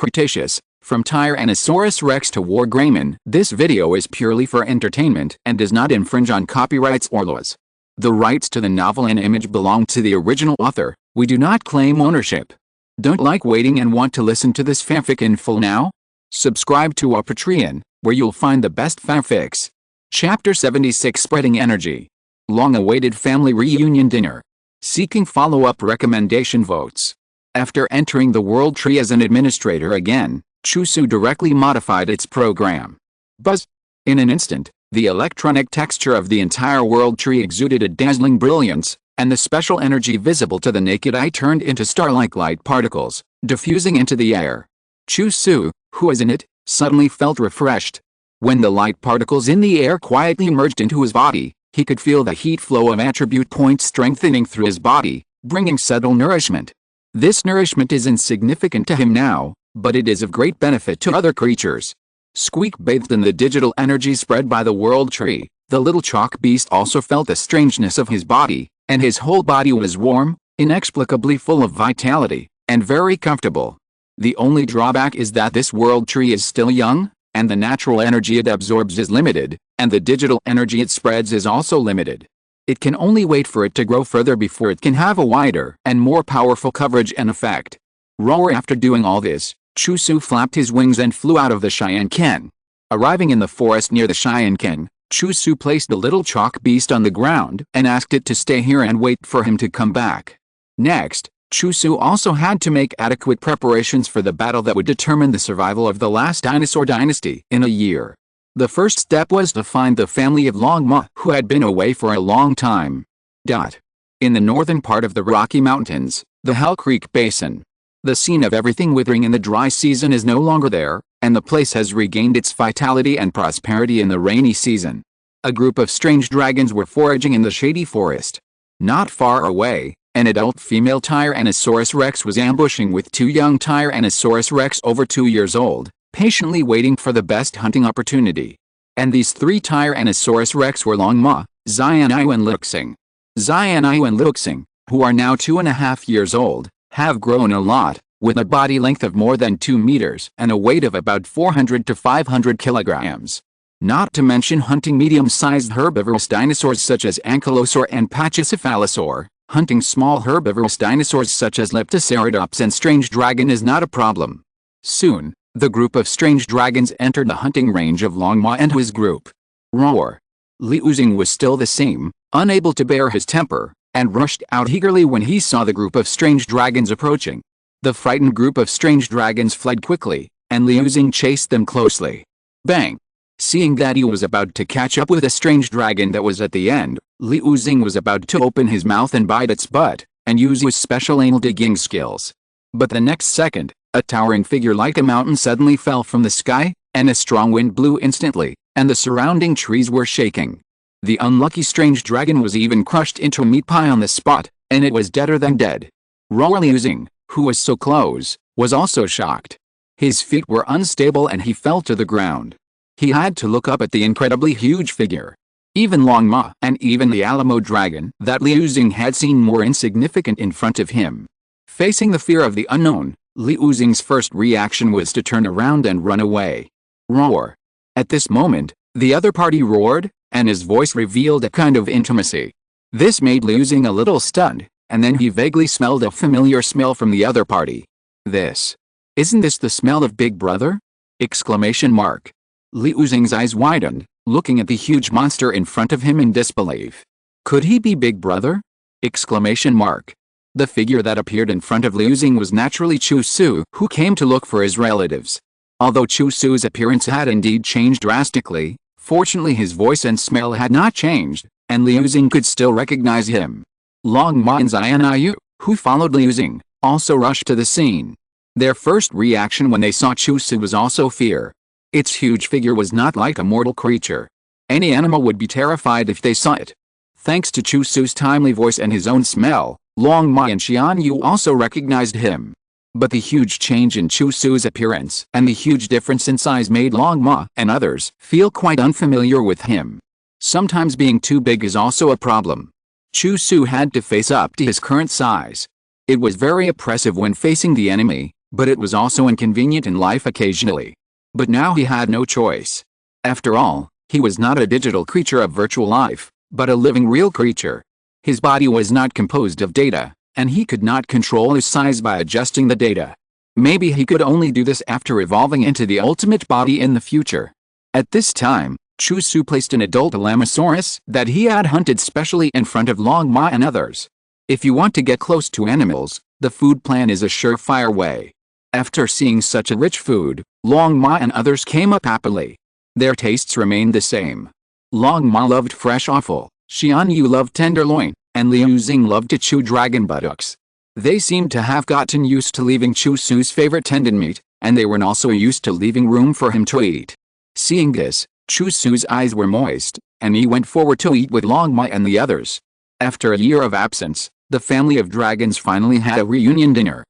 Cretaceous, from Tyrannosaurus Rex to WarGreymon. This video is purely for entertainment and does not infringe on copyrights or laws. The rights to the novel and image belong to the original author. We do not claim ownership. Don't like waiting and want to listen to this fanfic in full now? Subscribe to our Patreon, where you'll find the best fanfics. Chapter 76, Spreading Energy. Long-awaited family reunion dinner. Seeking follow-up recommendation votes. After entering the World Tree as an administrator again, Chu Xu directly modified its program. Buzz! In an instant, the electronic texture of the entire World Tree exuded a dazzling brilliance, and the special energy visible to the naked eye turned into star-like light particles, diffusing into the air. Chu Xu, who was in it, suddenly felt refreshed. When the light particles in the air quietly merged into his body, he could feel the heat flow of attribute points strengthening through his body, bringing subtle nourishment. This nourishment is insignificant to him now, but it is of great benefit to other creatures. Squeak bathed in the digital energy spread by the World Tree. The little chalk beast also felt the strangeness of his body, and his whole body was warm, inexplicably full of vitality, and very comfortable. The only drawback is that this World Tree is still young, and the natural energy it absorbs is limited, and the digital energy it spreads is also limited. It can only wait for it to grow further before it can have a wider and more powerful coverage and effect. Roar! After doing all this, Chu Xu flapped his wings and flew out of the Cheyenne. Arriving in the forest near the Cheyenne, Chu Xu placed the little chalk beast on the ground and asked it to stay here and wait for him to come back. Next, Chu Xu also had to make adequate preparations for the battle that would determine the survival of the last dinosaur dynasty in a year. The first step was to find the family of Longma, who had been away for a long time. In the northern part of the Rocky Mountains, the Hell Creek Basin. The scene of everything withering in the dry season is no longer there, and the place has regained its vitality and prosperity in the rainy season. A group of strange dragons were foraging in the shady forest. Not far away, an adult female Tyrannosaurus Rex was ambushing with two young Tyrannosaurus Rex over 2 years old, patiently waiting for the best hunting opportunity. And these three Tyrannosaurus Rex were Longma, Xianyu and Luxing. Xianyu and Luxing, who are now 2.5 years old, have grown a lot, with a body length of more than 2 meters and a weight of about 400 to 500 kilograms. Not to mention hunting medium-sized herbivorous dinosaurs such as Ankylosaur and Pachycephalosaur. Hunting small herbivorous dinosaurs such as Leptoceratops and strange dragon is not a problem. Soon, the group of strange dragons entered the hunting range of Longma and his group. Roar! Liu Xing was still the same, unable to bear his temper, and rushed out eagerly when he saw the group of strange dragons approaching. The frightened group of strange dragons fled quickly, and Liu Xing chased them closely. Bang! Seeing that he was about to catch up with a strange dragon that was at the end, Liu Xing was about to open his mouth and bite its butt, and use his special anal digging skills. But the next second, a towering figure like a mountain suddenly fell from the sky, and a strong wind blew instantly, and the surrounding trees were shaking. The unlucky strange dragon was even crushed into a meat pie on the spot, and it was deader than dead. Roar! Liu Xing, who was so close, was also shocked. His feet were unstable and he fell to the ground. He had to look up at the incredibly huge figure. Even Longma and even the Alamo dragon that Liu Xing had seen more insignificant in front of him. Facing the fear of the unknown, Liu Xing's first reaction was to turn around and run away. Roar! At this moment, the other party roared, and his voice revealed a kind of intimacy. This made Liu Xing a little stunned, and then he vaguely smelled a familiar smell from the other party. Isn't this the smell of Big Brother? Exclamation mark. Liu Xing's eyes widened, looking at the huge monster in front of him in disbelief. Could he be Big Brother? Exclamation mark. The figure that appeared in front of Liu Xing was naturally Chu Xu, who came to look for his relatives. Although Chu Xu's appearance had indeed changed drastically, fortunately his voice and smell had not changed, and Liu Xing could still recognize him. Longma and Xianyu, who followed Liu Xing, also rushed to the scene. Their first reaction when they saw Chu Xu was also fear. Its huge figure was not like a mortal creature. Any animal would be terrified if they saw it. Thanks to Chu Xu's timely voice and his own smell, Longma and Xianyu also recognized him. But the huge change in Chu Xu's appearance and the huge difference in size made Longma and others feel quite unfamiliar with him. Sometimes being too big is also a problem. Chu Xu had to face up to his current size. It was very oppressive when facing the enemy, but it was also inconvenient in life occasionally. But now he had no choice. After all, he was not a digital creature of virtual life, but a living real creature. His body was not composed of data, and he could not control his size by adjusting the data. Maybe he could only do this after evolving into the ultimate body in the future. At this time, Chu Xu placed an adult Tyrannosaurus that he had hunted specially in front of Long Ma and others. If you want to get close to animals, the food plan is a surefire way. After seeing such a rich food, Long Ma and others came up happily. Their tastes remained the same. Long Ma loved fresh offal, Xian Yu loved tenderloin, and Liu Xing loved to chew dragon buttocks. They seemed to have gotten used to leaving Chu Xu's favorite tendon meat, and they were also used to leaving room for him to eat. Seeing this, Chu Xu's eyes were moist, and he went forward to eat with Long Ma and the others. After a year of absence, the family of dragons finally had a reunion dinner.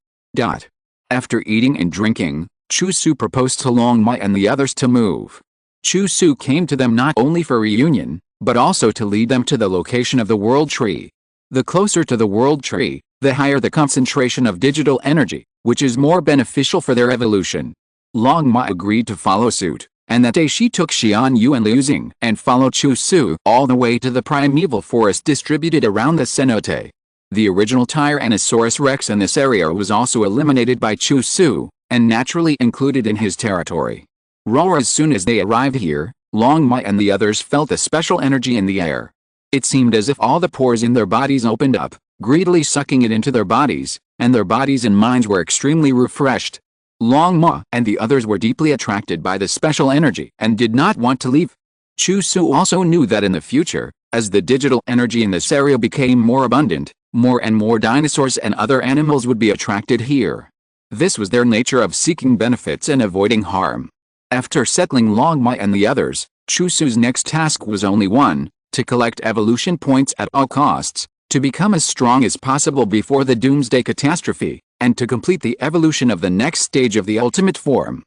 After eating and drinking, Chu Xu proposed to Long Ma and the others to move. Chu Xu came to them not only for reunion, but also to lead them to the location of the World Tree. The closer to the World Tree, the higher the concentration of digital energy, which is more beneficial for their evolution. Long Ma agreed to follow suit, and that day she took Xian Yu and Liu Xing and followed Chu Xu all the way to the primeval forest distributed around the cenote. The original Tyrannosaurus Rex in this area was also eliminated by Chu Xu, and naturally included in his territory. As soon as they arrived here, Long Ma and the others felt a special energy in the air. It seemed as if all the pores in their bodies opened up, greedily sucking it into their bodies, and their bodies and minds were extremely refreshed. Long Ma and the others were deeply attracted by the special energy and did not want to leave. Chu Xu also knew that in the future, as the digital energy in this area became more abundant, more and more dinosaurs and other animals would be attracted here. This was their nature of seeking benefits and avoiding harm. After settling Long Ma and the others, Chu Xu's next task was only one: to collect evolution points at all costs, to become as strong as possible before the doomsday catastrophe, and to complete the evolution of the next stage of the ultimate form.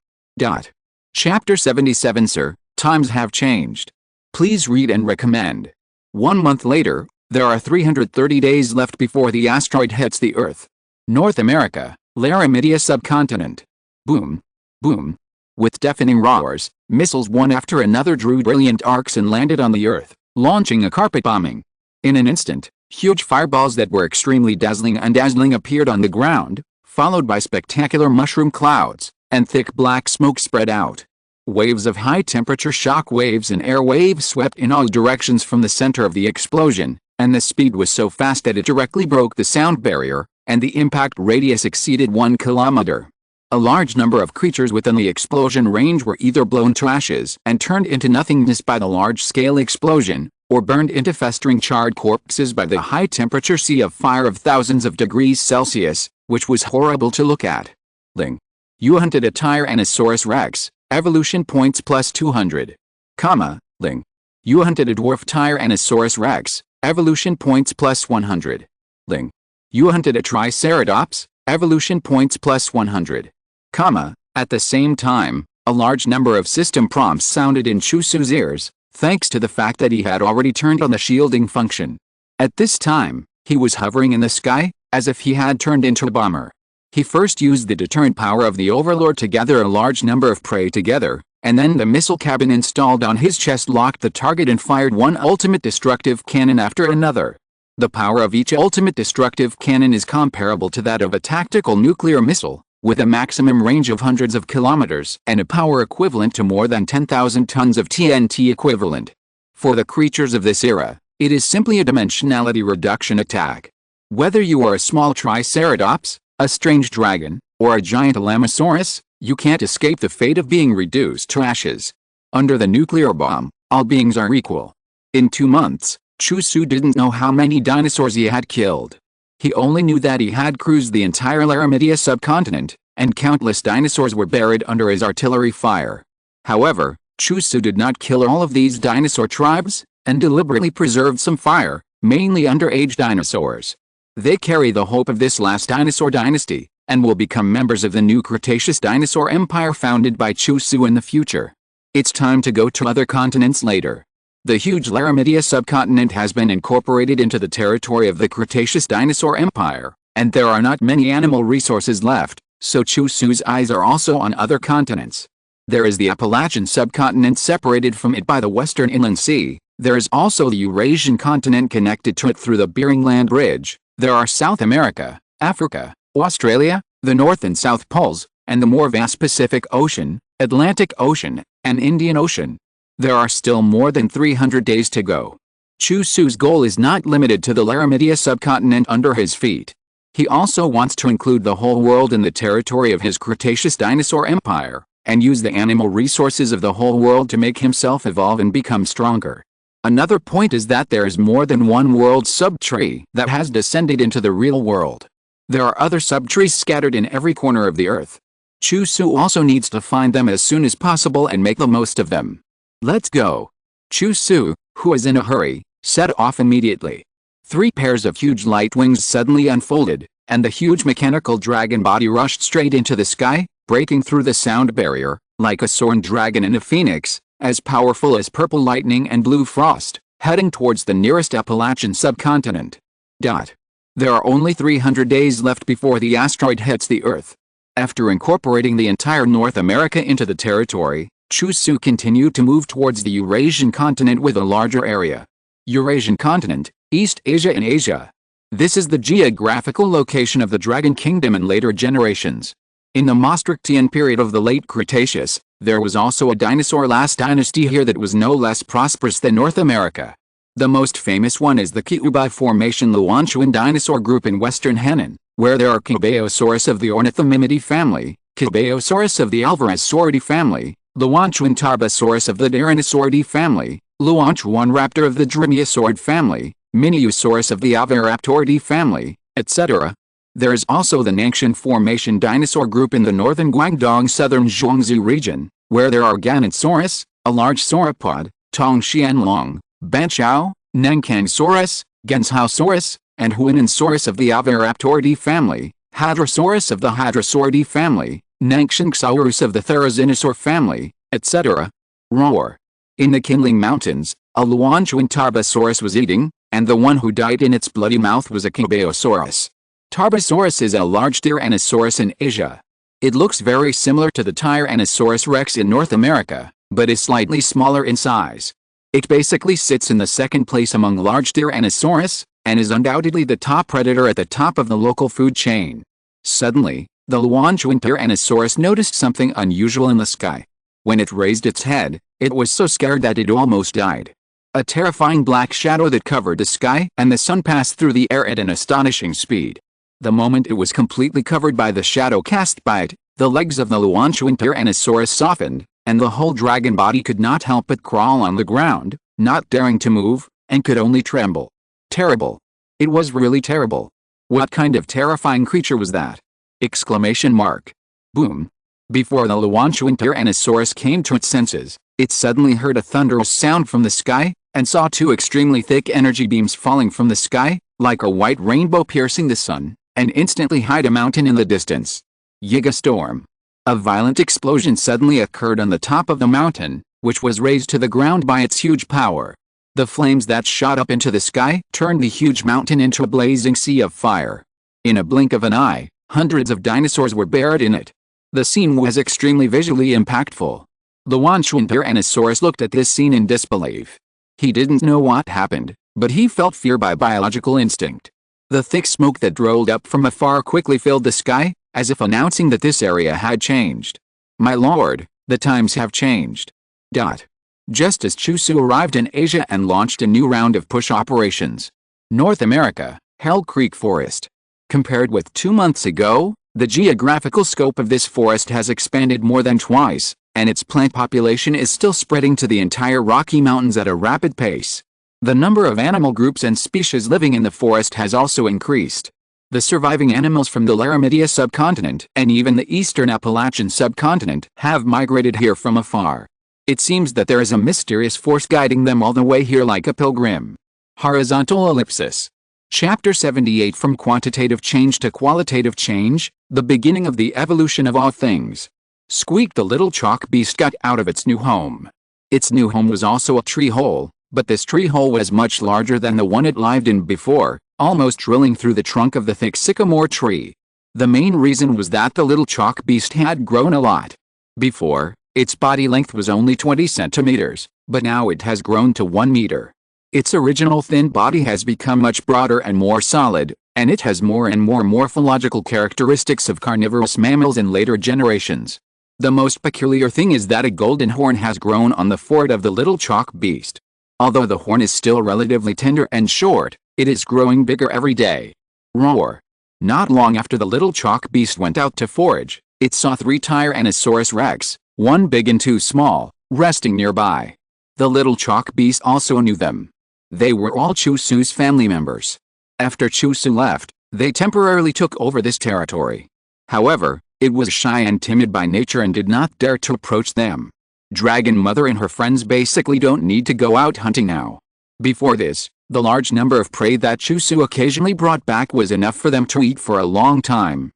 Chapter 77. Sir, times have changed. Please read and recommend. 1 month later, there are 330 days left before the asteroid hits the Earth. North America, Laramidia subcontinent. Boom. Boom. With deafening roars, missiles one after another drew brilliant arcs and landed on the Earth, launching a carpet bombing. In an instant, huge fireballs that were extremely dazzling and dazzling appeared on the ground, followed by spectacular mushroom clouds, and thick black smoke spread out. Waves of high-temperature shock waves and air waves swept in all directions from the center of the explosion, and the speed was so fast that it directly broke the sound barrier, and the impact radius exceeded 1 kilometer. A large number of creatures within the explosion range were either blown to ashes and turned into nothingness by the large-scale explosion, or burned into festering charred corpses by the high-temperature sea of fire of thousands of degrees Celsius, which was horrible to look at. You hunted a Tyrannosaurus Rex, evolution points plus 200. You hunted a dwarf Tyrannosaurus Rex, evolution points plus 100. You hunted a Triceratops, evolution points plus 100. At the same time, a large number of system prompts sounded in Chu Xu's ears, thanks to the fact that he had already turned on the shielding function. At this time, he was hovering in the sky, as if he had turned into a bomber. He first used the deterrent power of the Overlord to gather a large number of prey together, and then the missile cabin installed on his chest locked the target and fired one ultimate destructive cannon after another. The power of each ultimate destructive cannon is comparable to that of a tactical nuclear missile, with a maximum range of hundreds of kilometers and a power equivalent to more than 10,000 tons of TNT equivalent. For the creatures of this era, it is simply a dimensionality reduction attack. Whether you are a small Triceratops, a strange dragon, or a giant Tyrannosaurus, you can't escape the fate of being reduced to ashes. Under the nuclear bomb, all beings are equal. In 2 months, Chu Xu didn't know how many dinosaurs he had killed. He only knew that he had cruised the entire Laramidia subcontinent, and countless dinosaurs were buried under his artillery fire. However, Chu Xu did not kill all of these dinosaur tribes, and deliberately preserved some fire, mainly underage dinosaurs. They carry the hope of this last dinosaur dynasty, and will become members of the new Cretaceous dinosaur empire founded by Chu Xu in the future. It's time to go to other continents later. The huge Laramidia subcontinent has been incorporated into the territory of the Cretaceous dinosaur empire, and there are not many animal resources left, so Chu Xu's eyes are also on other continents. There is the Appalachian subcontinent separated from it by the Western Inland Sea. There is also the Eurasian continent connected to it through the Bering Land Bridge. There are South America, Africa, Australia, the North and South Poles, and the more vast Pacific Ocean, Atlantic Ocean, and Indian Ocean. There are still more than 300 days to go. Chu Xu's goal is not limited to the Laramidia subcontinent under his feet. He also wants to include the whole world in the territory of his Cretaceous dinosaur empire, and use the animal resources of the whole world to make himself evolve and become stronger. Another point is that there is more than one world subtree that has descended into the real world. There are other subtrees scattered in every corner of the earth. Chu Xu also needs to find them as soon as possible and make the most of them. Let's go. Chu Xu, who was in a hurry, set off immediately. 3 pairs of huge light wings suddenly unfolded, and the huge mechanical dragon body rushed straight into the sky, breaking through the sound barrier, like a soaring dragon and a phoenix, as powerful as purple lightning and blue frost, heading towards the nearest Appalachian subcontinent. There are only 300 days left before the asteroid hits the Earth. After incorporating the entire North America into the territory, Chu Xu continued to move towards the Eurasian continent with a larger area. Eurasian continent, East Asia and Asia. This is the geographical location of the Dragon Kingdom in later generations. In the Maastrichtian period of the late Cretaceous, there was also a dinosaur last dynasty here that was no less prosperous than North America. The most famous one is the Kyubi Formation Luanchuan dinosaur group in western Henan, where there are Cubeosaurus of the Ornithomimidae family, Cubeosaurus of the Alvarezsauridae family, Luanchuan Tarbosaurus of the Tyrannosauridae family, Luanchuan raptor of the Dromaeosaurid family, Miniusaurus of the Oviraptoridae family, etc. There is also the Nangshan Formation dinosaur group in the northern Guangdong southern Zhuangzi region, where there are Ganosaurus, a large sauropod, Tongxianlong, Banqiao, Nankangsaurus, Genshaosaurus, and Huinansaurus of the Oviraptoridae family, Hadrosaurus of the Hadrosauridae family, Nangshansaurus of the Therizinosaur family, etc. Roar. In the Qinling Mountains, a Luanchuan Tarbosaurus was eating, and the one who died in its bloody mouth was a Cubeosaurus. Tarbosaurus is a large Tyrannosaurus in Asia. It looks very similar to the Tyrannosaurus Rex in North America, but is slightly smaller in size. It basically sits in the second place among large Tyrannosaurus, and is undoubtedly the top predator at the top of the local food chain. Suddenly, the Luanchuan Tyrannosaurus noticed something unusual in the sky. When it raised its head, it was so scared that it almost died. A terrifying black shadow that covered the sky and the sun passed through the air at an astonishing speed. The moment it was completely covered by the shadow cast by it, the legs of the Luanchuan Tyrannosaurus softened, and the whole dragon body could not help but crawl on the ground, not daring to move, and could only tremble. Terrible. It was really terrible. What kind of terrifying creature was that? Exclamation mark. Boom. Before the Luanchuan Tyrannosaurus came to its senses, it suddenly heard a thunderous sound from the sky, and saw 2 extremely thick energy beams falling from the sky, like a white rainbow piercing the sun, and instantly hide a mountain in the distance. Yiga storm. A violent explosion suddenly occurred on the top of the mountain, which was raised to the ground by its huge power. The flames that shot up into the sky turned the huge mountain into a blazing sea of fire. In a blink of an eye, hundreds of dinosaurs were buried in it. The scene was extremely visually impactful. The Luanchuan Tyrannosaurus looked at this scene in disbelief. He didn't know what happened, but he felt fear by biological instinct. The thick smoke that rolled up from afar quickly filled the sky, as if announcing that this area had changed. My lord, the times have changed. Just as Chu Xu arrived in Asia and launched a new round of push operations. North America, Hell Creek Forest. Compared with 2 months ago, the geographical scope of this forest has expanded more than twice, and its plant population is still spreading to the entire Rocky Mountains at a rapid pace. The number of animal groups and species living in the forest has also increased. The surviving animals from the Laramidia subcontinent and even the eastern Appalachian subcontinent have migrated here from afar. It seems that there is a mysterious force guiding them all the way here like a pilgrim. Horizontal ellipsis. Chapter 78 From Quantitative Change to Qualitative Change, the beginning of the evolution of all things. Squeak the little chalk beast got out of its new home. Its new home was also a tree hole, but this tree hole was much larger than the one it lived in before, almost drilling through the trunk of the thick sycamore tree. The main reason was that the little chalk beast had grown a lot. Before, its body length was only 20 centimeters, but now it has grown to 1 meter. Its original thin body has become much broader and more solid, and it has more and more morphological characteristics of carnivorous mammals in later generations. The most peculiar thing is that a golden horn has grown on the forehead of the little chalk beast. Although the horn is still relatively tender and short, it is growing bigger every day. Roar! Not long after the little chalk beast went out to forage, it saw 3 Tyrannosaurus Rex, 1 big and 2 small, resting nearby. The little chalk beast also knew them. They were all Chu Xu's family members. After Chu Xu left, they temporarily took over this territory. However, it was shy and timid by nature and did not dare to approach them. Dragon Mother and her friends basically don't need to go out hunting now. Before this, the large number of prey that Chu Xu occasionally brought back was enough for them to eat for a long time.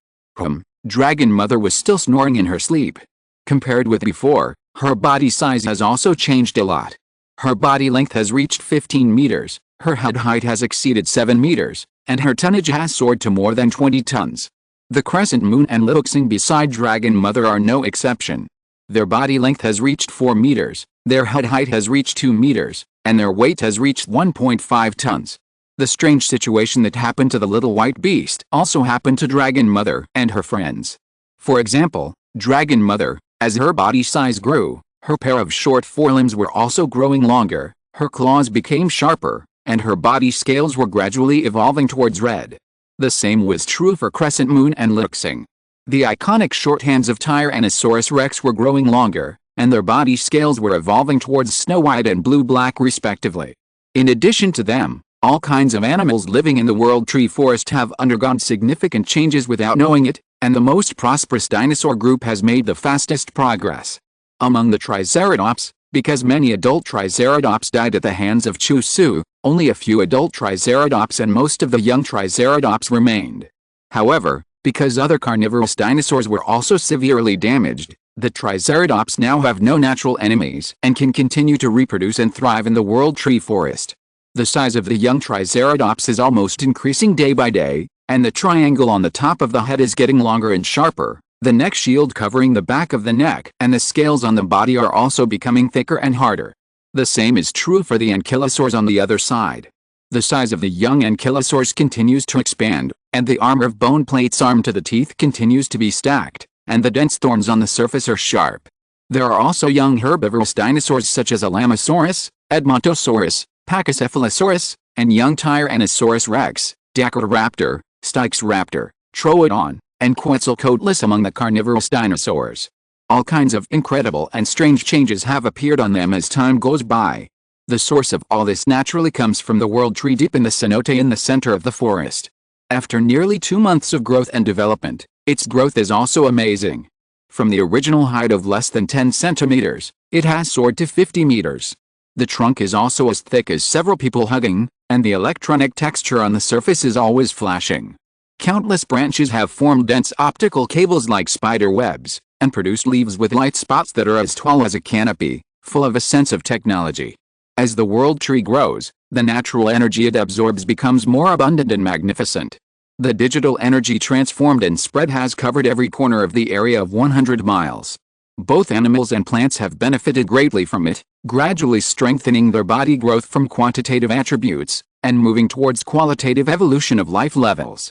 Dragon Mother was still snoring in her sleep. Compared with before, her body size has also changed a lot. Her body length has reached 15 meters, her head height has exceeded 7 meters, and her tonnage has soared to more than 20 tons. The crescent moon and Luxing beside Dragon Mother are no exception. Their body length has reached 4 meters, their head height has reached 2 meters, and their weight has reached 1.5 tons. The strange situation that happened to the little white beast also happened to Dragon Mother and her friends. For example, Dragon Mother, as her body size grew, her pair of short forelimbs were also growing longer, her claws became sharper, and her body scales were gradually evolving towards red. The same was true for Crescent Moon and Luxing. The iconic short hands of Tyrannosaurus Rex were growing longer, and their body scales were evolving towards snow-white and blue-black respectively. In addition to them, all kinds of animals living in the World Tree Forest have undergone significant changes without knowing it, and the most prosperous dinosaur group has made the fastest progress. Among the Triceratops, because many adult Triceratops died at the hands of Chu Xu, only a few adult Triceratops and most of the young Triceratops remained. However, because other carnivorous dinosaurs were also severely damaged, the Triceratops now have no natural enemies and can continue to reproduce and thrive in the World Tree Forest. The size of the young Triceratops is almost increasing day by day, and the triangle on the top of the head is getting longer and sharper. The neck shield covering the back of the neck and the scales on the body are also becoming thicker and harder. The same is true for the ankylosaurs on the other side. The size of the young ankylosaurs continues to expand, and the armor of bone plates armed to the teeth continues to be stacked, and the dense thorns on the surface are sharp. There are also young herbivorous dinosaurs such as Alamosaurus, Edmontosaurus, Pachycephalosaurus, and young Tyrannosaurus Rex, Dacaraptor, Styxraptor, Troodon, and Quetzalcoatlus among the carnivorous dinosaurs. All kinds of incredible and strange changes have appeared on them as time goes by. The source of all this naturally comes from the world tree deep in the cenote in the center of the forest. After nearly 2 months of growth and development, its growth is also amazing. From the original height of less than 10 centimeters, it has soared to 50 meters. The trunk is also as thick as several people hugging, and the electronic texture on the surface is always flashing. Countless branches have formed dense optical cables like spider webs, and produced leaves with light spots that are as tall as a canopy, full of a sense of technology. As the world tree grows, the natural energy it absorbs becomes more abundant and magnificent. The digital energy transformed and spread has covered every corner of the area of 100 miles. Both animals and plants have benefited greatly from it, gradually strengthening their body growth from quantitative attributes, and moving towards qualitative evolution of life levels.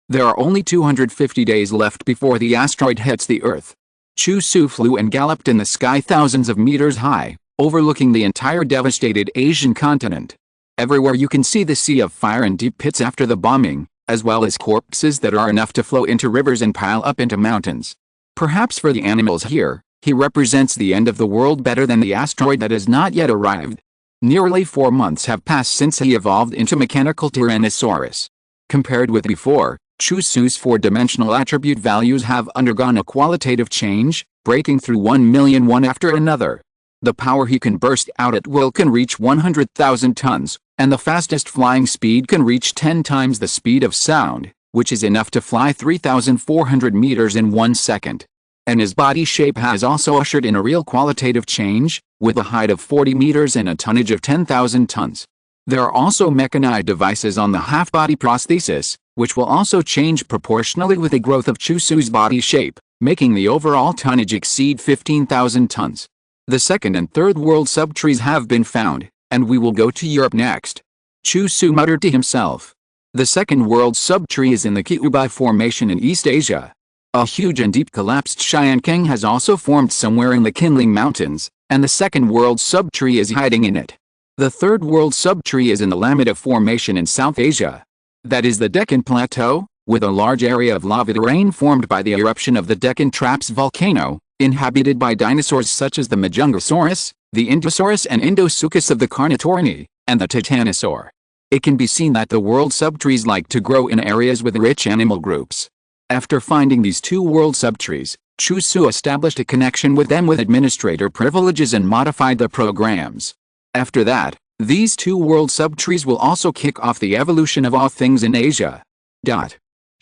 There are only 250 days left before the asteroid hits the Earth. Chu Xu flew and galloped in the sky thousands of meters high, overlooking the entire devastated Asian continent. Everywhere you can see the sea of fire and deep pits after the bombing, as well as corpses that are enough to flow into rivers and pile up into mountains. Perhaps for the animals here, he represents the end of the world better than the asteroid that has not yet arrived. Nearly 4 months have passed since he evolved into mechanical Tyrannosaurus. Compared with before, Chu Xu's 4-dimensional attribute values have undergone a qualitative change, breaking through 1 million one after another. The power he can burst out at will can reach 100,000 tons, and the fastest flying speed can reach 10 times the speed of sound, which is enough to fly 3,400 meters in 1 second. And his body shape has also ushered in a real qualitative change, with a height of 40 meters and a tonnage of 10,000 tons. There are also mechanized devices on the half-body prosthesis, which will also change proportionally with the growth of Chu Xu's body shape, making the overall tonnage exceed 15,000 tons. The second and third world subtrees have been found, and we will go to Europe next. Chu Xu muttered to himself. The second world subtree is in the Qiubai Formation in East Asia. A huge and deep collapsed Xiankang has also formed somewhere in the Qinling Mountains, and the second world subtree is hiding in it. The third world subtree is in the Lamida Formation in South Asia. That is the Deccan Plateau, with a large area of lava terrain formed by the eruption of the Deccan Traps volcano, inhabited by dinosaurs such as the Majungasaurus, the Indosaurus and Indosuchus of the Carnotaurinae, and the Titanosaur. It can be seen that the world subtrees like to grow in areas with rich animal groups. After finding these two world subtrees, Chu Xu established a connection with them with administrator privileges and modified the programs. After that, these two world subtrees will also kick off the evolution of all things in Asia.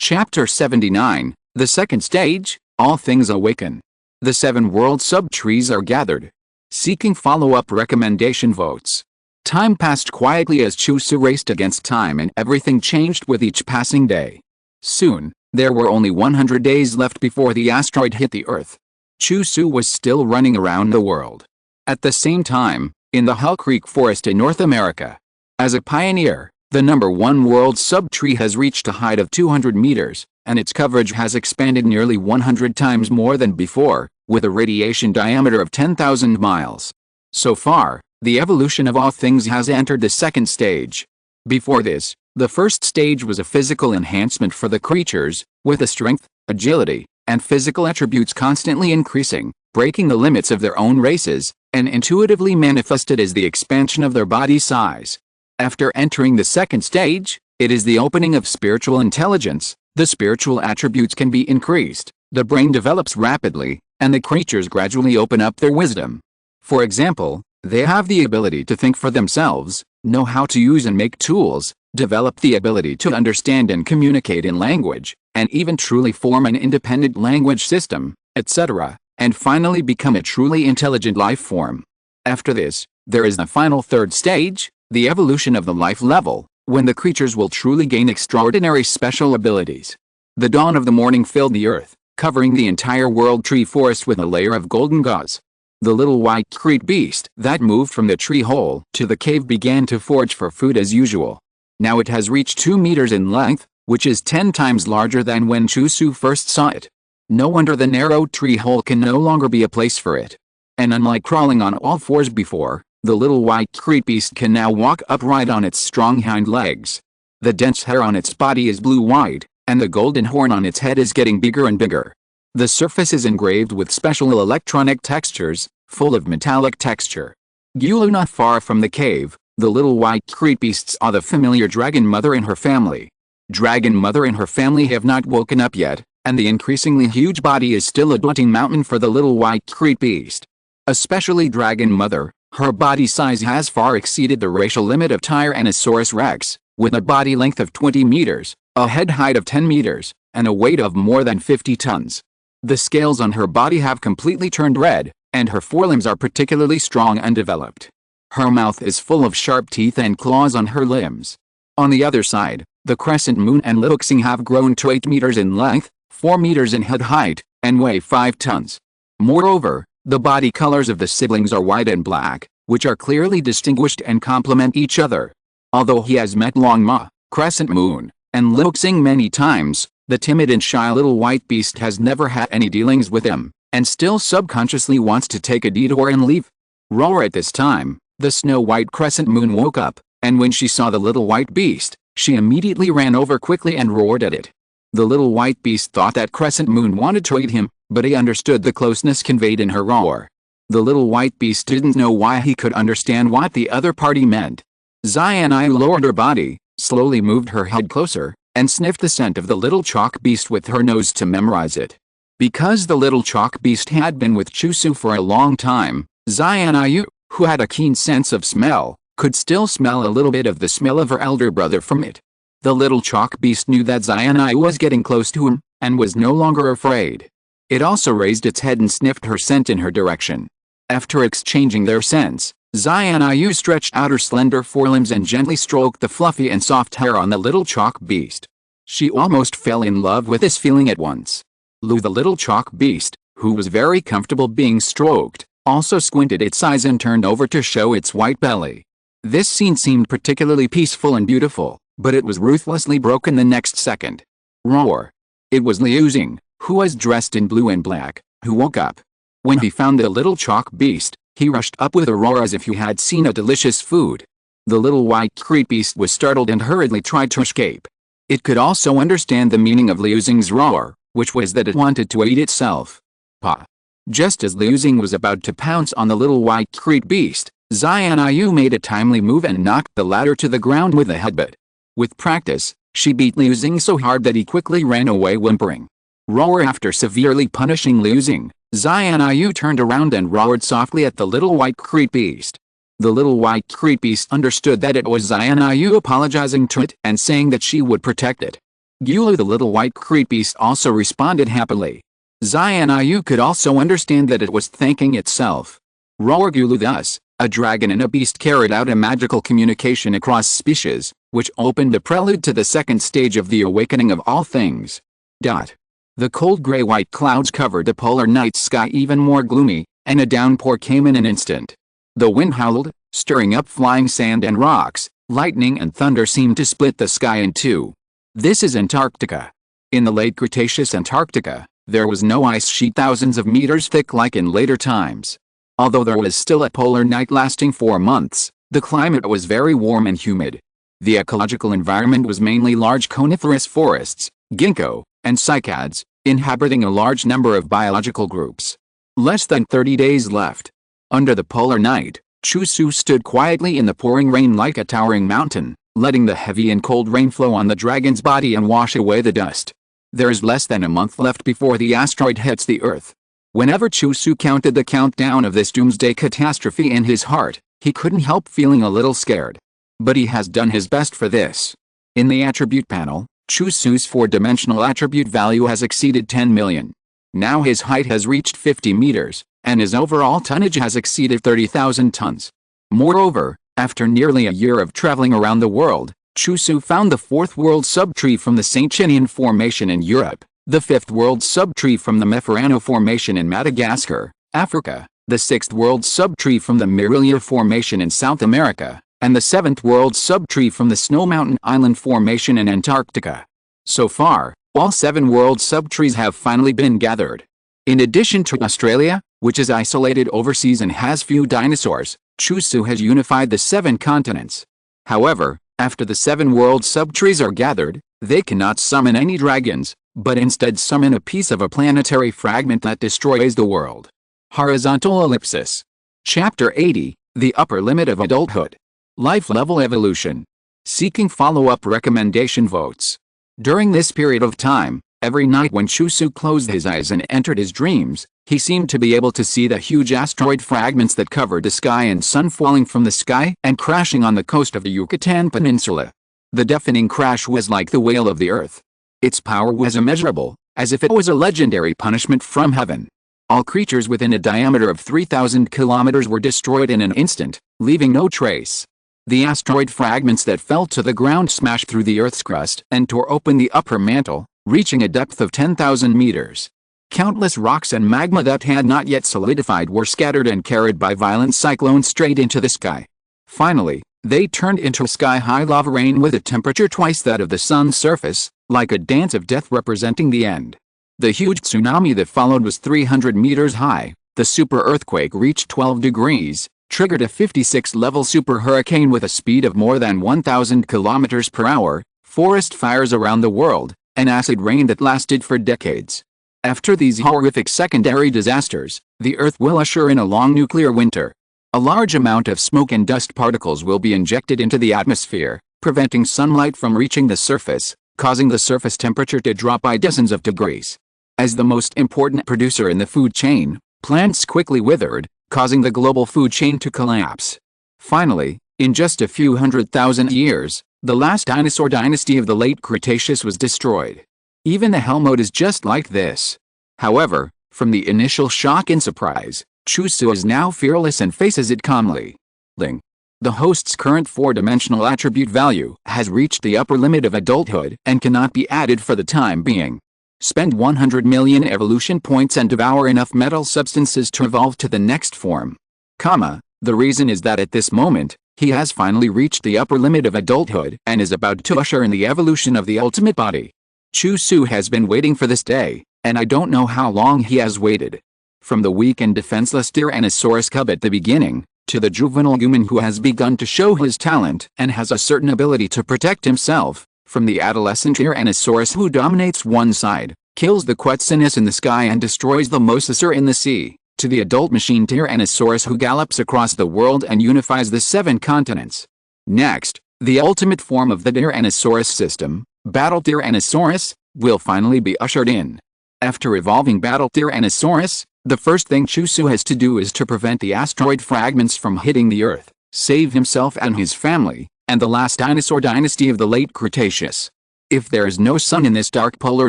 Chapter 79, The Second Stage, All Things Awaken. The 7 world subtrees are gathered, seeking follow-up recommendation votes. Time passed quietly as Chu Xu raced against time, and everything changed with each passing day. Soon, there were only 100 days left before the asteroid hit the Earth. Chu Xu was still running around the world. At the same time, in the Hull Creek Forest in North America. As a pioneer, the number 1 world subtree has reached a height of 200 meters, and its coverage has expanded nearly 100 times more than before, with a radiation diameter of 10,000 miles. So far, the evolution of all things has entered the second stage. Before this, the first stage was a physical enhancement for the creatures, with the strength, agility, and physical attributes constantly increasing, breaking the limits of their own races, and intuitively manifested as the expansion of their body size. After entering the second stage, it is the opening of spiritual intelligence. The spiritual attributes can be increased, the brain develops rapidly, and the creatures gradually open up their wisdom. For example, they have the ability to think for themselves, know how to use and make tools, develop the ability to understand and communicate in language, and even truly form an independent language system, etc., and finally become a truly intelligent life form. After this, there is the final third stage, the evolution of the life level, when the creatures will truly gain extraordinary special abilities. The dawn of the morning filled the earth, covering the entire world tree forest with a layer of golden gauze. The little white crete beast that moved from the tree hole to the cave began to forage for food as usual. Now it has reached 2 meters in length, which is 10 times larger than when Chu Xu first saw it. No wonder the narrow tree hole can no longer be a place for it. And unlike crawling on all fours before, the little white crete beast can now walk upright on its strong hind legs. The dense hair on its body is blue-white, and the golden horn on its head is getting bigger and bigger. The surface is engraved with special electronic textures, full of metallic texture. Gulu not far from the cave, the little white crete beasts saw the familiar dragon mother and her family. Dragon mother and her family have not woken up yet, and the increasingly huge body is still a daunting mountain for the little white crete beast. Especially dragon mother, her body size has far exceeded the racial limit of Tyrannosaurus Rex, with a body length of 20 meters, a head height of 10 meters, and a weight of more than 50 tons. The scales on her body have completely turned red, and her forelimbs are particularly strong and developed. Her mouth is full of sharp teeth and claws on her limbs. On the other side, the crescent moon and Liuxing have grown to 8 meters in length, 4 meters in head height, and weigh 5 tons. Moreover, the body colors of the siblings are white and black, which are clearly distinguished and complement each other. Although he has met Long Ma, Crescent Moon, and Liuxing many times, the timid and shy little white beast has never had any dealings with him, and still subconsciously wants to take a detour and leave. Roar at this time, the snow-white Crescent Moon woke up, and when she saw the little white beast, she immediately ran over quickly and roared at it. The little white beast thought that Crescent Moon wanted to eat him, but he understood the closeness conveyed in her roar. The little white beast didn't know why he could understand what the other party meant. Xianyu lowered her body, slowly moved her head closer, and sniffed the scent of the little chalk beast with her nose to memorize it. Because the little chalk beast had been with Chu Xu for a long time, Xianyu, who had a keen sense of smell, could still smell a little bit of the smell of her elder brother from it. The little chalk beast knew that Xianyu was getting close to him, and was no longer afraid. It also raised its head and sniffed her scent in her direction. After exchanging their scents, Xianyu stretched out her slender forelimbs and gently stroked the fluffy and soft hair on the little chalk beast. She almost fell in love with this feeling at once. Lu the little chalk beast, who was very comfortable being stroked, also squinted its eyes and turned over to show its white belly. This scene seemed particularly peaceful and beautiful, but it was ruthlessly broken the next second. Roar! It was Liu Xing, who was dressed in blue and black, who woke up. When he found the little chalk beast, he rushed up with a roar as if he had seen a delicious food. The little white crete beast was startled and hurriedly tried to escape. It could also understand the meaning of Liu Xing's roar, which was that it wanted to eat itself. Pa! Just as Liu Xing was about to pounce on the little white crete beast, Xianyu made a timely move and knocked the latter to the ground with a headbutt. With practice, she beat Liu Xing so hard that he quickly ran away whimpering. Roar! After severely punishing Liu Xing, Xianyu turned around and roared softly at the little white crete beast. The little white crete beast understood that it was Xianyu apologizing to it and saying that she would protect it. Gulu the little white crete beast also responded happily. Xianyu could also understand that it was thanking itself. Roar! Gulu thus, a dragon and a beast carried out a magical communication across species, which opened a prelude to the second stage of the awakening of all things. The cold gray-white clouds covered the polar night sky even more gloomy, and a downpour came in an instant. The wind howled, stirring up flying sand and rocks. Lightning and thunder seemed to split the sky in two. This is Antarctica. In the late Cretaceous Antarctica, there was no ice sheet thousands of meters thick like in later times. Although there was still a polar night lasting 4 months, the climate was very warm and humid. The ecological environment was mainly large coniferous forests, ginkgo, and cycads, inhabiting a large number of biological groups. Less than 30 days left. Under the polar night, Chu Xu stood quietly in the pouring rain like a towering mountain, letting the heavy and cold rain flow on the dragon's body and wash away the dust. There is less than a month left before the asteroid hits the Earth. Whenever Chu Xu counted the countdown of this doomsday catastrophe in his heart, he couldn't help feeling a little scared. But he has done his best for this. In the attribute panel, Chu Xu's 4-dimensional attribute value has exceeded 10 million. Now his height has reached 50 meters, and his overall tonnage has exceeded 30,000 tons. Moreover, after nearly a year of traveling around the world, Chu Xu found the 4th world subtree from the St. Chinian Formation in Europe, the 5th world subtree from the Meferano Formation in Madagascar, Africa, the 6th world subtree from the Mirilia Formation in South America, and the 7th world subtree from the Snow Mountain Island Formation in Antarctica. So far, all 7 world subtrees have finally been gathered. In addition to Australia, which is isolated overseas and has few dinosaurs, Chu Xu has unified the 7 continents. However, after the 7 world subtrees are gathered, they cannot summon any dragons, but instead summon a piece of a planetary fragment that destroys the world. Horizontal ellipsis. Chapter 80, The Upper Limit of Adulthood. Life Level Evolution. Seeking follow-up recommendation votes. During this period of time, every night when Chu Xu closed his eyes and entered his dreams, he seemed to be able to see the huge asteroid fragments that covered the sky and sun falling from the sky and crashing on the coast of the Yucatan Peninsula. The deafening crash was like the wail of the earth. Its power was immeasurable, as if it was a legendary punishment from heaven. All creatures within a diameter of 3,000 kilometers were destroyed in an instant, leaving no trace. The asteroid fragments that fell to the ground smashed through the Earth's crust and tore open the upper mantle, reaching a depth of 10,000 meters. Countless rocks and magma that had not yet solidified were scattered and carried by violent cyclones straight into the sky. Finally, they turned into sky-high lava rain with a temperature twice that of the sun's surface, like a dance of death representing the end. The huge tsunami that followed was 300 meters high. The super earthquake reached 12 degrees. Triggered a 56-level super hurricane with a speed of more than 1,000 kilometers per hour, forest fires around the world, and acid rain that lasted for decades. After these horrific secondary disasters, the Earth will usher in a long nuclear winter. A large amount of smoke and dust particles will be injected into the atmosphere, preventing sunlight from reaching the surface, causing the surface temperature to drop by dozens of degrees. As the most important producer in the food chain, plants quickly withered, causing the global food chain to collapse. Finally, in just a few 100,000 years, the last dinosaur dynasty of the late Cretaceous was destroyed. Even the hell mode is just like this. However, from the initial shock and surprise, Chu Xu is now fearless and faces it calmly. Ling. The host's current 4-dimensional attribute value has reached the upper limit of adulthood and cannot be added for the time being. Spend 100 million evolution points and devour enough metal substances to evolve to the next form. The reason is that at this moment, he has finally reached the upper limit of adulthood and is about to usher in the evolution of the ultimate body. Chu Xu has been waiting for this day, and I don't know how long he has waited. From the weak and defenseless Tyrannosaurus cub at the beginning, to the juvenile Agumon who has begun to show his talent and has a certain ability to protect himself, from the adolescent Tyrannosaurus who dominates one side, kills the Quetzalcoatlus in the sky and destroys the Mosasaurs in the sea, to the adult machine Tyrannosaurus who gallops across the world and unifies the 7 continents. Next, the ultimate form of the Tyrannosaurus system, Battle Tyrannosaurus, will finally be ushered in. After evolving Battle Tyrannosaurus, the first thing Chu Xu has to do is to prevent the asteroid fragments from hitting the Earth, save himself and his family, and the last dinosaur dynasty of the late Cretaceous. If there is no sun in this dark polar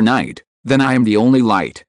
night, then I am the only light.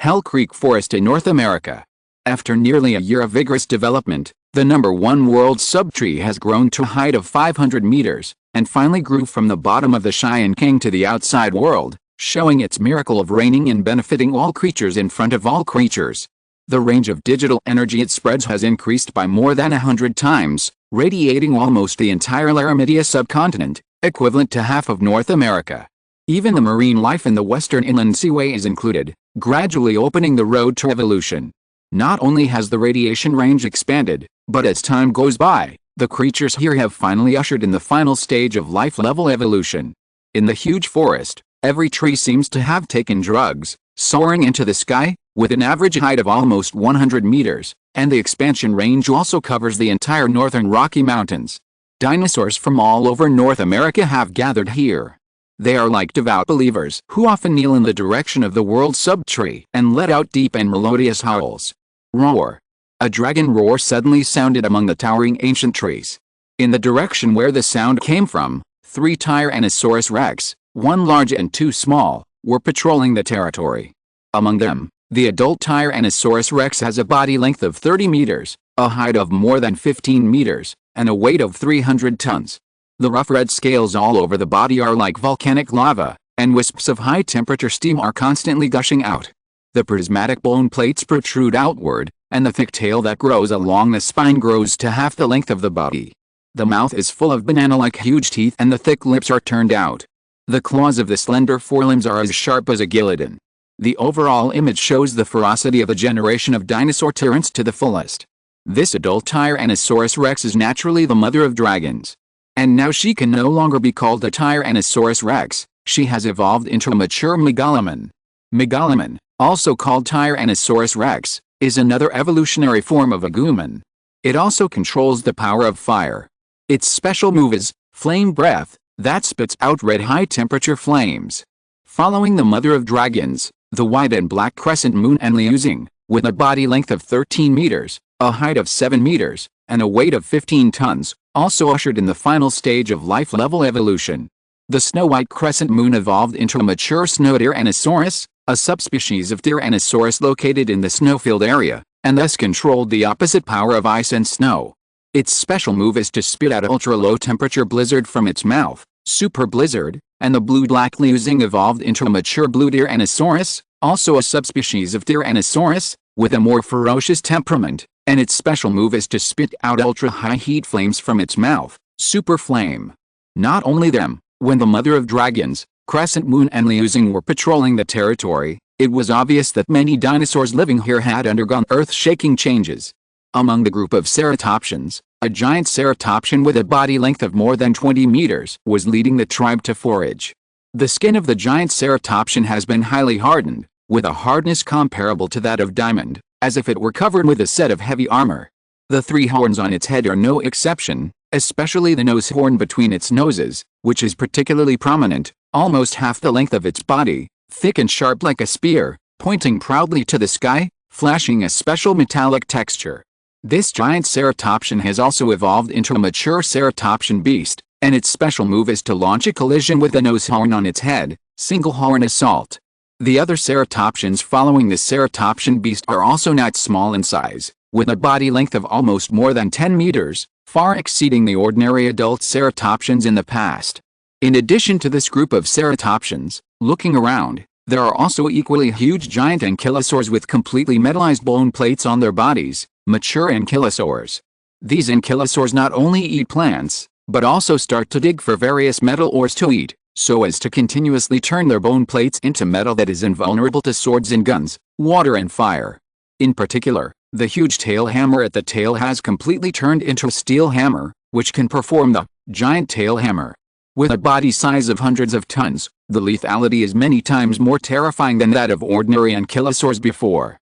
Hell Creek Forest in North America. After nearly a year of vigorous development, the #1 world subtree has grown to a height of 500 meters, and finally grew from the bottom of the Cheyenne King to the outside world, showing its miracle of reigning and benefiting all creatures in front of all creatures. The range of digital energy it spreads has increased by more than 100 times, radiating almost the entire Laramidia subcontinent, equivalent to half of North America. Even the marine life in the western inland seaway is included, gradually opening the road to evolution. Not only has the radiation range expanded, but as time goes by, the creatures here have finally ushered in the final stage of life-level evolution. In the huge forest, every tree seems to have taken drugs, soaring into the sky, with an average height of almost 100 meters, and the expansion range also covers the entire northern Rocky Mountains. Dinosaurs from all over North America have gathered here. They are like devout believers who often kneel in the direction of the world subtree and let out deep and melodious howls. Roar. A dragon roar suddenly sounded among the towering ancient trees. In the direction where the sound came from, 3 Tyrannosaurus Rex, 1 large and 2 small, were patrolling the territory. Among them, the adult Tyrannosaurus Rex has a body length of 30 meters, a height of more than 15 meters, and a weight of 300 tons. The rough red scales all over the body are like volcanic lava, and wisps of high-temperature steam are constantly gushing out. The prismatic bone plates protrude outward, and the thick tail that grows along the spine grows to half the length of the body. The mouth is full of banana-like huge teeth and the thick lips are turned out. The claws of the slender forelimbs are as sharp as a guillotine. The overall image shows the ferocity of a generation of dinosaur tyrants to the fullest. This adult Tyrannosaurus Rex is naturally the mother of dragons. And now she can no longer be called a Tyrannosaurus Rex, she has evolved into a mature Megalomon. Megalomon, also called Tyrannosaurus Rex, is another evolutionary form of Agumon. It also controls the power of fire. Its special move is Flame Breath, that spits out red high-temperature flames. Following the mother of dragons, the white and black crescent moon and Liuzing, with a body length of 13 meters, a height of 7 meters, and a weight of 15 tons, also ushered in the final stage of life-level evolution. The snow-white crescent moon evolved into a mature snow Tyrannosaurus, a subspecies of Tyrannosaurus located in the snowfield area, and thus controlled the opposite power of ice and snow. Its special move is to spit out ultra-low temperature blizzard from its mouth, Super Blizzard, and the blue-black Liuzing evolved into a mature blue Tyrannosaurus, also a subspecies of Tyrannosaurus, with a more ferocious temperament, and its special move is to spit out ultra-high heat flames from its mouth, Super Flame. Not only them, when the mother of dragons, Crescent Moon and Liuzing were patrolling the territory, it was obvious that many dinosaurs living here had undergone earth-shaking changes. Among the group of ceratopsians, a giant ceratopsian with a body length of more than 20 meters was leading the tribe to forage. The skin of the giant ceratopsian has been highly hardened, with a hardness comparable to that of diamond, as if it were covered with a set of heavy armor. The 3 horns on its head are no exception, especially the nose horn between its noses, which is particularly prominent, almost half the length of its body, thick and sharp like a spear, pointing proudly to the sky, flashing a special metallic texture. This giant ceratopsian has also evolved into a mature ceratopsian beast, and its special move is to launch a collision with the nose horn on its head, single horn assault. The other ceratopsians following the ceratopsian beast are also not small in size, with a body length of almost more than 10 meters, far exceeding the ordinary adult ceratopsians in the past. In addition to this group of ceratopsians, looking around, there are also equally huge giant ankylosaurs with completely metallized bone plates on their bodies, mature ankylosaurs. These ankylosaurs not only eat plants, but also start to dig for various metal ores to eat, so as to continuously turn their bone plates into metal that is invulnerable to swords and guns, water and fire. In particular, the huge tail hammer at the tail has completely turned into a steel hammer, which can perform the giant tail hammer. With a body size of hundreds of tons, the lethality is many times more terrifying than that of ordinary ankylosaurs before.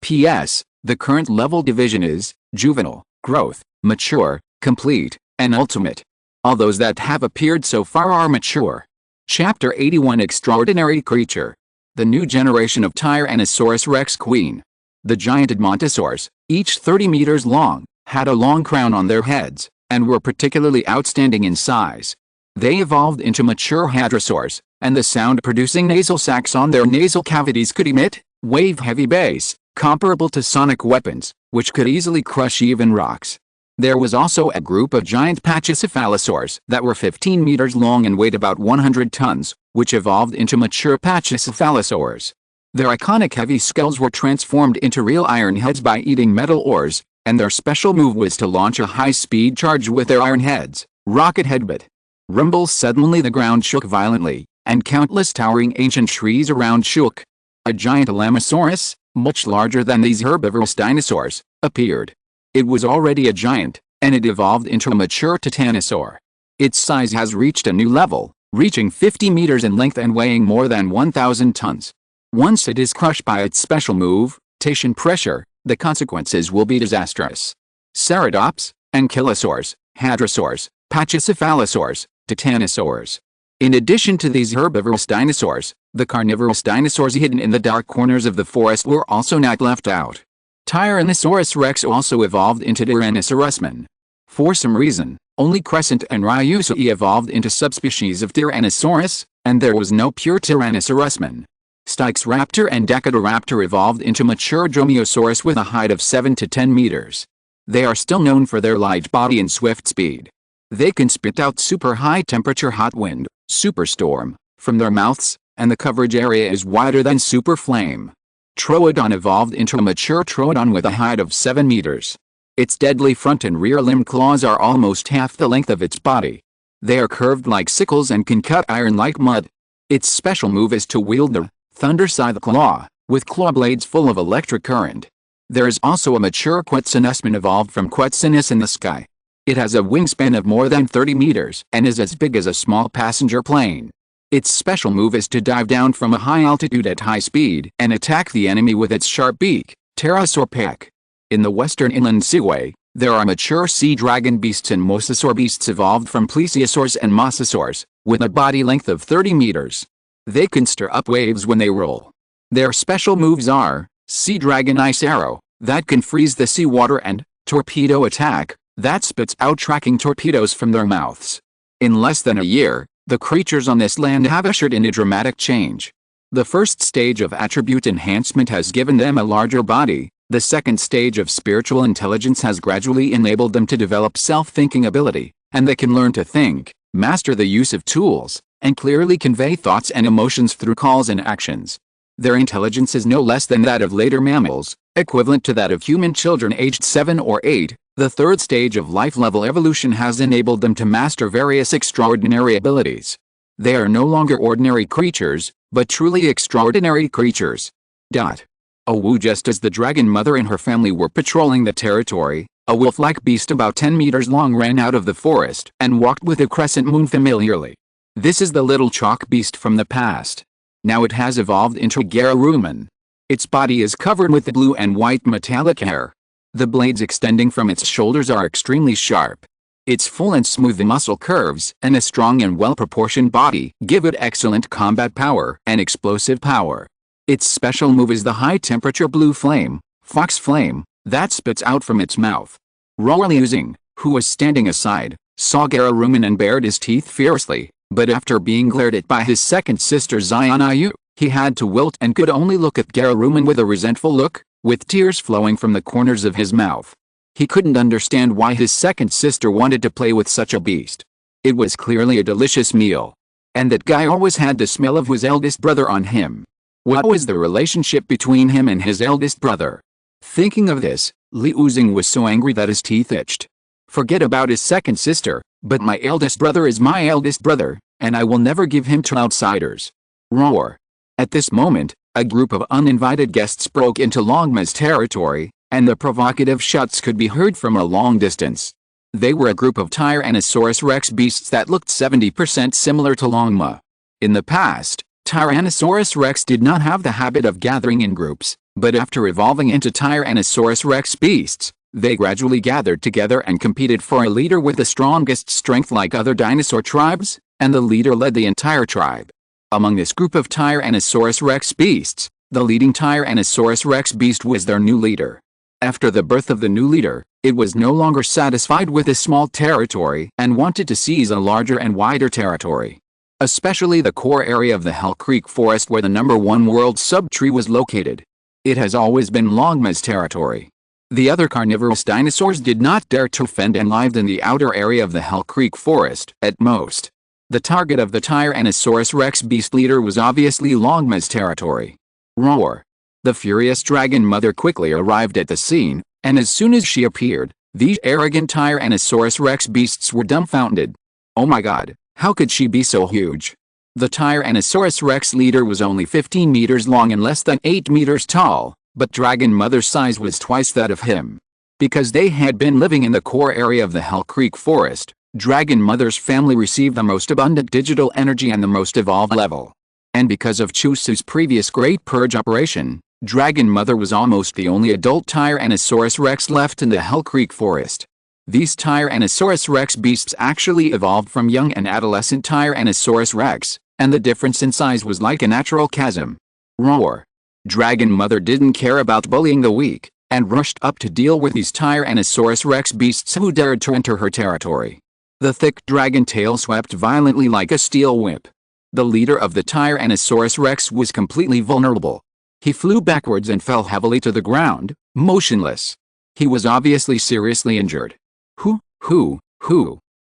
P.S. The current level division is juvenile, growth, mature, complete, and ultimate. All those that have appeared so far are mature. Chapter 81 Extraordinary Creature. The new generation of Tyrannosaurus Rex Queen. The giant Edmontosaurs, each 30 meters long, had a long crown on their heads, and were particularly outstanding in size. They evolved into mature hadrosaurs, and the sound-producing nasal sacs on their nasal cavities could emit wave-heavy bass, comparable to sonic weapons, which could easily crush even rocks. There was also a group of giant pachycephalosaurs that were 15 meters long and weighed about 100 tons, which evolved into mature pachycephalosaurs. Their iconic heavy skulls were transformed into real iron heads by eating metal ores, and their special move was to launch a high-speed charge with their iron heads, rocket headbutt. Rumble suddenly the ground shook violently, and countless towering ancient trees around shook. A giant Alamosaurus, much larger than these herbivorous dinosaurs, appeared. It was already a giant, and it evolved into a mature titanosaur. Its size has reached a new level, reaching 50 meters in length and weighing more than 1,000 tons. Once it is crushed by its special move, Titian pressure, the consequences will be disastrous. Ceratops, ankylosaurs, hadrosaurs, pachycephalosaurs, titanosaurs. In addition to these herbivorous dinosaurs, the carnivorous dinosaurs hidden in the dark corners of the forest were also not left out. Tyrannosaurus Rex also evolved into Tyrannosaurusmon. For some reason, only Crescent and Ryusui evolved into subspecies of Tyrannosaurus, and there was no pure Tyrannosaurusmon. Styxraptor and Decadoraptor evolved into mature Dromaeosaurus with a height of 7 to 10 meters. They are still known for their light body and swift speed. They can spit out super high temperature hot wind, superstorm, from their mouths, and the coverage area is wider than super flame. Troodon evolved into a mature Troodon with a height of 7 meters. Its deadly front and rear limb claws are almost half the length of its body. They are curved like sickles and can cut iron like mud. Its special move is to wield the thunder scythe claw, with claw blades full of electric current. There is also a mature Quetzalcoatlus evolved from Quetzalcoatlus in the sky. It has a wingspan of more than 30 meters and is as big as a small passenger plane. Its special move is to dive down from a high altitude at high speed and attack the enemy with its sharp beak, pterosaur peck. In the western inland seaway, there are mature sea dragon beasts and mosasaur beasts evolved from plesiosaurs and mosasaurs, with a body length of 30 meters. They can stir up waves when they roll. Their special moves are sea dragon ice arrow, that can freeze the seawater, and torpedo attack, that spits out tracking torpedoes from their mouths. In less than a year, the creatures on this land have ushered in a dramatic change. The first stage of attribute enhancement has given them a larger body. The second stage of spiritual intelligence has gradually enabled them to develop self-thinking ability, and they can learn to think, master the use of tools, and clearly convey thoughts and emotions through calls and actions. Their intelligence is no less than that of later mammals, equivalent to that of human children aged 7 or 8. The third stage of life-level evolution has enabled them to master various extraordinary abilities. They are no longer ordinary creatures, but truly extraordinary creatures. Just as the dragon mother and her family were patrolling the territory, a wolf-like beast about 10 meters long ran out of the forest and walked with a crescent moon familiarly. This is the little chalk beast from the past. Now it has evolved into a Garurumon. Its body is covered with blue and white metallic hair. The blades extending from its shoulders are extremely sharp. Its full and smooth muscle curves and a strong and well-proportioned body give it excellent combat power and explosive power. Its special move is the high-temperature blue flame, fox flame, that spits out from its mouth. Ryusui, who was standing aside, saw Garurumon and bared his teeth fiercely, but after being glared at by his second sister Xianyu, he had to wilt and could only look at Garurumon with a resentful look, with tears flowing from the corners of his mouth. He couldn't understand why his second sister wanted to play with such a beast. It was clearly a delicious meal. And that guy always had the smell of his eldest brother on him. What was the relationship between him and his eldest brother? Thinking of this, Liu Xing was so angry that his teeth itched. Forget about his second sister, but my eldest brother is my eldest brother, and I will never give him to outsiders. Roar. At this moment, a group of uninvited guests broke into Longma's territory, and the provocative shouts could be heard from a long distance. They were a group of Tyrannosaurus Rex beasts that looked 70% similar to Longma. In the past, Tyrannosaurus Rex did not have the habit of gathering in groups, but after evolving into Tyrannosaurus Rex beasts, they gradually gathered together and competed for a leader with the strongest strength like other dinosaur tribes, and the leader led the entire tribe. Among this group of Tyrannosaurus Rex beasts, the leading Tyrannosaurus Rex beast was their new leader. After the birth of the new leader, it was no longer satisfied with a small territory and wanted to seize a larger and wider territory. Especially the core area of the Hell Creek Forest where the #1 world subtree was located. It has always been Longma's territory. The other carnivorous dinosaurs did not dare to fend and lived in the outer area of the Hell Creek Forest at most. The target of the Tyrannosaurus Rex beast leader was obviously Longma's territory. Roar. The furious dragon mother quickly arrived at the scene, and as soon as she appeared, these arrogant Tyrannosaurus Rex beasts were dumbfounded. Oh my god, how could she be so huge? The Tyrannosaurus Rex leader was only 15 meters long and less than 8 meters tall, but Dragon Mother's size was twice that of him. Because they had been living in the core area of the Hell Creek Forest, Dragon Mother's family received the most abundant digital energy and the most evolved level. And because of Chu Xu's previous Great Purge operation, Dragon Mother was almost the only adult Tyrannosaurus Rex left in the Hell Creek Forest. These Tyrannosaurus Rex beasts actually evolved from young and adolescent Tyrannosaurus Rex, and the difference in size was like a natural chasm. Roar. Dragon Mother didn't care about bullying the weak, and rushed up to deal with these Tyrannosaurus Rex beasts who dared to enter her territory. The thick dragon tail swept violently like a steel whip. The leader of the Tyrannosaurus Rex was completely vulnerable. He flew backwards and fell heavily to the ground, motionless. He was obviously seriously injured. Who?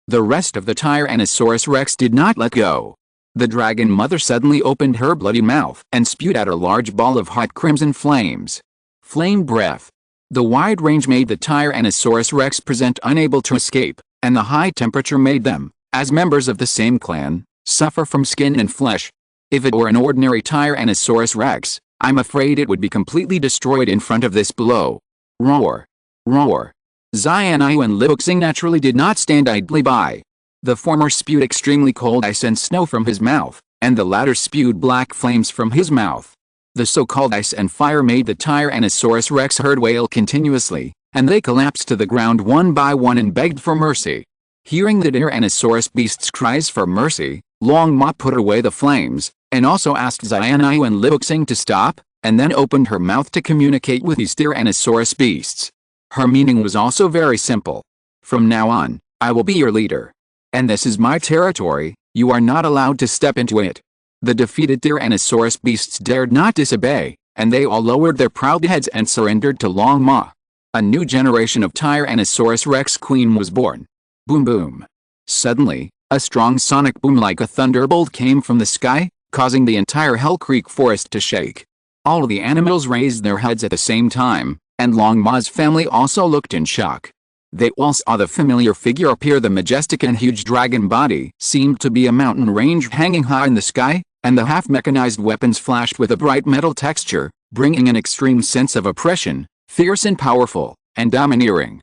The rest of the Tyrannosaurus Rex did not let go. The Dragon Mother suddenly opened her bloody mouth and spewed out a large ball of hot crimson flames. Flame breath. The wide range made the Tyrannosaurus Rex present unable to escape, and the high temperature made them, as members of the same clan, suffer from skin and flesh. If it were an ordinary Tyrannosaurus Rex, I'm afraid it would be completely destroyed in front of this blow. Roar. Roar. Xianyu and Liu Xing naturally did not stand idly by. The former spewed extremely cold ice and snow from his mouth, and the latter spewed black flames from his mouth. The so-called ice and fire made the Tyrannosaurus Rex herd wail continuously, and they collapsed to the ground one by one and begged for mercy. Hearing the Tyrannosaurus beast's cries for mercy, Longma put away the flames, and also asked Xianyu and Liu Xing to stop, and then opened her mouth to communicate with these Tyrannosaurus beasts. Her meaning was also very simple. From now on, I will be your leader. And this is my territory, you are not allowed to step into it. The defeated Tyrannosaurus beasts dared not disobey, and they all lowered their proud heads and surrendered to Longma. A new generation of Tyrannosaurus Rex Queen was born. Boom boom. Suddenly, a strong sonic boom like a thunderbolt came from the sky, causing the entire Hell Creek Forest to shake. All the animals raised their heads at the same time, and Longma's family also looked in shock. They all saw the familiar figure appear. The majestic and huge dragon body seemed to be a mountain range hanging high in the sky, and the half-mechanized weapons flashed with a bright metal texture, bringing an extreme sense of oppression, fierce and powerful, and domineering.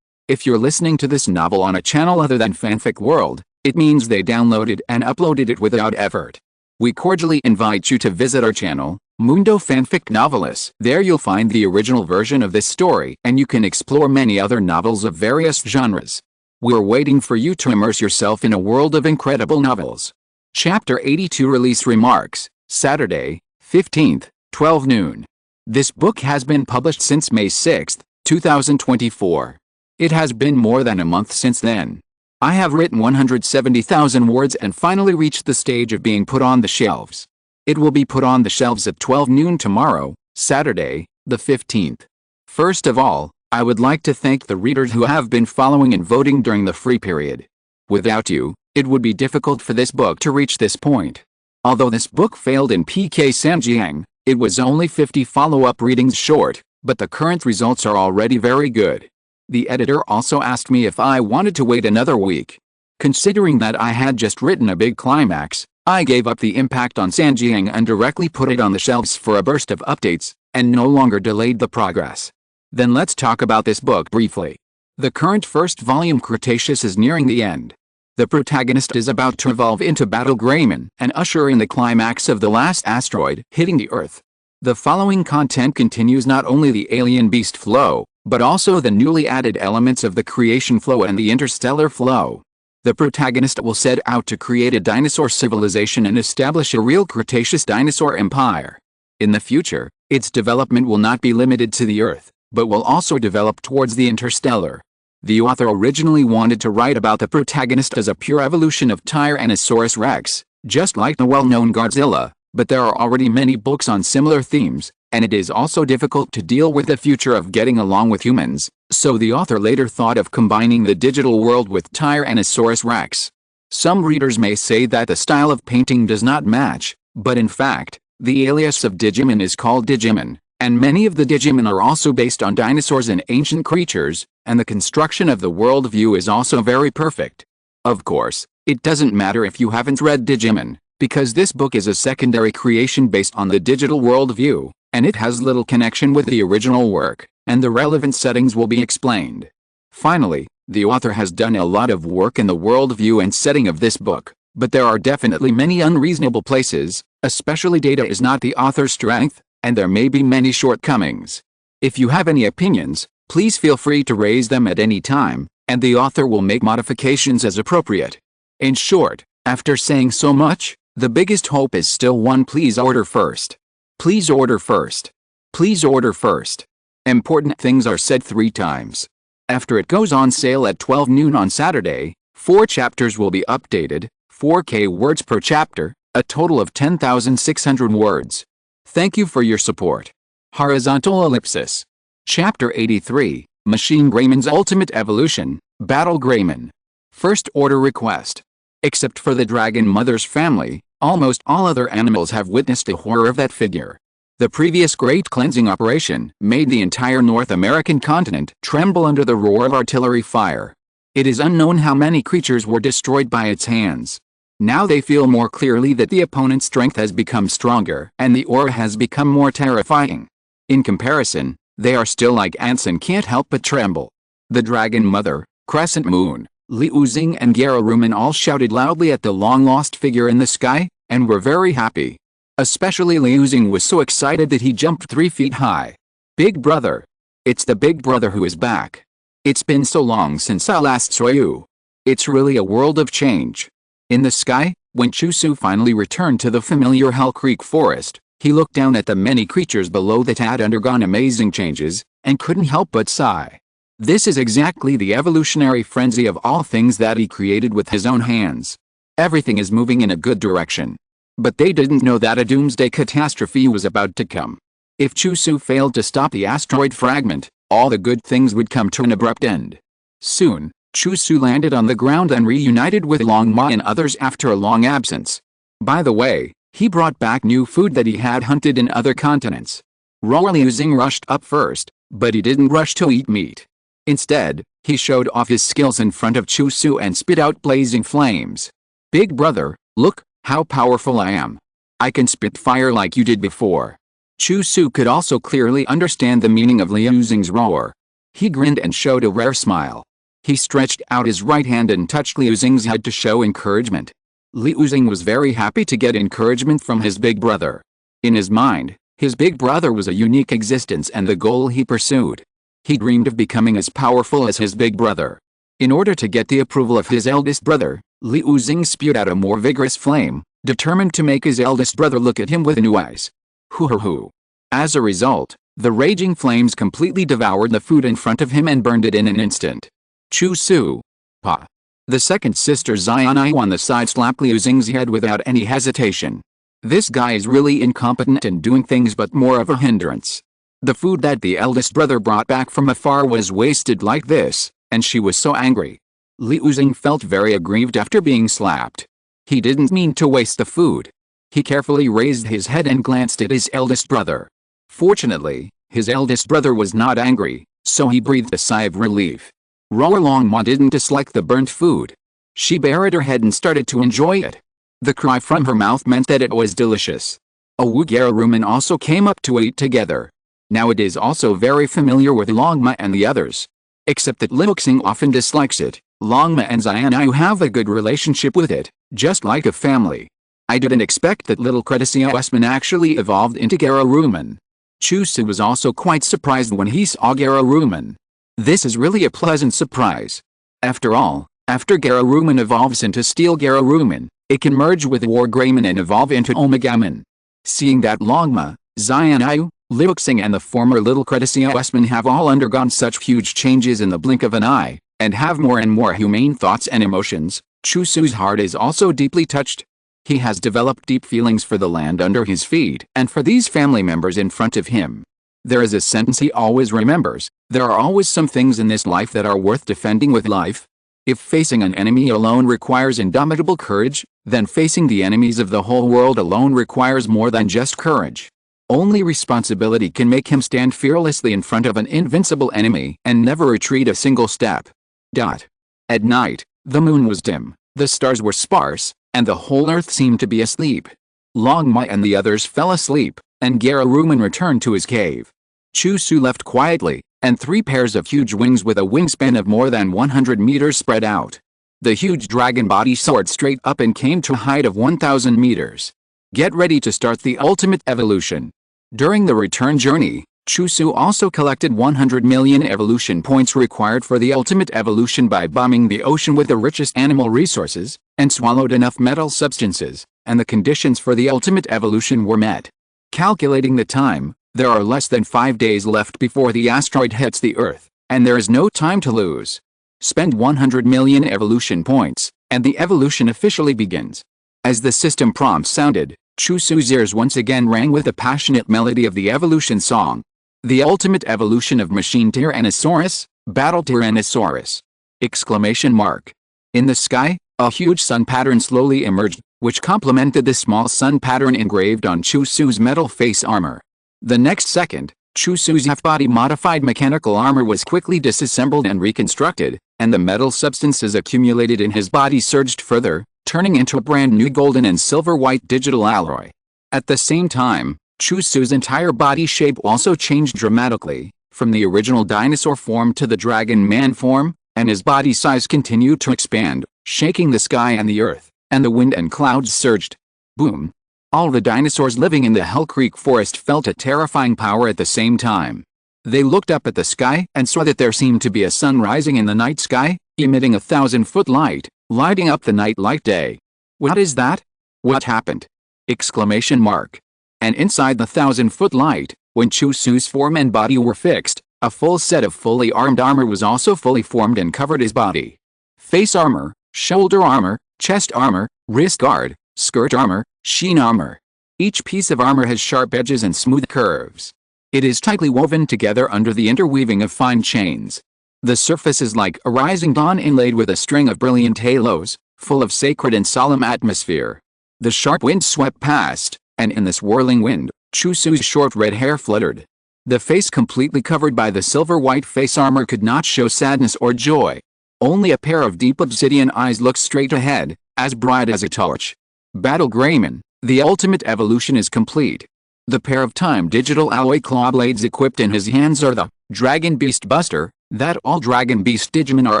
If you're listening to this novel on a channel other than Fanfic World, it means they downloaded and uploaded it without effort. We cordially invite you to visit our channel, Mundo Fanfic Novelis. There you'll find the original version of this story, and you can explore many other novels of various genres. We're waiting for you to immerse yourself in a world of incredible novels. Chapter 82 Release Remarks, Saturday, 15th, 12 noon. This book has been published since May 6, 2024. It has been more than a month since then. I have written 170,000 words and finally reached the stage of being put on the shelves. It will be put on the shelves at 12 noon tomorrow, Saturday, the 15th. First of all, I would like to thank the readers who have been following and voting during the free period. Without you, it would be difficult for this book to reach this point. Although this book failed in PK Samjiang, it was only 50 follow-up readings short, but the current results are already very good. The editor also asked me if I wanted to wait another week. Considering that I had just written a big climax, I gave up the impact on Sanjiang and directly put it on the shelves for a burst of updates, and no longer delayed the progress. Then let's talk about this book briefly. The current first volume Cretaceous is nearing the end. The protagonist is about to evolve into WarGreymon and usher in the climax of the last asteroid hitting the Earth. The following content continues not only the alien beast flow, but also the newly added elements of the creation flow and the interstellar flow. The protagonist will set out to create a dinosaur civilization and establish a real Cretaceous dinosaur empire. In the future, its development will not be limited to the Earth, but will also develop towards the interstellar. The author originally wanted to write about the protagonist as a pure evolution of Tyrannosaurus Rex, just like the well-known Godzilla, but there are already many books on similar themes, and it is also difficult to deal with the future of getting along with humans, so the author later thought of combining the digital world with Tyrannosaurus Rex. Some readers may say that the style of painting does not match, but in fact, the alias of Digimon is called Digimon, and many of the Digimon are also based on dinosaurs and ancient creatures, and the construction of the worldview is also very perfect. Of course, it doesn't matter if you haven't read Digimon, because this book is a secondary creation based on the digital worldview, and it has little connection with the original work, and the relevant settings will be explained. Finally, the author has done a lot of work in the worldview and setting of this book, but there are definitely many unreasonable places, especially data is not the author's strength, and there may be many shortcomings. If you have any opinions, please feel free to raise them at any time, and the author will make modifications as appropriate. In short, after saying so much, the biggest hope is still one: please order first. Please order first. Please order first. Important things are said 3 times. After it goes on sale at 12 noon on Saturday, 4 chapters will be updated, 4K words per chapter, a total of 10,600 words. Thank you for your support. Horizontal ellipsis. Chapter 83, WarGreymon's Ultimate Evolution, WarGreymon. First order request. Except for the Dragon Mother's family, almost all other animals have witnessed the horror of that figure. The previous great cleansing operation made the entire North American continent tremble under the roar of artillery fire. It is unknown how many creatures were destroyed by its hands. Now they feel more clearly that the opponent's strength has become stronger and the aura has become more terrifying. In comparison, they are still like ants and can't help but tremble. The Dragon Mother, Crescent Moon, Liu Xing and Garurumon all shouted loudly at the long-lost figure in the sky, and were very happy. Especially Liu Xing was so excited that he jumped 3 feet high. Big brother. It's the big brother who is back. It's been so long since I last saw you. It's really a world of change. In the sky, when Chu Xu finally returned to the familiar Hell Creek forest, he looked down at the many creatures below that had undergone amazing changes, and couldn't help but sigh. This is exactly the evolutionary frenzy of all things that he created with his own hands. Everything is moving in a good direction. But they didn't know that a doomsday catastrophe was about to come. If Chu Xu failed to stop the asteroid fragment, all the good things would come to an abrupt end. Soon, Chu Xu landed on the ground and reunited with Long Ma and others after a long absence. By the way, he brought back new food that he had hunted in other continents. Liu Xing rushed up first, but he didn't rush to eat meat. Instead, he showed off his skills in front of Chu Xu and spit out blazing flames. Big brother, look how powerful I am. I can spit fire like you did before. Chu Xu could also clearly understand the meaning of Liu Xing's roar. He grinned and showed a rare smile. He stretched out his right hand and touched Liu Xing's head to show encouragement. Liu Xing was very happy to get encouragement from his big brother. In his mind, his big brother was a unique existence and the goal he pursued. He dreamed of becoming as powerful as his big brother. In order to get the approval of his eldest brother, Liu Xing spewed out a more vigorous flame, determined to make his eldest brother look at him with new eyes. Hoo-hoo-hoo. As a result, the raging flames completely devoured the food in front of him and burned it in an instant. Chu Xu. Pa. The second sister Xianai on the side slapped Liu Xing's head without any hesitation. This guy is really incompetent and doing things but more of a hindrance. The food that the eldest brother brought back from afar was wasted like this, and she was so angry. Liu Xing felt very aggrieved after being slapped. He didn't mean to waste the food. He carefully raised his head and glanced at his eldest brother. Fortunately, his eldest brother was not angry, so he breathed a sigh of relief. Longma didn't dislike the burnt food. She buried her head and started to enjoy it. The cry from her mouth meant that it was delicious. WarGreymon also came up to eat together. Now it is also very familiar with Longma and the others. Except that Liu Xing often dislikes it, Longma and Xianyu have a good relationship with it, just like a family. I didn't expect that little Cretaceous actually evolved into WarGreymon. Chu Xu was also quite surprised when he saw WarGreymon. This is really a pleasant surprise. After all, after WarGreymon evolves into Steel WarGreymon, it can merge with WarGreymon and evolve into Omegamon. Seeing that Longma, Xianyu, Liu Xing and the former little Cretaceous have all undergone such huge changes in the blink of an eye, and have more and more humane thoughts and emotions, Chu Xu's heart is also deeply touched. He has developed deep feelings for the land under his feet and for these family members in front of him. There is a sentence he always remembers: there are always some things in this life that are worth defending with life. If facing an enemy alone requires indomitable courage, then facing the enemies of the whole world alone requires more than just courage. Only responsibility can make him stand fearlessly in front of an invincible enemy and never retreat a single step. At night, the moon was dim, the stars were sparse, and the whole earth seemed to be asleep. Longma and the others fell asleep, and WarGreymon returned to his cave. Chu Xu left quietly, and 3 pairs of huge wings with a wingspan of more than 100 meters spread out. The huge dragon body soared straight up and came to a height of 1,000 meters. Get ready to start the ultimate evolution. During the return journey, Chu Xu also collected 100 million evolution points required for the ultimate evolution by bombing the ocean with the richest animal resources, and swallowed enough metal substances, and the conditions for the ultimate evolution were met. Calculating the time, there are less than 5 days left before the asteroid hits the Earth, and there is no time to lose. Spend 100 million evolution points, and the evolution officially begins. As the system prompt sounded, Chu Xu's ears once again rang with the passionate melody of the evolution song. The ultimate evolution of machine Tyrannosaurus, battle Tyrannosaurus! Exclamation mark. In the sky, a huge sun pattern slowly emerged, which complemented the small sun pattern engraved on Chu Xu's metal face armor. The next second, Chu Xu's half-body modified mechanical armor was quickly disassembled and reconstructed, and the metal substances accumulated in his body surged further, turning into a brand new golden and silver-white digital alloy. At the same time, Chu Xu's entire body shape also changed dramatically, from the original dinosaur form to the dragon man form, and his body size continued to expand, shaking the sky and the earth, and the wind and clouds surged. Boom! All the dinosaurs living in the Hell Creek forest felt a terrifying power at the same time. They looked up at the sky and saw that there seemed to be a sun rising in the night sky, emitting 1,000-foot light, lighting up the night like day. What is that? What happened? Exclamation mark. And inside the 1,000-foot light, when Chu Xu's form and body were fixed, a full set of fully armed armor was also fully formed and covered his body. Face armor, shoulder armor, chest armor, wrist guard, skirt armor, sheen armor. Each piece of armor has sharp edges and smooth curves. It is tightly woven together under the interweaving of fine chains. The surface is like a rising dawn inlaid with a string of brilliant halos, full of sacred and solemn atmosphere. The sharp wind swept past, and in the swirling wind, Chu Xu's short red hair fluttered. The face completely covered by the silver-white face armor could not show sadness or joy. Only a pair of deep obsidian eyes looked straight ahead, as bright as a torch. WarGreymon, the ultimate evolution is complete. The pair of time digital alloy claw blades equipped in his hands are the Dragon Beast Buster, that all Dragon Beast Digimon are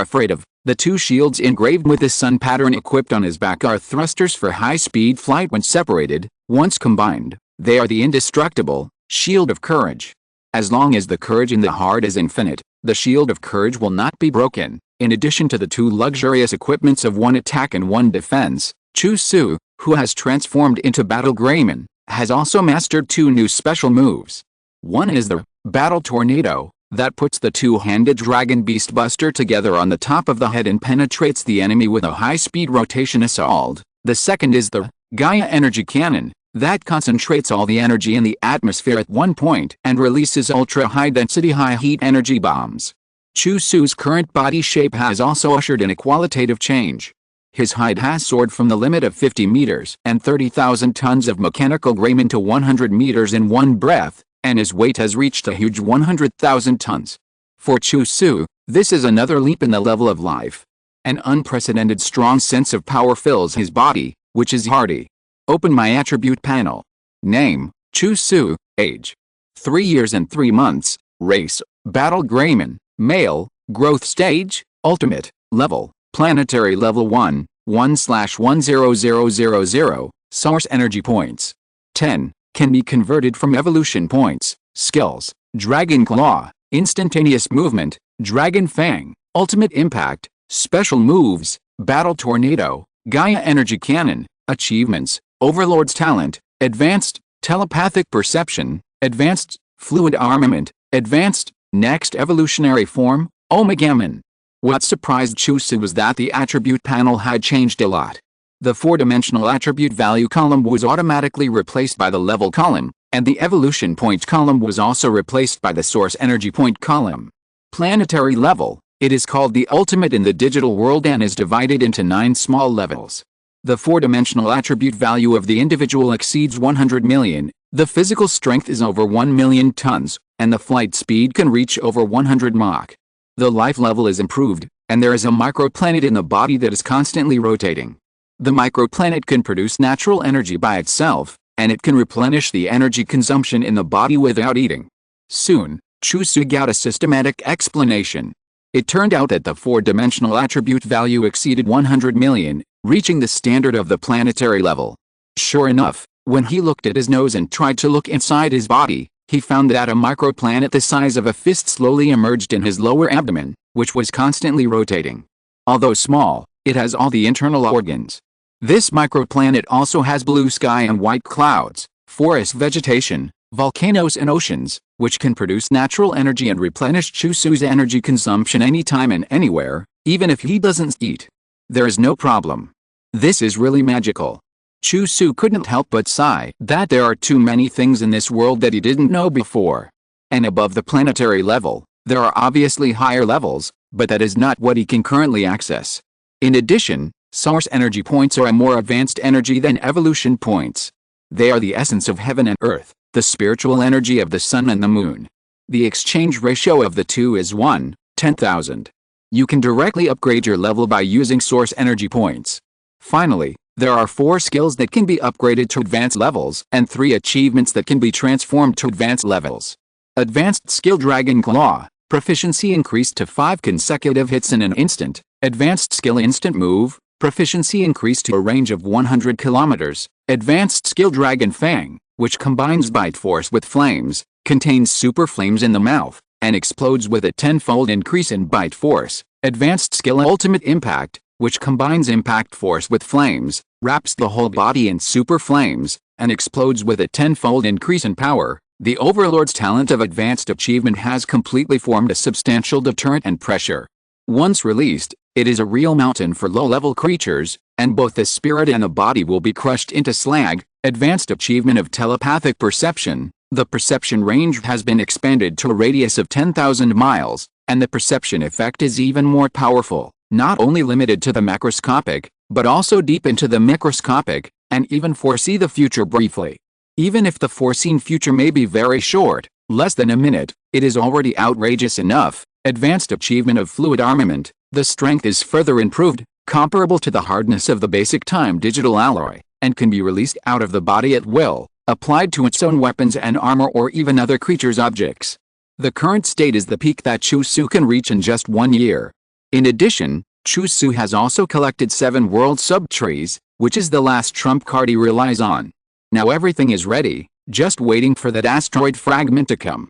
afraid of. The 2 shields engraved with the sun pattern equipped on his back are thrusters for high-speed flight when separated. Once combined, they are the indestructible Shield of Courage. As long as the courage in the heart is infinite, the Shield of Courage will not be broken. In addition to the 2 luxurious equipments of 1 attack and 1 defense, Chu Xu, who has transformed into WarGreymon, has also mastered 2 new special moves. One is the Battle Tornado, that puts the 2-handed Dragon Beast Buster together on the top of the head and penetrates the enemy with a high-speed rotation assault. The second is the Gaia Energy Cannon, that concentrates all the energy in the atmosphere at one point and releases ultra-high-density high-heat energy bombs. Chu Xu's current body shape has also ushered in a qualitative change. His height has soared from the limit of 50 meters and 30,000 tons of mechanical Greymon to 100 meters in one breath, and his weight has reached a huge 100,000 tons. For Chu Xu, this is another leap in the level of life. An unprecedented strong sense of power fills his body, which is hardy. Open my attribute panel. Name, Chu Xu. Age, 3 years and 3 months. Race, Battle Greymon. Male. Growth stage, Ultimate. Level, Planetary Level 1, 1/10000. Source Energy Points, 10. Can be converted from Evolution Points. Skills, Dragon Claw. Instantaneous Movement, Dragon Fang. Ultimate Impact. Special Moves, Battle Tornado. Gaia Energy Cannon. Achievements, Overlord's Talent. Advanced, Telepathic Perception. Advanced, Fluid Armament. Advanced, Next Evolutionary Form, Agumon. What surprised Chu Xu was that the attribute panel had changed a lot. The 4-dimensional attribute value column was automatically replaced by the level column, and the evolution point column was also replaced by the source energy point column. Planetary level, it is called the ultimate in the digital world and is divided into 9 small levels. The 4-dimensional attribute value of the individual exceeds 100 million, the physical strength is over 1 million tons, and the flight speed can reach over 100 Mach. The life level is improved, and there is a microplanet in the body that is constantly rotating. The microplanet can produce natural energy by itself, and it can replenish the energy consumption in the body without eating. Soon, Chu Xu got a systematic explanation. It turned out that the 4-dimensional attribute value exceeded 100 million, reaching the standard of the planetary level. Sure enough, when he looked at his nose and tried to look inside his body, he found that a microplanet the size of a fist slowly emerged in his lower abdomen, which was constantly rotating. Although small, it has all the internal organs. This microplanet also has blue sky and white clouds, forest vegetation, volcanoes and oceans, which can produce natural energy and replenish Chu Xu's energy consumption anytime and anywhere, even if he doesn't eat. There is no problem. This is really magical. Chu Xu couldn't help but sigh that there are too many things in this world that he didn't know before. And above the planetary level, there are obviously higher levels, but that is not what he can currently access. In addition, source energy points are a more advanced energy than evolution points. They are the essence of heaven and earth, the spiritual energy of the sun and the moon. The exchange ratio of the two is 1/10,000. You can directly upgrade your level by using source energy points. Finally, there are 4 skills that can be upgraded to advanced levels and 3 achievements that can be transformed to advanced levels. Advanced Skill Dragon Claw, proficiency increased to 5 consecutive hits in an instant. Advanced Skill Instant Move, proficiency increased to a range of 100 kilometers. Advanced Skill Dragon Fang, which combines bite force with flames, contains super flames in the mouth, and explodes with a 10-fold increase in bite force. Advanced Skill Ultimate Impact, which combines impact force with flames, wraps the whole body in super flames, and explodes with a 10-fold increase in power. The Overlord's Talent of Advanced Achievement has completely formed a substantial deterrent and pressure. Once released, it is a real mountain for low-level creatures, and both the spirit and the body will be crushed into slag. Advanced Achievement of Telepathic Perception. The perception range has been expanded to a radius of 10,000 miles, and the perception effect is even more powerful, not only limited to the macroscopic, but also deep into the microscopic, and even foresee the future briefly. Even if the foreseen future may be very short, less than a minute, it is already outrageous enough. Advanced Achievement of Fluid Armament. The strength is further improved, comparable to the hardness of the basic time digital alloy, and can be released out of the body at will, applied to its own weapons and armor or even other creatures' objects. The current state is the peak that Chu Xu can reach in just 1 year. In addition, Chu Xu has also collected 7 world subtrees, which is the last trump card he relies on. Now everything is ready, just waiting for that asteroid fragment to come.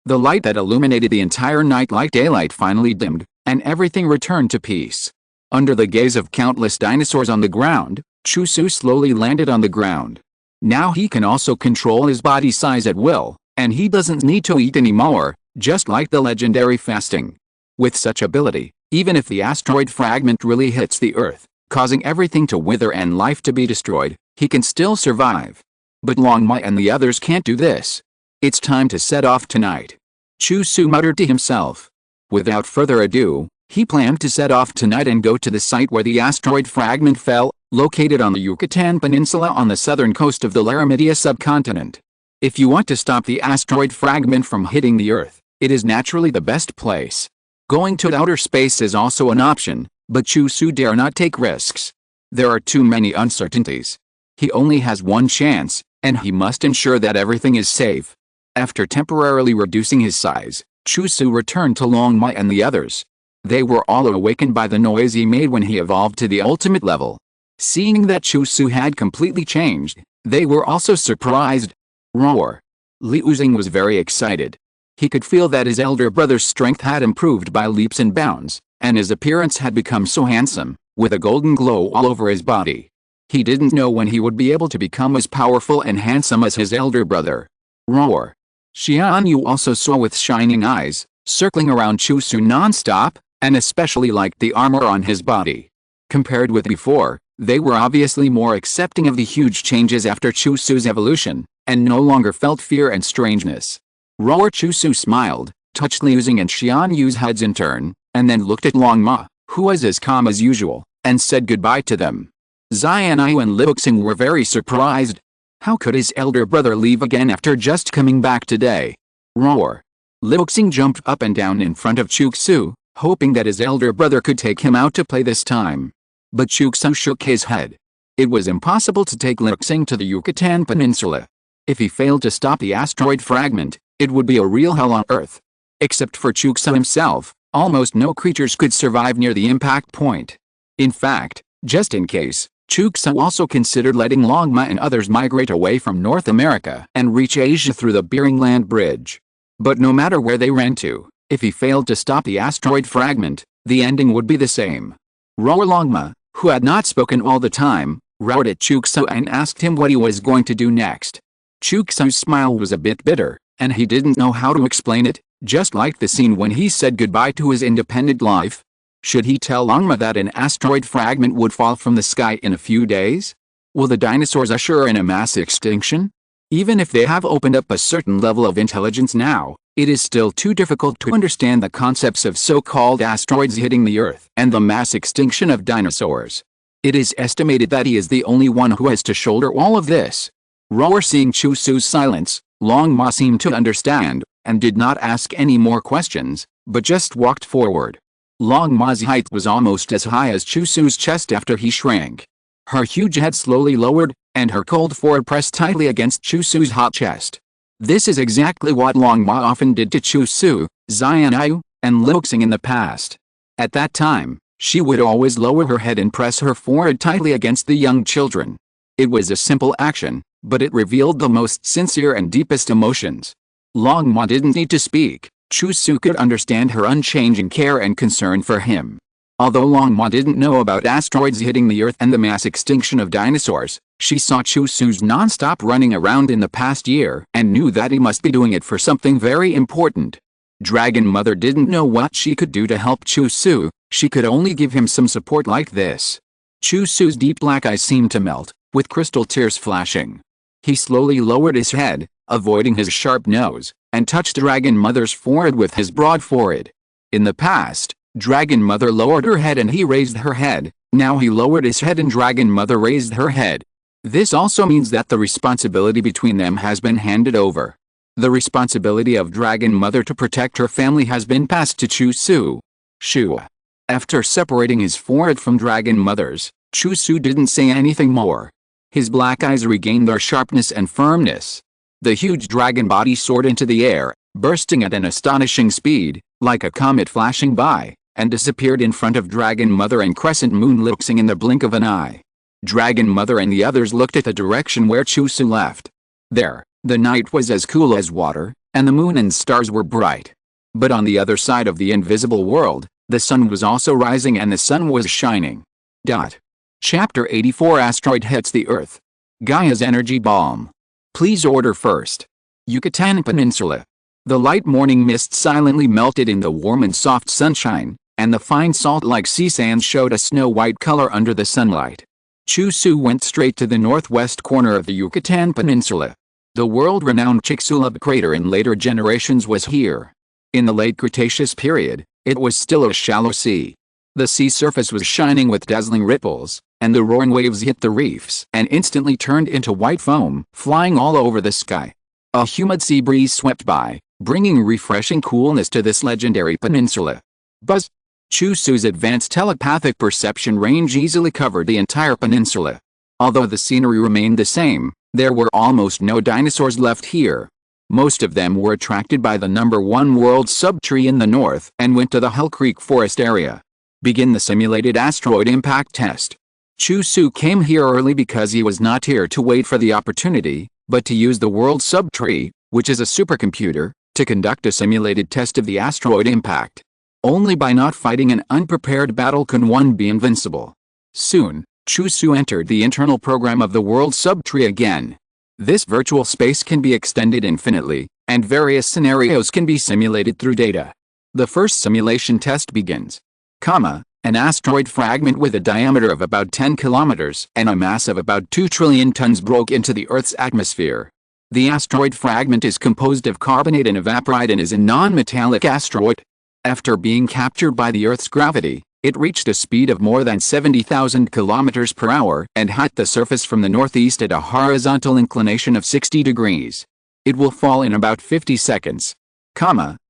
The light that illuminated the entire night like daylight finally dimmed, and everything returned to peace. Under the gaze of countless dinosaurs on the ground, Chu Xu slowly landed on the ground. Now he can also control his body size at will, and he doesn't need to eat anymore, just like the legendary fasting. With such ability, even if the asteroid fragment really hits the Earth, causing everything to wither and life to be destroyed. He can still survive. But Longma and the others can't do this. It's time to set off tonight. Chu Xu muttered to himself. Without further ado, he planned to set off tonight and go to the site where the asteroid fragment fell, located on the Yucatan Peninsula on the southern coast of the Laramidia subcontinent. If you want to stop the asteroid fragment from hitting the Earth, it is naturally the best place. Going to outer space is also an option, but Chu Xu dare not take risks. There are too many uncertainties. He only has one chance, and he must ensure that everything is safe. After temporarily reducing his size, Chu Xu returned to Longma and the others. They were all awakened by the noise he made when he evolved to the ultimate level. Seeing that Chu Xu had completely changed, they were also surprised. Roar! Liu Xing was very excited. He could feel that his elder brother's strength had improved by leaps and bounds, and his appearance had become so handsome, with a golden glow all over his body. He didn't know when he would be able to become as powerful and handsome as his elder brother. Roar! Xian Yu also saw with shining eyes, circling around Chu Xu non-stop, and especially liked the armor on his body. Compared with before, they were obviously more accepting of the huge changes after Chu Xu's evolution, and no longer felt fear and strangeness. Roar! Chu Xu smiled, touched Liu Xing and Xian Yu's heads in turn, and then looked at Longma, who was as calm as usual, and said goodbye to them. Xian Yu and Liu Xing were very surprised. How could his elder brother leave again after just coming back today? Roar! Liu Xing jumped up and down in front of Chu Xu, hoping that his elder brother could take him out to play this time. But Chu Xu shook his head. It was impossible to take Liu Xing to the Yucatan Peninsula. If he failed to stop the asteroid fragment, it would be a real hell on Earth. Except for Chu Xu himself, almost no creatures could survive near the impact point. In fact, just in case, Chu Xu also considered letting Longma and others migrate away from North America and reach Asia through the Bering Land Bridge. But no matter where they ran to, if he failed to stop the asteroid fragment, the ending would be the same. Roar! Longma, who had not spoken all the time, roared at Chu Xu and asked him what he was going to do next. Chu Xu's smile was a bit bitter, and he didn't know how to explain it, just like the scene when he said goodbye to his independent life. Should he tell Longma that an asteroid fragment would fall from the sky in a few days? Will the dinosaurs usher in a mass extinction? Even if they have opened up a certain level of intelligence now, it is still too difficult to understand the concepts of so-called asteroids hitting the Earth and the mass extinction of dinosaurs. It is estimated that he is the only one who has to shoulder all of this. Roar! Seeing Chu Xu's silence, Longma seemed to understand, and did not ask any more questions, but just walked forward. Longma's height was almost as high as Chu Xu's chest after he shrank. Her huge head slowly lowered, and her cold forehead pressed tightly against Chu Xu's hot chest. This is exactly what Longma often did to Chu Xu, Xian Yu, and Liu Xing in the past. At that time, she would always lower her head and press her forehead tightly against the young children. It was a simple action, but it revealed the most sincere and deepest emotions. Longma didn't need to speak. Chu Xu could understand her unchanging care and concern for him. Although Longma didn't know about asteroids hitting the Earth and the mass extinction of dinosaurs, she saw Chu Xu's non-stop running around in the past year and knew that he must be doing it for something very important. Dragon Mother didn't know what she could do to help Chu Xu, she could only give him some support like this. Chu Xu's deep black eyes seemed to melt, with crystal tears flashing. He slowly lowered his head, avoiding his sharp nose, and touched Dragon Mother's forehead with his broad forehead. In the past, Dragon Mother lowered her head and he raised her head. Now he lowered his head and Dragon Mother raised her head. This also means that the responsibility between them has been handed over. The responsibility of Dragon Mother to protect her family has been passed to Chu Xu. After separating his forehead from Dragon Mother's, Chu Xu didn't say anything more. His black eyes regained their sharpness and firmness. The huge dragon body soared into the air, bursting at an astonishing speed, like a comet flashing by, and disappeared in front of Dragon Mother and Crescent Moon Liu Xing in the blink of an eye. Dragon Mother and the others looked at the direction where Chu Xu left. There, the night was as cool as water, and the moon and stars were bright. But on the other side of the invisible world, the sun was also rising and the sun was shining. Chapter 84 Asteroid hits the Earth. Gaia's energy bomb. Please order first. Yucatan Peninsula. The light morning mist silently melted in the warm and soft sunshine, and the fine salt-like sea sands showed a snow-white color under the sunlight. Chu Xu went straight to the northwest corner of the Yucatan Peninsula. The world-renowned Chicxulub crater in later generations was here. In the late Cretaceous period, it was still a shallow sea. The sea surface was shining with dazzling ripples, and the roaring waves hit the reefs and instantly turned into white foam, flying all over the sky. A humid sea breeze swept by, bringing refreshing coolness to this legendary peninsula. Buzz! Chu Xu's advanced telepathic perception range easily covered the entire peninsula. Although the scenery remained the same, there were almost no dinosaurs left here. Most of them were attracted by the #1 world subtree in the north and went to the Hell Creek Forest area. Begin the simulated asteroid impact test. Chu Xu came here early because he was not here to wait for the opportunity, but to use the world subtree, which is a supercomputer, to conduct a simulated test of the asteroid impact. Only by not fighting an unprepared battle can one be invincible. Soon, Chu Xu entered the internal program of the world subtree again. This virtual space can be extended infinitely, and various scenarios can be simulated through data. The first simulation test begins. An asteroid fragment with a diameter of about 10 kilometers and a mass of about 2 trillion tons broke into the Earth's atmosphere. The asteroid fragment is composed of carbonate and evaporite and is a non-metallic asteroid. After being captured by the Earth's gravity, it reached a speed of more than 70,000 kilometers per hour and hit the surface from the northeast at a horizontal inclination of 60 degrees. It will fall in about 50 seconds.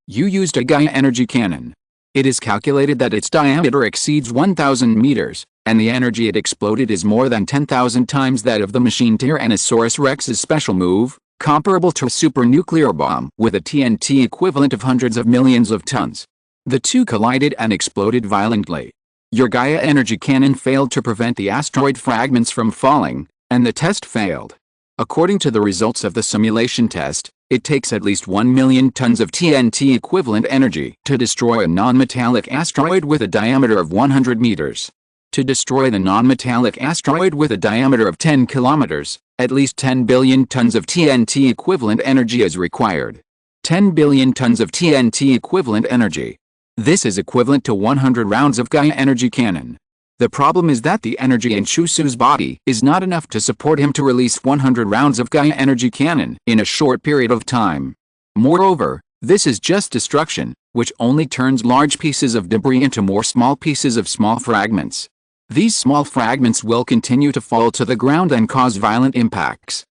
You used a Gaia energy cannon. It is calculated that its diameter exceeds 1,000 meters, and the energy it exploded is more than 10,000 times that of the machine Tyrannosaurus Rex's special move, comparable to a supernuclear bomb with a TNT equivalent of hundreds of millions of tons. The two collided and exploded violently. Your Gaia energy cannon failed to prevent the asteroid fragments from falling, and the test failed. According to the results of the simulation test, it takes at least 1 million tons of TNT equivalent energy to destroy a non-metallic asteroid with a diameter of 100 meters. To destroy the non-metallic asteroid with a diameter of 10 kilometers, at least 10 billion tons of TNT equivalent energy is required. 10 billion tons of TNT equivalent energy. This is equivalent to 100 rounds of Gaia energy cannon. The problem is that the energy in Chu Xu's body is not enough to support him to release 100 rounds of Gaia energy cannon in a short period of time. Moreover, this is just destruction, which only turns large pieces of debris into more small pieces of small fragments. These small fragments will continue to fall to the ground and cause violent impacts.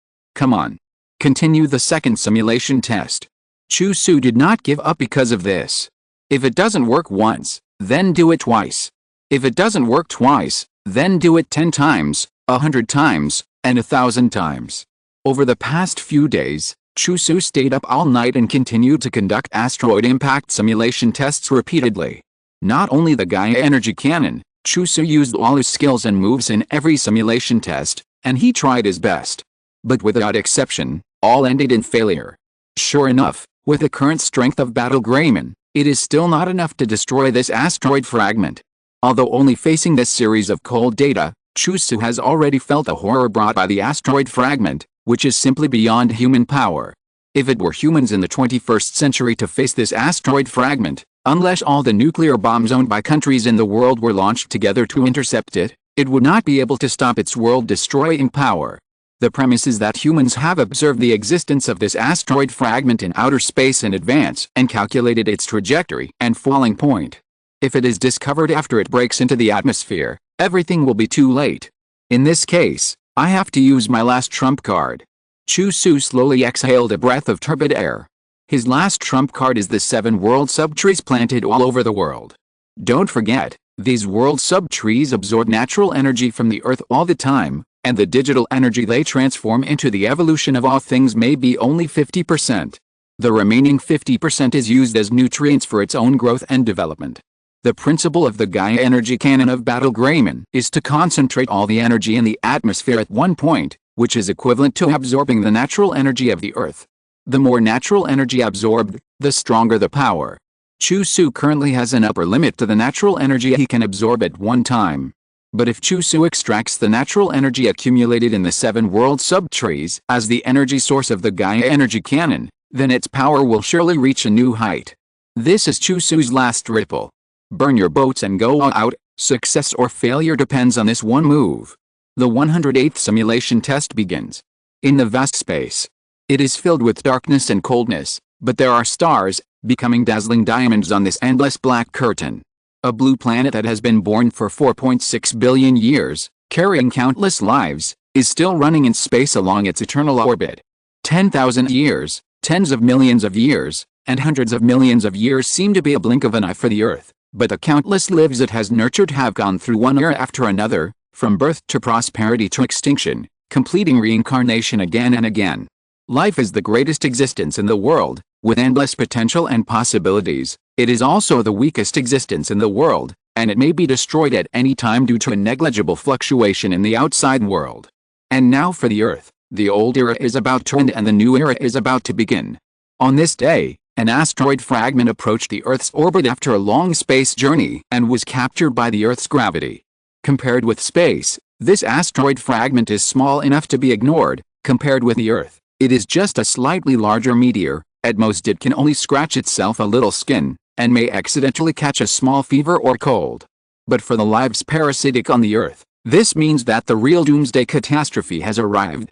Continue the second simulation test. Chu Xu did not give up because of this. If it doesn't work once, then do it twice. If it doesn't work twice, then do it 10 times, 100 times, and 1,000 times. Over the past few days, Chu Xu stayed up all night and continued to conduct asteroid impact simulation tests repeatedly. Not only the Gaia energy cannon, Chu Xu used all his skills and moves in every simulation test, and he tried his best. But without exception, all ended in failure. Sure enough, with the current strength of WarGreymon, it is still not enough to destroy this asteroid fragment. Although only facing this series of cold data, Chu Xu has already felt the horror brought by the asteroid fragment, which is simply beyond human power. If it were humans in the 21st century to face this asteroid fragment, unless all the nuclear bombs owned by countries in the world were launched together to intercept it, it would not be able to stop its world-destroying power. The premise is that humans have observed the existence of this asteroid fragment in outer space in advance and calculated its trajectory and falling point. If it is discovered after it breaks into the atmosphere, everything will be too late. In this case, I have to use my last trump card. Chu Xu slowly exhaled a breath of turbid air. His last trump card is the 7 world subtrees planted all over the world. Don't forget, these world subtrees absorb natural energy from the Earth all the time, and the digital energy they transform into the evolution of all things may be only 50%. The remaining 50% is used as nutrients for its own growth and development. The principle of the Gaia energy cannon of WarGreymon is to concentrate all the energy in the atmosphere at one point, which is equivalent to absorbing the natural energy of the Earth. The more natural energy absorbed, the stronger the power. Chu Xu currently has an upper limit to the natural energy he can absorb at one time. But if Chu Xu extracts the natural energy accumulated in the 7 world subtrees as the energy source of the Gaia energy cannon, then its power will surely reach a new height. This is Chu Xu's last ripple. Burn your boats and go all out. Success or failure depends on this one move. The 108th simulation test begins. In the vast space. It is filled with darkness and coldness, but there are stars, becoming dazzling diamonds on this endless black curtain. A blue planet that has been born for 4.6 billion years, carrying countless lives, is still running in space along its eternal orbit. 10,000 years, tens of millions of years, and hundreds of millions of years seem to be a blink of an eye for the Earth, but the countless lives it has nurtured have gone through one era after another, from birth to prosperity to extinction, completing reincarnation again and again. Life is the greatest existence in the world, with endless potential and possibilities. It is also the weakest existence in the world, and it may be destroyed at any time due to a negligible fluctuation in the outside world. And now for the Earth, the old era is about to end and the new era is about to begin. On this day, an asteroid fragment approached the Earth's orbit after a long space journey and was captured by the Earth's gravity. Compared with space, this asteroid fragment is small enough to be ignored. Compared with the Earth, it is just a slightly larger meteor. At most it can only scratch itself a little skin, and may accidentally catch a small fever or cold. But for the lives parasitic on the Earth, this means that the real doomsday catastrophe has arrived.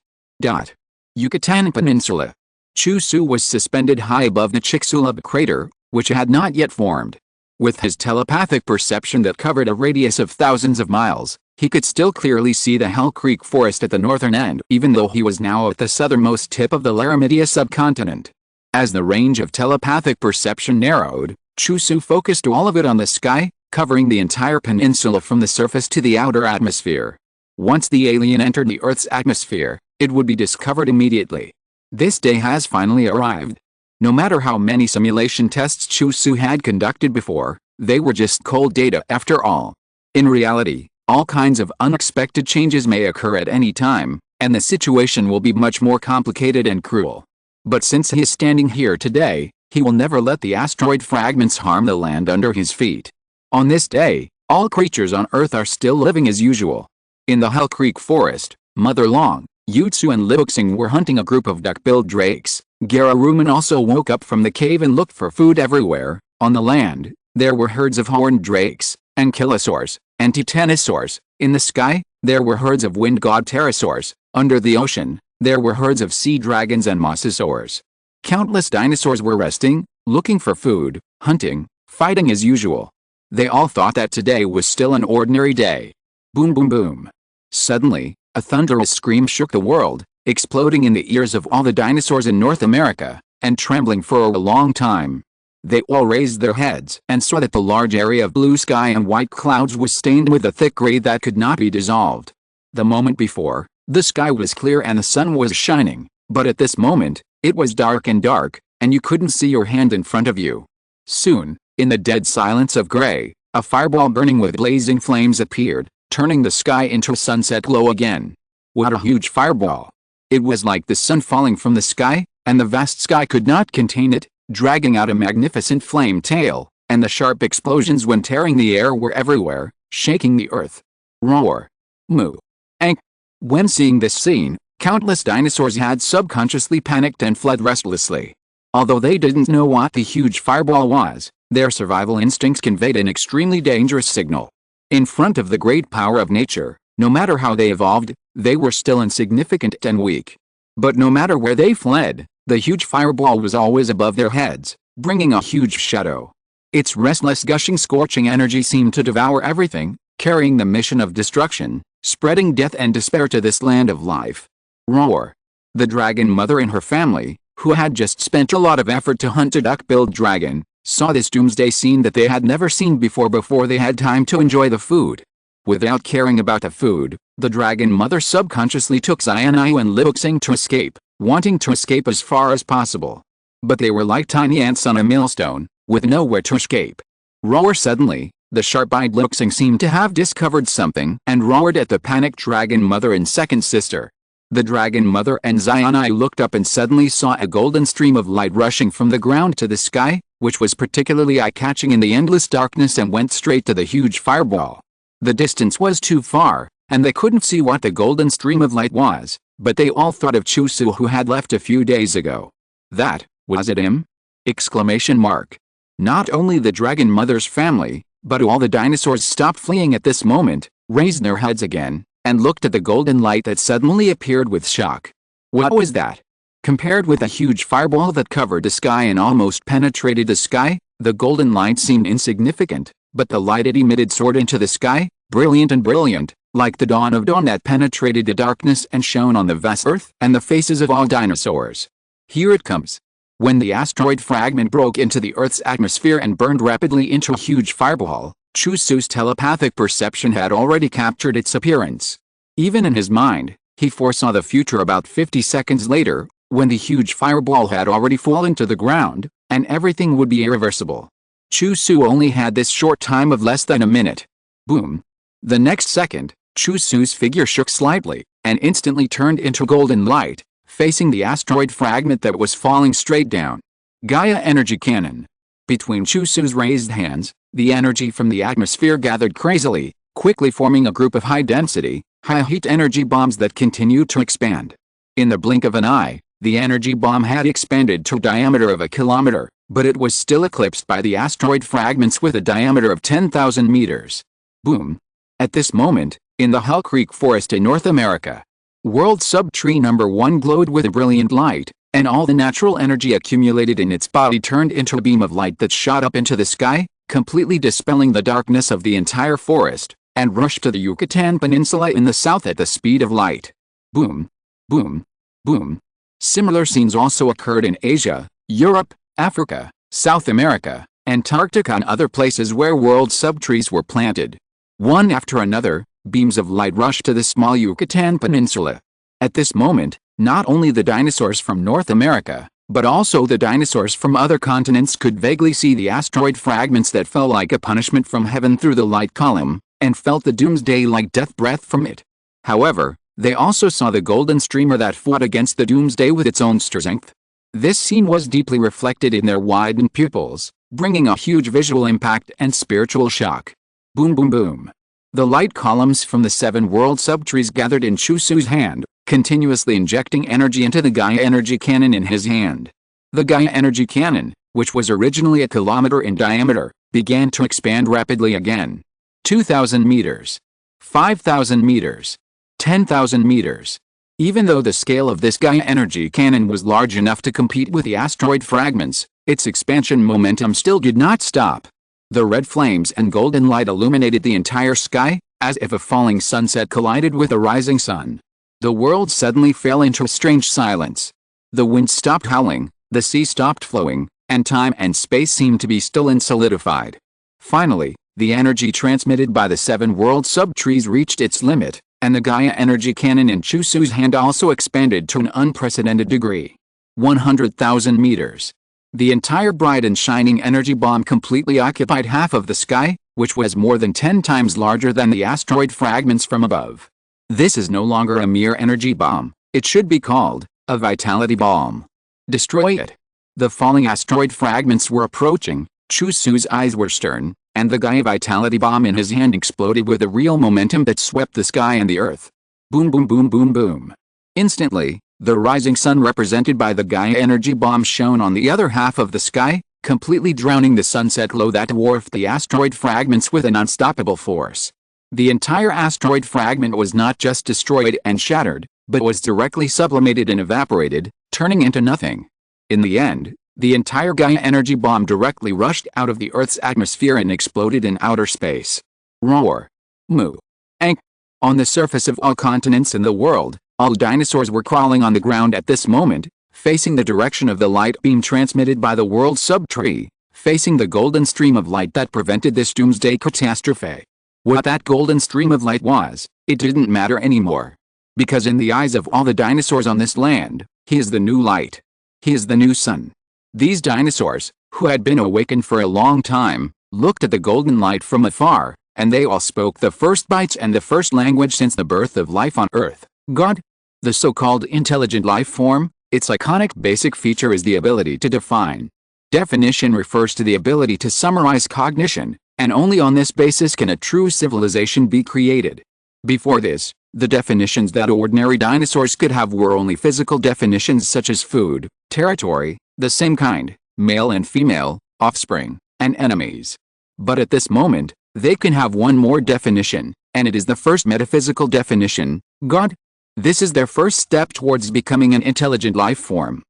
Yucatan Peninsula. Chu Xu was suspended high above the Chicxulub crater, which had not yet formed. With his telepathic perception that covered a radius of thousands of miles, he could still clearly see the Hell Creek forest at the northern end, even though he was now at the southernmost tip of the Laramidia subcontinent. As the range of telepathic perception narrowed, Chu Xu focused all of it on the sky, covering the entire peninsula from the surface to the outer atmosphere. Once the alien entered the Earth's atmosphere, it would be discovered immediately. This day has finally arrived. No matter how many simulation tests Chu Xu had conducted before, they were just cold data after all. In reality, all kinds of unexpected changes may occur at any time, and the situation will be much more complicated and cruel. But since he is standing here today, he will never let the asteroid fragments harm the land under his feet. On this day, all creatures on Earth are still living as usual. In the Hell Creek forest, Mother Long, Yutsu and Liuxing were hunting a group of duck-billed drakes. Garurumon also woke up from the cave and looked for food everywhere. On the land, there were herds of horned drakes, ankylosaurs, and titanosaurs. In the sky, there were herds of wind god pterosaurs. Under the ocean, there were herds of sea dragons and mosasaurs. Countless dinosaurs were resting, looking for food, hunting, fighting as usual. They all thought that today was still an ordinary day. Boom boom boom. Suddenly, a thunderous scream shook the world, exploding in the ears of all the dinosaurs in North America, and trembling for a long time. They all raised their heads and saw that the large area of blue sky and white clouds was stained with a thick gray that could not be dissolved. The moment before, the sky was clear and the sun was shining, but at this moment, it was dark, and you couldn't see your hand in front of you. Soon, in the dead silence of gray, a fireball burning with blazing flames appeared, turning the sky into a sunset glow again. What a huge fireball! It was like the sun falling from the sky, and the vast sky could not contain it, dragging out a magnificent flame tail, and the sharp explosions when tearing the air were everywhere, shaking the earth. Roar! Moo! Ank! When seeing this scene, countless dinosaurs had subconsciously panicked and fled restlessly. Although they didn't know what the huge fireball was, their survival instincts conveyed an extremely dangerous signal. In front of the great power of nature, no matter how they evolved, they were still insignificant and weak. But no matter where they fled, the huge fireball was always above their heads, bringing a huge shadow. Its restless gushing scorching energy seemed to devour everything, carrying the mission of destruction, spreading death and despair to this land of life. Roar! The dragon mother and her family, who had just spent a lot of effort to hunt a duck-billed dragon, saw this doomsday scene that they had never seen before they had time to enjoy the food. Without caring about the food, the dragon mother subconsciously took Xianyu and Liuxing to escape, wanting to escape as far as possible. But they were like tiny ants on a millstone, with nowhere to escape. Roar! Suddenly, the sharp-eyed Liuxing seemed to have discovered something and roared at the panicked dragon mother and second sister. The dragon mother and Xianyu looked up and suddenly saw a golden stream of light rushing from the ground to the sky, which was particularly eye-catching in the endless darkness and went straight to the huge fireball. The distance was too far, and they couldn't see what the golden stream of light was, but they all thought of Chu Xu who had left a few days ago. That, was it him? Exclamation mark. Not only the dragon mother's family, But all the dinosaurs stopped fleeing at this moment, raised their heads again, and looked at the golden light that suddenly appeared with shock. What was that? Compared with a huge fireball that covered the sky and almost penetrated the sky, the golden light seemed insignificant, but the light it emitted soared into the sky, brilliant and brilliant, like the dawn of dawn that penetrated the darkness and shone on the vast earth and the faces of all dinosaurs. Here it comes. When the asteroid fragment broke into the Earth's atmosphere and burned rapidly into a huge fireball, Chu Xu's telepathic perception had already captured its appearance. Even in his mind, he foresaw the future about 50 seconds later, when the huge fireball had already fallen to the ground, and everything would be irreversible. Chu Xu only had this short time of less than a minute. Boom. The next second, Chu Xu's figure shook slightly, and instantly turned into golden light, facing the asteroid fragment that was falling straight down. Gaia Energy Cannon. Between Chu Xu's raised hands, the energy from the atmosphere gathered crazily, quickly forming a group of high-density, high-heat energy bombs that continued to expand. In the blink of an eye, the energy bomb had expanded to a diameter of 1 kilometer, but it was still eclipsed by the asteroid fragments with a diameter of 10,000 meters. Boom. At this moment, in the Hull Creek Forest in North America, World Subtree Number 1 glowed with a brilliant light, and all the natural energy accumulated in its body turned into a beam of light that shot up into the sky, completely dispelling the darkness of the entire forest, and rushed to the Yucatan Peninsula in the south at the speed of light. Boom. Boom. Boom. Similar scenes also occurred in Asia, Europe, Africa, South America, Antarctica and other places where world subtrees were planted. One after another, beams of light rushed to the small Yucatan Peninsula. At this moment, not only the dinosaurs from North America, but also the dinosaurs from other continents could vaguely see the asteroid fragments that fell like a punishment from heaven through the light column, and felt the doomsday-like death breath from it. However, they also saw the golden streamer that fought against the doomsday with its own strength. This scene was deeply reflected in their widened pupils, bringing a huge visual impact and spiritual shock. Boom boom boom. The light columns from the 7 world subtrees gathered in Chu Xu's hand, continuously injecting energy into the Gaia Energy Cannon in his hand. The Gaia Energy Cannon, which was originally 1 kilometer in diameter, began to expand rapidly again. 2,000 meters. 5,000 meters. 10,000 meters. Even though the scale of this Gaia Energy Cannon was large enough to compete with the asteroid fragments, its expansion momentum still did not stop. The red flames and golden light illuminated the entire sky, as if a falling sunset collided with a rising sun. The world suddenly fell into a strange silence. The wind stopped howling, the sea stopped flowing, and time and space seemed to be still and solidified. Finally, the energy transmitted by the 7 world subtrees reached its limit, and the Gaia Energy Cannon in Chu Xu's hand also expanded to an unprecedented degree. 100,000 meters. The entire bright and shining energy bomb completely occupied half of the sky, which was more than 10 times larger than the asteroid fragments from above. This is no longer a mere energy bomb, it should be called a vitality bomb. Destroy it. The falling asteroid fragments were approaching, Chu Xu's eyes were stern, and the Gaia vitality bomb in his hand exploded with a real momentum that swept the sky and the earth. Boom boom boom boom boom. Instantly, the rising sun represented by the Gaia energy bomb shone on the other half of the sky, completely drowning the sunset glow that dwarfed the asteroid fragments with an unstoppable force. The entire asteroid fragment was not just destroyed and shattered, but was directly sublimated and evaporated, turning into nothing. In the end, the entire Gaia energy bomb directly rushed out of the Earth's atmosphere and exploded in outer space. Roar. Moo. Ank. On the surface of all continents in the world, all dinosaurs were crawling on the ground at this moment, facing the direction of the light beam transmitted by the world subtree, facing the golden stream of light that prevented this doomsday catastrophe. What that golden stream of light was, it didn't matter anymore. Because in the eyes of all the dinosaurs on this land, he is the new light. He is the new sun. These dinosaurs, who had been awakened for a long time, looked at the golden light from afar, and they all spoke the first bites and the first language since the birth of life on Earth. God. The so-called intelligent life form, its iconic basic feature is the ability to define. Definition refers to the ability to summarize cognition, and only on this basis can a true civilization be created. Before this, the definitions that ordinary dinosaurs could have were only physical definitions such as food, territory, the same kind, male and female, offspring, and enemies. But at this moment, they can have one more definition, and it is the first metaphysical definition: God. This is their first step towards becoming an intelligent life form.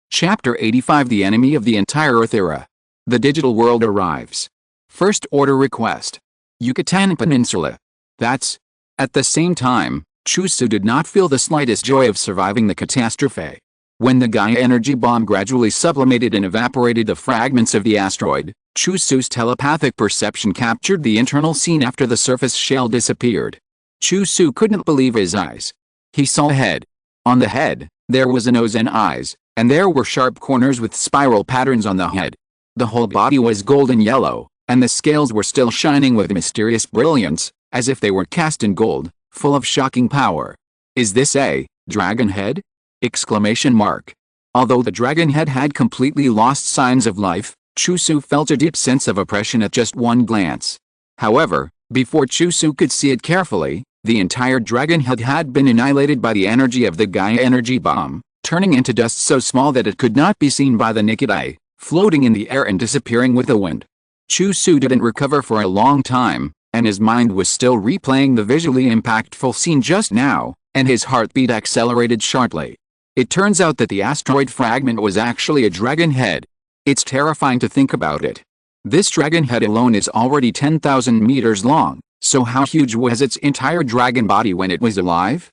Chapter 85: The Enemy of the Entire Earth Era. The digital world arrives. First order request. Yucatan Peninsula. That's. At the same time, Chu Xu did not feel the slightest joy of surviving the catastrophe. When the Gaia energy bomb gradually sublimated and evaporated the fragments of the asteroid, Chu Xu's telepathic perception captured the internal scene after the surface shell disappeared. Chu Xu couldn't believe his eyes. He saw a head. On the head, there was a nose and eyes, and there were sharp corners with spiral patterns on the head. The whole body was golden yellow, and the scales were still shining with mysterious brilliance, as if they were cast in gold, full of shocking power. Is this a dragon head? Although the dragon head had completely lost signs of life, Chu Xu felt a deep sense of oppression at just one glance. However, before Chu Xu could see it carefully, the entire dragon head had been annihilated by the energy of the Gaia energy bomb, turning into dust so small that it could not be seen by the naked eye, floating in the air and disappearing with the wind. Chu Xu didn't recover for a long time, and his mind was still replaying the visually impactful scene just now, and his heartbeat accelerated sharply. It turns out that the asteroid fragment was actually a dragon head. It's terrifying to think about it. This dragon head alone is already 10,000 meters long, so how huge was its entire dragon body when it was alive?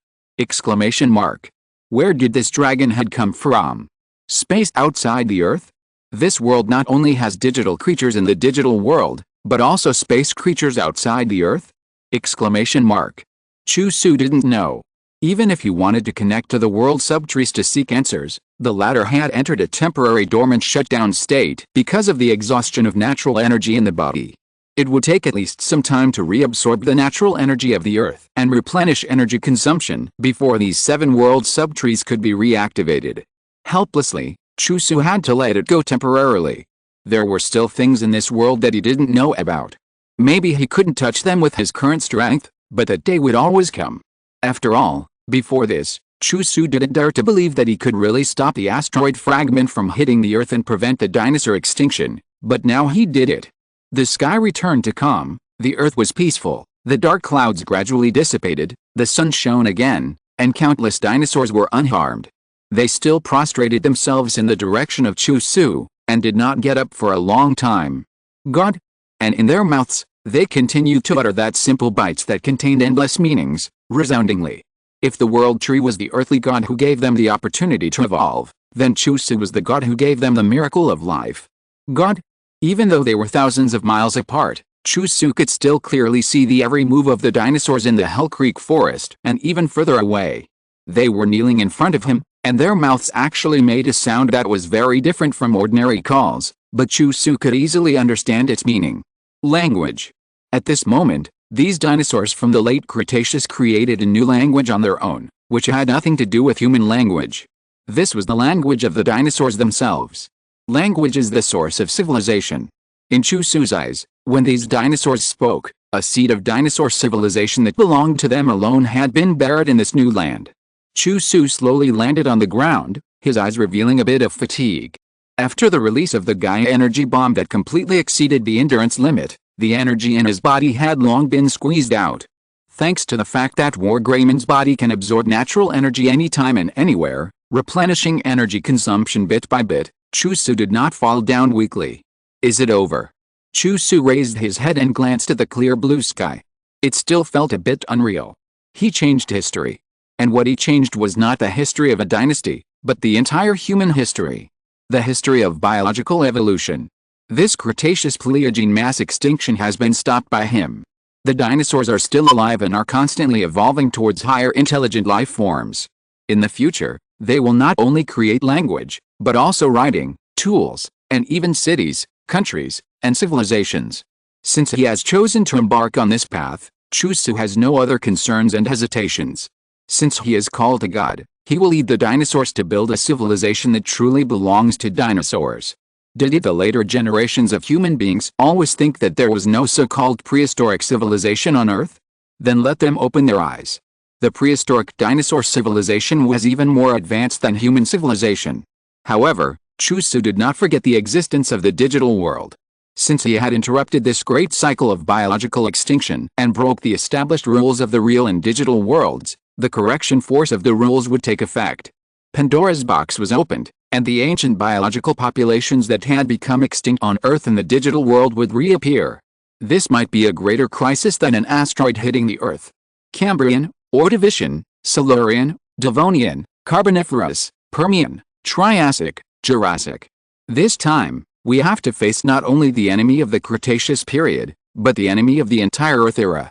Where did this dragon head come from? Space outside the Earth? This world not only has digital creatures in the digital world, but also space creatures outside the Earth? Chu Xu didn't know. Even if he wanted to connect to the world subtrees to seek answers, the latter had entered a temporary dormant shutdown state because of the exhaustion of natural energy in the body. It would take at least some time to reabsorb the natural energy of the Earth and replenish energy consumption before these 7 world subtrees could be reactivated. Helplessly, Chu Xu had to let it go temporarily. There were still things in this world that he didn't know about. Maybe he couldn't touch them with his current strength, but that day would always come. After all, before this, Chu Xu didn't dare to believe that he could really stop the asteroid fragment from hitting the Earth and prevent the dinosaur extinction, but now he did it. The sky returned to calm, the Earth was peaceful, the dark clouds gradually dissipated, the sun shone again, and countless dinosaurs were unharmed. They still prostrated themselves in the direction of Chu Xu, and did not get up for a long time. God! And in their mouths, they continued to utter that simple bites that contained endless meanings, resoundingly. If the world tree was the earthly god who gave them the opportunity to evolve, then Chu Xu was the god who gave them the miracle of life. God? Even though they were thousands of miles apart, Chu Xu could still clearly see the every move of the dinosaurs in the Hell Creek forest and even further away. They were kneeling in front of him, and their mouths actually made a sound that was very different from ordinary calls, but Chu Xu could easily understand its meaning. Language. At this moment, these dinosaurs from the late Cretaceous created a new language on their own, which had nothing to do with human language. This was the language of the dinosaurs themselves. Language is the source of civilization. In Chu Xu's eyes, when these dinosaurs spoke, a seed of dinosaur civilization that belonged to them alone had been buried in this new land. Chu Xu slowly landed on the ground, his eyes revealing a bit of fatigue. After the release of the Gaia energy bomb that completely exceeded the endurance limit, the energy in his body had long been squeezed out. Thanks to the fact that WarGreymon's body can absorb natural energy anytime and anywhere, replenishing energy consumption bit by bit, Chu Xu did not fall down weakly. Is it over? Chu Xu raised his head and glanced at the clear blue sky. It still felt a bit unreal. He changed history. And what he changed was not the history of a dynasty, but the entire human history. The history of biological evolution. This Cretaceous Paleogene mass extinction has been stopped by him. The dinosaurs are still alive and are constantly evolving towards higher intelligent life forms. In the future, they will not only create language, but also writing, tools, and even cities, countries, and civilizations. Since he has chosen to embark on this path, Chu Xu has no other concerns and hesitations. Since he is called a god, he will lead the dinosaurs to build a civilization that truly belongs to dinosaurs. Did the later generations of human beings always think that there was no so-called prehistoric civilization on Earth? Then let them open their eyes. The prehistoric dinosaur civilization was even more advanced than human civilization. However, Chu Xu did not forget the existence of the digital world. Since he had interrupted this great cycle of biological extinction and broke the established rules of the real and digital worlds, the correction force of the rules would take effect. Pandora's box was opened, and the ancient biological populations that had become extinct on Earth and the digital world would reappear. This might be a greater crisis than an asteroid hitting the Earth. Cambrian, Ordovician, Silurian, Devonian, Carboniferous, Permian, Triassic, Jurassic. This time, we have to face not only the enemy of the Cretaceous period, but the enemy of the entire Earth era.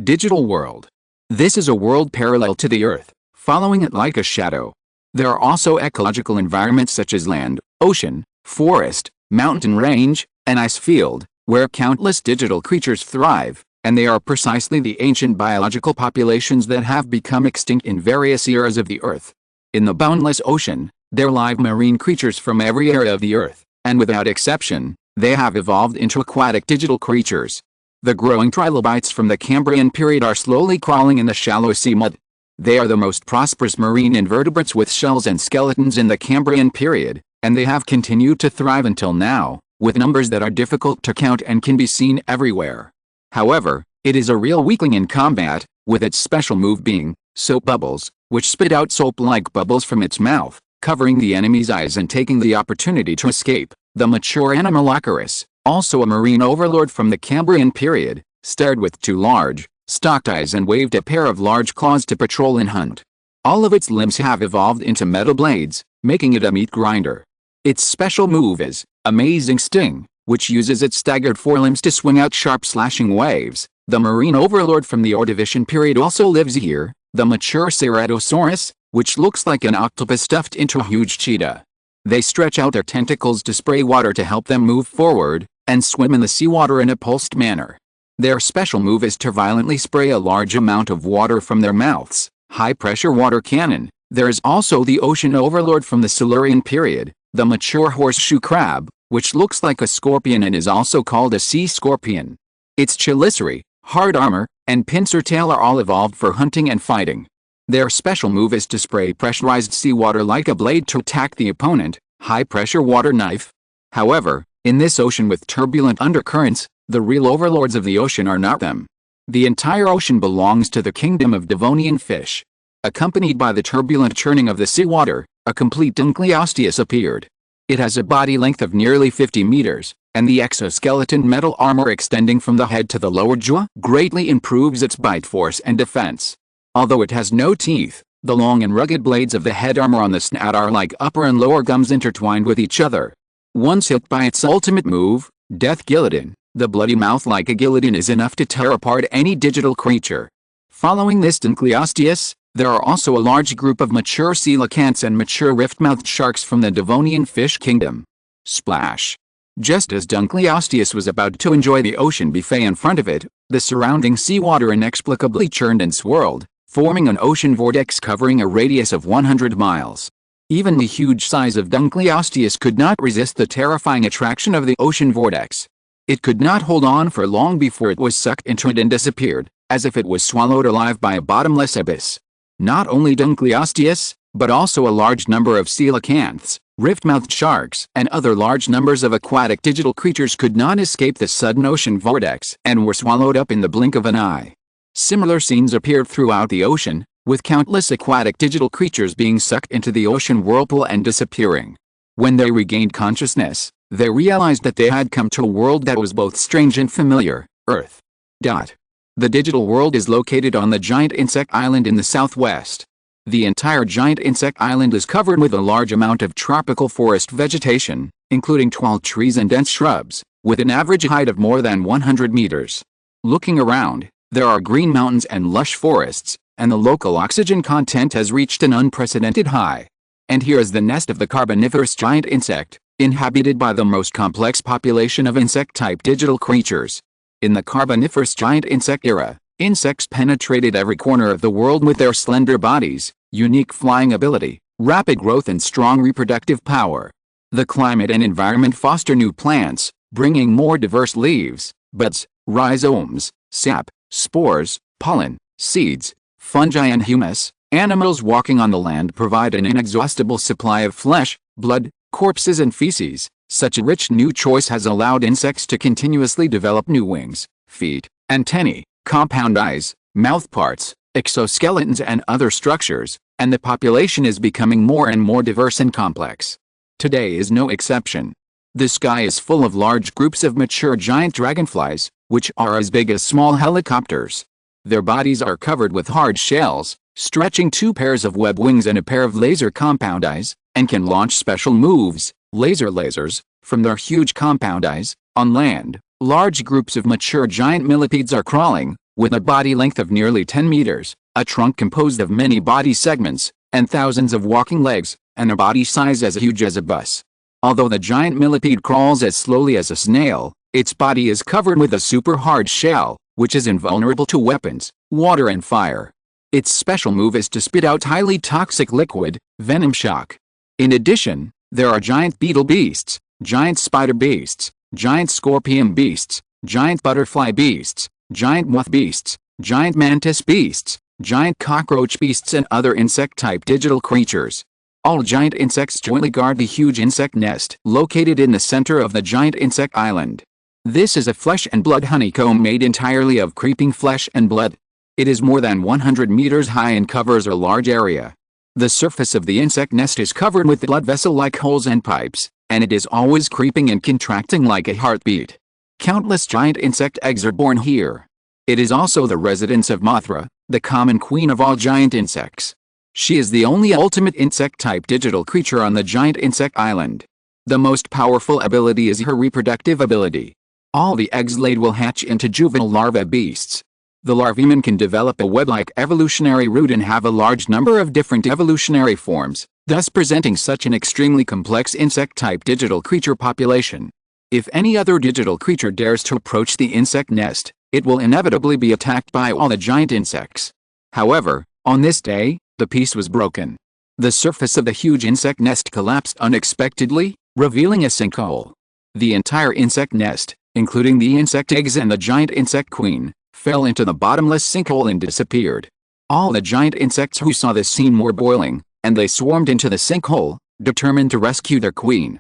Digital world. This is a world parallel to the Earth, following it like a shadow. There are also ecological environments such as land, ocean, forest, mountain range, and ice field, where countless digital creatures thrive, and they are precisely the ancient biological populations that have become extinct in various eras of the Earth. In the boundless ocean, there live marine creatures from every area of the Earth, and without exception, they have evolved into aquatic digital creatures. The growing trilobites from the Cambrian period are slowly crawling in the shallow sea mud. They are the most prosperous marine invertebrates with shells and skeletons in the Cambrian period, and they have continued to thrive until now, with numbers that are difficult to count and can be seen everywhere. However, it is a real weakling in combat, with its special move being soap bubbles, which spit out soap-like bubbles from its mouth, covering the enemy's eyes and taking the opportunity to escape. The mature Anomalocaris, also a marine overlord from the Cambrian period, stared with two large, stalked eyes and waved a pair of large claws to patrol and hunt. All of its limbs have evolved into metal blades, making it a meat grinder. Its special move is Amazing Sting, which uses its staggered forelimbs to swing out sharp slashing waves. The marine overlord from the Ordovician period also lives here, the mature Ceratosaurus, which looks like an octopus stuffed into a huge cheetah. They stretch out their tentacles to spray water to help them move forward, and swim in the seawater in a pulsed manner. Their special move is to violently spray a large amount of water from their mouths, high-pressure water cannon. There is also the ocean overlord from the Silurian period, the mature horseshoe crab, which looks like a scorpion and is also called a sea scorpion. Its chelicerae, hard armor, and pincer tail are all evolved for hunting and fighting. Their special move is to spray pressurized seawater like a blade to attack the opponent, high-pressure water knife. However, in this ocean with turbulent undercurrents, the real overlords of the ocean are not them. The entire ocean belongs to the kingdom of Devonian fish. Accompanied by the turbulent churning of the seawater, a complete Dunkleosteus appeared. It has a body length of nearly 50 meters, and the exoskeleton metal armor extending from the head to the lower jaw greatly improves its bite force and defense. Although it has no teeth, the long and rugged blades of the head armor on the snout are like upper and lower gums intertwined with each other. Once hit by its ultimate move, Death Guillotine, the bloody mouth like a guillotine is enough to tear apart any digital creature. Following this Dunkleosteus, there are also a large group of mature coelacanths and mature rift-mouthed sharks from the Devonian fish kingdom. Splash! Just as Dunkleosteus was about to enjoy the ocean buffet in front of it, the surrounding seawater inexplicably churned and swirled, forming an ocean vortex covering a radius of 100 miles. Even the huge size of Dunkleosteus could not resist the terrifying attraction of the ocean vortex. It could not hold on for long before it was sucked into it and disappeared, as if it was swallowed alive by a bottomless abyss. Not only Dunkleosteus, but also a large number of coelacanths, rift-mouthed sharks, and other large numbers of aquatic digital creatures could not escape the sudden ocean vortex and were swallowed up in the blink of an eye. Similar scenes appeared throughout the ocean, with countless aquatic digital creatures being sucked into the ocean whirlpool and disappearing. When they regained consciousness, they realized that they had come to a world that was both strange and familiar, Earth. The digital world is located on the giant insect island in the southwest. The entire giant insect island is covered with a large amount of tropical forest vegetation, including tall trees and dense shrubs, with an average height of more than 100 meters. Looking around, there are green mountains and lush forests, and the local oxygen content has reached an unprecedented high. And here is the nest of the Carboniferous giant insect, inhabited by the most complex population of insect-type digital creatures. In the Carboniferous giant insect era, insects penetrated every corner of the world with their slender bodies, unique flying ability, rapid growth and strong reproductive power. The climate and environment foster new plants, bringing more diverse leaves, buds, rhizomes, sap, spores, pollen, seeds, fungi and humus. Animals walking on the land provide an inexhaustible supply of flesh, blood, corpses and feces, Such a rich new choice has allowed insects to continuously develop new wings, feet, antennae, compound eyes, mouthparts, exoskeletons and other structures, and the population is becoming more and more diverse and complex. Today is no exception. The sky is full of large groups of mature giant dragonflies, which are as big as small helicopters. Their bodies are covered with hard shells, stretching 2 pairs of web wings and a pair of laser compound eyes, and can launch special moves, lasers, from their huge compound eyes. On land, large groups of mature giant millipedes are crawling, with a body length of nearly 10 meters, a trunk composed of many body segments, and thousands of walking legs, and a body size as huge as a bus. Although the giant millipede crawls as slowly as a snail, its body is covered with a super hard shell, which is invulnerable to weapons, water and fire. Its special move is to spit out highly toxic liquid, venom shock. In addition, there are giant beetle beasts, giant spider beasts, giant scorpion beasts, giant butterfly beasts, giant moth beasts, giant mantis beasts, giant cockroach beasts and other insect-type digital creatures. All giant insects jointly guard the huge insect nest located in the center of the giant insect island. This is a flesh and blood honeycomb made entirely of creeping flesh and blood. It is more than 100 meters high and covers a large area. The surface of the insect nest is covered with blood vessel-like holes and pipes, and it is always creeping and contracting like a heartbeat. Countless giant insect eggs are born here. It is also the residence of Mothra, the common queen of all giant insects. She is the only ultimate insect-type digital creature on the giant insect island. The most powerful ability is her reproductive ability. All the eggs laid will hatch into juvenile larvae beasts. The larvae can develop a web-like evolutionary root and have a large number of different evolutionary forms, thus presenting such an extremely complex insect-type digital creature population. If any other digital creature dares to approach the insect nest, it will inevitably be attacked by all the giant insects. However, on this day, the peace was broken. The surface of the huge insect nest collapsed unexpectedly, revealing a sinkhole. The entire insect nest, including the insect eggs and the giant insect queen, fell into the bottomless sinkhole and disappeared. All the giant insects who saw this scene were boiling, and they swarmed into the sinkhole, determined to rescue their queen.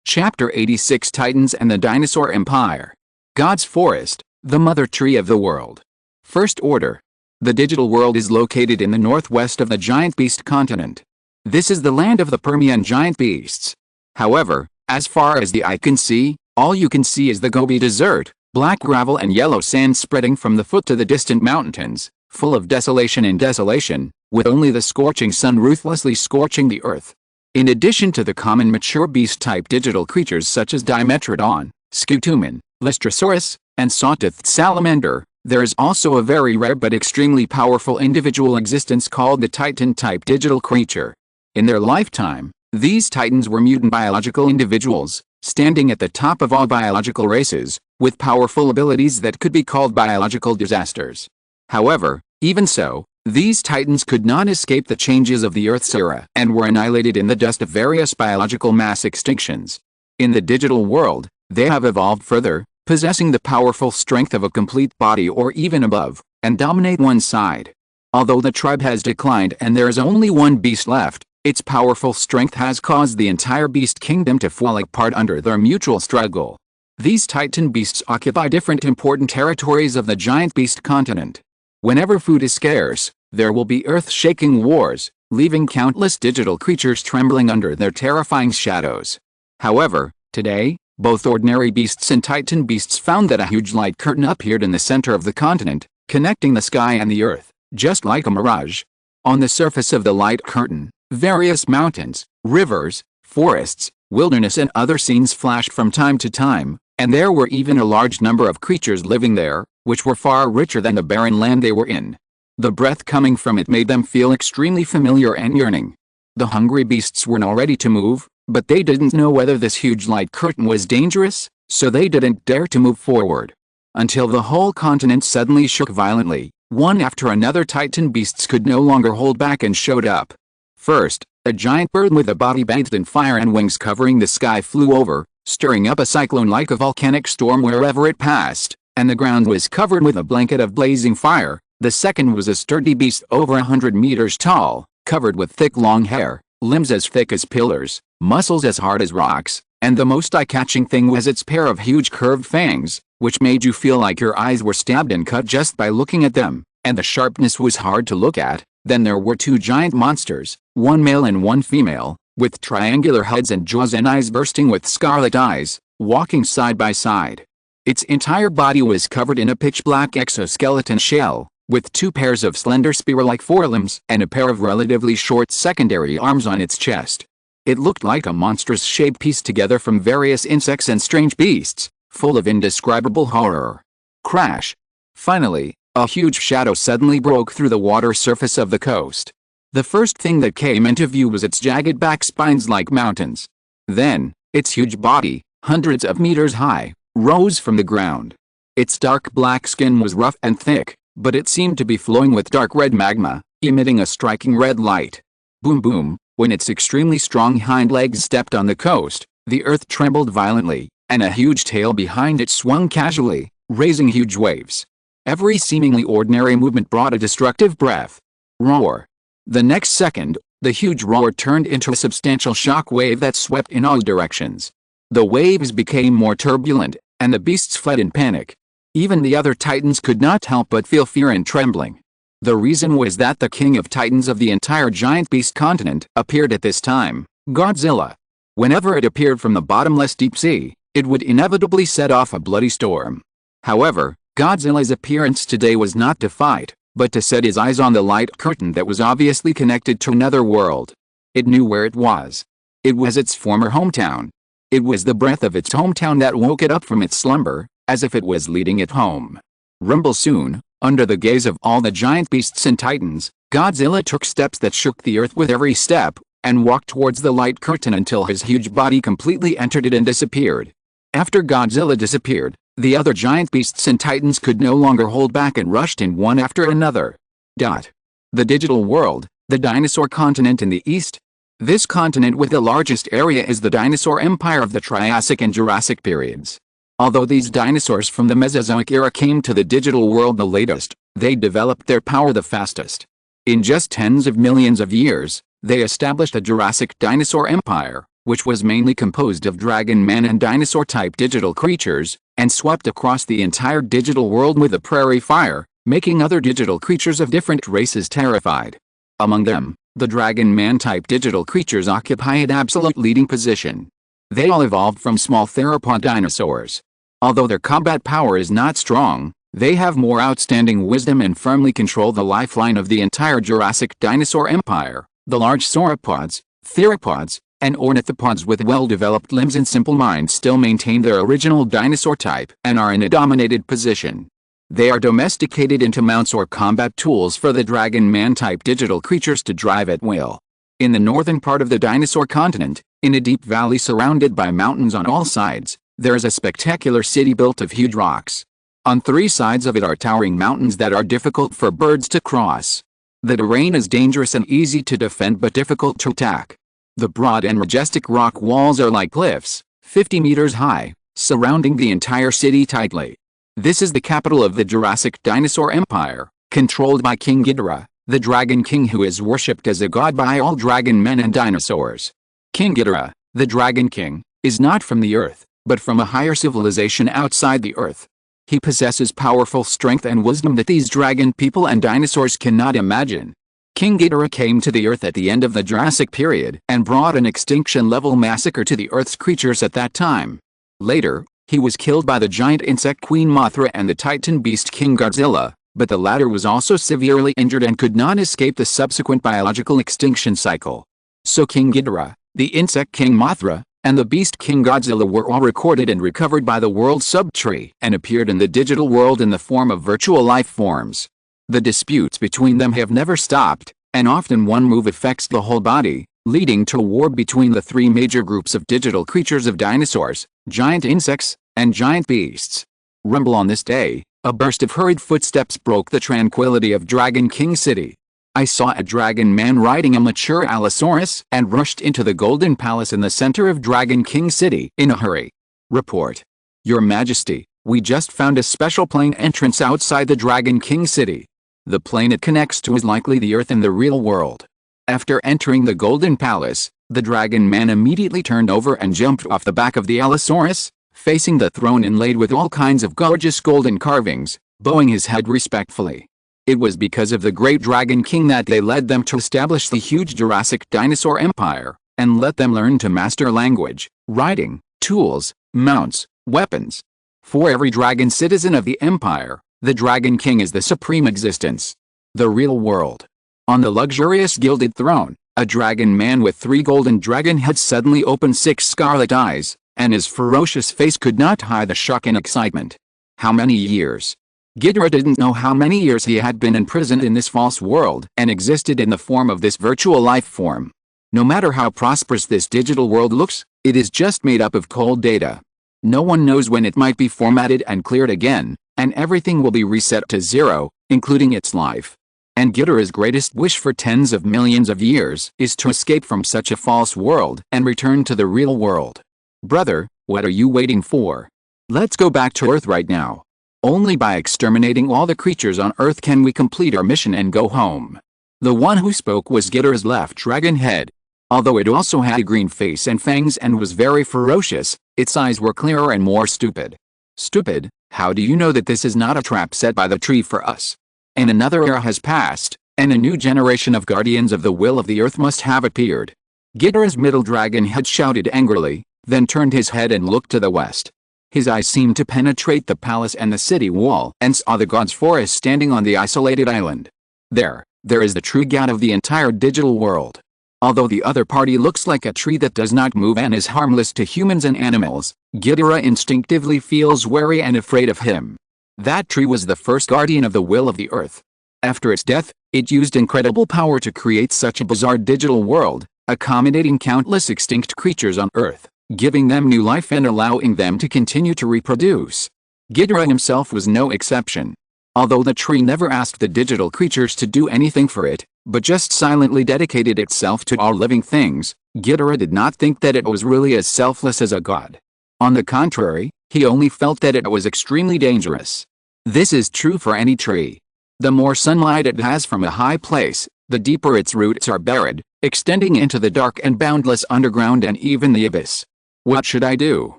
Chapter 86 Titans and the Dinosaur Empire. God's Forest, the mother tree of the world. First Order. The digital world is located in the northwest of the giant beast continent. This is the land of the Permian giant beasts. However, as far as the eye can see, all you can see is the Gobi Desert, black gravel and yellow sand spreading from the foot to the distant mountains, full of desolation, with only the scorching sun ruthlessly scorching the earth. In addition to the common mature beast-type digital creatures such as Dimetrodon, Scutumon, Lystrosaurus, and sawtoothed salamander, there is also a very rare but extremely powerful individual existence called the Titan-type digital creature. In their lifetime, these Titans were mutant biological individuals, standing at the top of all biological races, with powerful abilities that could be called biological disasters. However, even so, these Titans could not escape the changes of the Earth's era and were annihilated in the dust of various biological mass extinctions. In the digital world, they have evolved further, possessing the powerful strength of a complete body or even above, and dominate one side. Although the tribe has declined and there is only one beast left, its powerful strength has caused the entire beast kingdom to fall apart under their mutual struggle. These Titan beasts occupy different important territories of the giant beast continent. Whenever food is scarce, there will be earth-shaking wars, leaving countless digital creatures trembling under their terrifying shadows. However, today, both ordinary beasts and Titan beasts found that a huge light curtain appeared in the center of the continent, connecting the sky and the earth, just like a mirage. On the surface of the light curtain, various mountains, rivers, forests, wilderness and other scenes flashed from time to time, and there were even a large number of creatures living there, which were far richer than the barren land they were in. The breath coming from it made them feel extremely familiar and yearning. The hungry beasts were now ready to move, but they didn't know whether this huge light curtain was dangerous, so they didn't dare to move forward. Until the whole continent suddenly shook violently, one after another Titan beasts could no longer hold back and showed up. First, a giant bird with a body bathed in fire and wings covering the sky flew over, stirring up a cyclone like a volcanic storm wherever it passed, and the ground was covered with a blanket of blazing fire. The second was a sturdy beast over 100 meters tall, covered with thick long hair, limbs as thick as pillars, muscles as hard as rocks, And the most eye-catching thing was its pair of huge curved fangs, which made you feel like your eyes were stabbed and cut just by looking at them, and the sharpness was hard to look at. Then there were two giant monsters, one male and one female, with triangular heads and jaws and eyes bursting with scarlet eyes, walking side by side. Its entire body was covered in a pitch-black exoskeleton shell, with two pairs of slender spear-like forelimbs and a pair of relatively short secondary arms on its chest. It looked like a monstrous shape pieced together from various insects and strange beasts, full of indescribable horror. Crash! Finally, a huge shadow suddenly broke through the water surface of the coast. The first thing that came into view was its jagged back spines like mountains. Then, its huge body, hundreds of meters high, rose from the ground. Its dark black skin was rough and thick, but it seemed to be flowing with dark red magma, emitting a striking red light. Boom boom, when its extremely strong hind legs stepped on the coast, the earth trembled violently, and a huge tail behind it swung casually, raising huge waves. Every seemingly ordinary movement brought a destructive breath. Roar. The next second, the huge roar turned into a substantial shock wave that swept in all directions. The waves became more turbulent, and the beasts fled in panic. Even the other titans could not help but feel fear and trembling. The reason was that the king of titans of the entire giant beast continent appeared at this time, Godzilla. Whenever it appeared from the bottomless deep sea, it would inevitably set off a bloody storm. However, Godzilla's appearance today was not to fight, but to set his eyes on the light curtain that was obviously connected to another world. It knew where it was. It was its former hometown. It was the breath of its hometown that woke it up from its slumber, as if it was leading it home. Rumble soon, under the gaze of all the giant beasts and titans, Godzilla took steps that shook the earth with every step, and walked towards the light curtain until his huge body completely entered it and disappeared. After Godzilla disappeared, the other giant beasts and titans could no longer hold back and rushed in one after another. The digital world, the dinosaur continent in the east. This continent with the largest area is the dinosaur empire of the Triassic and Jurassic periods. Although these dinosaurs from the Mesozoic era came to the digital world the latest, they developed their power the fastest. In just tens of millions of years, they established a Jurassic dinosaur empire, which was mainly composed of dragon man and dinosaur-type digital creatures, and swept across the entire digital world with a prairie fire, making other digital creatures of different races terrified. Among them, the dragon man-type digital creatures occupy an absolute leading position. They all evolved from small theropod dinosaurs. Although their combat power is not strong, they have more outstanding wisdom and firmly control the lifeline of the entire Jurassic dinosaur empire. The large sauropods, theropods, and ornithopods with well-developed limbs and simple minds still maintain their original dinosaur type and are in a dominated position. They are domesticated into mounts or combat tools for the dragon man-type digital creatures to drive at will. In the northern part of the dinosaur continent, in a deep valley surrounded by mountains on all sides, there is a spectacular city built of huge rocks. On three sides of it are towering mountains that are difficult for birds to cross. The terrain is dangerous and easy to defend but difficult to attack. The broad and majestic rock walls are like cliffs, 50 meters high, surrounding the entire city tightly. This is the capital of the Jurassic dinosaur empire, controlled by King Ghidorah, the dragon king who is worshipped as a god by all dragon men and dinosaurs. King Ghidorah, the dragon king, is not from the earth, but from a higher civilization outside the earth. He possesses powerful strength and wisdom that these dragon people and dinosaurs cannot imagine. King Ghidorah came to the earth at the end of the Jurassic period and brought an extinction-level massacre to the earth's creatures at that time. Later, he was killed by the giant insect Queen Mothra and the titan beast King Godzilla, but the latter was also severely injured and could not escape the subsequent biological extinction cycle. So King Ghidorah, the insect King Mothra, and the beast King Godzilla were all recorded and recovered by the world subtree and appeared in the digital world in the form of virtual life forms. The disputes between them have never stopped, and often one move affects the whole body, leading to a war between the three major groups of digital creatures of dinosaurs, giant insects, and giant beasts. Rumble on this day, a burst of hurried footsteps broke the tranquility of Dragon King City. I saw a dragon man riding a mature Allosaurus and rushed into the Golden Palace in the center of Dragon King City in a hurry. Report. Your Majesty, we just found a special plane entrance outside the Dragon King City. The plane it connects to is likely the Earth in the real world. After entering the Golden Palace, the Dragon Man immediately turned over and jumped off the back of the Allosaurus, facing the throne inlaid with all kinds of gorgeous golden carvings, bowing his head respectfully. It was because of the great Dragon King that they led them to establish the huge Jurassic dinosaur empire, and let them learn to master language, writing, tools, mounts, weapons. For every dragon citizen of the empire, the Dragon King is the supreme existence. The real world. On the luxurious gilded throne, a dragon man with 3 golden dragon heads suddenly opened 6 scarlet eyes, and his ferocious face could not hide the shock and excitement. How many years? Ghidorah didn't know how many years he had been imprisoned in this false world and existed in the form of this virtual life form. No matter how prosperous this digital world looks, it is just made up of cold data. No one knows when it might be formatted and cleared again, and everything will be reset to zero, including its life. And Ghidorah's greatest wish for tens of millions of years is to escape from such a false world and return to the real world. Brother, what are you waiting for? Let's go back to Earth right now. Only by exterminating all the creatures on Earth can we complete our mission and go home. The one who spoke was Ghidorah's left dragon head. Although it also had a green face and fangs and was very ferocious, its eyes were clearer and more stupid. Stupid, how do you know that this is not a trap set by the tree for us? And another era has passed, and a new generation of guardians of the will of the earth must have appeared. Ghidorah's middle dragon head shouted angrily, then turned his head and looked to the west. His eyes seemed to penetrate the palace and the city wall and saw the god's forest standing on the isolated island. There is the true god of the entire digital world. Although the other party looks like a tree that does not move and is harmless to humans and animals, Ghidorah instinctively feels wary and afraid of him. That tree was the first guardian of the will of the earth. After its death, it used incredible power to create such a bizarre digital world, accommodating countless extinct creatures on Earth, giving them new life and allowing them to continue to reproduce. Ghidorah himself was no exception. Although the tree never asked the digital creatures to do anything for it, but just silently dedicated itself to all living things, Ghidorah did not think that it was really as selfless as a god. On the contrary, he only felt that it was extremely dangerous. This is true for any tree. The more sunlight it has from a high place, the deeper its roots are buried, extending into the dark and boundless underground and even the abyss. What should I do?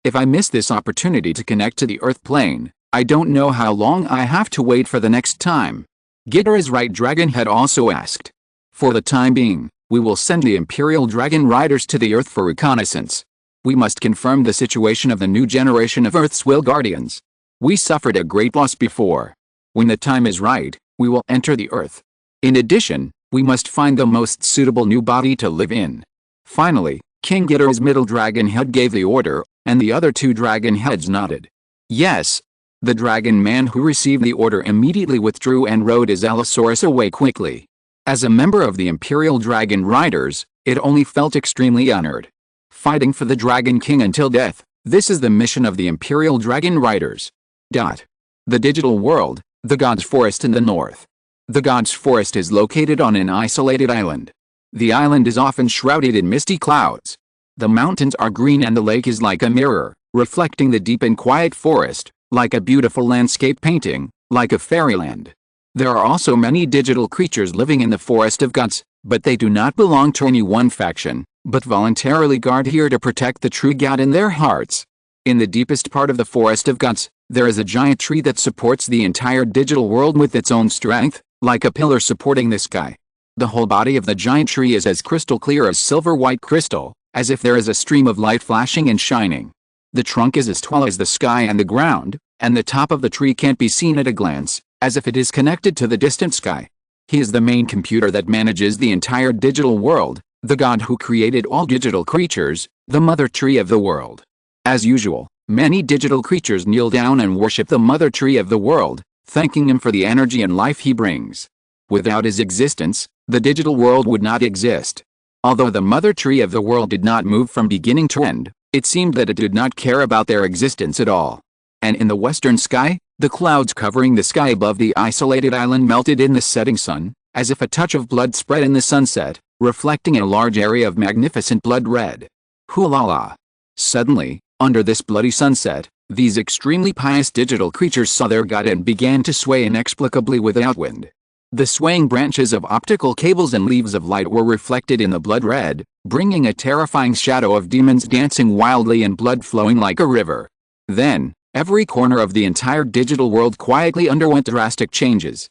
If I miss this opportunity to connect to the earth plane, I don't know how long I have to wait for the next time. Ghidorah's right dragon head also asked. For the time being, we will send the Imperial Dragon Riders to the earth for reconnaissance. We must confirm the situation of the new generation of Earth's will guardians. We suffered a great loss before. When the time is right, we will enter the earth. In addition, we must find the most suitable new body to live in. Finally, King Ghidorah's middle dragon head gave the order, and the other 2 dragon heads nodded. Yes. The dragon man who received the order immediately withdrew and rode his Allosaurus away quickly. As a member of the Imperial Dragon Riders, it only felt extremely honored. Fighting for the Dragon King until death, this is the mission of the Imperial Dragon Riders. The digital world, the God's Forest in the north. The God's Forest is located on an isolated island. The island is often shrouded in misty clouds. The mountains are green and the lake is like a mirror, reflecting the deep and quiet forest, like a beautiful landscape painting, like a fairyland. There are also many digital creatures living in the Forest of Gods, but they do not belong to any one faction, but voluntarily guard here to protect the true God in their hearts. In the deepest part of the Forest of Gods, there is a giant tree that supports the entire digital world with its own strength, like a pillar supporting the sky. The whole body of the giant tree is as crystal clear as silver-white crystal, as if there is a stream of light flashing and shining. The trunk is as tall as the sky and the ground, and the top of the tree can't be seen at a glance, as if it is connected to the distant sky. He is the main computer that manages the entire digital world, the God who created all digital creatures, the mother tree of the world. As usual, many digital creatures kneel down and worship the mother tree of the world, thanking him for the energy and life he brings. Without his existence, the digital world would not exist. Although the mother tree of the world did not move from beginning to end, it seemed that it did not care about their existence at all. And in the western sky, the clouds covering the sky above the isolated island melted in the setting sun, as if a touch of blood spread in the sunset, reflecting a large area of magnificent blood red. Hoo-la-la. Suddenly, under this bloody sunset, these extremely pious digital creatures saw their god and began to sway inexplicably without wind. The swaying branches of optical cables and leaves of light were reflected in the blood red, bringing a terrifying shadow of demons dancing wildly and blood flowing like a river. Then, every corner of the entire digital world quietly underwent drastic changes.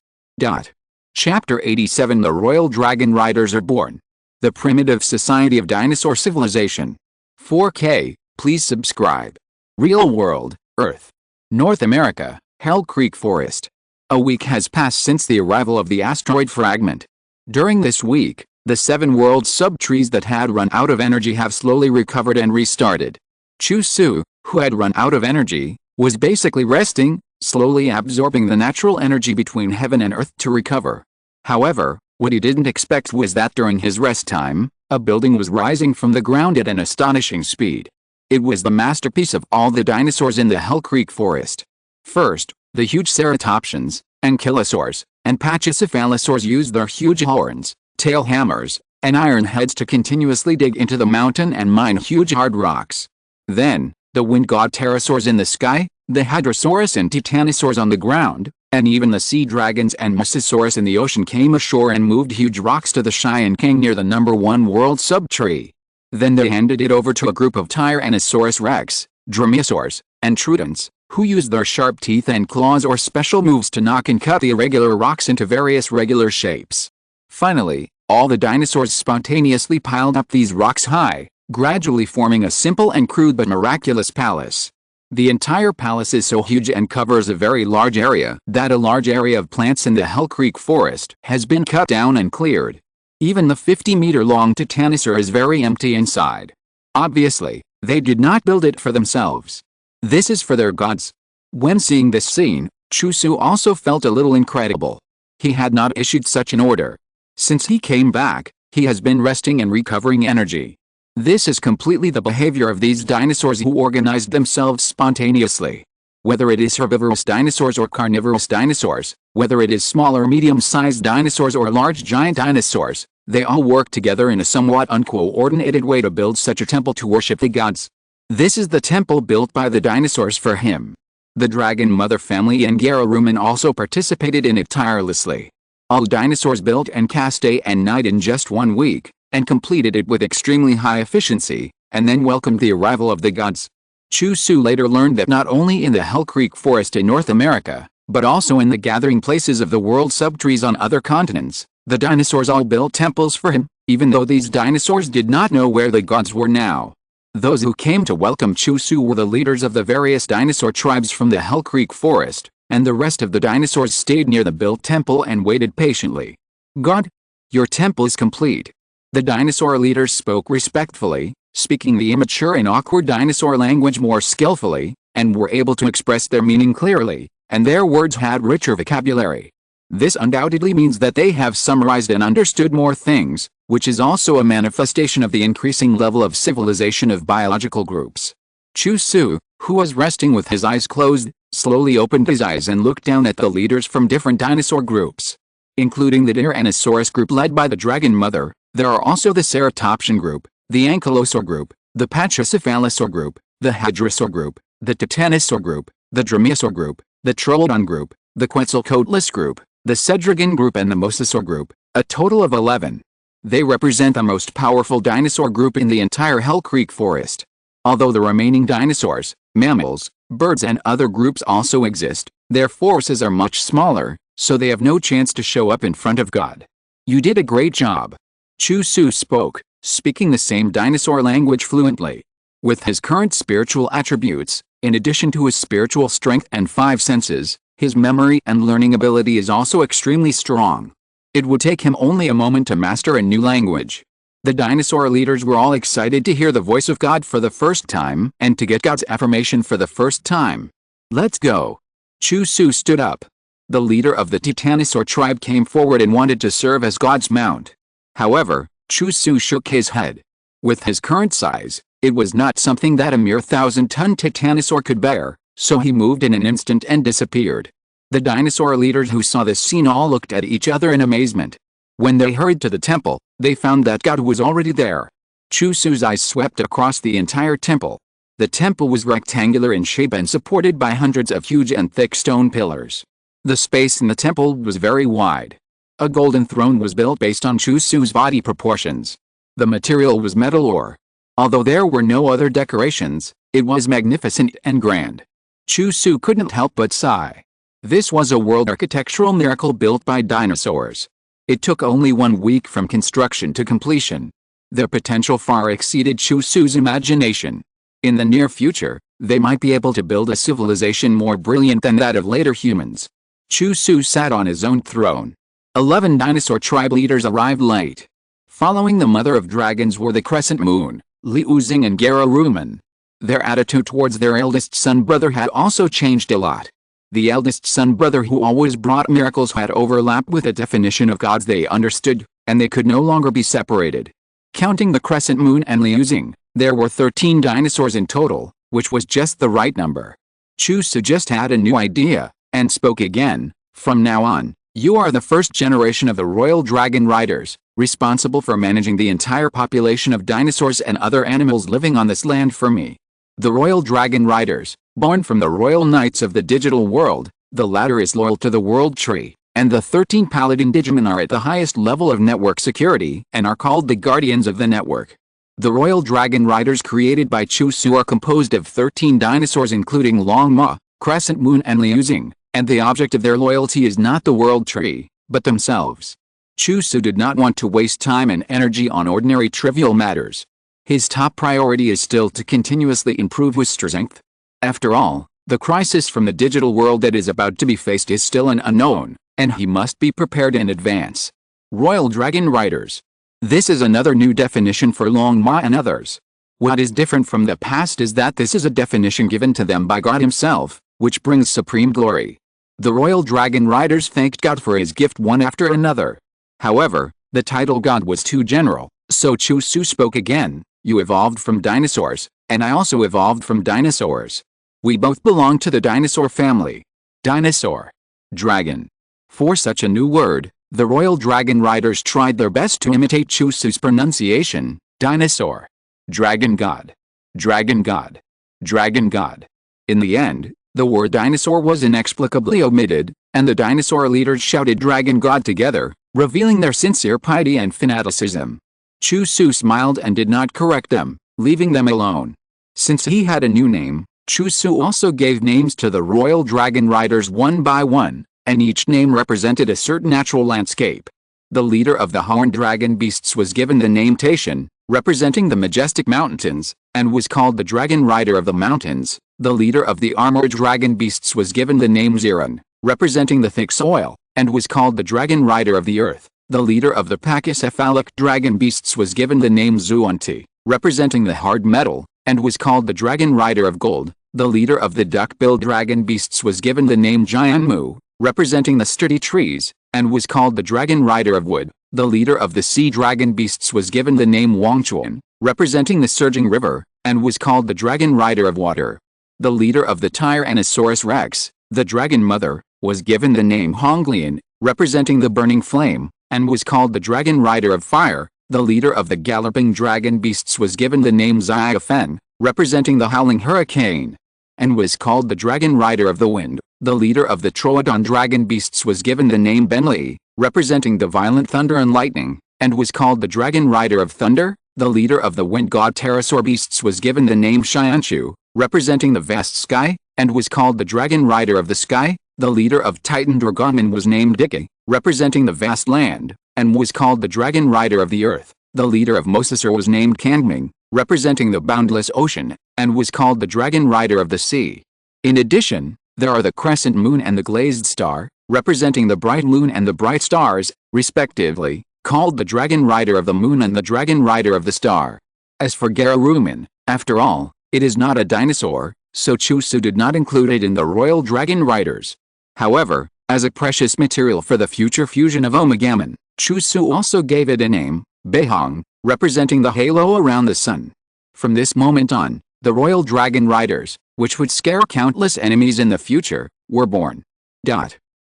Chapter 87 The Royal Dragon Riders are born. The Primitive Society of Dinosaur Civilization. 4K, please subscribe. Real World, Earth. North America, Hell Creek Forest. A week has passed since the arrival of the asteroid fragment. During this week, the 7 world subtrees that had run out of energy have slowly recovered and restarted. Chu Xu, who had run out of energy, was basically resting, slowly absorbing the natural energy between heaven and earth to recover. However, what he didn't expect was that during his rest time, a building was rising from the ground at an astonishing speed. It was the masterpiece of all the dinosaurs in the Hell Creek Forest. First, the huge ceratopsians, ankylosaurs, and pachycephalosaurs used their huge horns, tail hammers, and iron heads to continuously dig into the mountain and mine huge hard rocks. Then, the wind god pterosaurs in the sky, the hadrosaurus and titanosaurs on the ground, and even the sea dragons and mosasaurs in the ocean came ashore and moved huge rocks to the Cheyenne King near the #1 world subtree. Then they handed it over to a group of Tyrannosaurus Rex, dromaeosaurs, and trudents, who used their sharp teeth and claws or special moves to knock and cut the irregular rocks into various regular shapes. Finally, all the dinosaurs spontaneously piled up these rocks high, gradually forming a simple and crude but miraculous palace. The entire palace is so huge and covers a very large area that a large area of plants in the Hell Creek Forest has been cut down and cleared. Even the 50-meter-long titanosaur is very empty inside. Obviously, they did not build it for themselves. This is for their gods. When seeing this scene, Chu Xu also felt a little incredible. He had not issued such an order. Since he came back, he has been resting and recovering energy. This is completely the behavior of these dinosaurs who organized themselves spontaneously. Whether it is herbivorous dinosaurs or carnivorous dinosaurs, whether it is small or medium-sized dinosaurs or large giant dinosaurs, they all work together in a somewhat uncoordinated way to build such a temple to worship the gods. This is the temple built by the dinosaurs for him. The dragon mother family and Agumon also participated in it tirelessly. All dinosaurs built and cast day and night in just 1 week, and completed it with extremely high efficiency, and then welcomed the arrival of the gods. Chu Xu later learned that not only in the Hell Creek Forest in North America, but also in the gathering places of the world subtrees on other continents, the dinosaurs all built temples for him, even though these dinosaurs did not know where the gods were now. Those who came to welcome Chu Xu were the leaders of the various dinosaur tribes from the Hell Creek Forest, and the rest of the dinosaurs stayed near the built temple and waited patiently. "God, your temple is complete." The dinosaur leaders spoke respectfully, speaking the immature and awkward dinosaur language more skillfully, and were able to express their meaning clearly, and their words had richer vocabulary. This undoubtedly means that they have summarized and understood more things, which is also a manifestation of the increasing level of civilization of biological groups. Chu Xu, who was resting with his eyes closed, slowly opened his eyes and looked down at the leaders from different dinosaur groups. Including the Tyrannosaurus group led by the Dragon Mother, there are also the Ceratopsian group, the Ankylosaur group, the Pachycephalosaur group, the Hadrosaur group, the Titanosaur group, the Dromaeosaur group, the Troodon group, the Quetzalcoatlus group, the Cedrigan group and the Mosasaur group, a total of 11. They represent the most powerful dinosaur group in the entire Hell Creek Forest. Although the remaining dinosaurs, mammals, birds and other groups also exist, their forces are much smaller, so they have no chance to show up in front of God. "You did a great job." Chu Xu spoke, speaking the same dinosaur language fluently. With his current spiritual attributes, in addition to his spiritual strength and 5 senses, his memory and learning ability is also extremely strong. It would take him only a moment to master a new language. The dinosaur leaders were all excited to hear the voice of God for the first time and to get God's affirmation for the first time. "Let's go." Chu Xu stood up. The leader of the Titanosaur tribe came forward and wanted to serve as God's mount. However, Chu Xu shook his head. With his current size, it was not something that a mere 1,000-ton Titanosaur could bear, so he moved in an instant and disappeared. The dinosaur leaders who saw this scene all looked at each other in amazement. When they hurried to the temple, they found that God was already there. Chu Xu's eyes swept across the entire temple. The temple was rectangular in shape and supported by hundreds of huge and thick stone pillars. The space in the temple was very wide. A golden throne was built based on Chu Xu's body proportions. The material was metal ore. Although there were no other decorations, it was magnificent and grand. Chu Xu couldn't help but sigh. This was a world architectural miracle built by dinosaurs. It took only 1 week from construction to completion. Their potential far exceeded Chu Xu's imagination. In the near future, they might be able to build a civilization more brilliant than that of later humans. Chu Xu sat on his own throne. 11 dinosaur tribe leaders arrived late. Following the mother of dragons were the Crescent Moon, Liuzing and WarGreymon. Their attitude towards their eldest son brother had also changed a lot. The eldest son brother who always brought miracles had overlapped with a definition of gods they understood, and they could no longer be separated. Counting the Crescent Moon and Liuzing, there were 13 dinosaurs in total, which was just the right number. Chu Xu just had a new idea, and spoke again. From now on, you are the first generation of the Royal Dragon Riders, responsible for managing the entire population of dinosaurs and other animals living on this land for me. The Royal Dragon Riders, born from the Royal Knights of the digital world, the latter is loyal to the World Tree, and the 13 Paladin Digimon are at the highest level of network security and are called the Guardians of the Network. The Royal Dragon Riders created by Chu Xu are composed of 13 dinosaurs including Long Ma, Crescent Moon and Liuzing, and the object of their loyalty is not the World Tree, but themselves. Chu Xu did not want to waste time and energy on ordinary trivial matters. His top priority is still to continuously improve his strength. After all, the crisis from the digital world that is about to be faced is still an unknown, and he must be prepared in advance. Royal Dragon Riders. This is another new definition for Long Ma and others. What is different from the past is that this is a definition given to them by God himself, which brings supreme glory. The Royal Dragon Riders thanked God for his gift one after another. However, the title God was too general, so Chu Xu spoke again. You evolved from dinosaurs, and I also evolved from dinosaurs. We both belong to the dinosaur family. Dinosaur. Dragon. For such a new word, the Royal Dragon Riders tried their best to imitate Chu Xu's pronunciation. Dinosaur. Dragon God. Dragon God. Dragon God. In the end, the word dinosaur was inexplicably omitted, and the dinosaur leaders shouted Dragon God together, revealing their sincere piety and fanaticism. Chu Xu smiled and did not correct them, leaving them alone. Since he had a new name, Chu Xu also gave names to the Royal Dragon Riders one by one, and each name represented a certain natural landscape. The leader of the horned dragon beasts was given the name Taishan, representing the majestic mountains, and was called the Dragon Rider of the Mountains. The leader of the armored dragon beasts was given the name Ziran, representing the thick soil, and was called the Dragon Rider of the Earth. The leader of the pachycephalic dragon beasts was given the name Zuanti, representing the hard metal, and was called the Dragon Rider of Gold. The leader of the duck-billed dragon beasts was given the name Jianmu, representing the sturdy trees, and was called the Dragon Rider of Wood. The leader of the sea dragon beasts was given the name Wangchuan, representing the surging river, and was called the Dragon Rider of Water. The leader of the Tyrannosaurus Rex, the dragon mother, was given the name Honglian, representing the burning flame, and was called the Dragon Rider of Fire. The leader of the galloping dragon beasts was given the name Xiaofen, representing the howling hurricane, and was called the Dragon Rider of the Wind. The leader of the Troodon dragon beasts was given the name Benli, representing the violent thunder and lightning, and was called the Dragon Rider of Thunder. The leader of the wind god pterosaur beasts was given the name Xianchu, representing the vast sky, and was called the Dragon Rider of the Sky. The leader of Titan Dragonman was named Diki, representing the vast land, and was called the Dragon Rider of the Earth. The leader of Mosasaur was named Kangming, representing the boundless ocean, and was called the Dragon Rider of the Sea. In addition, there are the Crescent Moon and the Glazed Star, representing the bright moon and the bright stars, respectively, called the Dragon Rider of the Moon and the Dragon Rider of the Star. As for WarGreymon, after all, it is not a dinosaur, so Chu Xu did not include it in the Royal Dragon Riders. However, as a precious material for the future fusion of Agumon, Chu Xu also gave it a name, Beihong, representing the halo around the sun. From this moment on, the Royal Dragon Riders, which would scare countless enemies in the future, were born.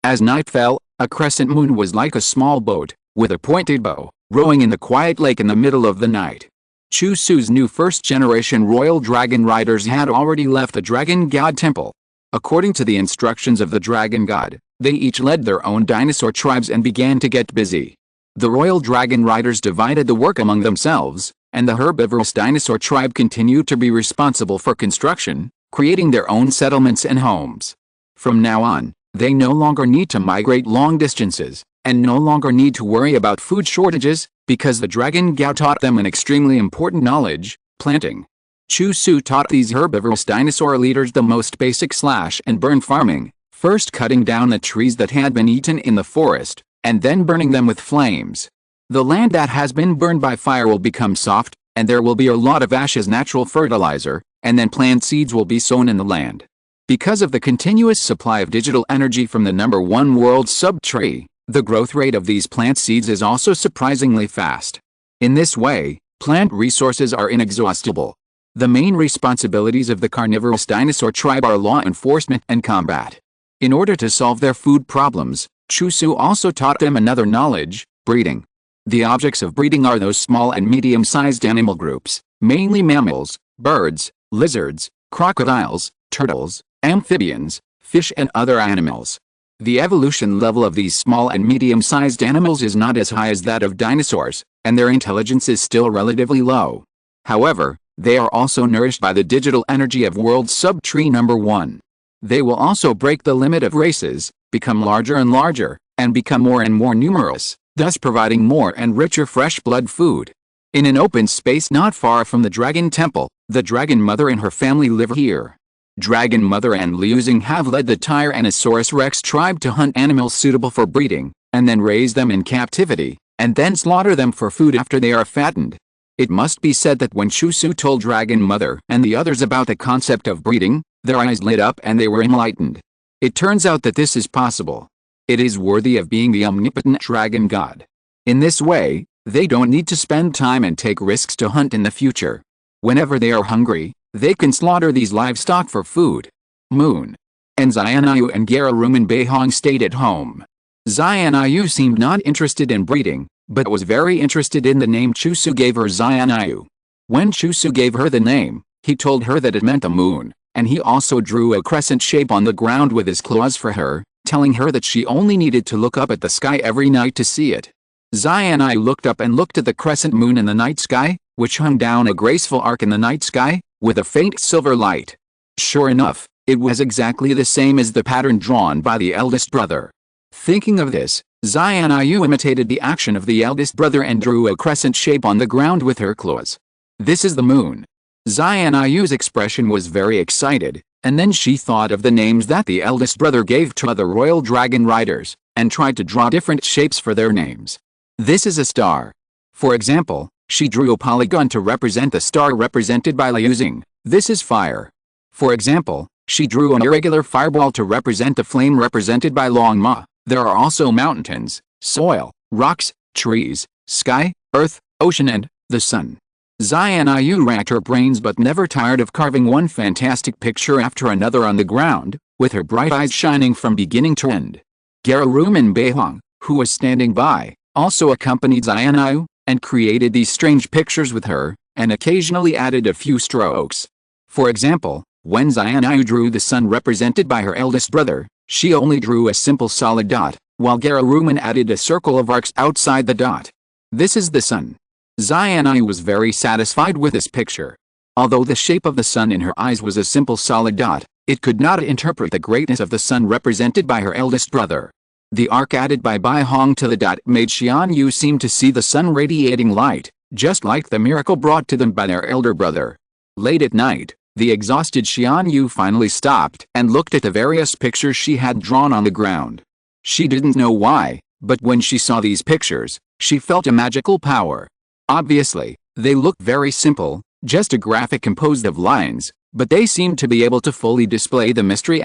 As night fell, a crescent moon was like a small boat, with a pointed bow, rowing in the quiet lake in the middle of the night. Chu Xu's new first-generation Royal Dragon Riders had already left the Dragon God Temple. According to the instructions of the Dragon God, They each led their own dinosaur tribes and began to get busy. The royal dragon riders divided the work among themselves, and the herbivorous dinosaur tribe continued to be responsible for construction, creating their own settlements and homes. From now on, they no longer need to migrate long distances, and no longer need to worry about food shortages, because the dragon Gao taught them an extremely important knowledge: planting. Chu Xu taught these herbivorous dinosaur leaders the most basic slash and burn farming, first cutting down the trees that had been eaten in the forest, and then burning them with flames. The land that has been burned by fire will become soft, and there will be a lot of ash as natural fertilizer, and then plant seeds will be sown in the land. Because of the continuous supply of digital energy from the #1 world subtree, the growth rate of these plant seeds is also surprisingly fast. In this way, plant resources are inexhaustible. The main responsibilities of the carnivorous dinosaur tribe are law enforcement and combat. In order to solve their food problems, Chu Xu also taught them another knowledge: breeding. The objects of breeding are those small and medium-sized animal groups, mainly mammals, birds, lizards, crocodiles, turtles, amphibians, fish and other animals. The evolution level of these small and medium-sized animals is not as high as that of dinosaurs, and their intelligence is still relatively low. However, they are also nourished by the digital energy of world subtree #1. They will also break the limit of races, become larger and larger, and become more and more numerous, thus providing more and richer fresh blood food. In an open space not far from the Dragon Temple, the Dragon Mother and her family live here. Dragon Mother and Liu Xing have led the Tyrannosaurus Rex tribe to hunt animals suitable for breeding, and then raise them in captivity, and then slaughter them for food after they are fattened. It must be said that when Chu Xu told Dragon Mother and the others about the concept of breeding, their eyes lit up and they were enlightened. It turns out that this is possible. It is worthy of being the omnipotent dragon god. In this way, they don't need to spend time and take risks to hunt in the future. Whenever they are hungry, they can slaughter these livestock for food. Moon. And Xianyu and Garuman Beihong stayed at home. Xianyu seemed not interested in breeding, but was very interested in the name Chu Xu gave her. Xianyu. When Chu Xu gave her the name, he told her that it meant a moon, and he also drew a crescent shape on the ground with his claws for her, telling her that she only needed to look up at the sky every night to see it. Xianyu looked up and looked at the crescent moon in the night sky, which hung down a graceful arc in the night sky, with a faint silver light. Sure enough, it was exactly the same as the pattern drawn by the eldest brother. Thinking of this, Xianyu imitated the action of the eldest brother and drew a crescent shape on the ground with her claws. This is the moon. Xianyu's expression was very excited, and then she thought of the names that the eldest brother gave to other royal dragon riders, and tried to draw different shapes for their names. This is a star. For example, she drew a polygon to represent the star represented by Liu Xing. This is fire. For example, she drew an irregular fireball to represent the flame represented by Long Ma. There are also mountains, soil, rocks, trees, sky, earth, ocean and the sun. Xianyu racked her brains but never tired of carving one fantastic picture after another on the ground, with her bright eyes shining from beginning to end. Garuman Beihong, who was standing by, also accompanied Xianyu, and created these strange pictures with her, and occasionally added a few strokes. For example, when Xianyu drew the sun represented by her eldest brother, she only drew a simple solid dot, while Garuman added a circle of arcs outside the dot. This is the sun. Xianyu was very satisfied with this picture. Although the shape of the sun in her eyes was a simple solid dot, it could not interpret the greatness of the sun represented by her eldest brother. The arc added by Beihong to the dot made Xianyu seem to see the sun radiating light, just like the miracle brought to them by their elder brother. Late at night, the exhausted Xianyu finally stopped and looked at the various pictures she had drawn on the ground. She didn't know why, but when she saw these pictures, she felt a magical power. Obviously, they looked very simple, just a graphic composed of lines, but they seemed to be able to fully display the mystery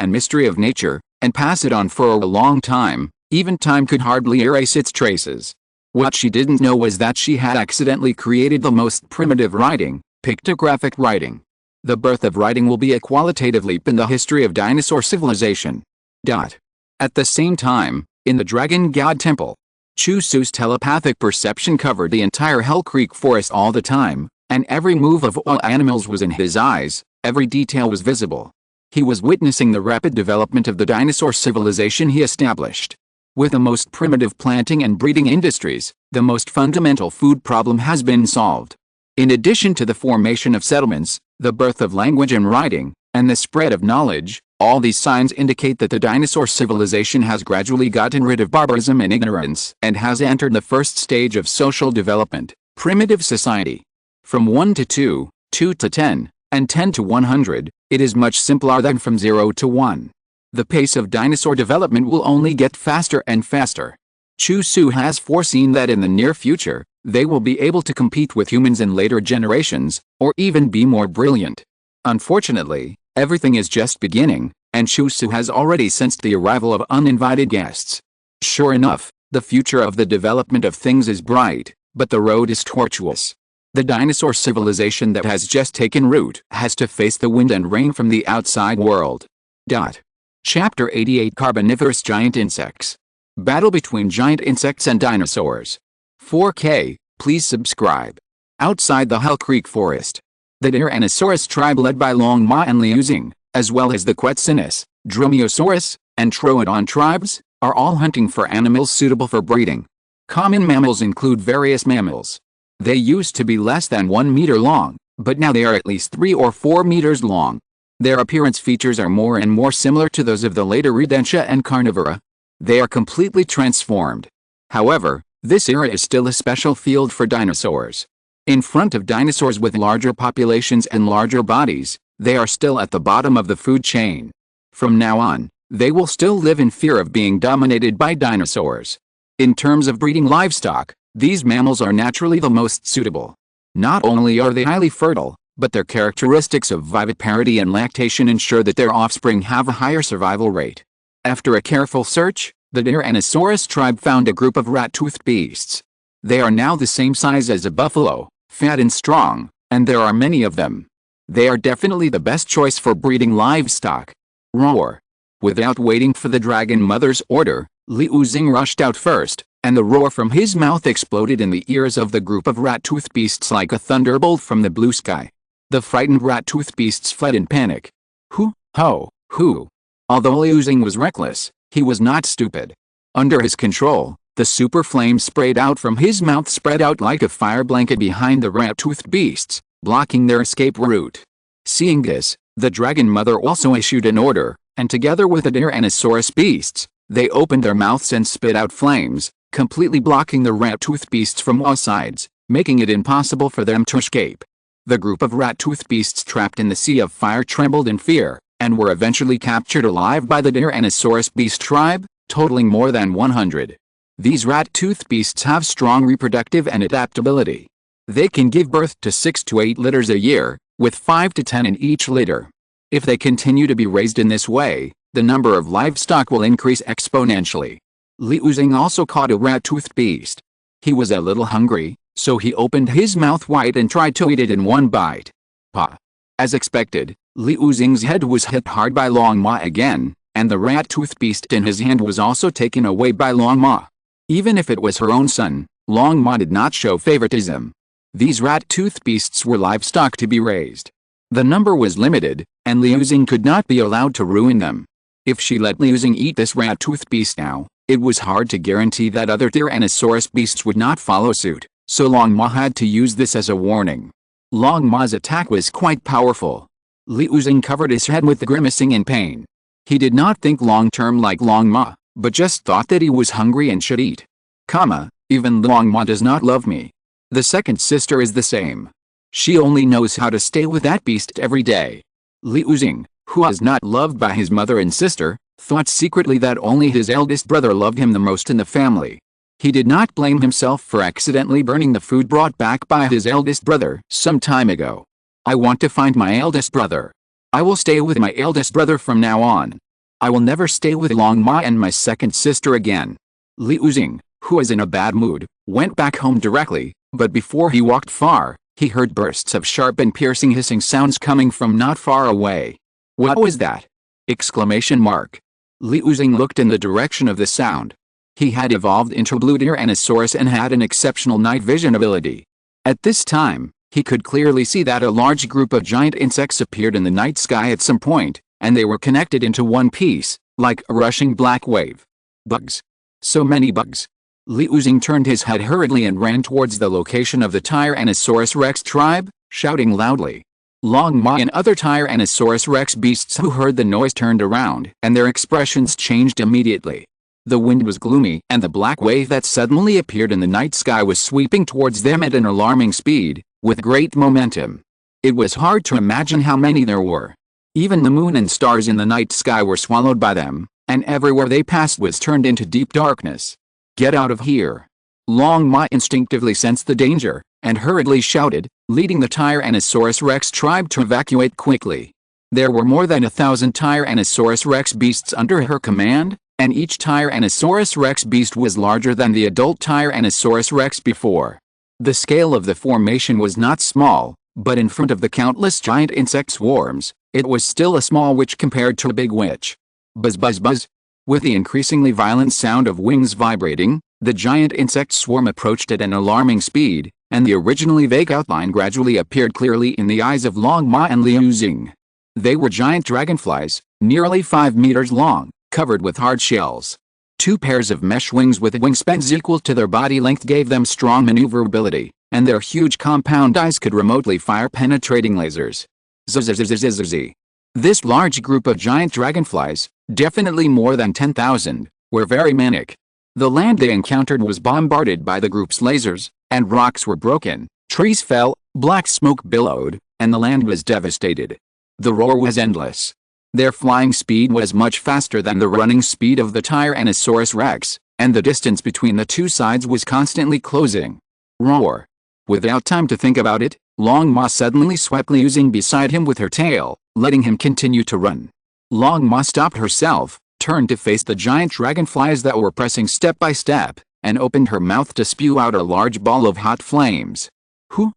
of nature, and pass it on for a long time. Even time could hardly erase its traces. What she didn't know was that she had accidentally created the most primitive writing, pictographic writing. The birth of writing will be a qualitative leap in the history of dinosaur civilization. At the same time, in the Dragon God Temple, Chu Xu's telepathic perception covered the entire Hell Creek forest all the time, and every move of all animals was in his eyes, every detail was visible. He was witnessing the rapid development of the dinosaur civilization he established. With the most primitive planting and breeding industries, the most fundamental food problem has been solved. In addition to the formation of settlements, the birth of language and writing, and the spread of knowledge, all these signs indicate that the dinosaur civilization has gradually gotten rid of barbarism and ignorance and has entered the first stage of social development, primitive society. From 1 to 2, 2 to 10, and 10 to 100, it is much simpler than from 0 to 1. The pace of dinosaur development will only get faster and faster. Chu Xu has foreseen that in the near future, they will be able to compete with humans in later generations, or even be more brilliant. Unfortunately, everything is just beginning, and Chu Xu has already sensed the arrival of uninvited guests. Sure enough, the future of the development of things is bright, but the road is tortuous. The dinosaur civilization that has just taken root has to face the wind and rain from the outside world. Chapter 88 Carboniferous Giant Insects. Battle between giant insects and dinosaurs. 4K, please subscribe. Outside the Hell Creek Forest, the Tyrannosaurus tribe led by Long Ma and Liuzing, as well as the Quetzalcoatlus, Dromaeosaurus, and Troodon tribes, are all hunting for animals suitable for breeding. Common mammals include various mammals. They used to be less than 1 meter long, but now they are at least 3 or 4 meters long. Their appearance features are more and more similar to those of the later Rodentia and Carnivora. They are completely transformed. However, this era is still a special field for dinosaurs. In front of dinosaurs with larger populations and larger bodies, they are still at the bottom of the food chain. From now on, they will still live in fear of being dominated by dinosaurs. In terms of breeding livestock, these mammals are naturally the most suitable. Not only are they highly fertile, but their characteristics of viviparity and lactation ensure that their offspring have a higher survival rate. After a careful search, the Tyrannosaurus tribe found a group of rat-toothed beasts. They are now the same size as a buffalo, fat and strong, and there are many of them. They are definitely the best choice for breeding livestock. Roar. Without waiting for the dragon mother's order, Liuzing rushed out first, and the roar from his mouth exploded in the ears of the group of rat-toothed beasts like a thunderbolt from the blue sky. The frightened rat-toothed beasts fled in panic. Hoo, ho, hoo. Although Liuzing was reckless, he was not stupid. Under his control, the super flame sprayed out from his mouth spread out like a fire blanket behind the rat-toothed beasts, blocking their escape route. Seeing this, the dragon mother also issued an order, and together with the Tyrannosaurus beasts, they opened their mouths and spit out flames, completely blocking the rat-toothed beasts from all sides, making it impossible for them to escape. The group of rat-toothed beasts trapped in the sea of fire trembled in fear, and were eventually captured alive by the Tyrannosaurus beast tribe, totaling more than 100. These rat-toothed beasts have strong reproductive and adaptability. They can give birth to 6 to 8 litters a year, with 5 to 10 in each litter. If they continue to be raised in this way, the number of livestock will increase exponentially. Liuzing also caught a rat-toothed beast. He was a little hungry, so he opened his mouth wide and tried to eat it in one bite. Pa. As expected, Liuzing's head was hit hard by Long Ma again, and the rat-toothed beast in his hand was also taken away by Long Ma. Even if it was her own son, Long Ma did not show favoritism. These rat-toothed beasts were livestock to be raised. The number was limited, and Liuzing could not be allowed to ruin them. If she let Liuzing eat this rat-toothed beast now, it was hard to guarantee that other Tyrannosaurus beasts would not follow suit, so Long Ma had to use this as a warning. Long Ma's attack was quite powerful. Liuzing covered his head with grimacing in pain. He did not think long-term like Long Ma, but just thought that he was hungry and should eat. Even Long Ma does not love me. The second sister is the same. She only knows how to stay with that beast every day. Liuzing, who was not loved by his mother and sister, thought secretly that only his eldest brother loved him the most in the family. He did not blame himself for accidentally burning the food brought back by his eldest brother some time ago. I want to find my eldest brother. I will stay with my eldest brother from now on. I will never stay with Long Ma and my second sister again. Liuzing, who was in a bad mood, went back home directly, but before he walked far, he heard bursts of sharp and piercing hissing sounds coming from not far away. What was that? Exclamation mark. Liuzing looked in the direction of the sound. He had evolved into a blue Tyrannosaurus and had an exceptional night vision ability. At this time, he could clearly see that a large group of giant insects appeared in the night sky at some point, and they were connected into one piece, like a rushing black wave. Bugs. So many bugs. Liu Xing turned his head hurriedly and ran towards the location of the Tyrannosaurus Rex tribe, shouting loudly. Long Ma and other Tyrannosaurus Rex beasts who heard the noise turned around, and their expressions changed immediately. The wind was gloomy, and the black wave that suddenly appeared in the night sky was sweeping towards them at an alarming speed, with great momentum. It was hard to imagine how many there were. Even the moon and stars in the night sky were swallowed by them, and everywhere they passed was turned into deep darkness. Get out of here! Long Ma instinctively sensed the danger, and hurriedly shouted, leading the Tyrannosaurus Rex tribe to evacuate quickly. There were more than 1,000 Tyrannosaurus Rex beasts under her command, and each Tyrannosaurus Rex beast was larger than the adult Tyrannosaurus Rex before. The scale of the formation was not small, but in front of the countless giant insect swarms, it was still a small witch compared to a big witch. Buzz buzz buzz. With the increasingly violent sound of wings vibrating, the giant insect swarm approached at an alarming speed, and the originally vague outline gradually appeared clearly in the eyes of Long Ma and Liu Xing. They were giant dragonflies, nearly 5 meters long, covered with hard shells. 2 pairs of mesh wings with wingspans equal to their body length gave them strong maneuverability, and their huge compound eyes could remotely fire penetrating lasers. Zzz. This large group of giant dragonflies, definitely more than 10,000, were very manic. The land they encountered was bombarded by the group's lasers, and rocks were broken, trees fell, black smoke billowed, and the land was devastated. The roar was endless. Their flying speed was much faster than the running speed of the Tyrannosaurus Rex, and the distance between the two sides was constantly closing. Roar. Without time to think about it, Long Ma suddenly swept Liu Xing beside him with her tail, letting him continue to run. Long Ma stopped herself, turned to face the giant dragonflies that were pressing step by step, and opened her mouth to spew out a large ball of hot flames. Hoo.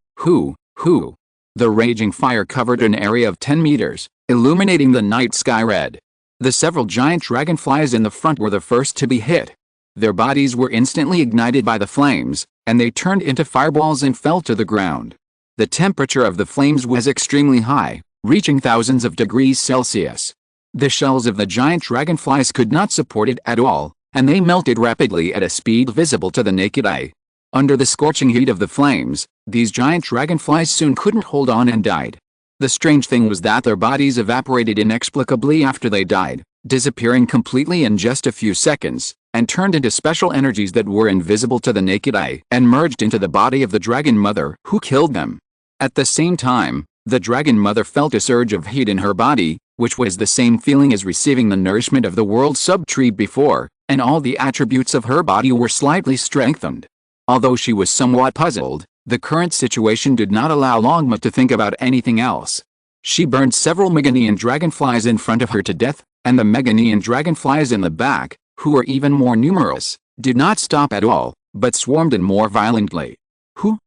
The raging fire covered an area of 10 meters, illuminating the night sky red. The several giant dragonflies in the front were the first to be hit. Their bodies were instantly ignited by the flames, and they turned into fireballs and fell to the ground. The temperature of the flames was extremely high, reaching thousands of degrees Celsius. The shells of the giant dragonflies could not support it at all, and they melted rapidly at a speed visible to the naked eye. Under the scorching heat of the flames, these giant dragonflies soon couldn't hold on and died. The strange thing was that their bodies evaporated inexplicably after they died, disappearing completely in just a few seconds, and turned into special energies that were invisible to the naked eye and merged into the body of the dragon mother who killed them. At the same time, the dragon mother felt a surge of heat in her body, which was the same feeling as receiving the nourishment of the world sub-tree before, and all the attributes of her body were slightly strengthened. Although she was somewhat puzzled, the current situation did not allow Long Ma to think about anything else. She burned several Meganian dragonflies in front of her to death, and the Meganian dragonflies in the back, who were even more numerous, did not stop at all, but swarmed in more violently. Hoo.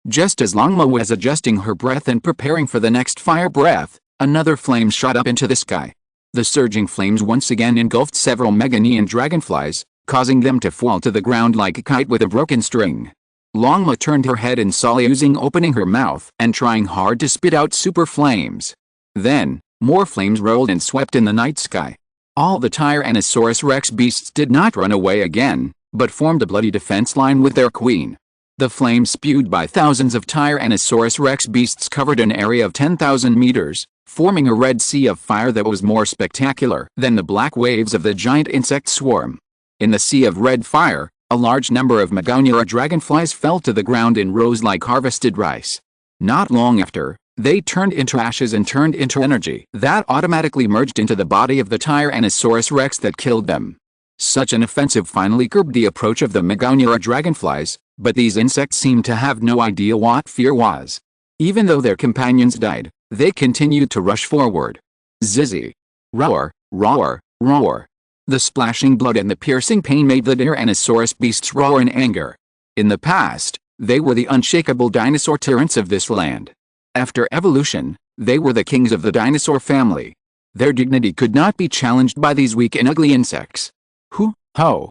Just as Long Ma was adjusting her breath and preparing for the next fire breath, another flame shot up into the sky. The surging flames once again engulfed several Meganian dragonflies, causing them to fall to the ground like a kite with a broken string. Long Ma turned her head and saw Liu Xing opening her mouth and trying hard to spit out super flames. Then, more flames rolled and swept in the night sky. All the Tyrannosaurus Rex beasts did not run away again, but formed a bloody defense line with their queen. The flames spewed by thousands of Tyrannosaurus Rex beasts covered an area of 10,000 meters, forming a red sea of fire that was more spectacular than the black waves of the giant insect swarm. In the sea of red fire, a large number of Meganian dragonflies fell to the ground in rows like harvested rice. Not long after, they turned into ashes and turned into energy that automatically merged into the body of the Tyrannosaurus Rex that killed them. Such an offensive finally curbed the approach of the Meganian dragonflies, but these insects seemed to have no idea what fear was. Even though their companions died, they continued to rush forward. Zizzy. Roar. The splashing blood and the piercing pain made the Tyrannosaurus beasts roar in anger. In the past, they were the unshakable dinosaur tyrants of this land. After evolution, they were the kings of the dinosaur family. Their dignity could not be challenged by these weak and ugly insects. Ho.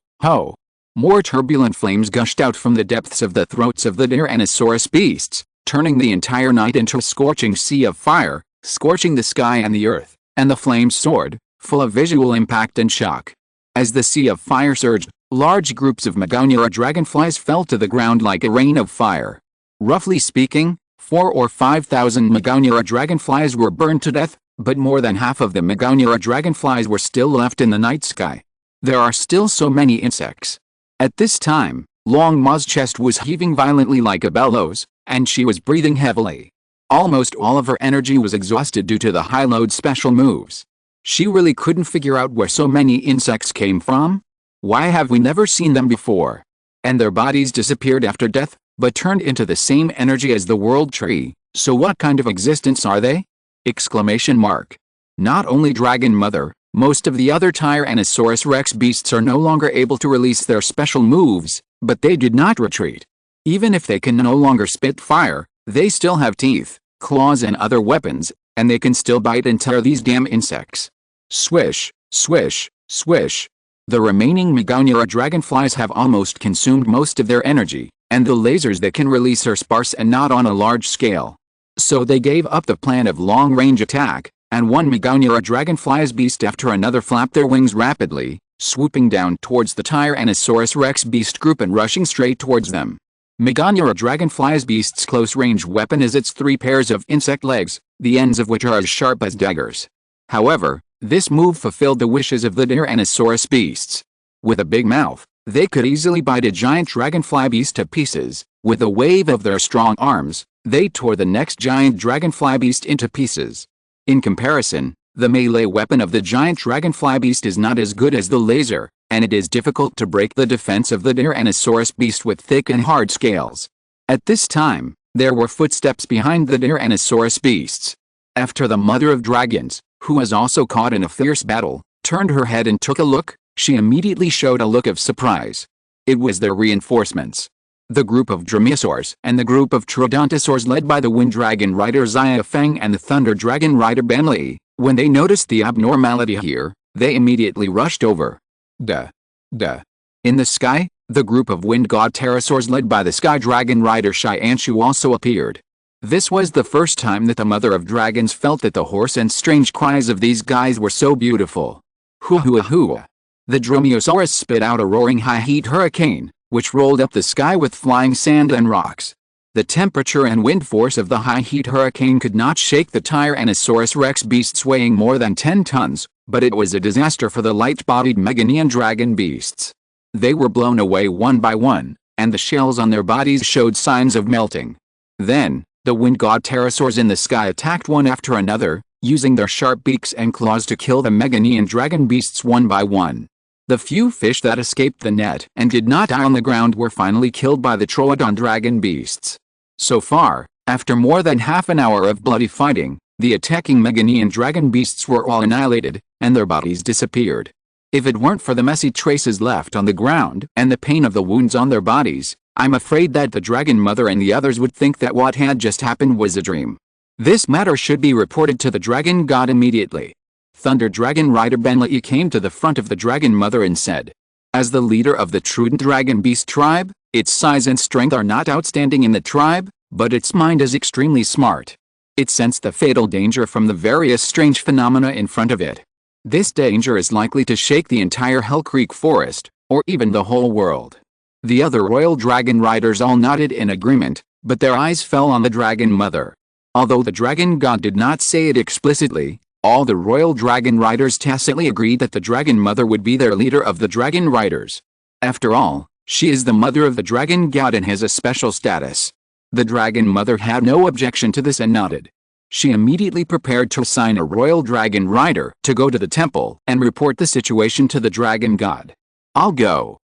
More turbulent flames gushed out from the depths of the throats of the Tyrannosaurus beasts, turning the entire night into a scorching sea of fire, scorching the sky and the earth, and the flames soared, full of visual impact and shock. As the sea of fire surged, large groups of Magonura dragonflies fell to the ground like a rain of fire. Roughly speaking, 4,000 or 5,000 Magonura dragonflies were burned to death, but more than half of the Magonura dragonflies were still left in the night sky. There are still so many insects. At this time, Long Ma's chest was heaving violently like a bellows, and she was breathing heavily. Almost all of her energy was exhausted due to the high-load special moves. She really couldn't figure out where so many insects came from. Why have we never seen them before? And their bodies disappeared after death, but turned into the same energy as the world tree, so what kind of existence are they? Exclamation mark. Not only Dragon Mother, most of the other Tyrannosaurus Rex beasts are no longer able to release their special moves, but they did not retreat. Even if they can no longer spit fire, they still have teeth, claws and other weapons, and they can still bite and tear these damn insects. Swish, swish, swish. The remaining Magonura dragonflies have almost consumed most of their energy, and the lasers they can release are sparse and not on a large scale. So they gave up the plan of long-range attack, and one Magonura dragonfly's beast after another flapped their wings rapidly, swooping down towards the Tyrannosaurus Rex beast group and rushing straight towards them. Magonura dragonfly's beast's close-range weapon is its 3 pairs of insect legs, the ends of which are as sharp as daggers. However, this move fulfilled the wishes of the Tyrannosaurus beasts. With a big mouth, they could easily bite a giant dragonfly beast to pieces. With a wave of their strong arms, they tore the next giant dragonfly beast into pieces. In comparison, the melee weapon of the giant dragonfly beast is not as good as the laser, and it is difficult to break the defense of the Tyrannosaurus beast with thick and hard scales. At this time, there were footsteps behind the Tyrannosaurus beasts. After the Mother of Dragons, who was also caught in a fierce battle, turned her head and took a look, she immediately showed a look of surprise. It was their reinforcements. The group of dromaeosaurs and the group of troodontosaurs led by the Wind Dragon Rider Xia Feng and the Thunder Dragon Rider Ban Li, when they noticed the abnormality here, they immediately rushed over. Duh. In the sky, the group of wind god pterosaurs led by the Sky Dragon Rider Chu also appeared. This was the first time that the Mother of Dragons felt that the hoarse and strange cries of these guys were so beautiful. Hua hua hua. The Dromaeosaurus spit out a roaring high-heat hurricane, which rolled up the sky with flying sand and rocks. The temperature and wind force of the high-heat hurricane could not shake the Tyrannosaurus Rex beasts weighing more than 10 tons, but it was a disaster for the light-bodied Meganian dragon beasts. They were blown away one by one, and the shells on their bodies showed signs of melting. Then, the wind god pterosaurs in the sky attacked one after another, using their sharp beaks and claws to kill the Meganian dragon beasts one by one. The few fish that escaped the net and did not die on the ground were finally killed by the Troodon dragon beasts. So far, after more than half an hour of bloody fighting, the attacking Meganian dragon beasts were all annihilated, and their bodies disappeared. If it weren't for the messy traces left on the ground and the pain of the wounds on their bodies, I'm afraid that the Dragon Mother and the others would think that what had just happened was a dream. This matter should be reported to the Dragon God immediately. Thunder Dragon Rider Ban Li came to the front of the Dragon Mother and said, "As the leader of the Troodon Dragon Beast tribe, its size and strength are not outstanding in the tribe, but its mind is extremely smart. It sensed the fatal danger from the various strange phenomena in front of it. This danger is likely to shake the entire Hell Creek forest, or even the whole world." The other royal dragon riders all nodded in agreement, but their eyes fell on the Dragon Mother. Although the Dragon God did not say it explicitly, all the royal dragon riders tacitly agreed that the Dragon Mother would be their leader of the dragon riders. After all, she is the mother of the Dragon God and has a special status. The Dragon Mother had no objection to this and nodded. She immediately prepared to assign a royal dragon rider to go to the temple and report the situation to the Dragon God. I'll go.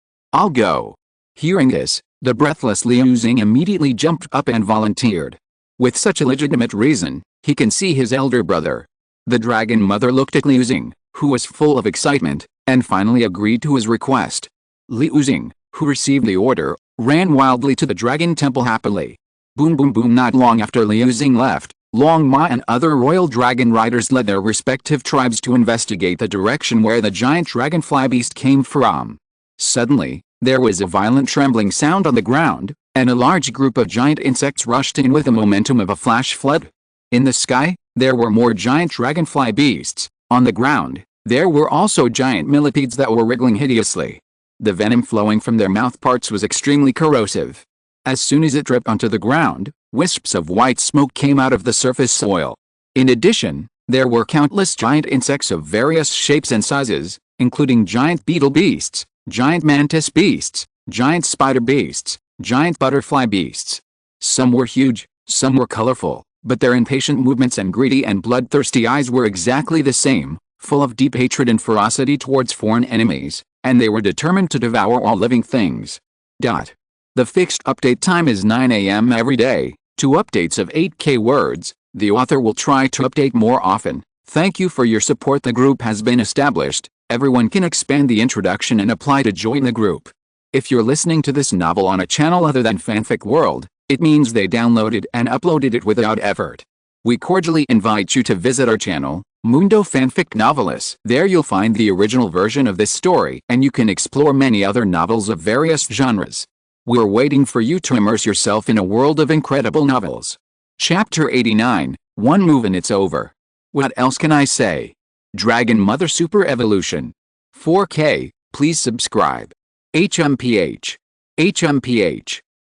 Hearing this, the breathless Liu Xing immediately jumped up and volunteered. With such a legitimate reason, he can see his elder brother. The Dragon Mother looked at Liu Xing, who was full of excitement, and finally agreed to his request. Liu Xing, who received the order, ran wildly to the Dragon Temple happily. Boom boom boom. Not long after Liu Xing left, Long Ma and other royal dragon riders led their respective tribes to investigate the direction where the giant dragonfly beast came from. Suddenly, there was a violent trembling sound on the ground, and a large group of giant insects rushed in with the momentum of a flash flood. In the sky, There were more giant dragonfly beasts. On the ground, there were also giant millipedes that were wriggling hideously. The venom flowing from their mouthparts was extremely corrosive. As soon as it dripped onto the ground, wisps of white smoke came out of the surface soil. In addition, there were countless giant insects of various shapes and sizes, including giant beetle beasts, giant mantis beasts, giant spider beasts, giant butterfly beasts. Some were huge, some were colorful, but their impatient movements and greedy and bloodthirsty eyes were exactly the same, full of deep hatred and ferocity towards foreign enemies, and they were determined to devour all living things. The fixed update time is 9 a.m. every day, 2 updates of 8K words. The author will try to update more often. Thank you for your support. The group has been established. Everyone can expand the introduction and apply to join the group. If you're listening to this novel on a channel other than Fanfic World, it means they downloaded and uploaded it without effort. We cordially invite you to visit our channel, Mundo Fanfic Novelist. There you'll find the original version of this story, and you can explore many other novels of various genres. We're waiting for you to immerse yourself in a world of incredible novels. Chapter 89, One move and it's over. What else can I say? Dragon Mother Super Evolution. 4K, please subscribe. HMPH.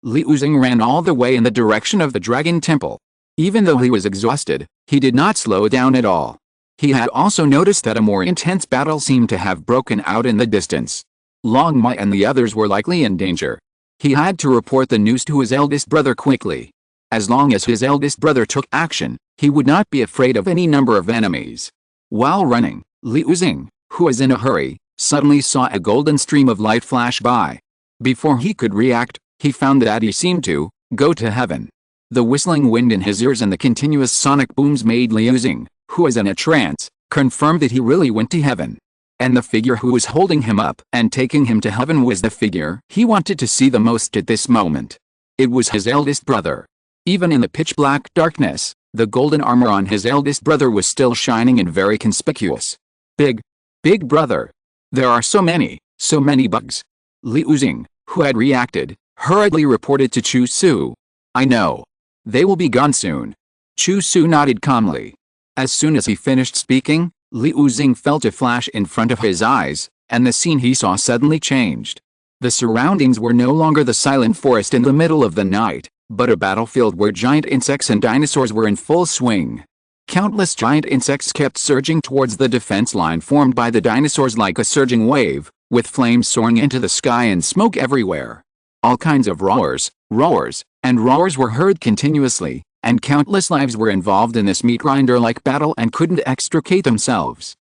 Liu Xing ran all the way in the direction of the Dragon Temple. Even though he was exhausted, he did not slow down at all. He had also noticed that a more intense battle seemed to have broken out in the distance. Long Mai and the others were likely in danger. He had to report the news to his eldest brother quickly. As long as his eldest brother took action, he would not be afraid of any number of enemies. While running, Liu Xing, who was in a hurry, suddenly saw a golden stream of light flash by. Before he could react, he found that he seemed to go to heaven. The whistling wind in his ears and the continuous sonic booms made Liu Xing, who was in a trance, confirm that he really went to heaven. And the figure who was holding him up and taking him to heaven was the figure he wanted to see the most at this moment. It was his eldest brother. Even in the pitch-black darkness, the golden armor on his eldest brother was still shining and very conspicuous. Big brother. There are so many bugs. Liu Xing, who had reacted, hurriedly reported to Chu Xu. I know. They will be gone soon. Chu Xu nodded calmly. As soon as he finished speaking, Liu Xing felt a flash in front of his eyes, and the scene he saw suddenly changed. The surroundings were no longer the silent forest in the middle of the night, but a battlefield where giant insects and dinosaurs were in full swing. Countless giant insects kept surging towards the defense line formed by the dinosaurs like a surging wave, with flames soaring into the sky and smoke everywhere. All kinds of roars were heard continuously, and countless lives were involved in this meat-grinder-like battle and couldn't extricate themselves.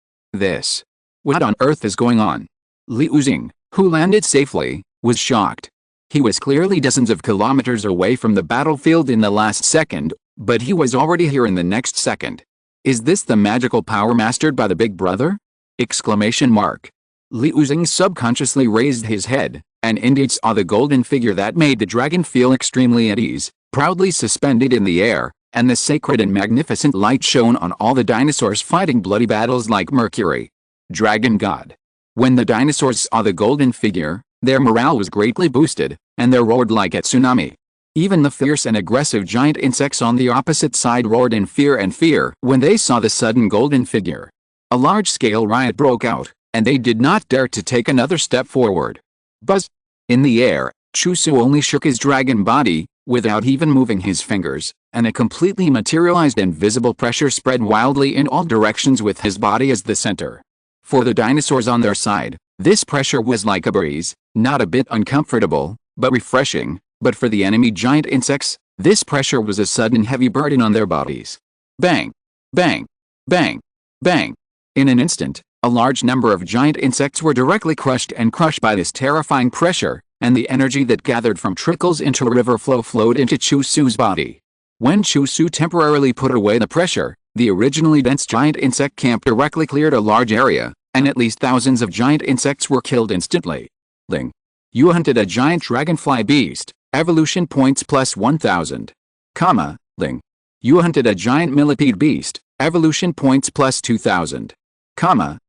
What on earth is going on? Liu Xing, who landed safely, was shocked. He was clearly dozens of kilometers away from the battlefield in the last second, but he was already here in the next second. Is this the magical power mastered by the big brother? Exclamation mark. Liu Xing subconsciously raised his head, and indeed saw the golden figure that made the dragon feel extremely at ease, proudly suspended in the air, and the sacred and magnificent light shone on all the dinosaurs fighting bloody battles like Mercury. Dragon God. When the dinosaurs saw the golden figure, their morale was greatly boosted, and they roared like a tsunami. Even the fierce and aggressive giant insects on the opposite side roared in fear when they saw the sudden golden figure. A large-scale riot broke out, and they did not dare to take another step forward. Buzz! In the air, Chu Xu only shook his dragon body, without even moving his fingers, and a completely materialized and visible pressure spread wildly in all directions with his body as the center. For the dinosaurs on their side, this pressure was like a breeze, not a bit uncomfortable, but refreshing, but for the enemy giant insects, this pressure was a sudden heavy burden on their bodies. Bang! Bang! Bang! Bang! In an instant, a large number of giant insects were directly crushed by this terrifying pressure, and the energy that gathered from trickles into a river flow flowed into Chu Xu's body. When Chu Xu temporarily put away the pressure, the originally dense giant insect camp directly cleared a large area, and at least thousands of giant insects were killed instantly. Ling. You hunted a giant dragonfly beast, evolution points plus 1000. Ling. You hunted a giant millipede beast, evolution points plus 2000.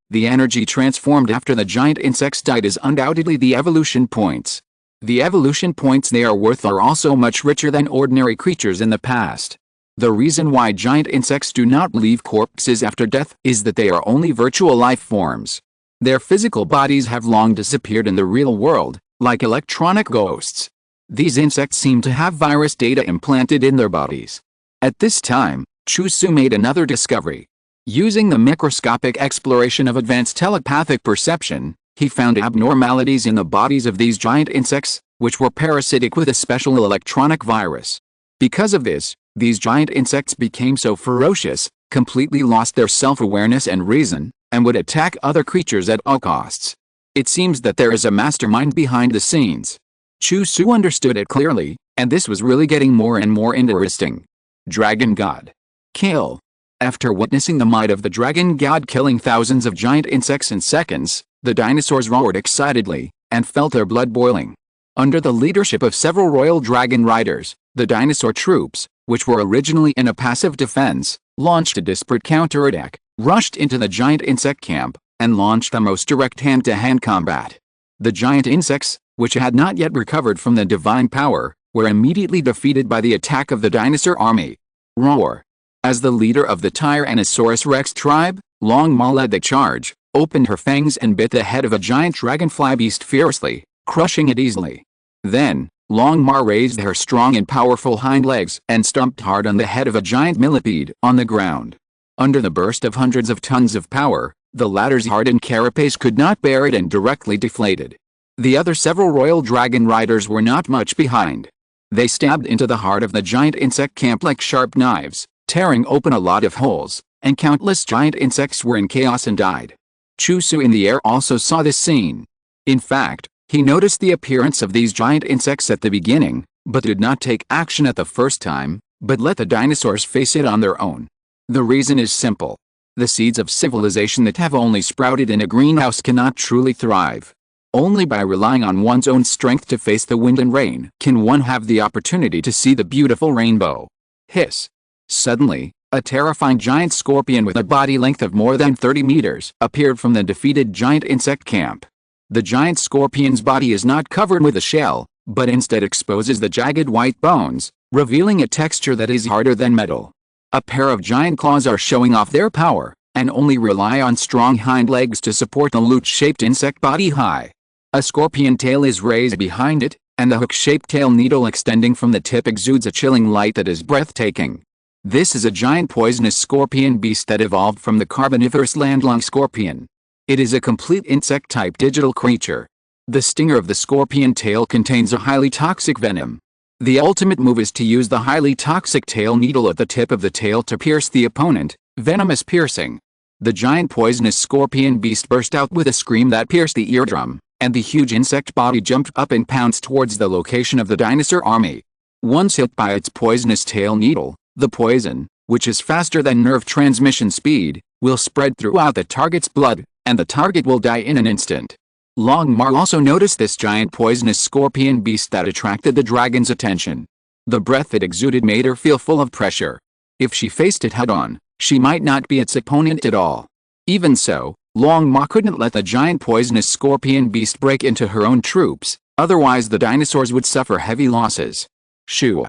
The energy transformed after the giant insects died is undoubtedly the evolution points. The evolution points they are worth are also much richer than ordinary creatures in the past. The reason why giant insects do not leave corpses after death is that they are only virtual life forms. Their physical bodies have long disappeared in the real world, like electronic ghosts. These insects seem to have virus data implanted in their bodies. At this time, Chu Xu made another discovery. Using the microscopic exploration of advanced telepathic perception, he found abnormalities in the bodies of these giant insects, which were parasitic with a special electronic virus. Because of this, these giant insects became so ferocious, completely lost their self-awareness and reason, and would attack other creatures at all costs. It seems that there is a mastermind behind the scenes. Chu Xu understood it clearly, and this was really getting more and more interesting. Dragon God. Kill. After witnessing the might of the dragon god killing thousands of giant insects in seconds, the dinosaurs roared excitedly, and felt their blood boiling. Under the leadership of several royal dragon riders, the dinosaur troops, which were originally in a passive defense, launched a desperate counterattack, rushed into the giant insect camp, and launched the most direct hand-to-hand combat. The giant insects, which had not yet recovered from the divine power, were immediately defeated by the attack of the dinosaur army. Roar. As the leader of the Tyrannosaurus Rex tribe, Long Ma led the charge, opened her fangs and bit the head of a giant dragonfly beast fiercely, crushing it easily. Then, Long Ma raised her strong and powerful hind legs and stomped hard on the head of a giant millipede on the ground. Under the burst of hundreds of tons of power, the latter's hardened carapace could not bear it and directly deflated. The other several royal dragon riders were not much behind. They stabbed into the heart of the giant insect camp like sharp knives, tearing open a lot of holes, and countless giant insects were in chaos and died. Chu Xu in the air also saw this scene. In fact, he noticed the appearance of these giant insects at the beginning, but did not take action at the first time, but let the dinosaurs face it on their own. The reason is simple. The seeds of civilization that have only sprouted in a greenhouse cannot truly thrive. Only by relying on one's own strength to face the wind and rain can one have the opportunity to see the beautiful rainbow. Hiss. Suddenly, a terrifying giant scorpion with a body length of more than 30 meters appeared from the defeated giant insect camp. The giant scorpion's body is not covered with a shell, but instead exposes the jagged white bones, revealing a texture that is harder than metal. A pair of giant claws are showing off their power, and only rely on strong hind legs to support the lute-shaped insect body high. A scorpion tail is raised behind it, and the hook-shaped tail needle extending from the tip exudes a chilling light that is breathtaking. This is a giant poisonous scorpion beast that evolved from the Carboniferous landlung scorpion. It is a complete insect-type digital creature. The stinger of the scorpion tail contains a highly toxic venom. The ultimate move is to use the highly toxic tail needle at the tip of the tail to pierce the opponent, venomous piercing. The giant poisonous scorpion beast burst out with a scream that pierced the eardrum, and the huge insect body jumped up and pounced towards the location of the dinosaur army. Once hit by its poisonous tail needle, the poison, which is faster than nerve transmission speed, will spread throughout the target's blood, and the target will die in an instant. Long Ma also noticed this giant poisonous scorpion beast that attracted the dragon's attention. The breath it exuded made her feel full of pressure. If she faced it head-on, she might not be its opponent at all. Even so, Long Ma couldn't let the giant poisonous scorpion beast break into her own troops, otherwise the dinosaurs would suffer heavy losses. Shoo!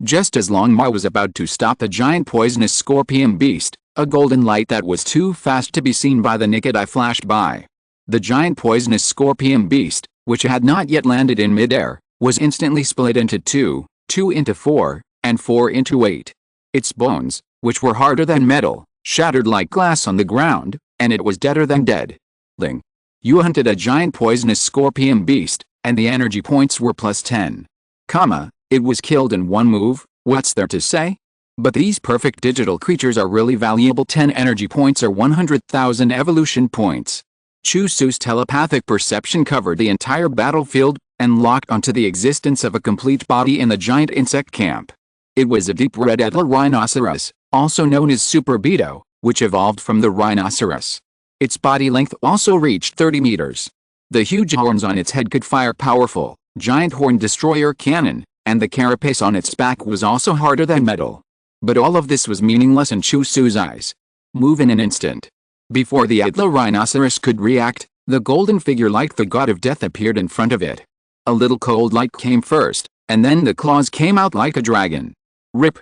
Just as Long Ma was about to stop the giant poisonous scorpion beast, a golden light that was too fast to be seen by the naked eye flashed by. The giant poisonous scorpion beast, which had not yet landed in midair, was instantly split into two into 4, and 4 into 8. Its bones, which were harder than metal, shattered like glass on the ground, and it was deader than dead. Ling. You hunted a giant poisonous scorpion beast, and the energy points were +10. It was killed in one move, what's there to say? But these perfect digital creatures are really valuable. 10 energy points are 100,000 evolution points. Chu Xu's telepathic perception covered the entire battlefield, and locked onto the existence of a complete body in the giant insect camp. It was a deep red Atlas rhinoceros, also known as Super Beto, which evolved from the rhinoceros. Its body length also reached 30 meters. The huge horns on its head could fire powerful, giant horn destroyer cannon, and the carapace on its back was also harder than metal. But all of this was meaningless in Chu Xu's eyes. Move in an instant. Before the Atlas rhinoceros could react, the golden figure like the god of death appeared in front of it. A little cold light came first, and then the claws came out like a dragon. Rip!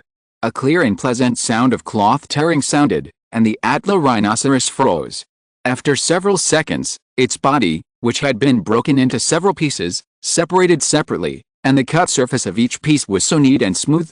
A clear and pleasant sound of cloth tearing sounded, and the Tyrannosaurus froze. After several seconds, its body, which had been broken into several pieces, separated separately, and the cut surface of each piece was so neat and smooth.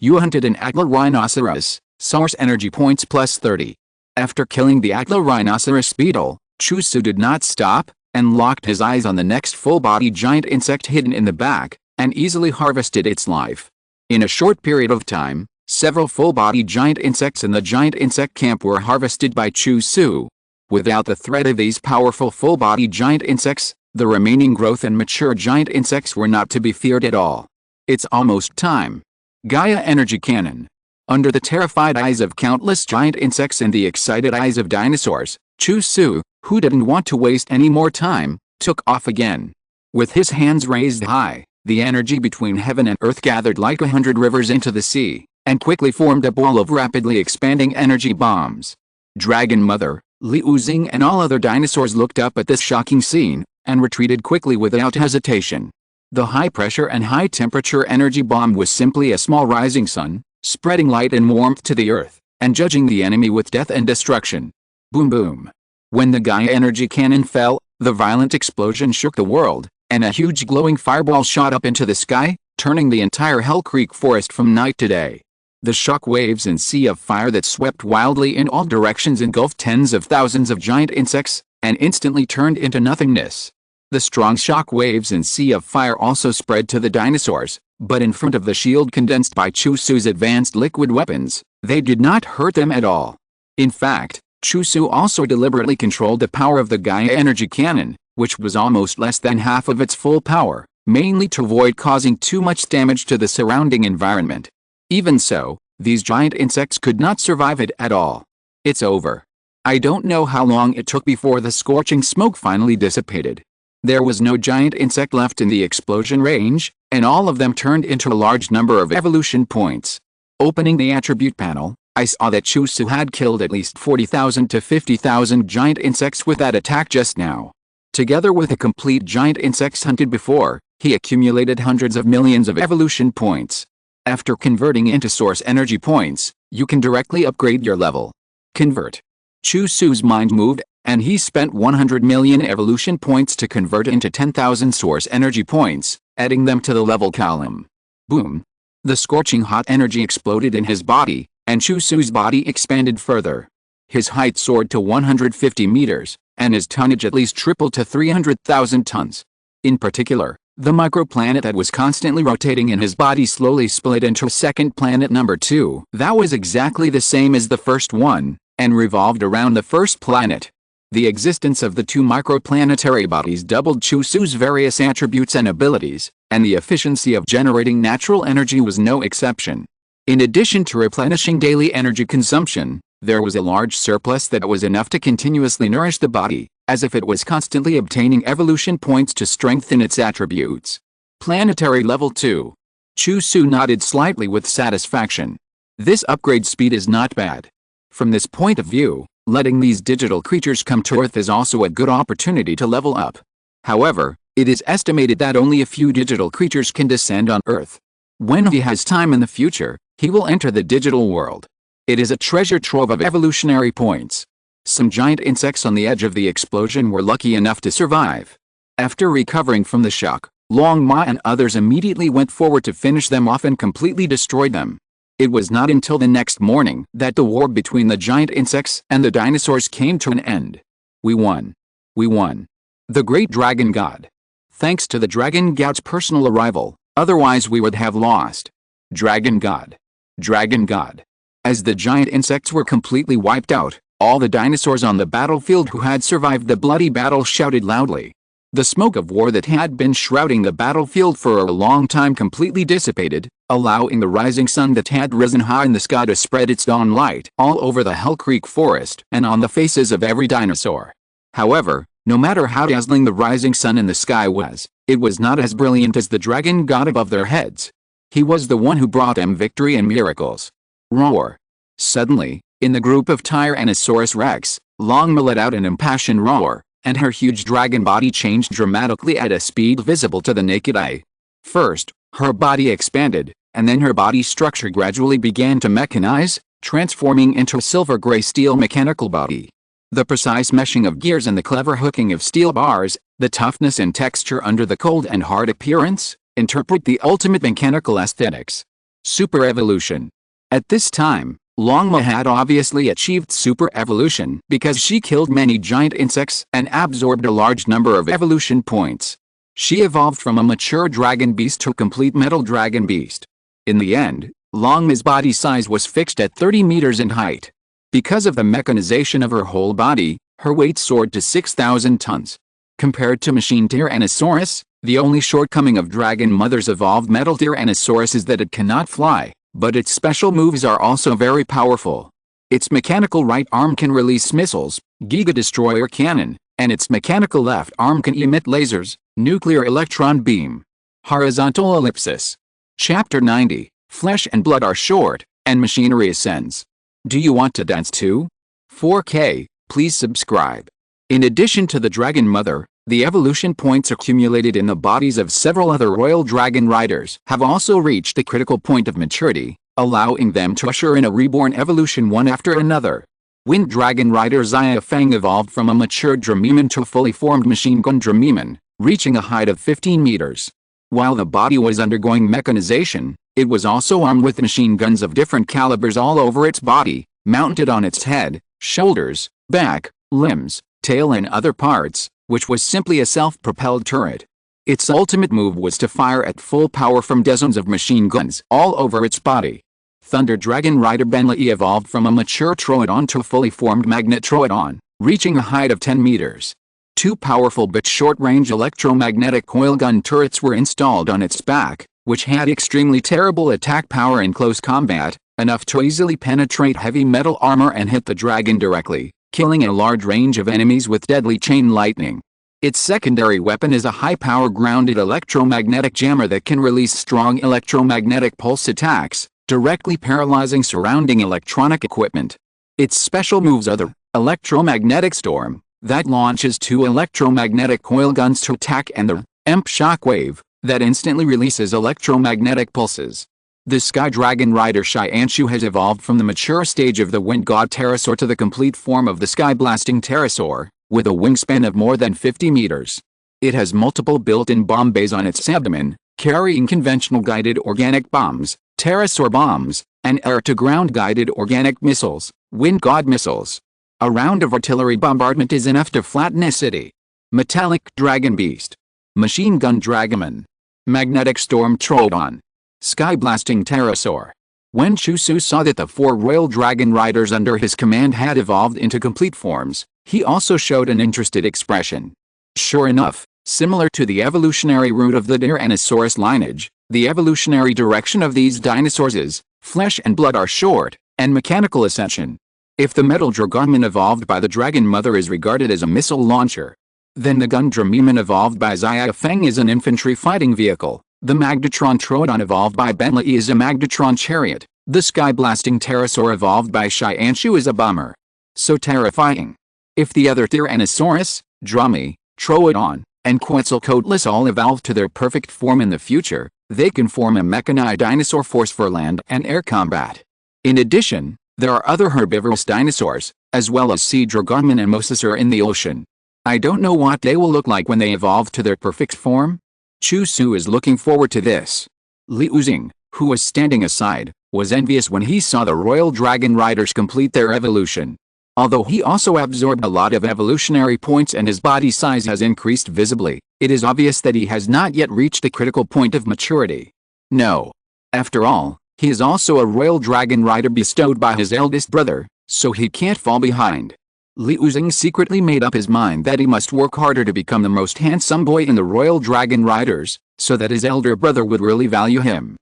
You hunted an Tyrannosaurus, source energy points plus 30. After killing the Tyrannosaurus beetle, Chu Xu did not stop, and locked his eyes on the next full-body giant insect hidden in the back, and easily harvested its life. In a short period of time, several full-body giant insects in the giant insect camp were harvested by Chu Xu. Without the threat of these powerful full-body giant insects, the remaining growth and mature giant insects were not to be feared at all. It's almost time. Gaia Energy Cannon. Under the terrified eyes of countless giant insects and the excited eyes of dinosaurs, Chu Xu, who didn't want to waste any more time, took off again. With his hands raised high, the energy between heaven and earth gathered like 100 rivers into the sea, and quickly formed a ball of rapidly expanding energy bombs. Dragon Mother, Liu Xing and all other dinosaurs looked up at this shocking scene, and retreated quickly without hesitation. The high-pressure and high-temperature energy bomb was simply a small rising sun, spreading light and warmth to the earth, and judging the enemy with death and destruction. Boom boom. When the Gaia energy cannon fell, the violent explosion shook the world, and a huge glowing fireball shot up into the sky, turning the entire Hell Creek forest from night to day. The shock waves and sea of fire that swept wildly in all directions engulfed tens of thousands of giant insects, and instantly turned into nothingness. The strong shock waves and sea of fire also spread to the dinosaurs, but in front of the shield condensed by Chu Xu's advanced liquid weapons, they did not hurt them at all. In fact, Chu Xu also deliberately controlled the power of the Gaia energy cannon, which was almost less than half of its full power, mainly to avoid causing too much damage to the surrounding environment. Even so, these giant insects could not survive it at all. It's over. I don't know how long it took before the scorching smoke finally dissipated. There was no giant insect left in the explosion range, and all of them turned into a large number of evolution points. Opening the attribute panel, I saw that Chu Xu had killed at least 40,000 to 50,000 giant insects with that attack just now. Together with the complete giant insects hunted before, he accumulated hundreds of millions of evolution points. After converting into source energy points, you can directly upgrade your level. Convert. Chu Xu's mind moved, and he spent 100 million evolution points to convert into 10,000 source energy points, adding them to the level column. Boom. The scorching hot energy exploded in his body, and Chu Xu's body expanded further. His height soared to 150 meters, and his tonnage at least tripled to 300,000 tons. In particular, the microplanet that was constantly rotating in his body slowly split into a second planet number 2 that was exactly the same as the first one, and revolved around the first planet. The existence of the two microplanetary bodies doubled Chu Xu's various attributes and abilities, and the efficiency of generating natural energy was no exception. In addition to replenishing daily energy consumption, there was a large surplus that was enough to continuously nourish the body, as if it was constantly obtaining evolution points to strengthen its attributes. Planetary Level 2. Chu Xu nodded slightly with satisfaction. This upgrade speed is not bad. From this point of view, letting these digital creatures come to Earth is also a good opportunity to level up. However, it is estimated that only a few digital creatures can descend on Earth. When he has time in the future, he will enter the digital world. It is a treasure trove of evolutionary points. Some giant insects on the edge of the explosion were lucky enough to survive. After recovering from the shock, Long Ma and others immediately went forward to finish them off and completely destroyed them. It was not until the next morning that the war between the giant insects and the dinosaurs came to an end. We won. We won. The great dragon god. Thanks to the dragon god's personal arrival, otherwise we would have lost. Dragon god. Dragon god. As the giant insects were completely wiped out, all the dinosaurs on the battlefield who had survived the bloody battle shouted loudly. The smoke of war that had been shrouding the battlefield for a long time completely dissipated, allowing the rising sun that had risen high in the sky to spread its dawn light all over the Hell Creek forest and on the faces of every dinosaur. However, no matter how dazzling the rising sun in the sky was, it was not as brilliant as the dragon god above their heads. He was the one who brought them victory and miracles. Roar. Suddenly, in the group of Tyrannosaurus Rex, Longma let out an impassioned roar, and her huge dragon body changed dramatically at a speed visible to the naked eye. First, her body expanded, and then her body structure gradually began to mechanize, transforming into a silver-gray steel mechanical body. The precise meshing of gears and the clever hooking of steel bars, the toughness and texture under the cold and hard appearance, interpret the ultimate mechanical aesthetics. Super evolution. At this time, Longma had obviously achieved super evolution because she killed many giant insects and absorbed a large number of evolution points. She evolved from a mature dragon beast to a complete metal dragon beast. In the end, Longma's body size was fixed at 30 meters in height. Because of the mechanization of her whole body, her weight soared to 6,000 tons. Compared to machine Tyrannosaurus, the only shortcoming of Dragon Mother's evolved MetalTyrannomon is that it cannot fly, but its special moves are also very powerful. Its mechanical right arm can release missiles, Giga Destroyer Cannon, and its mechanical left arm can emit lasers, nuclear electron beam. Horizontal ellipsis. Chapter 90, Flesh and blood are short, and machinery ascends. Do you want to dance too? 4K, please subscribe. In addition to the Dragon Mother, the evolution points accumulated in the bodies of several other royal dragon riders have also reached the critical point of maturity, allowing them to usher in a reborn evolution one after another. Wind Dragon Rider Xia Feng evolved from a mature Dramemon to a fully formed machine gun Dramemon, reaching a height of 15 meters. While the body was undergoing mechanization, it was also armed with machine guns of different calibers all over its body, mounted on its head, shoulders, back, limbs, tail and other parts, which was simply a self-propelled turret. Its ultimate move was to fire at full power from dozens of machine guns all over its body. Thunder Dragon Rider Benlai evolved from a mature Troodon to a fully formed Magnetroodon, reaching a height of 10 meters. Two powerful but short-range electromagnetic coil gun turrets were installed on its back, which had extremely terrible attack power in close combat, enough to easily penetrate heavy metal armor and hit the dragon directly, killing a large range of enemies with deadly chain lightning. Its secondary weapon is a high-power grounded electromagnetic jammer that can release strong electromagnetic pulse attacks, directly paralyzing surrounding electronic equipment. Its special moves are the electromagnetic storm, that launches two electromagnetic coil guns to attack, and the EMP shockwave, that instantly releases electromagnetic pulses. The Sky Dragon Rider Chu has evolved from the mature stage of the wind god pterosaur to the complete form of the sky-blasting pterosaur, with a wingspan of more than 50 meters. It has multiple built-in bomb bays on its abdomen, carrying conventional guided organic bombs, pterosaur bombs, and air-to-ground guided organic missiles, wind god missiles. A round of artillery bombardment is enough to flatten a city. Metallic Dragon Beast. Machine Gun Dragomon. Magnetic Storm Troodon. Sky-blasting pterosaur. When Chu Xu saw that the 4 royal dragon riders under his command had evolved into complete forms, he also showed an interested expression. Sure enough, similar to the evolutionary route of the Tyrannosaurus lineage, the evolutionary direction of these dinosaurs is, flesh and blood are short, and mechanical ascension. If the metal Dragomon evolved by the Dragon Mother is regarded as a missile launcher, then the gun Dramemon evolved by Xia Feng is an infantry fighting vehicle. The Magnetron Troodon evolved by Bentlai is a Magnetron chariot. The sky-blasting pterosaur evolved by Chu is a bomber. So terrifying. If the other Tyrannosaurus, Drame, Troodon, and Quetzalcoatlus all evolve to their perfect form in the future, they can form a mechanized dinosaur force for land and air combat. In addition, there are other herbivorous dinosaurs, as well as sea Dragomon and Mosasaurs in the ocean. I don't know what they will look like when they evolve to their perfect form. Chu Xu is looking forward to this. Liu Xing, who was standing aside, was envious when he saw the royal dragon riders complete their evolution. Although he also absorbed a lot of evolutionary points and his body size has increased visibly, it is obvious that he has not yet reached the critical point of maturity. No. After all, he is also a royal dragon rider bestowed by his eldest brother, so he can't fall behind. Liu Xing secretly made up his mind that he must work harder to become the most handsome boy in the royal dragon riders, so that his elder brother would really value him.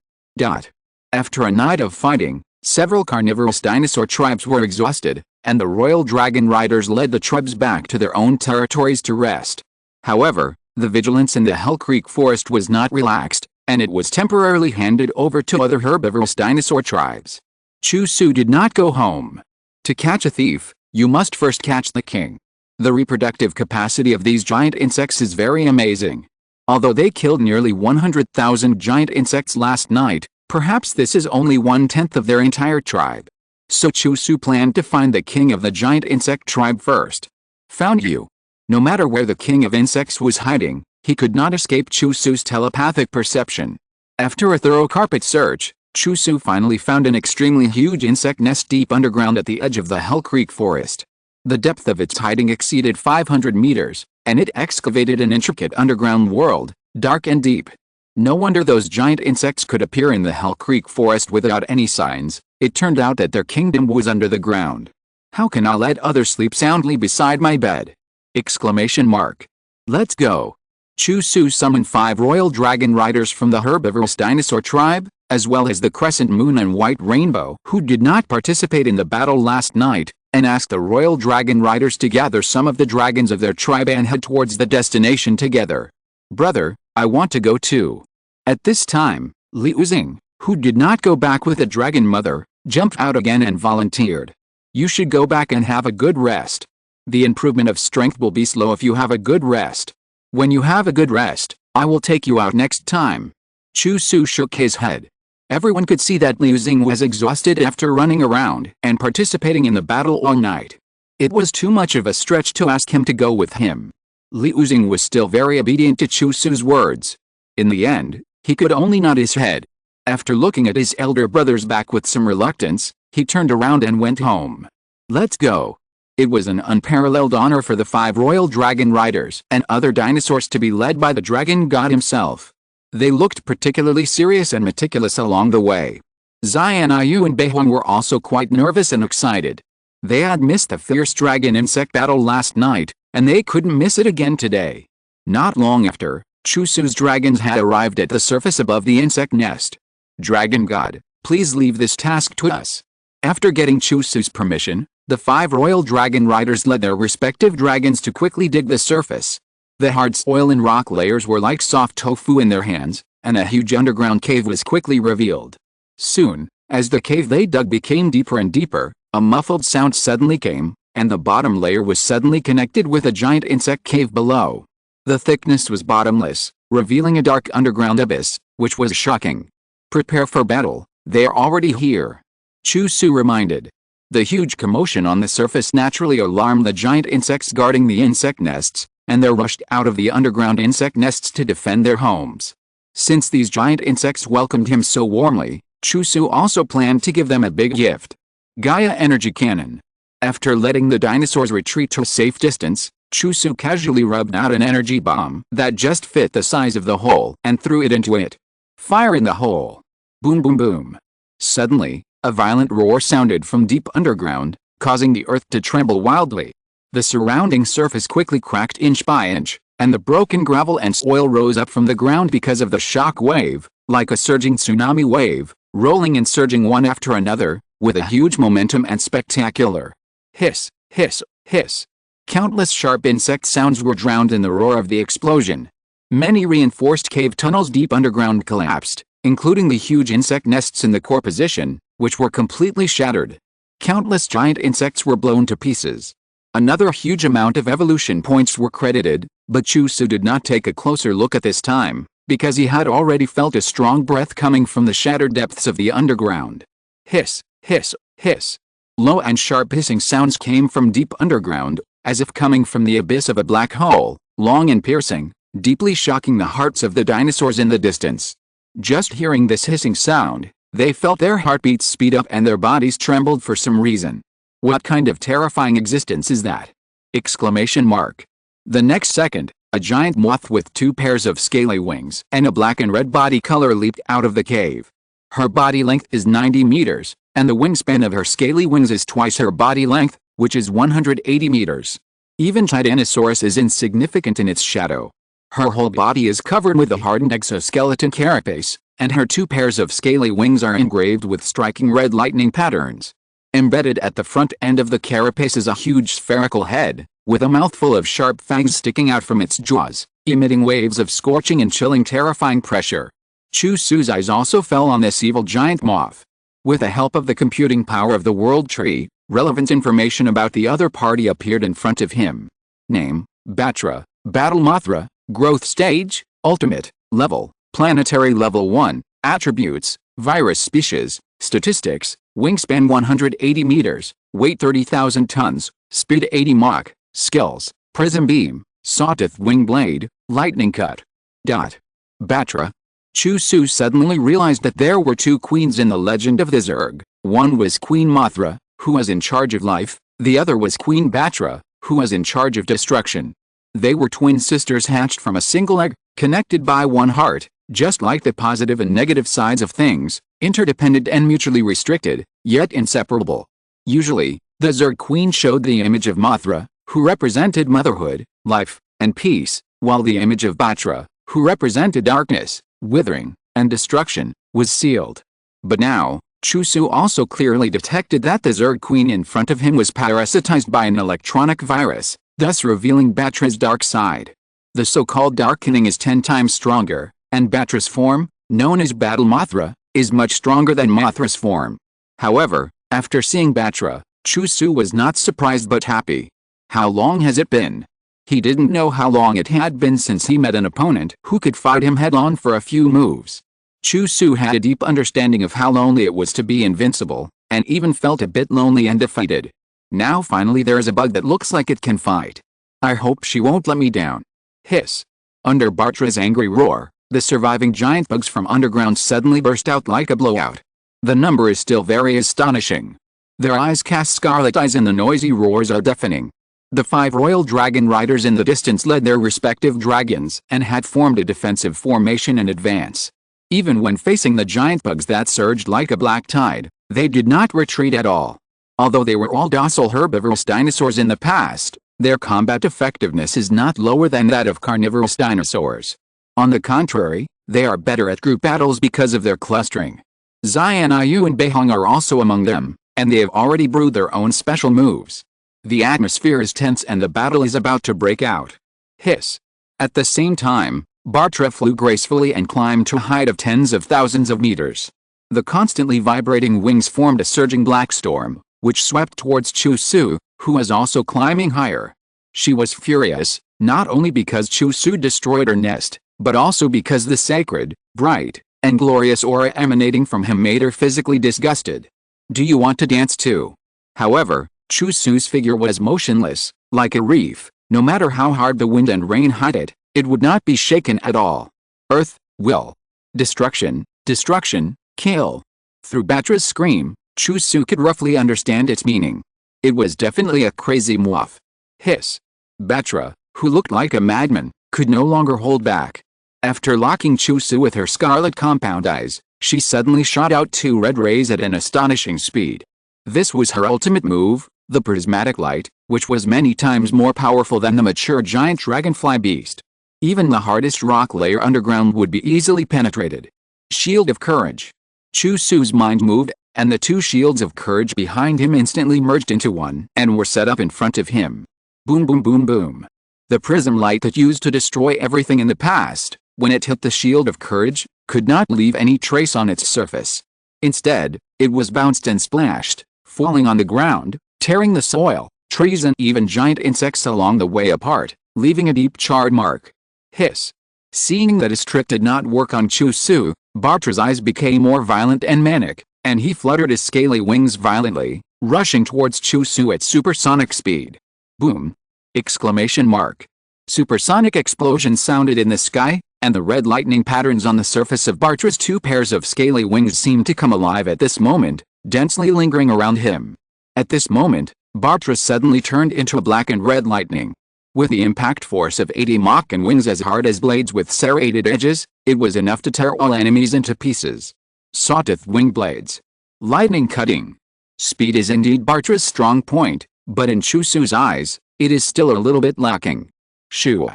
After a night of fighting, several carnivorous dinosaur tribes were exhausted, and the royal dragon riders led the tribes back to their own territories to rest. However, the vigilance in the Hell Creek forest was not relaxed, and it was temporarily handed over to other herbivorous dinosaur tribes. Chu Xu did not go home. To catch a thief, you must first catch the king. The reproductive capacity of these giant insects is very amazing. Although they killed nearly 100,000 giant insects last night, Perhaps this is only 1/10 of their entire tribe. So Chu Xu planned to find the king of the giant insect tribe first. Found you. No matter where the king of insects was hiding, he could not escape Chu Xu's telepathic perception. After a thorough carpet search, Chu Xu finally found an extremely huge insect nest deep underground at the edge of the Hell Creek forest. The depth of its hiding exceeded 500 meters, and it excavated an intricate underground world, dark and deep. No wonder those giant insects could appear in the Hell Creek forest without any signs. It turned out that their kingdom was under the ground. How can I let others sleep soundly beside my bed? Exclamation mark. Let's go. Chu Xu summoned 5 royal dragon riders from the herbivorous dinosaur tribe, as well as the crescent moon and white rainbow who did not participate in the battle last night, and asked the royal dragon riders to gather some of the dragons of their tribe and head towards the destination together. Brother, I want to go too. At this time, Liu Xing, who did not go back with the dragon mother, jumped out again and volunteered. You should go back and have a good rest. The improvement of strength will be slow if you have a good rest. When you have a good rest, I will take you out next time. Chu Xu shook his head. Everyone could see that Liu Xing was exhausted after running around and participating in the battle all night. It was too much of a stretch to ask him to go with him. Liu Xing was still very obedient to Chu Xu's words. In the end, he could only nod his head. After looking at his elder brother's back with some reluctance, he turned around and went home. Let's go. It was an unparalleled honor for the 5 royal dragon riders and other dinosaurs to be led by the dragon god himself. They looked particularly serious and meticulous along the way. Xian Yu and Beihong were also quite nervous and excited. They had missed the fierce dragon insect battle last night, and they couldn't miss it again today. Not long after, Chu Xu's dragons had arrived at the surface above the insect nest. Dragon god, please leave this task to us. After getting Chu Xu's permission, the 5 royal dragon riders led their respective dragons to quickly dig the surface. The hard soil and rock layers were like soft tofu in their hands, and a huge underground cave was quickly revealed. Soon, as the cave they dug became deeper and deeper, a muffled sound suddenly came, and the bottom layer was suddenly connected with a giant insect cave below. The thickness was bottomless, revealing a dark underground abyss, which was shocking. Prepare for battle, they are already here. Chu Xu reminded. The huge commotion on the surface naturally alarmed the giant insects guarding the insect nests, and they rushed out of the underground insect nests to defend their homes. Since these giant insects welcomed him so warmly, Chu Xu also planned to give them a big gift. Gaia Energy Cannon. After letting the dinosaurs retreat to a safe distance, Chu Xu casually rubbed out an energy bomb that just fit the size of the hole and threw it into it. Fire in the hole. Boom boom boom. Suddenly, a violent roar sounded from deep underground, causing the earth to tremble wildly. The surrounding surface quickly cracked inch by inch, and the broken gravel and soil rose up from the ground because of the shock wave, like a surging tsunami wave, rolling and surging one after another, with a huge momentum and spectacular. Hiss, hiss, hiss. Countless sharp insect sounds were drowned in the roar of the explosion. Many reinforced cave tunnels deep underground collapsed, including the huge insect nests in the core position, which were completely shattered. Countless giant insects were blown to pieces. Another huge amount of evolution points were credited, but Chu Xu did not take a closer look at this time, because he had already felt a strong breath coming from the shattered depths of the underground. Hiss, hiss, hiss. Low and sharp hissing sounds came from deep underground, as if coming from the abyss of a black hole, long and piercing, deeply shocking the hearts of the dinosaurs in the distance. Just hearing this hissing sound, they felt their heartbeats speed up and their bodies trembled for some reason. What kind of terrifying existence is that? Exclamation mark. The next second, a giant moth with 2 pairs of scaly wings and a black and red body color leaped out of the cave. Her body length is 90 meters, and the wingspan of her scaly wings is twice her body length, which is 180 meters. Even Tyrannosaurus is insignificant in its shadow. Her whole body is covered with a hardened exoskeleton carapace, and her 2 pairs of scaly wings are engraved with striking red lightning patterns. Embedded at the front end of the carapace is a huge spherical head, with a mouthful of sharp fangs sticking out from its jaws, emitting waves of scorching and chilling terrifying pressure. Chu Xu's eyes also fell on this evil giant moth. With the help of the computing power of the world tree, relevant information about the other party appeared in front of him. Name, Batra, Battle Mothra, Growth Stage, Ultimate, Level, Planetary Level 1, Attributes, Virus species, statistics, wingspan 180 meters, weight 30,000 tons, speed 80 Mach, skills, prism beam, sawtooth wing blade, lightning cut. Batra. Chu Xu suddenly realized that there were two queens in the legend of the Zerg. One was Queen Mothra, who was in charge of life, the other was Queen Batra, who was in charge of destruction. They were twin sisters hatched from a single egg, connected by one heart, just like the positive and negative sides of things, interdependent and mutually restricted, yet inseparable. Usually, the Zerg queen showed the image of Mothra, who represented motherhood, life, and peace, while the image of Batra, who represented darkness, withering, and destruction, was sealed. But now, Chu Xu also clearly detected that the Zerg queen in front of him was parasitized by an electronic virus, thus revealing Batra's dark side. The so-called darkening is 10 times stronger, and Batra's form, known as Battle Mothra, is much stronger than Mothra's form. However, after seeing Batra, Chu Xu was not surprised but happy. How long has it been? He didn't know how long it had been since he met an opponent who could fight him head-on for a few moves. Chu Xu had a deep understanding of how lonely it was to be invincible, and even felt a bit lonely and defeated. Now finally there is a bug that looks like it can fight. I hope she won't let me down. Hiss. Under Batra's angry roar, the surviving giant bugs from underground suddenly burst out like a blowout. The number is still very astonishing. Their eyes cast scarlet eyes and the noisy roars are deafening. The 5 royal dragon riders in the distance led their respective dragons and had formed a defensive formation in advance. Even when facing the giant bugs that surged like a black tide, they did not retreat at all. Although they were all docile herbivorous dinosaurs in the past, their combat effectiveness is not lower than that of carnivorous dinosaurs. On the contrary, they are better at group battles because of their clustering. Xian Yu and Beihong are also among them, and they have already brewed their own special moves. The atmosphere is tense and the battle is about to break out. Hiss. At the same time, Batra flew gracefully and climbed to a height of tens of thousands of meters. The constantly vibrating wings formed a surging black storm, which swept towards Chu Xu, who was also climbing higher. She was furious, not only because Chu Xu destroyed her nest, but also because the sacred, bright, and glorious aura emanating from him made her physically disgusted. Do you want to dance too? However, Chu Xu's figure was motionless, like a reef. No matter how hard the wind and rain hit it, it would not be shaken at all. Earth, will. Destruction, destruction, kill. Through Batra's scream, Chu Xu could roughly understand its meaning. It was definitely a crazy move. Hiss. Batra, who looked like a madman, could no longer hold back. After locking Chu Xu with her scarlet compound eyes, she suddenly shot out 2 red rays at an astonishing speed. This was her ultimate move, the prismatic light, which was many times more powerful than the mature giant dragonfly beast. Even the hardest rock layer underground would be easily penetrated. Shield of Courage. Chu Xu's mind moved, and the 2 shields of courage behind him instantly merged into one and were set up in front of him. Boom boom boom boom. The prism light that used to destroy everything in the past, when it hit the shield of courage, could not leave any trace on its surface. Instead, it was bounced and splashed, falling on the ground, tearing the soil, trees and even giant insects along the way apart, leaving a deep charred mark. Hiss. Seeing that his trick did not work on Chu Xu, Batra's eyes became more violent and manic, and he fluttered his scaly wings violently, rushing towards Chu Xu at supersonic speed. Boom! Exclamation mark. Supersonic explosions sounded in the sky, and the red lightning patterns on the surface of Batra's 2 pairs of scaly wings seemed to come alive at this moment, densely lingering around him. At this moment, Batra suddenly turned into a black and red lightning. With the impact force of 80 Mach and wings as hard as blades with serrated edges, it was enough to tear all enemies into pieces. Sawtooth wing blades. Lightning cutting. Speed is indeed Batra's strong point, but in Chu Xu's eyes, it is still a little bit lacking. Shoo.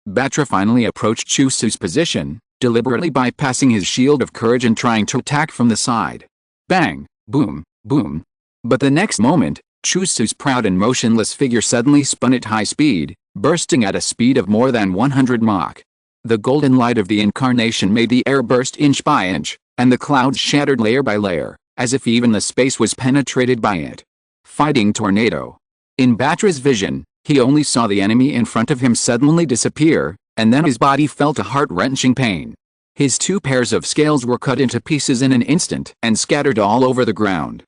Batra finally approached Chu Xu's position, deliberately bypassing his shield of courage and trying to attack from the side. Bang, boom, boom. But the next moment, Chu Xu's proud and motionless figure suddenly spun at high speed, bursting at a speed of more than 100 Mach. The golden light of the incarnation made the air burst inch by inch, and the clouds shattered layer by layer, as if even the space was penetrated by it. Fighting tornado. In Batra's vision, he only saw the enemy in front of him suddenly disappear, and then his body felt a heart-wrenching pain. His 2 pairs of scales were cut into pieces in an instant and scattered all over the ground.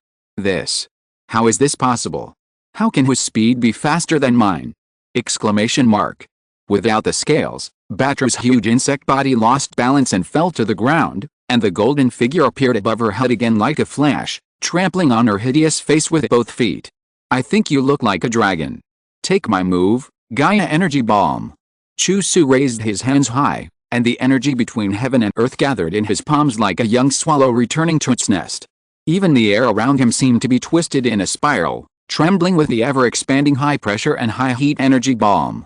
How is this possible? How can his speed be faster than mine? Exclamation mark. Without the scales, Batra's huge insect body lost balance and fell to the ground, and the golden figure appeared above her head again like a flash, trampling on her hideous face with both feet. I think you look like a dragon. Take my move, Gaia Energy Bomb. Chu Xu raised his hands high, and the energy between heaven and earth gathered in his palms like a young swallow returning to its nest. Even the air around him seemed to be twisted in a spiral, trembling with the ever-expanding high-pressure and high-heat energy bomb.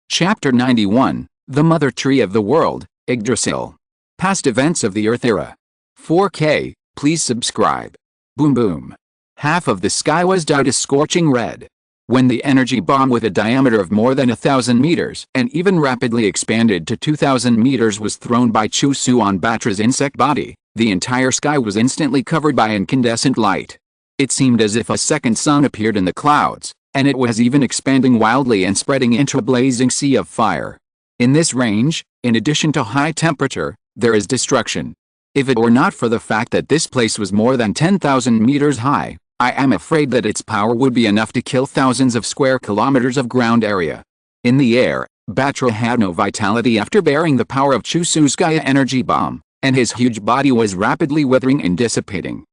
Chapter 91, The Mother Tree of the World, Yggdrasil. Past events of the Earth Era. 4K, please subscribe. Boom boom. Half of the sky was dyed a scorching red. When the energy bomb with a diameter of more than 1,000 meters and even rapidly expanded to 2,000 meters was thrown by Chu Xu on Batra's insect body, the entire sky was instantly covered by incandescent light. It seemed as if a second sun appeared in the clouds, and it was even expanding wildly and spreading into a blazing sea of fire. In this range, in addition to high temperature, there is destruction. If it were not for the fact that this place was more than 10,000 meters high, I am afraid that its power would be enough to kill thousands of square kilometers of ground area. In the air, Batra had no vitality after bearing the power of Chu Xu's Gaia energy bomb, and his huge body was rapidly withering and dissipating.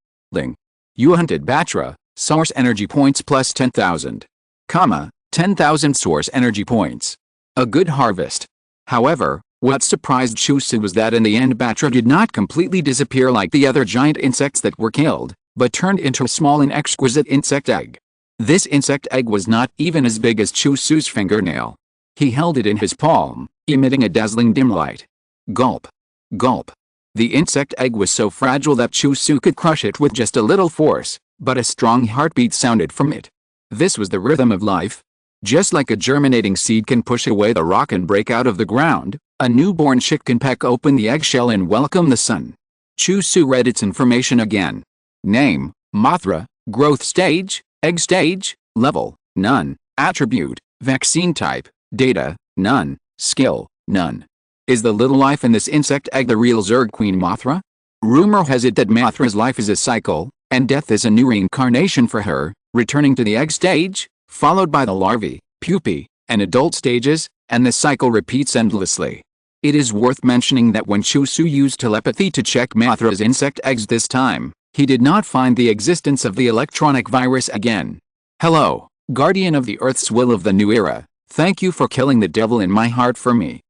You hunted Batra, source energy points plus 10,000. 10,000 source energy points. A good harvest. However, what surprised Chu Xu was that in the end Batra did not completely disappear like the other giant insects that were killed, but turned into a small and exquisite insect egg. This insect egg was not even as big as Chu Xu's fingernail. He held it in his palm, emitting a dazzling dim light. Gulp. Gulp. The insect egg was so fragile that Chu Xu could crush it with just a little force, but a strong heartbeat sounded from it. This was the rhythm of life. Just like a germinating seed can push away the rock and break out of the ground, a newborn chick can peck open the eggshell and welcome the sun. Chu Xu read its information again. Name, Mothra, growth stage, egg stage, level, none, attribute, vaccine type, data, none, skill, none. Is the little life in this insect egg the real Zerg Queen Mothra? Rumor has it that Mothra's life is a cycle, and death is a new reincarnation for her, returning to the egg stage, followed by the larvae, pupae, and adult stages, and the cycle repeats endlessly. It is worth mentioning that when Chu Xu used telepathy to check Mothra's insect eggs this time, he did not find the existence of the electronic virus again. Hello, guardian of the Earth's will of the new era, thank you for killing the devil in my heart for me.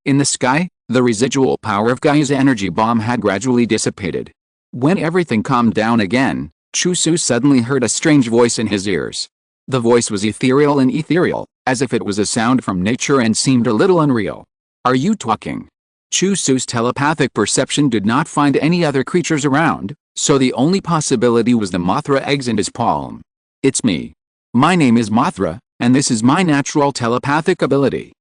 In the sky, the residual power of Gaia's energy bomb had gradually dissipated. When everything calmed down again, Chu Xu suddenly heard a strange voice in his ears. The voice was ethereal, as if it was a sound from nature and seemed a little unreal. Are you talking? Chu Xu's telepathic perception did not find any other creatures around, so the only possibility was the Mothra eggs in his palm. It's me. My name is Mothra, and this is my natural telepathic ability.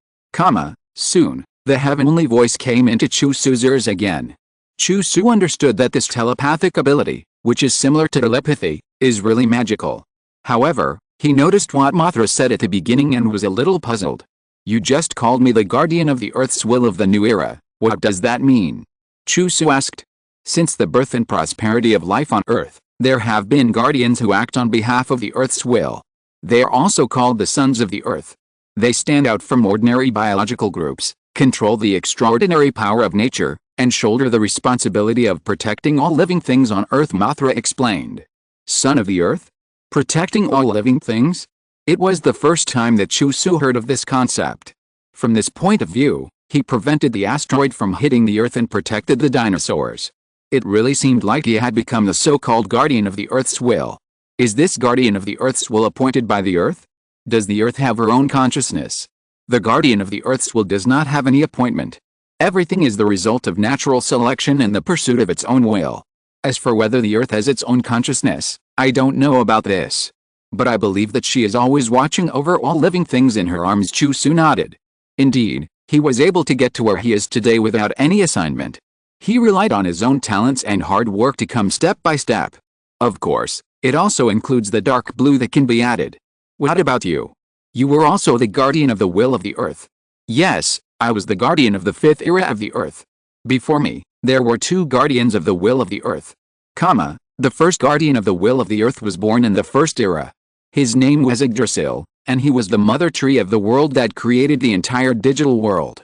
Soon, the heavenly voice came into Chu Xu's ears again. Chu Xu understood that this telepathic ability, which is similar to telepathy, is really magical. However, he noticed what Mothra said at the beginning and was a little puzzled. You just called me the guardian of the Earth's will of the new era, what does that mean? Chu Xu asked. Since the birth and prosperity of life on Earth, there have been guardians who act on behalf of the Earth's will. They are also called the sons of the Earth. They stand out from ordinary biological groups, control the extraordinary power of nature, and shoulder the responsibility of protecting all living things on Earth, Mothra explained. Son of the Earth? Protecting all living things? It was the first time that Chu Xu heard of this concept. From this point of view, he prevented the asteroid from hitting the Earth and protected the dinosaurs. It really seemed like he had become the so-called guardian of the Earth's will. Is this guardian of the Earth's will appointed by the Earth? Does the Earth have her own consciousness? The guardian of the Earth's will does not have any appointment. Everything is the result of natural selection and the pursuit of its own will. As for whether the Earth has its own consciousness, I don't know about this. But I believe that she is always watching over all living things in her arms. Chu Xu nodded. Indeed, he was able to get to where he is today without any assignment. He relied on his own talents and hard work to come step by step. Of course, it also includes the dark blue that can be added. What about you? You were also the guardian of the will of the Earth. Yes, I was the guardian of the fifth era of the Earth, Before me, there were two guardians of the will of the earth. The first guardian of the will of the earth was born in the first era. His name was Yggdrasil, and he was the mother tree of the world that created the entire digital world.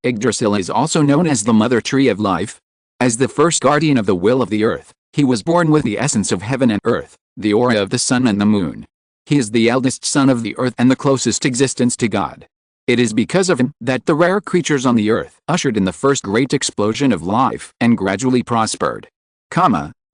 Yggdrasil is also known as the mother tree of life. As the first guardian of the will of the earth, he was born with the essence of heaven and earth, the aura of the sun and the moon. He is the eldest son of the earth and the closest existence to God. It is because of him that the rare creatures on the earth ushered in the first great explosion of life and gradually prospered.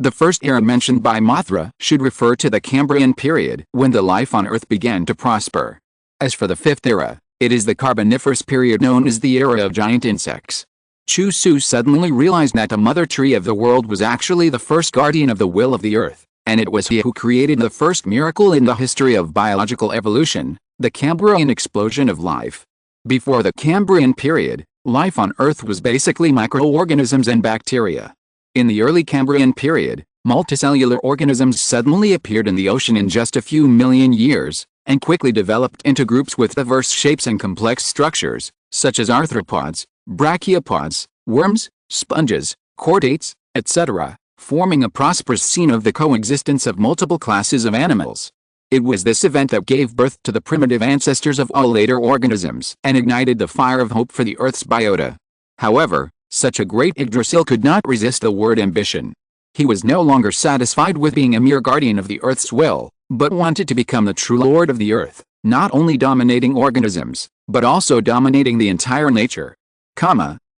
The first era mentioned by Mothra should refer to the Cambrian period when the life on Earth began to prosper. As for the fifth era, it is the Carboniferous period known as the era of giant insects. Chu Xu suddenly realized that the mother tree of the world was actually the first guardian of the will of the earth, and it was he who created the first miracle in the history of biological evolution, the Cambrian explosion of life. Before the Cambrian period, life on Earth was basically microorganisms and bacteria. In the early Cambrian period, multicellular organisms suddenly appeared in the ocean in just a few million years, and quickly developed into groups with diverse shapes and complex structures, such as arthropods, brachiopods, worms, sponges, chordates, etc., forming a prosperous scene of the coexistence of multiple classes of animals. It was this event that gave birth to the primitive ancestors of all later organisms and ignited the fire of hope for the Earth's biota. However, such a great Yggdrasil could not resist the word ambition. He was no longer satisfied with being a mere guardian of the Earth's will, but wanted to become the true lord of the Earth, not only dominating organisms, but also dominating the entire nature.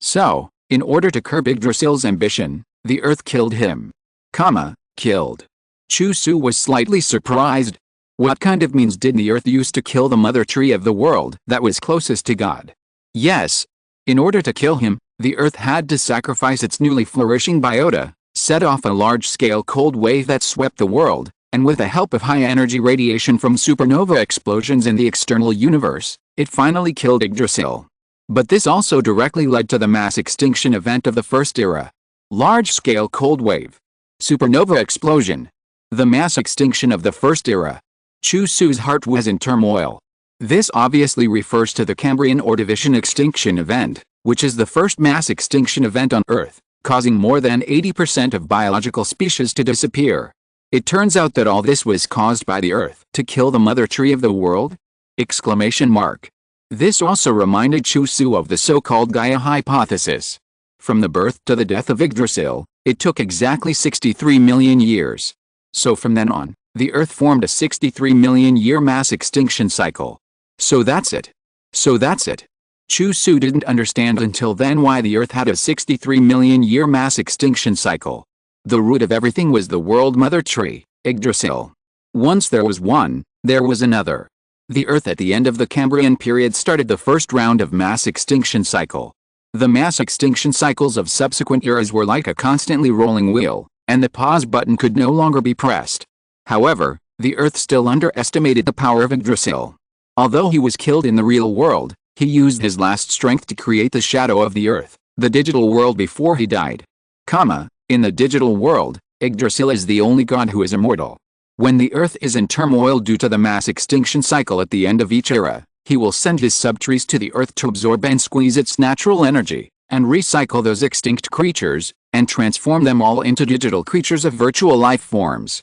So, in order to curb Yggdrasil's ambition, the Earth killed him. Killed. Chu Xu was slightly surprised. What kind of means did the Earth use to kill the mother tree of the world that was closest to God? Yes. In order to kill him, the Earth had to sacrifice its newly flourishing biota, set off a large-scale cold wave that swept the world, and with the help of high-energy radiation from supernova explosions in the external universe, it finally killed Yggdrasil. But this also directly led to the mass extinction event of the first era. Large-scale cold wave. Supernova explosion. The mass extinction of the first era. Chu Xu's heart was in turmoil. This obviously refers to the Cambrian Ordovician extinction event, which is the first mass extinction event on Earth, causing more than 80% of biological species to disappear. It turns out that all this was caused by the Earth to kill the mother tree of the world? This also reminded Chu Xu of the so-called Gaia hypothesis. From the birth to the death of Yggdrasil, it took exactly 63 million years. So from then on, the Earth formed a 63 million year mass extinction cycle. So that's it. Chu Xu didn't understand until then why the Earth had a 63 million year mass extinction cycle. The root of everything was the world mother tree, Yggdrasil. Once there was one, there was another. The Earth at the end of the Cambrian period started the first round of mass extinction cycle. The mass extinction cycles of subsequent eras were like a constantly rolling wheel, and the pause button could no longer be pressed. However, the Earth still underestimated the power of Yggdrasil. Although he was killed in the real world, he used his last strength to create the shadow of the Earth, the digital world, before he died. In the digital world, Yggdrasil is the only god who is immortal. When the Earth is in turmoil due to the mass extinction cycle at the end of each era, he will send his subtrees to the Earth to absorb and squeeze its natural energy, and recycle those extinct creatures, and transform them all into digital creatures of virtual life forms.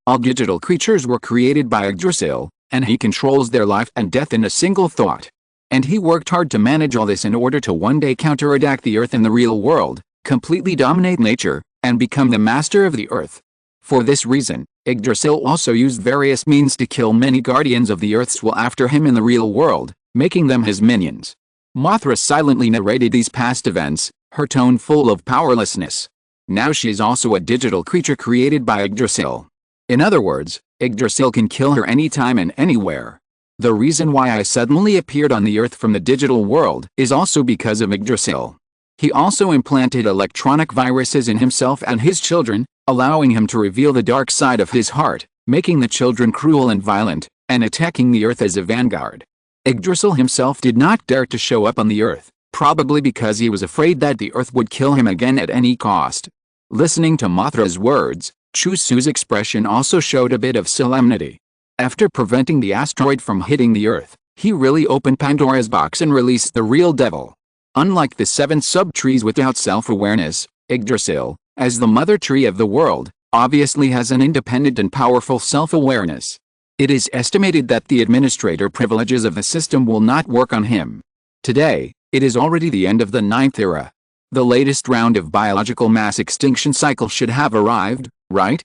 All digital creatures were created by Yggdrasil, and he controls their life and death in a single thought. And he worked hard to manage all this in order to one day counterattack the Earth in the real world, completely dominate nature, and become the master of the Earth. For this reason, Yggdrasil also used various means to kill many guardians of the Earth's will after him in the real world, making them his minions. Mothra silently narrated these past events, her tone full of powerlessness. Now she is also a digital creature created by Yggdrasil. In other words, Yggdrasil can kill her anytime and anywhere. The reason why I suddenly appeared on the Earth from the digital world is also because of Yggdrasil. He also implanted electronic viruses in himself and his children, allowing him to reveal the dark side of his heart, making the children cruel and violent, and attacking the Earth as a vanguard. Yggdrasil himself did not dare to show up on the Earth, probably because he was afraid that the Earth would kill him again at any cost. Listening to Mothra's words, Chu Xu's expression also showed a bit of solemnity. After preventing the asteroid from hitting the Earth, he really opened Pandora's box and released the real devil. Unlike the 7 sub-trees without self-awareness, Yggdrasil, as the mother tree of the world, obviously has an independent and powerful self-awareness. It is estimated that the administrator privileges of the system will not work on him. Today, it is already the end of the 9th era. The latest round of biological mass extinction cycle should have arrived, right?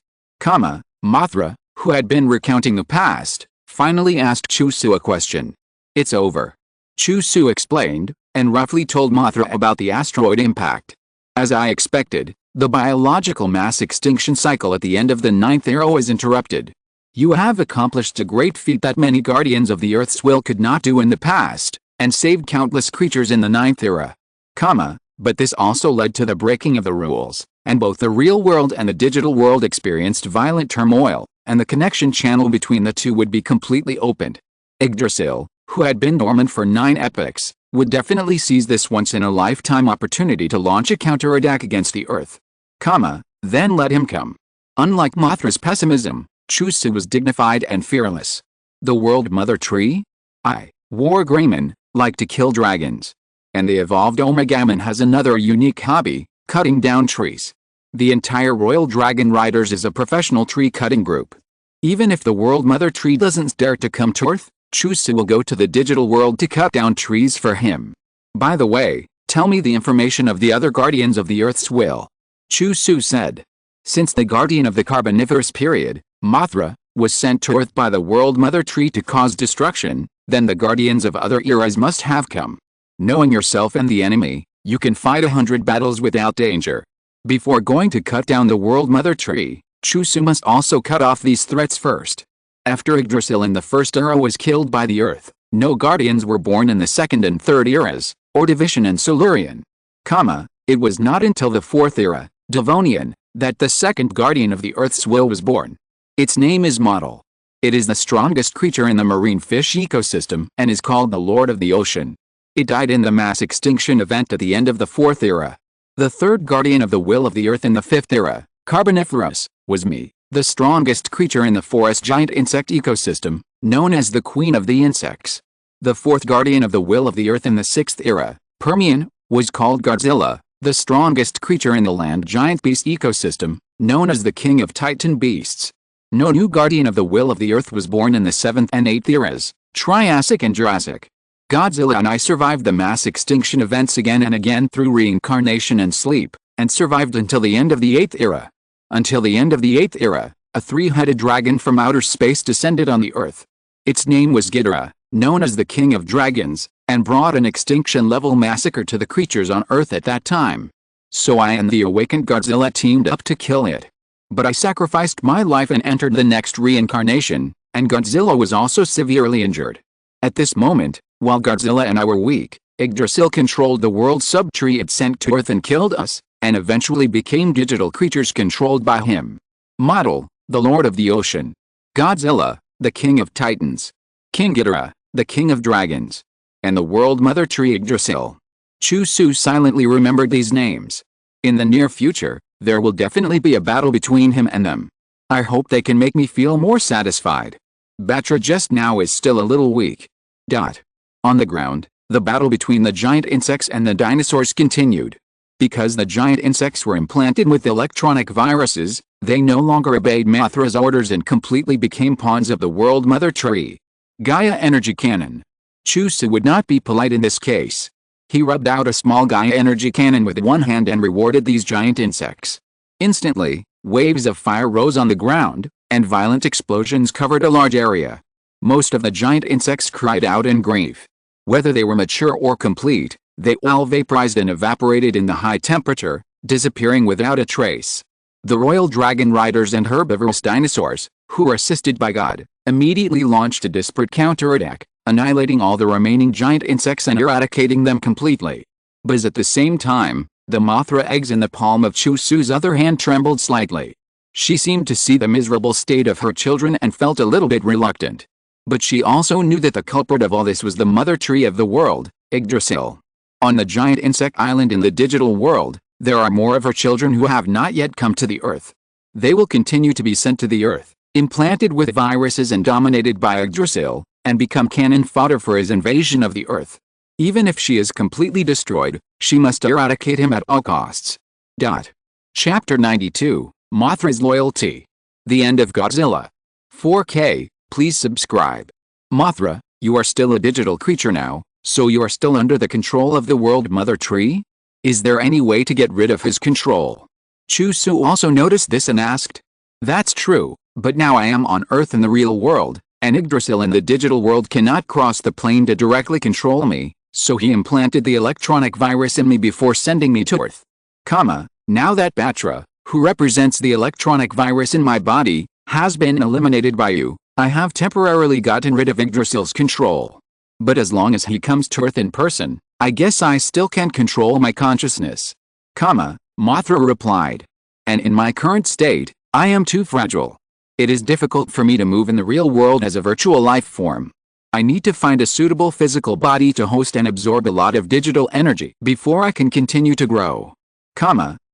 Mothra, who had been recounting the past, finally asked Chu Xu a question. It's over. Chu Xu explained, and roughly told Mothra about the asteroid impact. As I expected, the biological mass extinction cycle at the end of the 9th era was interrupted. You have accomplished a great feat that many guardians of the Earth's will could not do in the past, and saved countless creatures in the 9th era. But this also led to the breaking of the rules, and both the real world and the digital world experienced violent turmoil, and the connection channel between the two would be completely opened. Yggdrasil, who had been dormant for 9 epochs, would definitely seize this once-in-a-lifetime opportunity to launch a counterattack against the Earth. Then let him come. Unlike Mothra's pessimism, Chu Xu was dignified and fearless. The World Mother Tree? WarGreymon, like to kill dragons. And the evolved Agumon has another unique hobby, cutting down trees. The entire Royal Dragon Riders is a professional tree-cutting group. Even if the World Mother Tree doesn't dare to come to Earth, Chu Xu will go to the digital world to cut down trees for him. By the way, tell me the information of the other guardians of the Earth's will. Chu Xu said. Since the guardian of the Carboniferous period, Mothra, was sent to Earth by the World Mother Tree to cause destruction, then the guardians of other eras must have come. Knowing yourself and the enemy, you can fight 100 battles without danger. Before going to cut down the World Mother Tree, Chu Xu must also cut off these threats first. After Yggdrasil in the 1st era was killed by the Earth, no guardians were born in the 2nd and 3rd eras, Ordovician and Silurian. It was not until the 4th era, Devonian, that the 2nd guardian of the Earth's will was born. Its name is Model. It is the strongest creature in the marine fish ecosystem and is called the Lord of the Ocean. It died in the mass extinction event at the end of the 4th era. The 3rd guardian of the will of the Earth in the 5th era, Carboniferous, was me, the strongest creature in the forest giant insect ecosystem, known as the Queen of the Insects. The 4th guardian of the will of the Earth in the 6th era, Permian, was called Godzilla, the strongest creature in the land giant beast ecosystem, known as the King of Titan Beasts. No new guardian of the will of the Earth was born in the 7th and 8th eras, Triassic and Jurassic. Godzilla and I survived the mass extinction events again and again through reincarnation and sleep, and survived until the end of the 8th era. Until the end of the 8th era, a 3-headed dragon from outer space descended on the Earth. Its name was Ghidorah, known as the King of Dragons, and brought an extinction-level massacre to the creatures on Earth at that time. So I and the awakened Godzilla teamed up to kill it. But I sacrificed my life and entered the next reincarnation, and Godzilla was also severely injured. At this moment, while Godzilla and I were weak, Yggdrasil controlled the world sub-tree it sent to Earth and killed us, and eventually became digital creatures controlled by him. Model, the Lord of the Ocean. Godzilla, the King of Titans. King Ghidorah, the King of Dragons. And the World Mother Tree Yggdrasil. Chu Xu silently remembered these names. In the near future, there will definitely be a battle between him and them. I hope they can make me feel more satisfied. Batra just now is still a little weak. On the ground, the battle between the giant insects and the dinosaurs continued. Because the giant insects were implanted with electronic viruses, they no longer obeyed Mothra's orders and completely became pawns of the World Mother Tree. Gaia Energy Cannon. Chu Xu would not be polite in this case. He rubbed out a small Gaia Energy Cannon with one hand and rewarded these giant insects. Instantly, waves of fire rose on the ground, and violent explosions covered a large area. Most of the giant insects cried out in grief. Whether they were mature or complete, they all vaporized and evaporated in the high temperature, disappearing without a trace. The Royal Dragon Riders and herbivorous dinosaurs, who were assisted by God, immediately launched a desperate counterattack, annihilating all the remaining giant insects and eradicating them completely. But at the same time, the Mothra eggs in the palm of Chu Xu's other hand trembled slightly. She seemed to see the miserable state of her children and felt a little bit reluctant. But she also knew that the culprit of all this was the mother tree of the world, Yggdrasil. On the giant insect island in the digital world, there are more of her children who have not yet come to the Earth. They will continue to be sent to the Earth, implanted with viruses and dominated by Yggdrasil, and become cannon fodder for his invasion of the Earth. Even if she is completely destroyed, she must eradicate him at all costs. Chapter 92, Mothra's Loyalty. The End of Godzilla. 4K, please subscribe. Mothra, you are still a digital creature now, so you are still under the control of the World Mother Tree? Is there any way to get rid of his control? Chu Xu also noticed this and asked. That's true, but now I am on Earth in the real world, and Yggdrasil in the digital world cannot cross the plane to directly control me, so he implanted the electronic virus in me before sending me to Earth. Now that Batra, who represents the electronic virus in my body, has been eliminated by you, I have temporarily gotten rid of Yggdrasil's control. But as long as he comes to Earth in person, I guess I still can't control my consciousness. Mothra replied. And in my current state, I am too fragile. It is difficult for me to move in the real world as a virtual life form. I need to find a suitable physical body to host and absorb a lot of digital energy before I can continue to grow.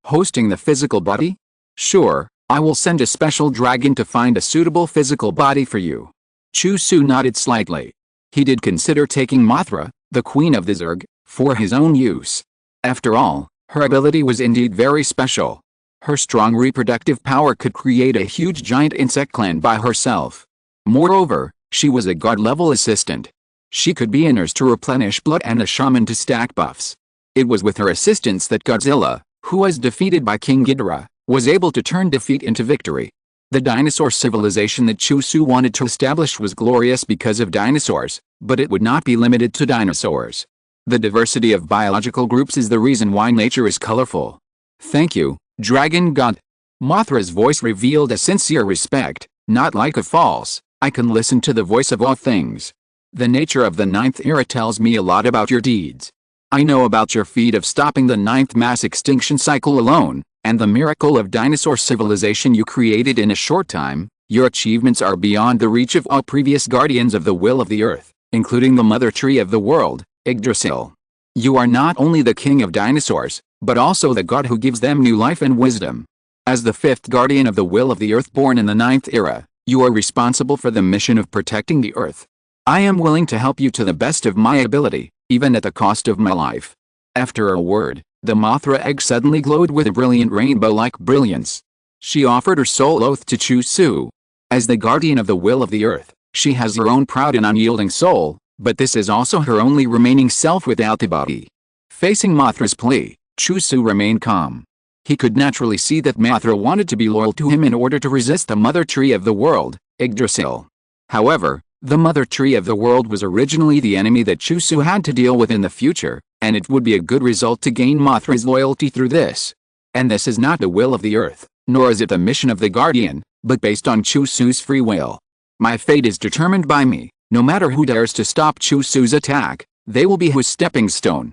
Hosting the physical body? Sure, I will send a special dragon to find a suitable physical body for you. Chu Xu nodded slightly. He did consider taking Mothra, the queen of the Zerg, for his own use. After all, her ability was indeed very special. Her strong reproductive power could create a huge giant insect clan by herself. Moreover, she was a guard-level assistant. She could be a nurse to replenish blood and a shaman to stack buffs. It was with her assistance that Godzilla, who was defeated by King Ghidorah, was able to turn defeat into victory. The dinosaur civilization that Chu Xu wanted to establish was glorious because of dinosaurs, but it would not be limited to dinosaurs. The diversity of biological groups is the reason why nature is colorful. Thank you, Dragon God. Mothra's voice revealed a sincere respect, not like a false, I can listen to the voice of all things. The nature of the ninth era tells me a lot about your deeds. I know about your feat of stopping the ninth mass extinction cycle alone, and the miracle of dinosaur civilization you created in a short time. Your achievements are beyond the reach of all previous guardians of the will of the earth, including the mother tree of the world, Yggdrasil. You are not only the king of dinosaurs, but also the god who gives them new life and wisdom. As the fifth guardian of the will of the earth born in the ninth era, you are responsible for the mission of protecting the earth. I am willing to help you to the best of my ability, even at the cost of my life. After a word, the Mothra egg suddenly glowed with a brilliant rainbow-like brilliance. She offered her soul oath to Chu Xu. As the guardian of the will of the earth, she has her own proud and unyielding soul, but this is also her only remaining self without the body. Facing Mothra's plea, Chu Xu remained calm. He could naturally see that Mothra wanted to be loyal to him in order to resist the mother tree of the world, Yggdrasil. However, the mother tree of the world was originally the enemy that Chu Xu had to deal with in the future, and it would be a good result to gain Mothra's loyalty through this. And this is not the will of the earth, nor is it the mission of the guardian, but based on Chu Xu's free will. My fate is determined by me. No matter who dares to stop Chu Xu's attack, they will be his stepping stone.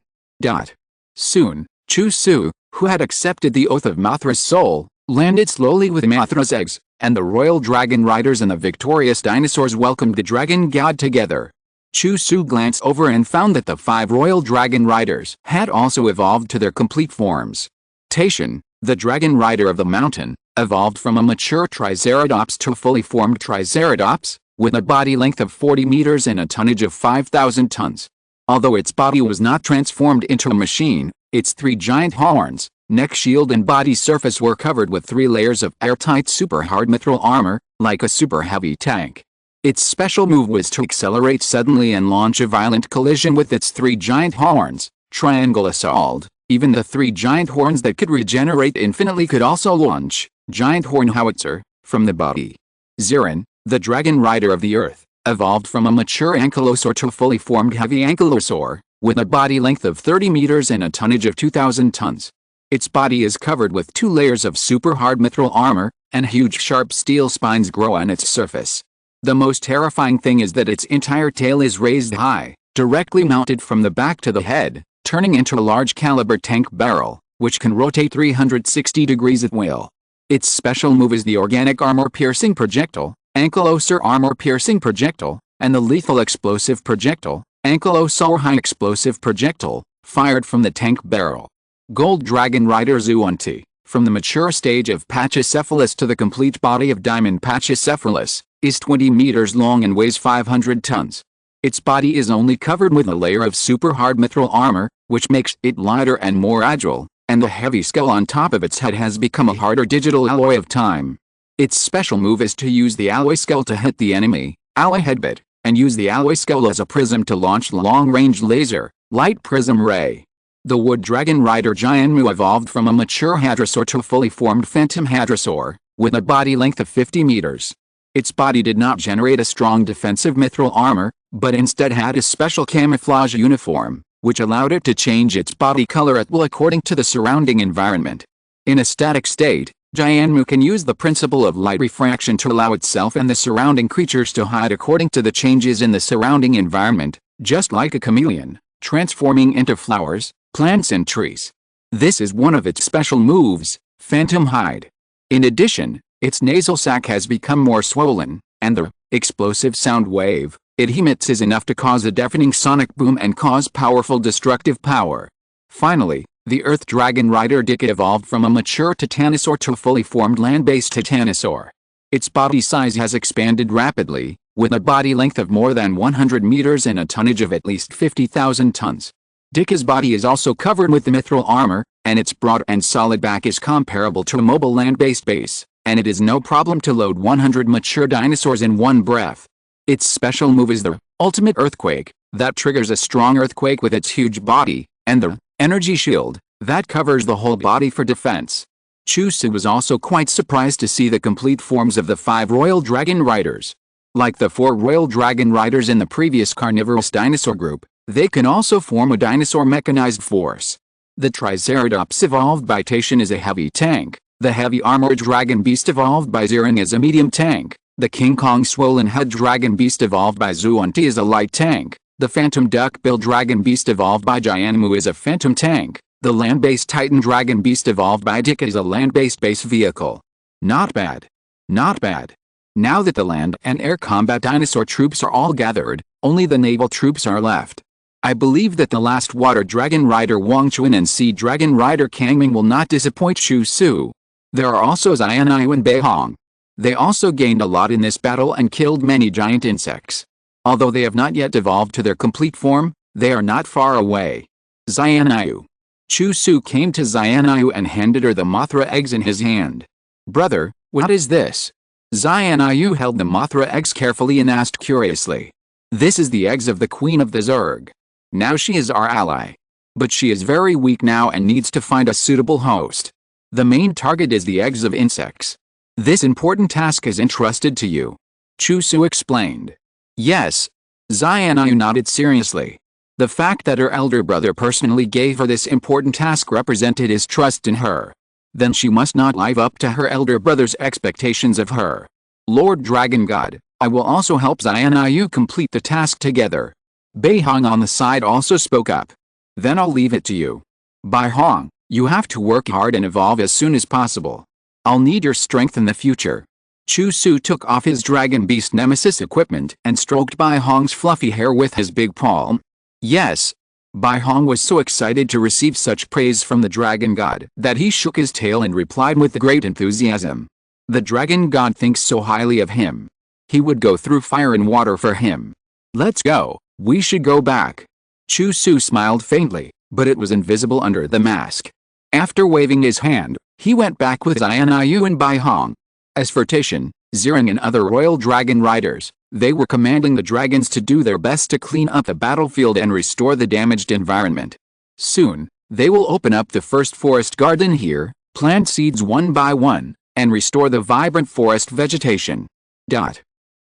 Soon, Chu Xu, who had accepted the oath of Mothra's soul, landed slowly with Mothra's eggs, and the royal dragon riders and the victorious dinosaurs welcomed the dragon god together. Chu Xu glanced over and found that the 5 royal dragon riders had also evolved to their complete forms. Taishan, the dragon rider of the mountain, evolved from a mature Triceratops to a fully formed Triceratops, with a body length of 40 meters and a tonnage of 5,000 tons. Although its body was not transformed into a machine, its 3 giant horns, neck shield and body surface were covered with 3 layers of airtight super hard mithril armor, like a super heavy tank. Its special move was to accelerate suddenly and launch a violent collision with its 3 giant horns, triangle assault. Even the 3 giant horns that could regenerate infinitely could also launch, giant horn howitzer, from the body. Zirin, the dragon rider of the earth, evolved from a mature ankylosaur to a fully formed heavy ankylosaur, with a body length of 30 meters and a tonnage of 2,000 tons. Its body is covered with 2 layers of super hard mithril armor, and huge sharp steel spines grow on its surface. The most terrifying thing is that its entire tail is raised high, directly mounted from the back to the head, turning into a large caliber tank barrel, which can rotate 360 degrees at will. Its special move is the organic armor-piercing projectile, Ankylosaur armor-piercing projectile, and the lethal explosive projectile, Ankylosaur high-explosive projectile, fired from the tank barrel. Gold Dragon Rider Zooanti, from the mature stage of Pachycephalus to the complete body of Diamond Pachycephalus, is 20 meters long and weighs 500 tons. Its body is only covered with a layer of super hard mithril armor, which makes it lighter and more agile, and the heavy skull on top of its head has become a harder digital alloy of time. Its special move is to use the alloy skull to hit the enemy, alloy headbutt, and use the alloy skull as a prism to launch the long-range laser, light prism ray. The wood dragon rider Jianmu evolved from a mature hadrosaur to a fully formed phantom hadrosaur, with a body length of 50 meters. Its body did not generate a strong defensive mithril armor, but instead had a special camouflage uniform, which allowed it to change its body color at will according to the surrounding environment. In a static state, Jianmu can use the principle of light refraction to allow itself and the surrounding creatures to hide according to the changes in the surrounding environment, just like a chameleon, transforming into flowers, plants and trees. This is one of its special moves, Phantom Hide. In addition, its nasal sac has become more swollen, and the explosive sound wave it emits is enough to cause a deafening sonic boom and cause powerful destructive power. Finally, the Earth Dragon Rider Dick evolved from a mature titanosaur to a fully formed land-based titanosaur. Its body size has expanded rapidly, with a body length of more than 100 meters and a tonnage of at least 50,000 tons. Dick's body is also covered with the mithril armor, and its broad and solid back is comparable to a mobile land-based base, and it is no problem to load 100 mature dinosaurs in one breath. Its special move is the ultimate earthquake, that triggers a strong earthquake with its huge body, and the energy shield, that covers the whole body for defense. Chu Xu was also quite surprised to see the complete forms of the 5 royal dragon riders. Like the 4 royal dragon riders in the previous carnivorous dinosaur group, they can also form a dinosaur mechanized force. The Triceratops evolved by Taishan is a heavy tank, the heavy armored dragon beast evolved by Xiring is a medium tank, the King Kong swollen head dragon beast evolved by Xuanti is a light tank, the phantom duck-billed dragon beast evolved by Jianmu is a phantom tank, the land-based titan dragon beast evolved by Dick is a land-based base vehicle. Not bad. Not bad. Now that the land and air combat dinosaur troops are all gathered, only the naval troops are left. I believe that the last water dragon rider Wangchuan and sea dragon rider Kangming will not disappoint Chu Xu. There are also Xianyu and Beihong. They also gained a lot in this battle and killed many giant insects. Although they have not yet evolved to their complete form, they are not far away. Xianyu. Chu Xu came to Xianyu and handed her the Mothra eggs in his hand. Brother, what is this? Xianyu held the Mothra eggs carefully and asked curiously. This is the eggs of the Queen of the Zerg. Now she is our ally. But she is very weak now and needs to find a suitable host. The main target is the eggs of insects. This important task is entrusted to you. Chu Xu explained. Yes. Xianyu nodded seriously. The fact that her elder brother personally gave her this important task represented his trust in her. Then she must not live up to her elder brother's expectations of her. Lord Dragon God, I will also help Xianyu complete the task together. Beihong on the side also spoke up. Then I'll leave it to you. Beihong, you have to work hard and evolve as soon as possible. I'll need your strength in the future. Chu Xu took off his dragon beast nemesis equipment and stroked Beihong's fluffy hair with his big palm. Yes. Beihong was so excited to receive such praise from the dragon god that he shook his tail and replied with great enthusiasm. The dragon god thinks so highly of him. He would go through fire and water for him. Let's go, we should go back. Chu Xu smiled faintly, but it was invisible under the mask. After waving his hand, he went back with Xianyu and Beihong. As for Taishan, Xiring and other royal dragon riders, they were commanding the dragons to do their best to clean up the battlefield and restore the damaged environment. Soon, they will open up the first forest garden here, plant seeds one by one, and restore the vibrant forest vegetation.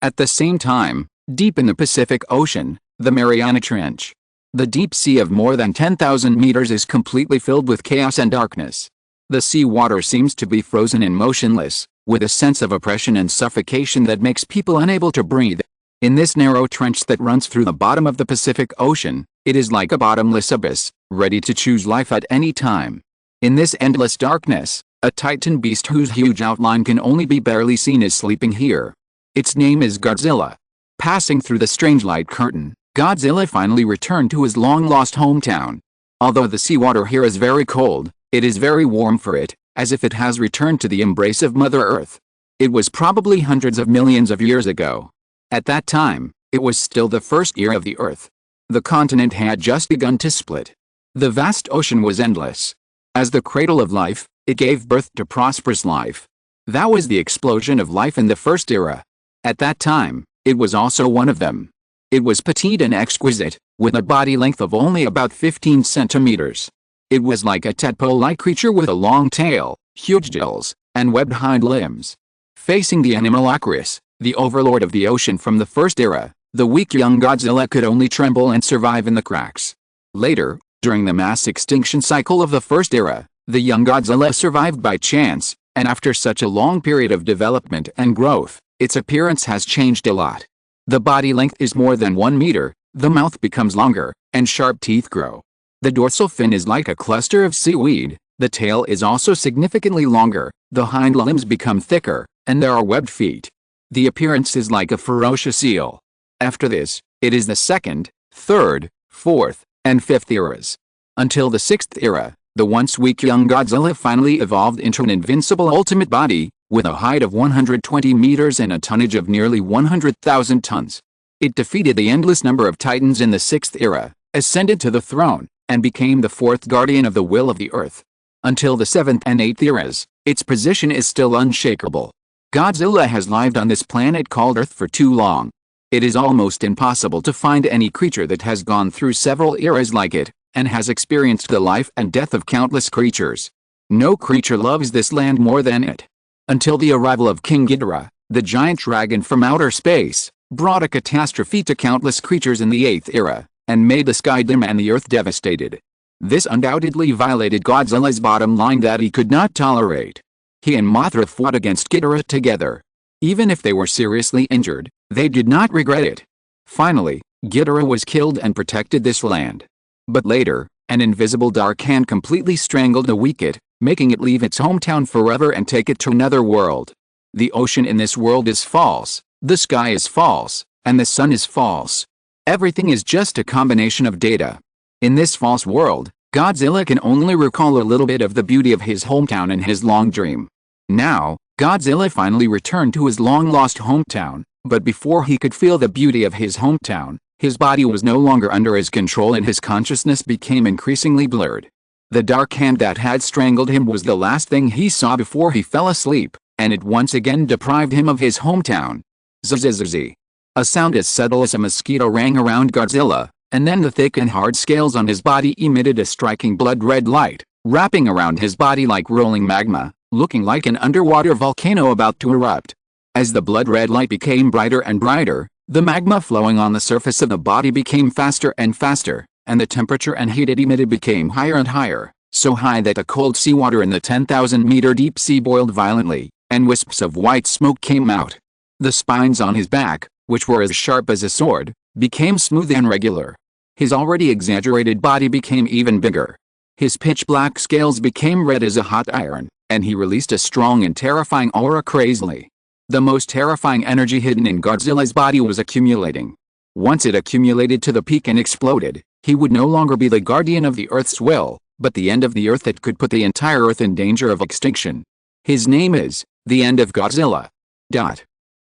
At the same time, deep in the Pacific Ocean, the Mariana Trench. The deep sea of more than 10,000 meters is completely filled with chaos and darkness. The sea water seems to be frozen and motionless, with a sense of oppression and suffocation that makes people unable to breathe. In this narrow trench that runs through the bottom of the Pacific Ocean, it is like a bottomless abyss, ready to choose life at any time. In this endless darkness, a titan beast whose huge outline can only be barely seen is sleeping here. Its name is Godzilla. Passing through the strange light curtain, Godzilla finally returned to his long-lost hometown. Although the seawater here is very cold, it is very warm for it, as if it has returned to the embrace of Mother Earth. It was probably hundreds of millions of years ago. At that time, It was still the first era of the Earth. The continent had just begun to split. The vast ocean was endless. As the cradle of life, it gave birth to prosperous life. That was the explosion of life in the first era. At that time, it was also one of them. It was petite and exquisite, with a body length of only about 15 centimeters. It was like a tadpole-like creature with a long tail, huge gills, and webbed hind limbs. Facing the Animalocris, the overlord of the ocean from the first era, the weak young Godzilla could only tremble and survive in the cracks. Later, during the mass extinction cycle of the first era, the young Godzilla survived by chance, and after such a long period of development and growth, its appearance has changed a lot. The body length is more than 1 meter, the mouth becomes longer, and sharp teeth grow. The dorsal fin is like a cluster of seaweed, the tail is also significantly longer, the hind limbs become thicker, and there are webbed feet. The appearance is like a ferocious eel. After this, it is the second, third, fourth, and fifth eras. Until the sixth era, the once weak young Godzilla finally evolved into an invincible ultimate body, with a height of 120 meters and a tonnage of nearly 100,000 tons. It defeated the endless number of titans in the sixth era, ascended to the throne, and became the fourth guardian of the will of the earth. Until the seventh and eighth eras, its position is still unshakable. Godzilla has lived on this planet called Earth for too long. It is almost impossible to find any creature that has gone through several eras like it, and has experienced the life and death of countless creatures. No creature loves this land more than it. Until the arrival of King Ghidorah, the giant dragon from outer space, brought a catastrophe to countless creatures in the 8th era, and made the sky dim and the earth devastated. This undoubtedly violated Godzilla's bottom line that he could not tolerate. He and Mothra fought against Ghidorah together. Even if they were seriously injured, they did not regret it. Finally, Ghidorah was killed and protected this land. But later, an invisible dark hand completely strangled the Wicket, making it leave its hometown forever and take it to another world. The ocean in this world is false, the sky is false, and the sun is false. Everything is just a combination of data. In this false world, Godzilla can only recall a little bit of the beauty of his hometown and his long dream. Now, Godzilla finally returned to his long-lost hometown, but before he could feel the beauty of his hometown, his body was no longer under his control and his consciousness became increasingly blurred. The dark hand that had strangled him was the last thing he saw before he fell asleep, and it once again deprived him of his hometown. Zzz. A sound as subtle as a mosquito rang around Godzilla, and then the thick and hard scales on his body emitted a striking blood-red light, wrapping around his body like rolling magma, looking like an underwater volcano about to erupt. As the blood-red light became brighter and brighter, the magma flowing on the surface of the body became faster and faster, and the temperature and heat it emitted became higher and higher, so high that the cold seawater in the 10,000-meter deep sea boiled violently, and wisps of white smoke came out. The spines on his back, which were as sharp as a sword, became smooth and regular. His already exaggerated body became even bigger. His pitch-black scales became red as a hot iron, and he released a strong and terrifying aura crazily. The most terrifying energy hidden in Godzilla's body was accumulating. Once it accumulated to the peak and exploded, he would no longer be the guardian of the Earth's will, but the end of the Earth that could put the entire Earth in danger of extinction. His name is, The End of Godzilla.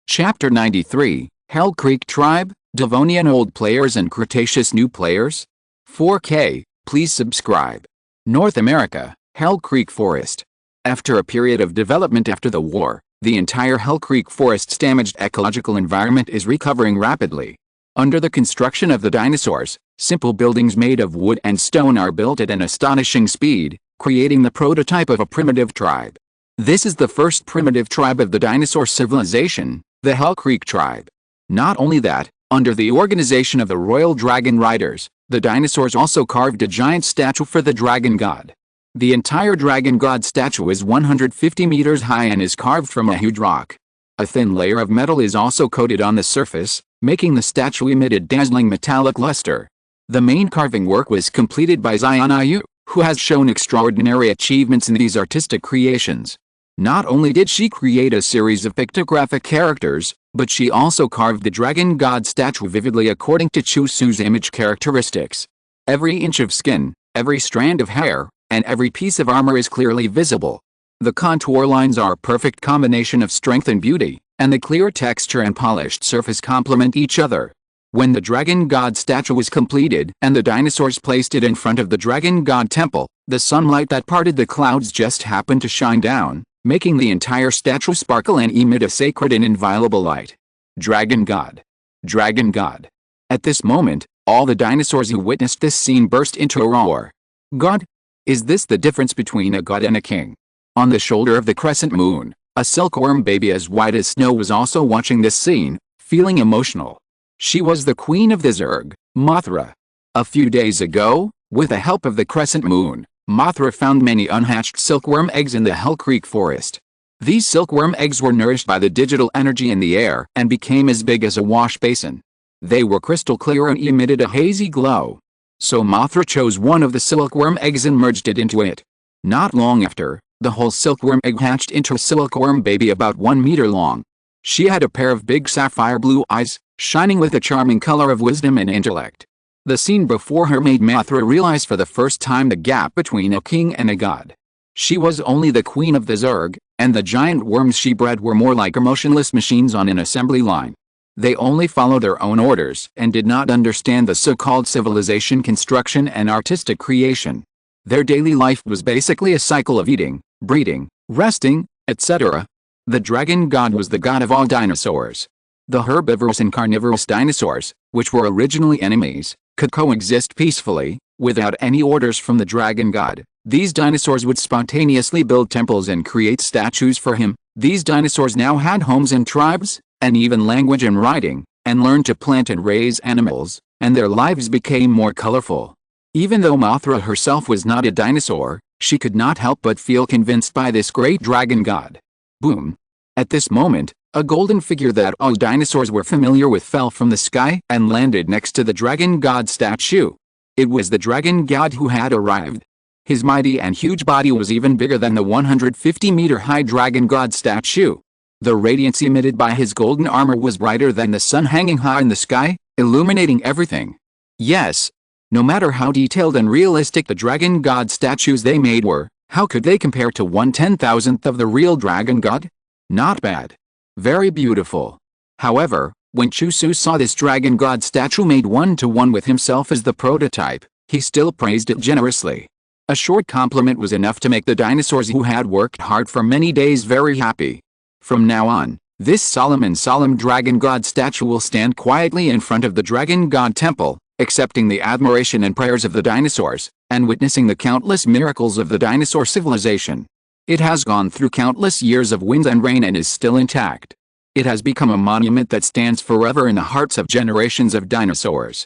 Chapter 93, Hell Creek Tribe, Devonian Old Players and Cretaceous New Players? 4K, please subscribe. North America, Hell Creek Forest. After a period of development after the war, the entire Hell Creek Forest's damaged ecological environment is recovering rapidly. Under the construction of the dinosaurs, simple buildings made of wood and stone are built at an astonishing speed, creating the prototype of a primitive tribe. This is the first primitive tribe of the dinosaur civilization, the Hell Creek Tribe. Not only that, under the organization of the Royal Dragon Riders, the dinosaurs also carved a giant statue for the Dragon God. The entire Dragon God statue is 150 meters high and is carved from a huge rock. A thin layer of metal is also coated on the surface, making the statue emit a dazzling metallic luster. The main carving work was completed by Xian Yu, who has shown extraordinary achievements in these artistic creations. Not only did she create a series of pictographic characters, but she also carved the Dragon God statue vividly according to Chu Xu's image characteristics. Every inch of skin, every strand of hair, and every piece of armor is clearly visible. The contour lines are a perfect combination of strength and beauty, and the clear texture and polished surface complement each other. When the Dragon God statue was completed and the dinosaurs placed it in front of the Dragon God temple, the sunlight that parted the clouds just happened to shine down, making the entire statue sparkle and emit a sacred and inviolable light. Dragon God. Dragon God. At this moment, all the dinosaurs who witnessed this scene burst into a roar. God? Is this the difference between a god and a king? On the shoulder of the crescent moon, a silkworm baby as white as snow was also watching this scene, feeling emotional. She was the queen of the Zerg, Mothra. A few days ago, with the help of the crescent moon, Mothra found many unhatched silkworm eggs in the Hell Creek forest. These silkworm eggs were nourished by the digital energy in the air and became as big as a wash basin. They were crystal clear and emitted a hazy glow. So Mothra chose one of the silkworm eggs and merged it into it. Not long after, the whole silkworm egg hatched into a silkworm baby about 1 meter long. She had a pair of big sapphire blue eyes, shining with a charming color of wisdom and intellect. The scene before her made Mothra realize for the first time the gap between a king and a god. She was only the queen of the Zerg, and the giant worms she bred were more like emotionless machines on an assembly line. They only followed their own orders and did not understand the so-called civilization construction and artistic creation. Their daily life was basically a cycle of eating, breeding, resting, etc. The Dragon God was the god of all dinosaurs. The herbivorous and carnivorous dinosaurs, which were originally enemies, could coexist peacefully, without any orders from the Dragon God. These dinosaurs would spontaneously build temples and create statues for him. These dinosaurs now had homes and tribes, and even language and writing, and learned to plant and raise animals, and their lives became more colorful. Even though Mothra herself was not a dinosaur, she could not help but feel convinced by this great Dragon God. Boom! At this moment, a golden figure that all dinosaurs were familiar with fell from the sky and landed next to the Dragon God statue. It was the Dragon God who had arrived. His mighty and huge body was even bigger than the 150-meter-high Dragon God statue. The radiance emitted by his golden armor was brighter than the sun hanging high in the sky, illuminating everything. Yes. No matter how detailed and realistic the Dragon God statues they made were, how could they compare to 1/10,000th of the real Dragon God? Not bad. Very beautiful. However, when Chu Xu saw this Dragon God statue made 1-to-1 with himself as the prototype, he still praised it generously. A short compliment was enough to make the dinosaurs who had worked hard for many days very happy. From now on, this solemn Dragon God statue will stand quietly in front of the Dragon God temple, accepting the admiration and prayers of the dinosaurs, and witnessing the countless miracles of the dinosaur civilization. It has gone through countless years of wind and rain and is still intact. It has become a monument that stands forever in the hearts of generations of dinosaurs.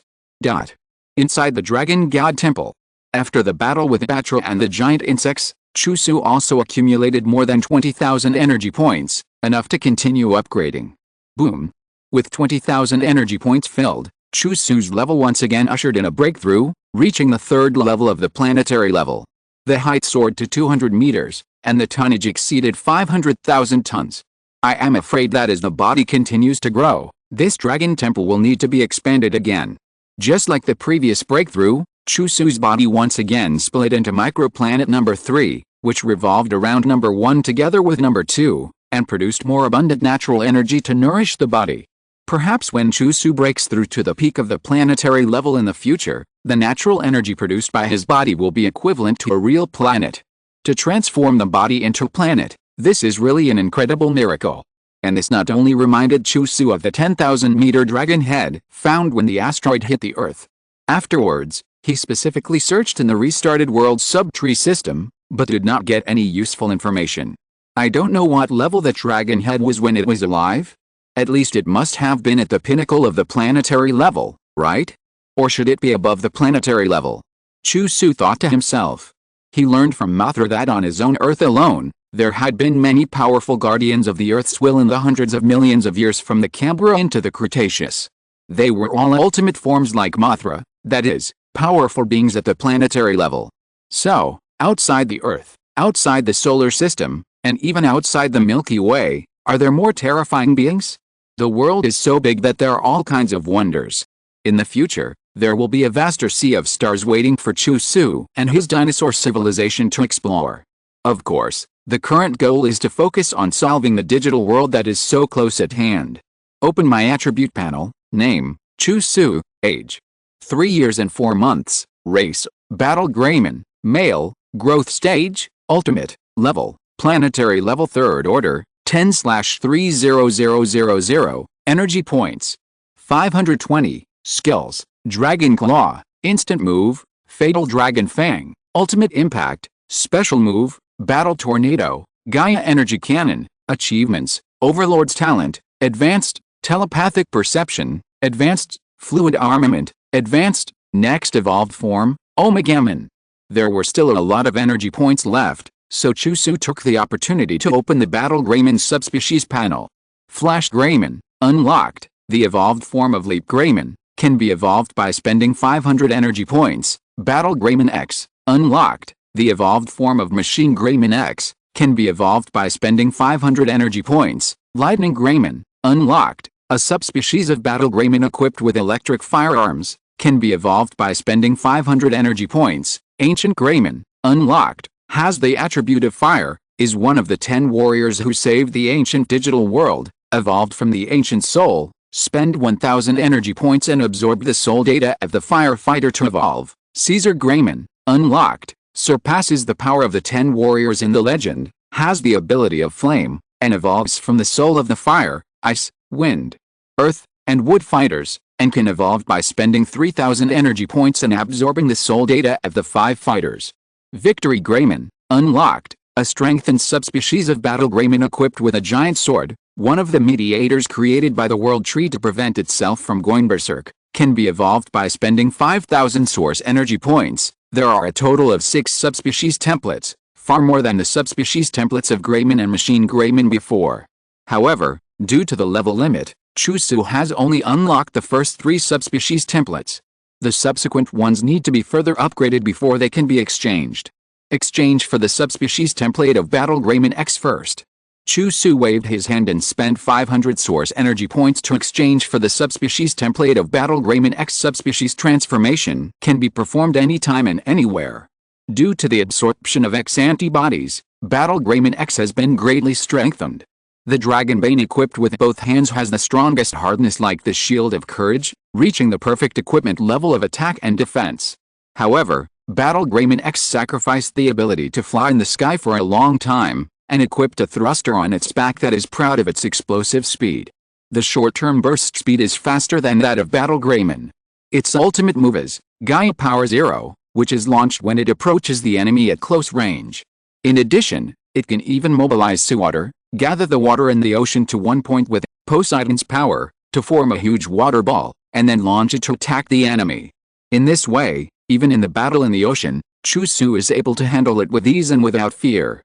Inside the Dragon God temple, after the battle with Batra and the giant insects, Chu Xu also accumulated more than 20,000 energy points, enough to continue upgrading. Boom! With 20,000 energy points filled, Chu Xu's level once again ushered in a breakthrough, reaching the 3rd level of the planetary level. The height soared to 200 meters, and the tonnage exceeded 500,000 tons. I am afraid that as the body continues to grow, this dragon temple will need to be expanded again. Just like the previous breakthrough, Chu Xu's body once again split into microplanet number 3, which revolved around number 1 together with number 2, and produced more abundant natural energy to nourish the body. Perhaps when Chu Xu breaks through to the peak of the planetary level in the future, the natural energy produced by his body will be equivalent to a real planet. To transform the body into a planet, this is really an incredible miracle. And this not only reminded Chu Xu of the 10,000-meter dragon head found when the asteroid hit the Earth. Afterwards, he specifically searched in the restarted world's subtree system, but did not get any useful information. I don't know what level the dragon head was when it was alive. At least it must have been at the pinnacle of the planetary level, right? Or should it be above the planetary level? Chu Xu thought to himself. He learned from Mothra that on his own Earth alone, there had been many powerful guardians of the Earth's will in the hundreds of millions of years from the Cambrian to the Cretaceous. They were all ultimate forms like Mothra, that is, powerful beings at the planetary level. So, outside the Earth, outside the solar system, and even outside the Milky Way, are there more terrifying beings? The world is so big that there are all kinds of wonders. In the future, there will be a vaster sea of stars waiting for Chu Xu and his dinosaur civilization to explore. Of course, the current goal is to focus on solving the digital world that is so close at hand. Open my attribute panel, name, Chu Xu, age 3 years and 4 months, race, WarGreymon, male, growth stage, ultimate, level, planetary level 3rd order, 10/30000, energy points, 520, skills, Dragon Claw, instant move, Fatal Dragon Fang, ultimate impact, special move, Battle Tornado, Gaia Energy Cannon, achievements, Overlord's Talent, advanced, telepathic perception, advanced, fluid armament, advanced, next evolved form, Agumon. There were still a lot of energy points left, so Chu Xu took the opportunity to open the WarGreymon subspecies panel. Flash Greymon, unlocked, the evolved form of Leap Greymon, can be evolved by spending 500 energy points. WarGreymon X, unlocked, the evolved form of Machine Greymon X, can be evolved by spending 500 energy points. Lightning Greymon, unlocked, a subspecies of WarGreymon equipped with electric firearms, can be evolved by spending 500 energy points. Ancient Greymon, unlocked, has the attribute of fire, is one of the 10 warriors who saved the ancient digital world, evolved from the ancient soul, spend 1000 energy points and absorb the soul data of the firefighter to evolve. Caesar Greymon, unlocked, surpasses the power of the 10 warriors in the legend, has the ability of flame, and evolves from the soul of the fire, ice, wind, earth, and wood fighters, and can evolve by spending 3000 energy points and absorbing the soul data of the 5 fighters. Victory Greymon, unlocked, a strengthened subspecies of WarGreymon equipped with a giant sword, one of the mediators created by the World Tree to prevent itself from going berserk, can be evolved by spending 5000 source energy points. There are a total of 6 subspecies templates, far more than the subspecies templates of Greymon and Machine Greymon before. However, due to the level limit, Chu Xu has only unlocked the first 3 subspecies templates. The subsequent ones need to be further upgraded before they can be exchanged. Exchange for the subspecies template of WarGreymon X first. Chu Xu waved his hand and spent 500 source energy points to exchange for the subspecies template of WarGreymon X. Subspecies transformation can be performed anytime and anywhere. Due to the absorption of X antibodies, WarGreymon X has been greatly strengthened. The Dragon Bane equipped with both hands has the strongest hardness like the Shield of Courage, reaching the perfect equipment level of attack and defense. However, WarGreymon X sacrificed the ability to fly in the sky for a long time, and equipped a thruster on its back that is proud of its explosive speed. The short-term burst speed is faster than that of WarGreymon. Its ultimate move is Gaia Power Zero, which is launched when it approaches the enemy at close range. In addition, it can even mobilize seawater, gather the water in the ocean to one point with Poseidon's power, to form a huge water ball, and then launch it to attack the enemy. In this way, even in the battle in the ocean, Chu Xu is able to handle it with ease and without fear.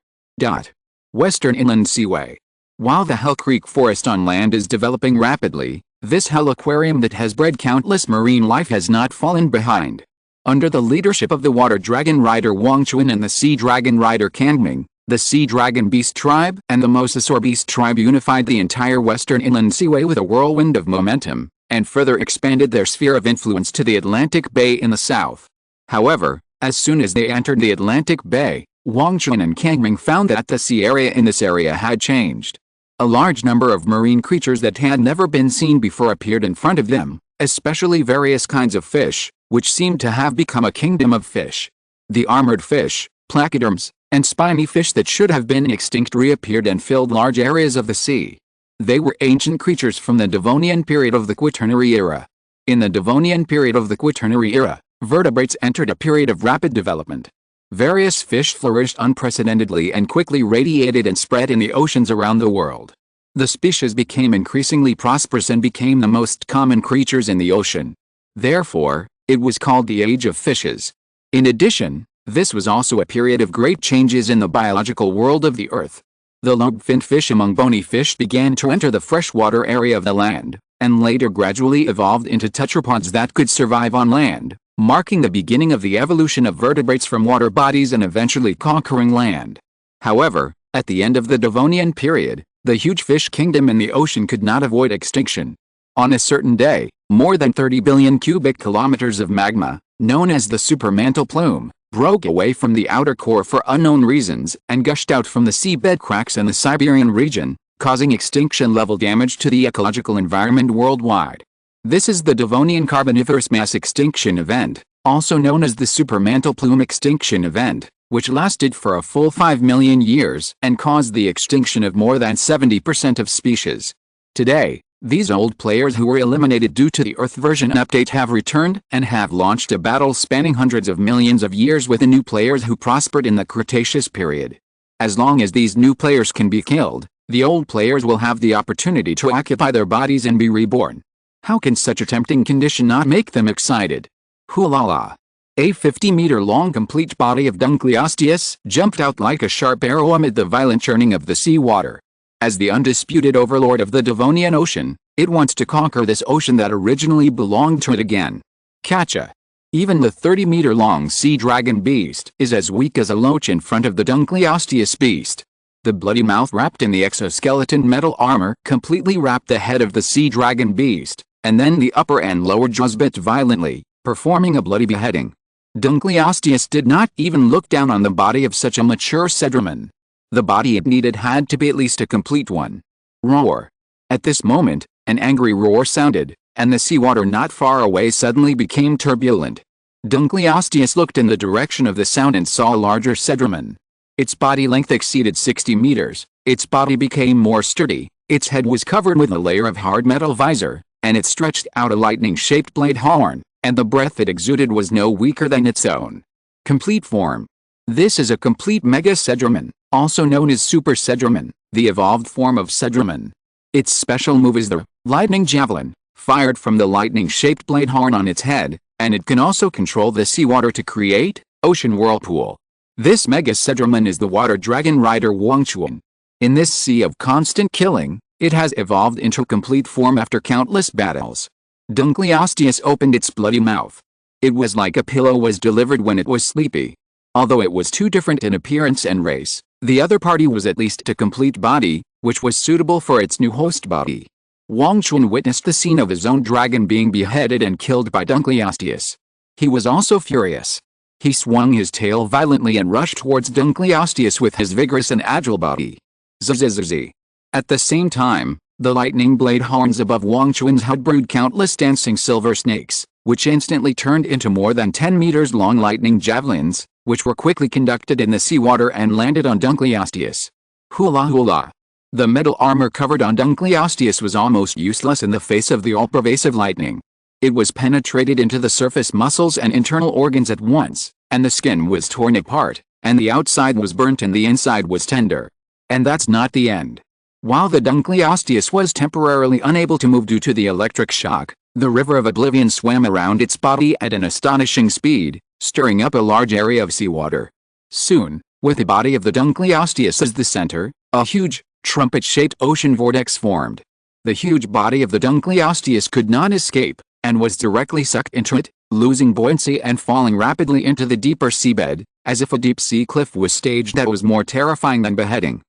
Western Inland Seaway. While the Hell Creek Forest on land is developing rapidly, this Hell Aquarium that has bred countless marine life has not fallen behind. Under the leadership of the Water Dragon Rider Wang Chuan and the Sea Dragon Rider Kangming, the Sea Dragon Beast Tribe and the Mosasaur Beast Tribe unified the entire Western Inland Seaway with a whirlwind of momentum, and further expanded their sphere of influence to the Atlantic Bay in the south. However, as soon as they entered the Atlantic Bay, Wang Chuan and Kangming found that the sea area in this area had changed. A large number of marine creatures that had never been seen before appeared in front of them, especially various kinds of fish, which seemed to have become a kingdom of fish. The armored fish, placoderms, and spiny fish that should have been extinct reappeared and filled large areas of the sea. They were ancient creatures from the Devonian period of the Quaternary era. In the Devonian period of the Quaternary era, vertebrates entered a period of rapid development. Various fish flourished unprecedentedly and quickly radiated and spread in the oceans around the world. The species became increasingly prosperous and became the most common creatures in the ocean. Therefore, it was called the Age of Fishes. In addition, this was also a period of great changes in the biological world of the earth. The lobe-finned fish among bony fish began to enter the freshwater area of the land, and later gradually evolved into tetrapods that could survive on land, marking the beginning of the evolution of vertebrates from water bodies and eventually conquering land. However, at the end of the Devonian period, the huge fish kingdom in the ocean could not avoid extinction. On a certain day, more than 30 billion cubic kilometers of magma, known as the supermantle plume, broke away from the outer core for unknown reasons and gushed out from the seabed cracks in the Siberian region, causing extinction-level damage to the ecological environment worldwide. This is the Devonian Carboniferous mass extinction event, also known as the supermantle plume extinction event, which lasted for a full 5 million years and caused the extinction of more than 70% of species. Today, these old players who were eliminated due to the Earth version update have returned and have launched a battle spanning hundreds of millions of years with the new players who prospered in the Cretaceous period. As long as these new players can be killed, the old players will have the opportunity to occupy their bodies and be reborn. How can such a tempting condition not make them excited? Hoo-la-la. A 50-meter-long complete body of Dunkleosteus jumped out like a sharp arrow amid the violent churning of the seawater. As the undisputed overlord of the Devonian Ocean, it wants to conquer this ocean that originally belonged to it again. Catcha. Even the 30-meter-long sea dragon beast is as weak as a loach in front of the Dunkleosteus beast. The bloody mouth wrapped in the exoskeleton metal armor completely wrapped the head of the sea dragon beast, and then the upper and lower jaws bit violently, performing a bloody beheading. Dunkleosteus did not even look down on the body of such a mature Sedramon. The body it needed had to be at least a complete one. Roar. At this moment, an angry roar sounded, and the seawater not far away suddenly became turbulent. Dunkleosteus looked in the direction of the sound and saw a larger Sedramon. Its body length exceeded 60 meters, its body became more sturdy, its head was covered with a layer of hard metal visor, and it stretched out a lightning-shaped blade horn, and the breath it exuded was no weaker than its own. Complete form. This is a complete Mega Sedramon, also known as Super Sedramon, the evolved form of Sedramon. Its special move is the lightning javelin, fired from the lightning-shaped blade horn on its head, and it can also control the seawater to create ocean whirlpool. This Mega Sedramon is the water dragon rider Wangchuan. In this sea of constant killing, it has evolved into complete form after countless battles. Dunkleosteus opened its bloody mouth. It was like a pillow was delivered when it was sleepy. Although it was too different in appearance and race, the other party was at least a complete body, which was suitable for its new host body. Wangchuan witnessed the scene of his own dragon being beheaded and killed by Dunkleosteus. He was also furious. He swung his tail violently and rushed towards Dunkleosteus with his vigorous and agile body. Zzz. At the same time, the lightning blade horns above Wangchuan's head brewed countless dancing silver snakes, which instantly turned into more than 10 meters long lightning javelins, which were quickly conducted in the seawater and landed on Dunkleosteus. Hula hula. The metal armor covered on Dunkleosteus was almost useless in the face of the all-pervasive lightning. It was penetrated into the surface muscles and internal organs at once, and the skin was torn apart, and the outside was burnt and the inside was tender. And that's not the end. While the Dunkleosteus was temporarily unable to move due to the electric shock, the river of oblivion swam around its body at an astonishing speed, stirring up a large area of seawater. Soon, with the body of the Dunkleosteus as the center, a huge, trumpet-shaped ocean vortex formed. The huge body of the Dunkleosteus could not escape, and was directly sucked into it, losing buoyancy and falling rapidly into the deeper seabed, as if a deep-sea cliff was staged that was more terrifying than beheading.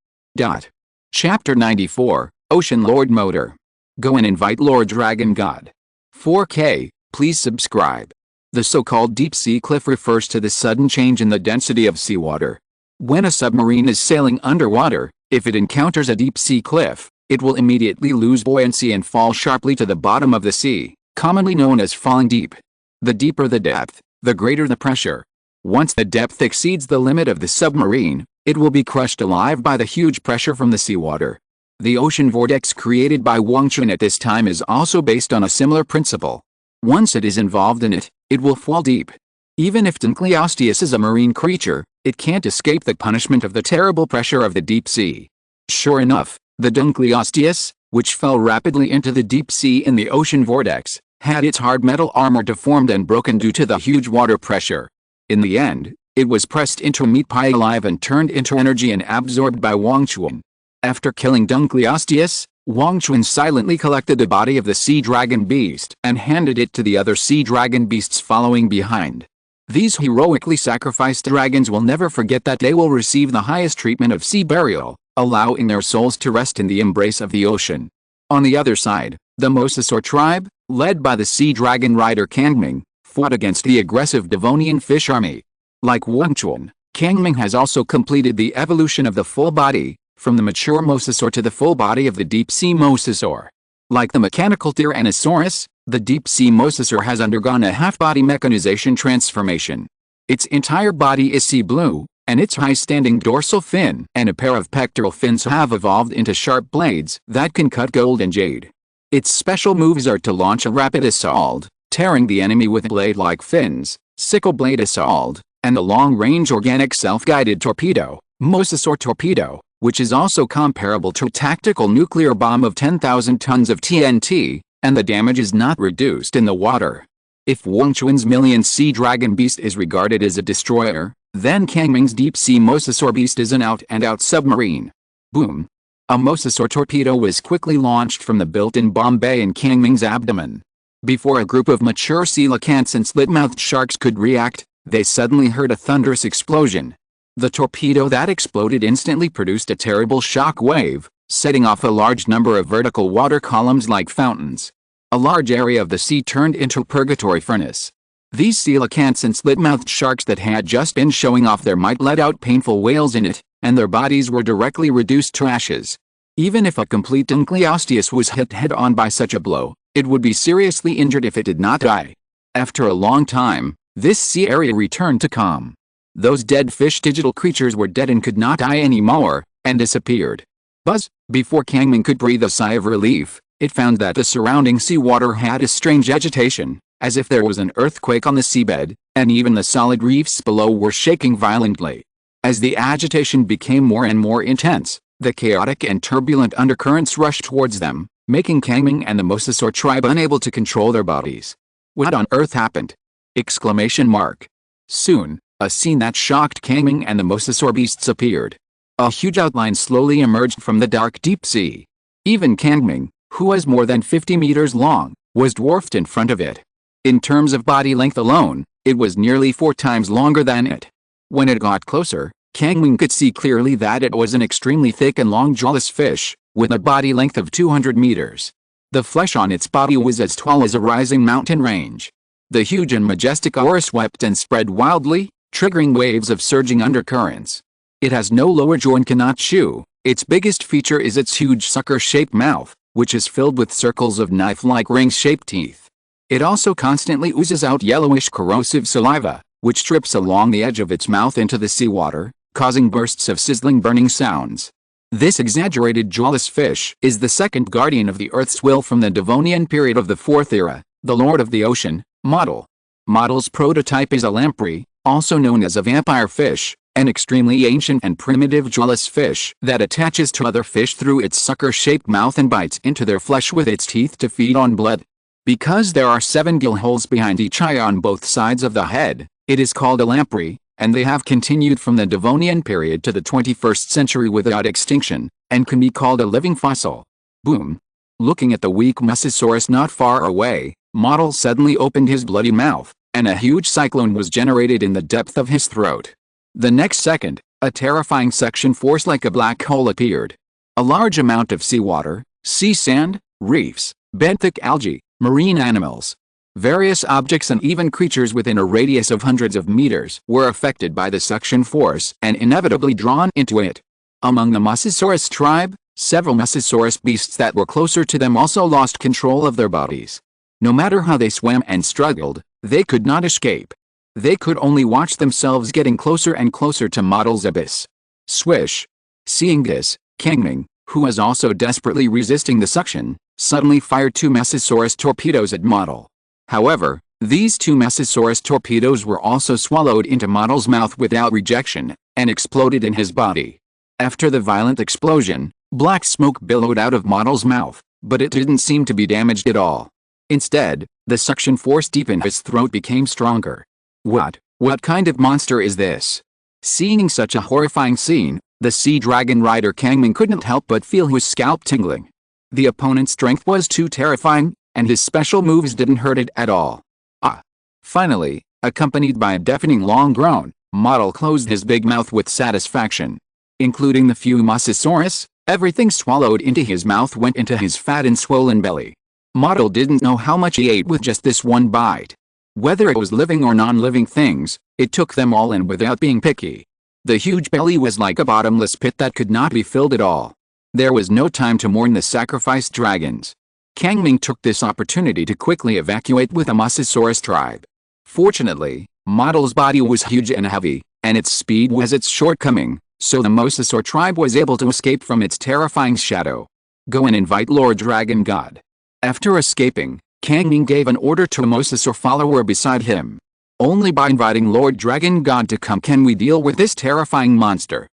Chapter 94, Ocean Lord Motor. Go and invite Lord Dragon God. 4K, please subscribe. The so-called deep-sea cliff refers to the sudden change in the density of seawater. When a submarine is sailing underwater, if it encounters a deep-sea cliff, it will immediately lose buoyancy and fall sharply to the bottom of the sea, commonly known as falling deep. The deeper the depth, the greater the pressure. Once the depth exceeds the limit of the submarine, it will be crushed alive by the huge pressure from the seawater. The ocean vortex created by Wangchuan at this time is also based on a similar principle. Once it is involved in it, it will fall deep. Even if Dunkleosteus is a marine creature, it can't escape the punishment of the terrible pressure of the deep sea. Sure enough, the Dunkleosteus, which fell rapidly into the deep sea in the ocean vortex, had its hard metal armor deformed and broken due to the huge water pressure. In the end, it was pressed into a meat pie alive and turned into energy and absorbed by Wangchuan. After killing Dunkleosteus, Wangchuan silently collected the body of the sea dragon beast and handed it to the other sea dragon beasts following behind. These heroically sacrificed dragons will never forget that they will receive the highest treatment of sea burial, allowing their souls to rest in the embrace of the ocean. On the other side, the Mosasaur tribe, led by the sea dragon rider Kangming, fought against the aggressive Devonian fish army. Like Wangchuan, Kangming has also completed the evolution of the full body, from the mature Mosasaur to the full body of the deep-sea Mosasaur. Like the mechanical Tyrannosaurus, The deep-sea mosasaur has undergone a half-body mechanization transformation. Its entire body is sea blue, and its high-standing dorsal fin and a pair of pectoral fins have evolved into sharp blades that can cut gold and jade. Its special moves are to launch a rapid assault, tearing the enemy with blade-like fins, sickle blade assault, and the long-range organic self-guided torpedo, mosasaur torpedo, which is also comparable to a tactical nuclear bomb of 10,000 tons of TNT, and the damage is not reduced in the water. If Wang Chuan's million sea dragon beast is regarded as a destroyer, then Kangming's deep-sea mosasaur beast is an out-and-out submarine. Boom! A mosasaur torpedo was quickly launched from the built-in bomb bay in Kangming's abdomen. Before a group of mature coelacanths and slit-mouthed sharks could react, they suddenly heard a thunderous explosion. The torpedo that exploded instantly produced a terrible shock wave, setting off a large number of vertical water columns like fountains. A large area of the sea turned into a purgatory furnace. These coelacanths and slit-mouthed sharks that had just been showing off their might let out painful wails in it, and their bodies were directly reduced to ashes. Even if a complete Dunkleosteus was hit head-on by such a blow, it would be seriously injured if it did not die. After a long time, this sea area returned to calm. Those dead fish digital creatures were dead and could not die anymore, and disappeared. Buzz! Before Kangming could breathe a sigh of relief, it found that the surrounding seawater had a strange agitation, as if there was an earthquake on the seabed, and even the solid reefs below were shaking violently. As the agitation became more and more intense, the chaotic and turbulent undercurrents rushed towards them, making Kangming and the mosasaur tribe unable to control their bodies. What on earth happened? Exclamation mark. Soon, a scene that shocked Kangming and the mosasaur beasts appeared. A huge outline slowly emerged from the dark deep sea. Even Kangming, who was more than 50 meters long, was dwarfed in front of it. In terms of body length alone, it was nearly 4 times longer than it. When it got closer, Kangming could see clearly that it was an extremely thick and long jawless fish, with a body length of 200 meters. The flesh on its body was as tall as a rising mountain range. The huge and majestic aura swept and spread wildly, triggering waves of surging undercurrents. It has no lower jaw and cannot chew. Its biggest feature is its huge sucker-shaped mouth, which is filled with circles of knife-like ring-shaped teeth. It also constantly oozes out yellowish corrosive saliva, which drips along the edge of its mouth into the seawater, causing bursts of sizzling burning sounds. This exaggerated jawless fish is the second guardian of the Earth's will from the Devonian period of the Fourth Era, the Lord of the Ocean, Model. Model's prototype is a lamprey, also known as a vampire fish, an extremely ancient and primitive jawless fish that attaches to other fish through its sucker-shaped mouth and bites into their flesh with its teeth to feed on blood. Because there are 7 gill holes behind each eye on both sides of the head, it is called a lamprey, and they have continued from the Devonian period to the 21st century without extinction, and can be called a living fossil. Boom! Looking at the weak mosasaurus not far away, Model suddenly opened his bloody mouth, and a huge cyclone was generated in the depth of his throat. The next second, a terrifying suction force like a black hole appeared. A large amount of seawater, sea sand, reefs, benthic algae, marine animals, various objects and even creatures within a radius of hundreds of meters were affected by the suction force and inevitably drawn into it. Among the Mosasaurus tribe, several Mosasaurus beasts that were closer to them also lost control of their bodies. No matter how they swam and struggled, they could not escape. They could only watch themselves getting closer and closer to Model's abyss. Swish! Seeing this, Kangming, who was also desperately resisting the suction, suddenly fired 2 Mosasaurus torpedoes at Model. However, these 2 Mosasaurus torpedoes were also swallowed into Model's mouth without rejection, and exploded in his body. After the violent explosion, black smoke billowed out of Model's mouth, but it didn't seem to be damaged at all. Instead, the suction force deep in his throat became stronger. What kind of monster is this? Seeing such a horrifying scene, the sea dragon rider Kangming couldn't help but feel his scalp tingling. The opponent's strength was too terrifying, and his special moves didn't hurt it at all. Finally, accompanied by a deafening long groan, Model closed his big mouth with satisfaction. Including the few Mosasaurus, everything swallowed into his mouth went into his fat and swollen belly. Model didn't know how much he ate with just this one bite. Whether it was living or non-living things, it took them all in without being picky. The huge belly was like a bottomless pit that could not be filled at all. There was no time to mourn the sacrificed dragons. Kangming took this opportunity to quickly evacuate with the Mosasaurus tribe. Fortunately, Model's body was huge and heavy, and its speed was its shortcoming, so the Mosasaur tribe was able to escape from its terrifying shadow. Go and invite Lord Dragon God. After escaping, Kangming gave an order to a Mosasaur follower beside him. Only by inviting Lord Dragon God to come can we deal with this terrifying monster.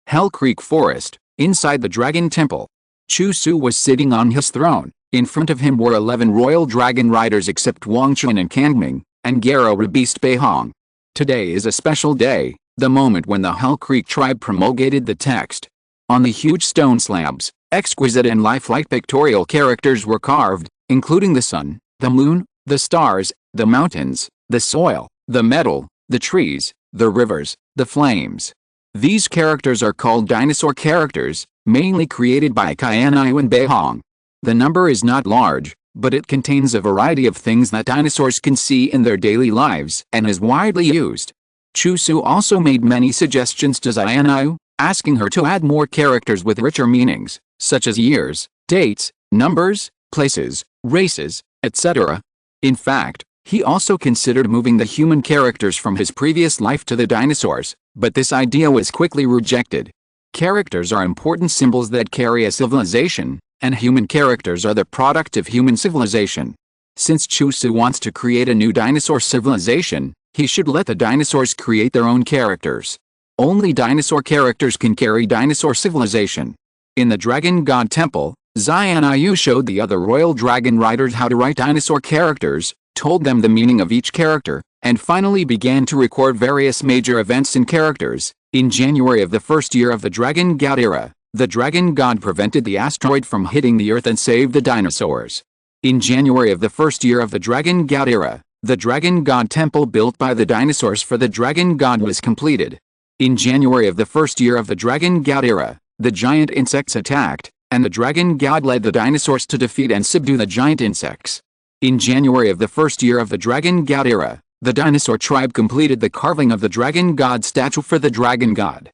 Hell Creek Forest, inside the Dragon Temple. Chu Xu was sitting on his throne. In front of him were 11 royal dragon riders except Wang Chun and Kangming, and Garo Beast Beihong. Today is a special day, the moment when the Hell Creek tribe promulgated the text. On the huge stone slabs, exquisite and lifelike pictorial characters were carved, including the sun, the moon, the stars, the mountains, the soil, the metal, the trees, the rivers, the flames. These characters are called dinosaur characters, mainly created by Qianyu and Beihong. The number is not large, but it contains a variety of things that dinosaurs can see in their daily lives and is widely used. Chu Xu also made many suggestions to Qianyu, asking her to add more characters with richer meanings, such as years, dates, numbers, places, races, etc. In fact, he also considered moving the human characters from his previous life to the dinosaurs, but this idea was quickly rejected. Characters are important symbols that carry a civilization, and human characters are the product of human civilization. Since Chu Xu wants to create a new dinosaur civilization, he should let the dinosaurs create their own characters. Only dinosaur characters can carry dinosaur civilization. In the Dragon God Temple, Xianyu showed the other royal dragon riders how to write dinosaur characters, told them the meaning of each character, and finally began to record various major events and characters. In January of the first year of the Dragon God era, the Dragon God prevented the asteroid from hitting the Earth and saved the dinosaurs. In January of the first year of the Dragon God era, the Dragon God Temple built by the dinosaurs for the Dragon God was completed. In January of the first year of the Dragon God era, the giant insects attacked, and the Dragon God led the dinosaurs to defeat and subdue the giant insects. In January of the first year of the Dragon God era, the dinosaur tribe completed the carving of the Dragon God statue for the Dragon God.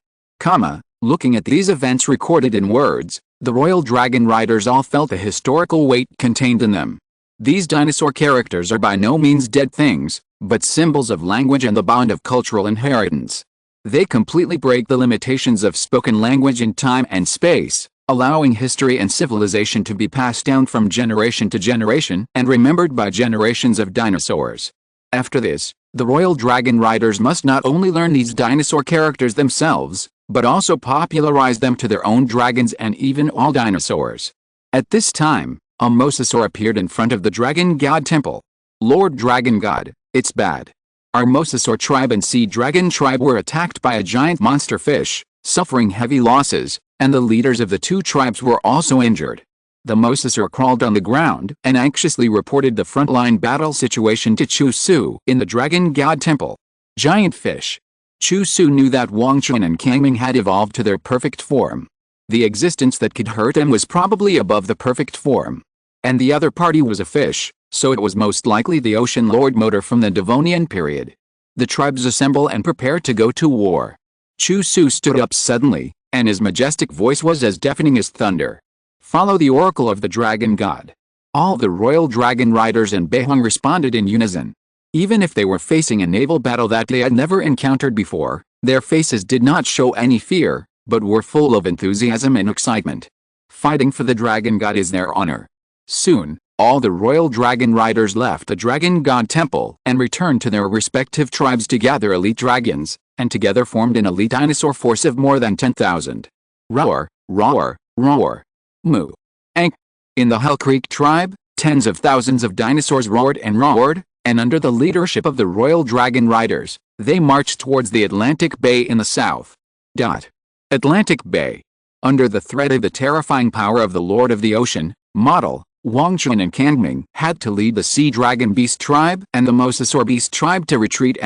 Looking at these events recorded in words, the royal dragon riders all felt the historical weight contained in them. These dinosaur characters are by no means dead things, but symbols of language and the bond of cultural inheritance. They completely break the limitations of spoken language in time and space, allowing history and civilization to be passed down from generation to generation and remembered by generations of dinosaurs. After this, the royal dragon riders must not only learn these dinosaur characters themselves, but also popularize them to their own dragons and even all dinosaurs. At this time, a mosasaur appeared in front of the Dragon God Temple. Lord Dragon God, it's bad. Our mosasaur tribe and sea dragon tribe were attacked by a giant monster fish, suffering heavy losses, and the leaders of the two tribes were also injured. The mosasaur crawled on the ground and anxiously reported the frontline battle situation to Chu Xu in the Dragon God Temple. Giant fish. Chu Xu knew that Wang Chun and Kangming had evolved to their perfect form. The existence that could hurt them was probably above the perfect form. And the other party was a fish, so it was most likely the ocean lord motor from the Devonian period. The tribes assemble and prepare to go to war. Chu Xu stood up suddenly, and his majestic voice was as deafening as thunder. Follow the oracle of the Dragon God. All the royal dragon riders and Beihong responded in unison. Even if they were facing a naval battle that they had never encountered before, their faces did not show any fear, but were full of enthusiasm and excitement. Fighting for the Dragon God is their honor. Soon, all the royal dragon riders left the Dragon God Temple and returned to their respective tribes to gather elite dragons, and together formed an elite dinosaur force of more than 10,000. Roar, roar, roar. Moo. Ank. In the Hell Creek tribe, tens of thousands of dinosaurs roared, and under the leadership of the royal dragon riders, they marched towards the Atlantic Bay in the south. Atlantic Bay. Under the threat of the terrifying power of the Lord of the Ocean, Model, Wang Chun and Kangming had to lead the Sea Dragon Beast tribe and the Mosasaur Beast tribe to retreat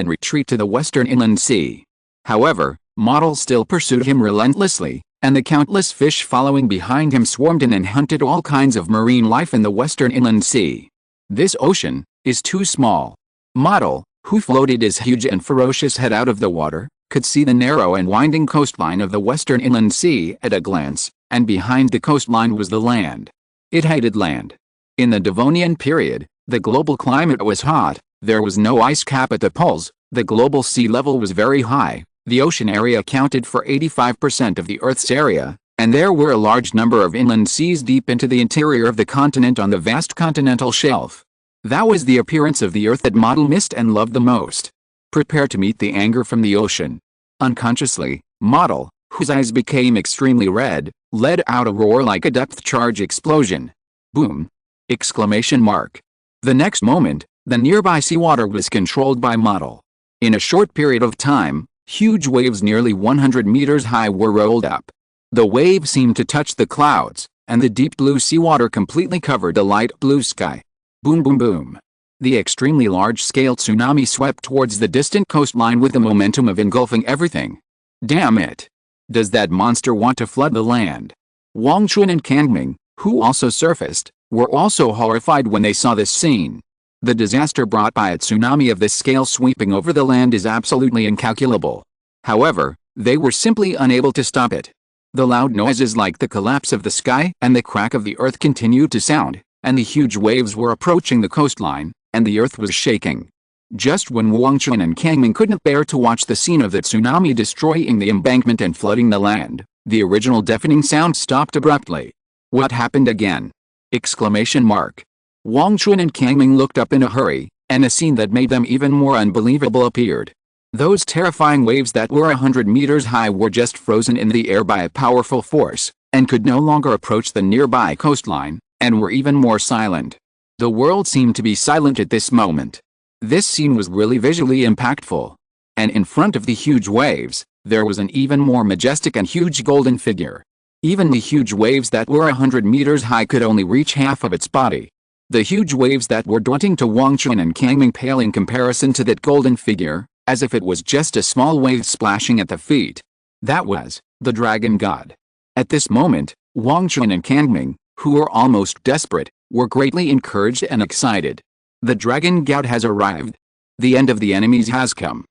to the western inland sea. However, Model still pursued him relentlessly, and the countless fish following behind him swarmed in and hunted all kinds of marine life in the western inland sea. This ocean is too small. Model, who floated his huge and ferocious head out of the water, could see the narrow and winding coastline of the western inland sea at a glance, and behind the coastline was the land. It hated land. In the Devonian period, the global climate was hot, there was no ice cap at the poles, the global sea level was very high, the ocean area accounted for 85% of the Earth's area, and there were a large number of inland seas deep into the interior of the continent on the vast continental shelf. That was the appearance of the Earth that Model missed and loved the most. Prepare to meet the anger from the ocean. Unconsciously, Model, whose eyes became extremely red, let out a roar like a depth charge explosion. Boom! Exclamation mark. The next moment, the nearby seawater was controlled by Model. In a short period of time, huge waves nearly 100 meters high were rolled up. The waves seemed to touch the clouds, and the deep blue seawater completely covered the light blue sky. Boom boom boom. The extremely large-scale tsunami swept towards the distant coastline with the momentum of engulfing everything. Damn it! Does that monster want to flood the land? Wang Chun and Kangming, who also surfaced, were also horrified when they saw this scene. The disaster brought by a tsunami of this scale sweeping over the land is absolutely incalculable. However, they were simply unable to stop it. The loud noises like the collapse of the sky and the crack of the earth continued to sound, and the huge waves were approaching the coastline, and the earth was shaking. Just when Wang Chun and Kangming couldn't bear to watch the scene of the tsunami destroying the embankment and flooding the land, the original deafening sound stopped abruptly. What happened again? Exclamation mark. Wang Chun and Kangming looked up in a hurry, and a scene that made them even more unbelievable appeared. Those terrifying waves that were 100 meters high were just frozen in the air by a powerful force, and could no longer approach the nearby coastline, and were even more silent. The world seemed to be silent at this moment. This scene was really visually impactful. And in front of the huge waves, there was an even more majestic and huge golden figure. Even the huge waves that were 100 meters high could only reach half of its body. The huge waves that were daunting to Wang Chun and Kangming pale in comparison to that golden figure, as if it was just a small wave splashing at the feet. That was the dragon god. At this moment, Wang Chun and Kangming, who were almost desperate, were greatly encouraged and excited. The dragon god has arrived. The end of the enemies has come.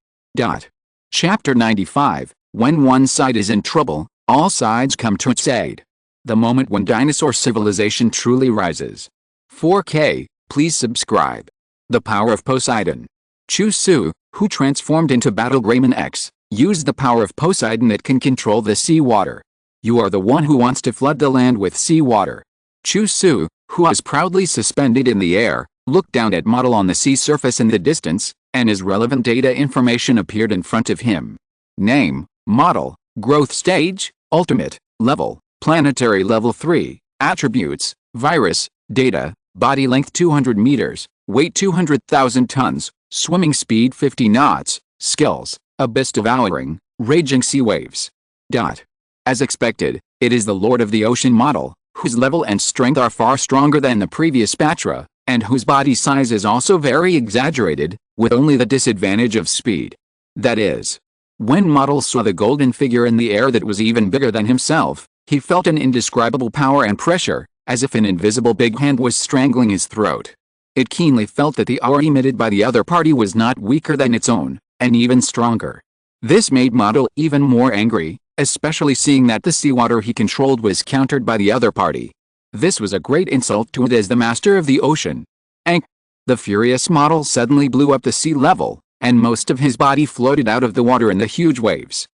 Chapter 95, When one side is in trouble, all sides come to its aid. The moment when dinosaur civilization truly rises. 4K, please subscribe. The power of Poseidon. Chu Xu, who transformed into WarGreymon X, used the power of Poseidon that can control the seawater. You are the one who wants to flood the land with seawater. Chu Xu, who was proudly suspended in the air, looked down at Model on the sea surface in the distance, and his relevant data information appeared in front of him. Name, Model, Growth Stage, Ultimate, Level, Planetary Level 3, Attributes, Virus, Data, Body Length 200 meters, Weight 200,000 tons, Swimming Speed 50 knots, Skills, Abyss Devouring, Raging Sea Waves. As expected, it is the Lord of the Ocean Model, whose level and strength are far stronger than the previous Patra, and whose body size is also very exaggerated, with only the disadvantage of speed. That is, when Model saw the golden figure in the air that was even bigger than himself, he felt an indescribable power and pressure, as if an invisible big hand was strangling his throat. It keenly felt that the aura emitted by the other party was not weaker than its own, and even stronger. This made Model even more angry, especially seeing that the seawater he controlled was countered by the other party. This was a great insult to it as the master of the ocean. The furious Model suddenly blew up the sea level, and most of his body floated out of the water in the huge waves.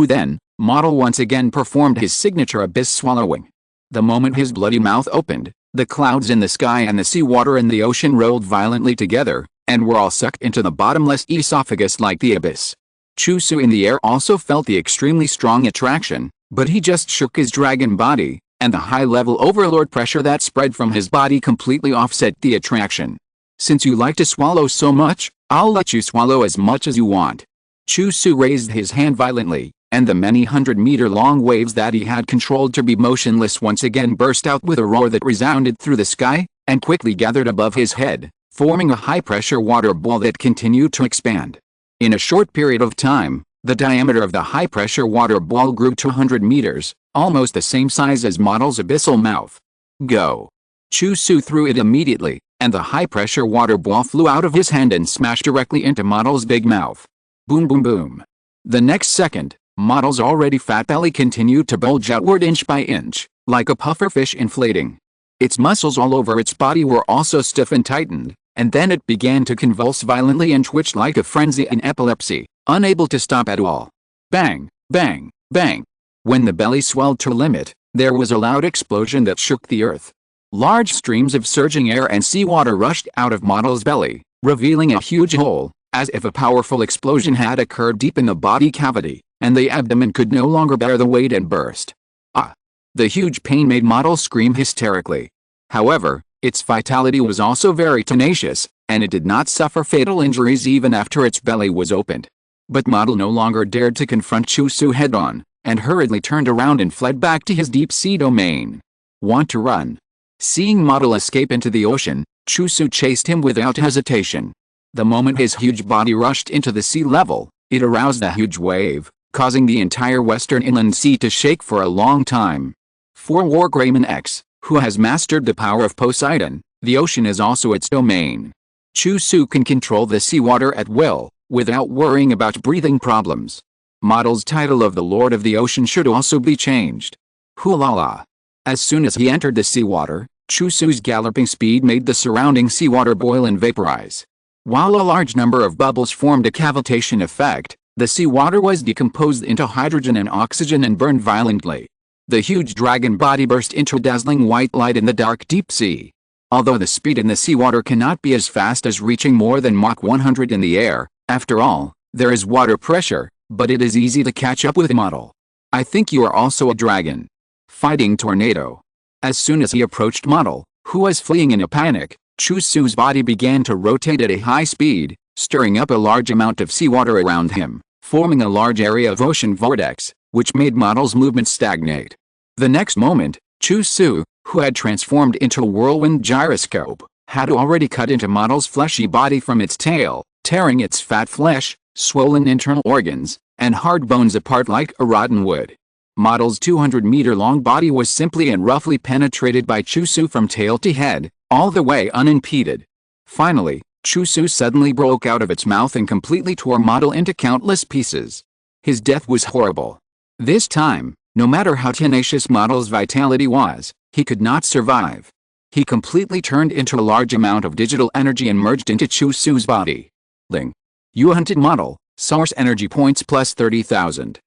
Then, Model once again performed his signature abyss swallowing. The moment his bloody mouth opened, the clouds in the sky and the seawater in the ocean rolled violently together, and were all sucked into the bottomless esophagus like the abyss. Chu Xu in the air also felt the extremely strong attraction, but he just shook his dragon body, and the high-level overlord pressure that spread from his body completely offset the attraction. Since you like to swallow so much, I'll let you swallow as much as you want. Chu Xu raised his hand violently, and the many 100-meter-long waves that he had controlled to be motionless once again burst out with a roar that resounded through the sky, and quickly gathered above his head, forming a high-pressure water ball that continued to expand. In a short period of time, the diameter of the high-pressure water ball grew to 100 meters, almost the same size as Model's abyssal mouth. Go! Chu Xu threw it immediately, and the high-pressure water ball flew out of his hand and smashed directly into Model's big mouth. Boom boom boom. The next second, Model's already fat belly continued to bulge outward inch by inch, like a puffer fish inflating. Its muscles all over its body were also stiff and tightened, and then it began to convulse violently and twitch like a frenzy in epilepsy, unable to stop at all. Bang, bang, bang. When the belly swelled to limit, there was a loud explosion that shook the earth. Large streams of surging air and seawater rushed out of Model's belly, revealing a huge hole, as if a powerful explosion had occurred deep in the body cavity, and the abdomen could no longer bear the weight and burst. Ah! The huge pain made Model scream hysterically. However, its vitality was also very tenacious, and it did not suffer fatal injuries even after its belly was opened. But Model no longer dared to confront Chu Xu head-on, and hurriedly turned around and fled back to his deep-sea domain. Want to run? Seeing Model escape into the ocean, Chu Xu chased him without hesitation. The moment his huge body rushed into the sea level, it aroused a huge wave, causing the entire western inland sea to shake for a long time. For WarGreymon X, who has mastered the power of Poseidon, the ocean is also its domain. Chu Xu can control the seawater at will, without worrying about breathing problems. Model's title of the Lord of the Ocean should also be changed. Hulala! As soon as he entered the seawater, Chu Xu's galloping speed made the surrounding seawater boil and vaporize. While a large number of bubbles formed a cavitation effect, the seawater was decomposed into hydrogen and oxygen and burned violently. The huge dragon body burst into dazzling white light in the dark deep sea. Although the speed in the seawater cannot be as fast as reaching more than Mach 100 in the air, after all, there is water pressure, but it is easy to catch up with Model. I think you are also a dragon. Fighting tornado. As soon as he approached Model, who was fleeing in a panic, Chu Xu's body began to rotate at a high speed, stirring up a large amount of seawater around him, forming a large area of ocean vortex, which made Model's movement stagnate. The next moment, Chu Xu, who had transformed into a whirlwind gyroscope, had already cut into Model's fleshy body from its tail, tearing its fat flesh, swollen internal organs, and hard bones apart like a rotten wood. Model's 200-meter-long body was simply and roughly penetrated by Chu Xu from tail to head, all the way unimpeded. Finally, Chu Xu suddenly broke out of its mouth and completely tore Model into countless pieces. His death was horrible. This time, no matter how tenacious Model's vitality was, he could not survive. He completely turned into a large amount of digital energy and merged into Chu Xu's body. Ling. You hunted Model, source energy points plus 30,000.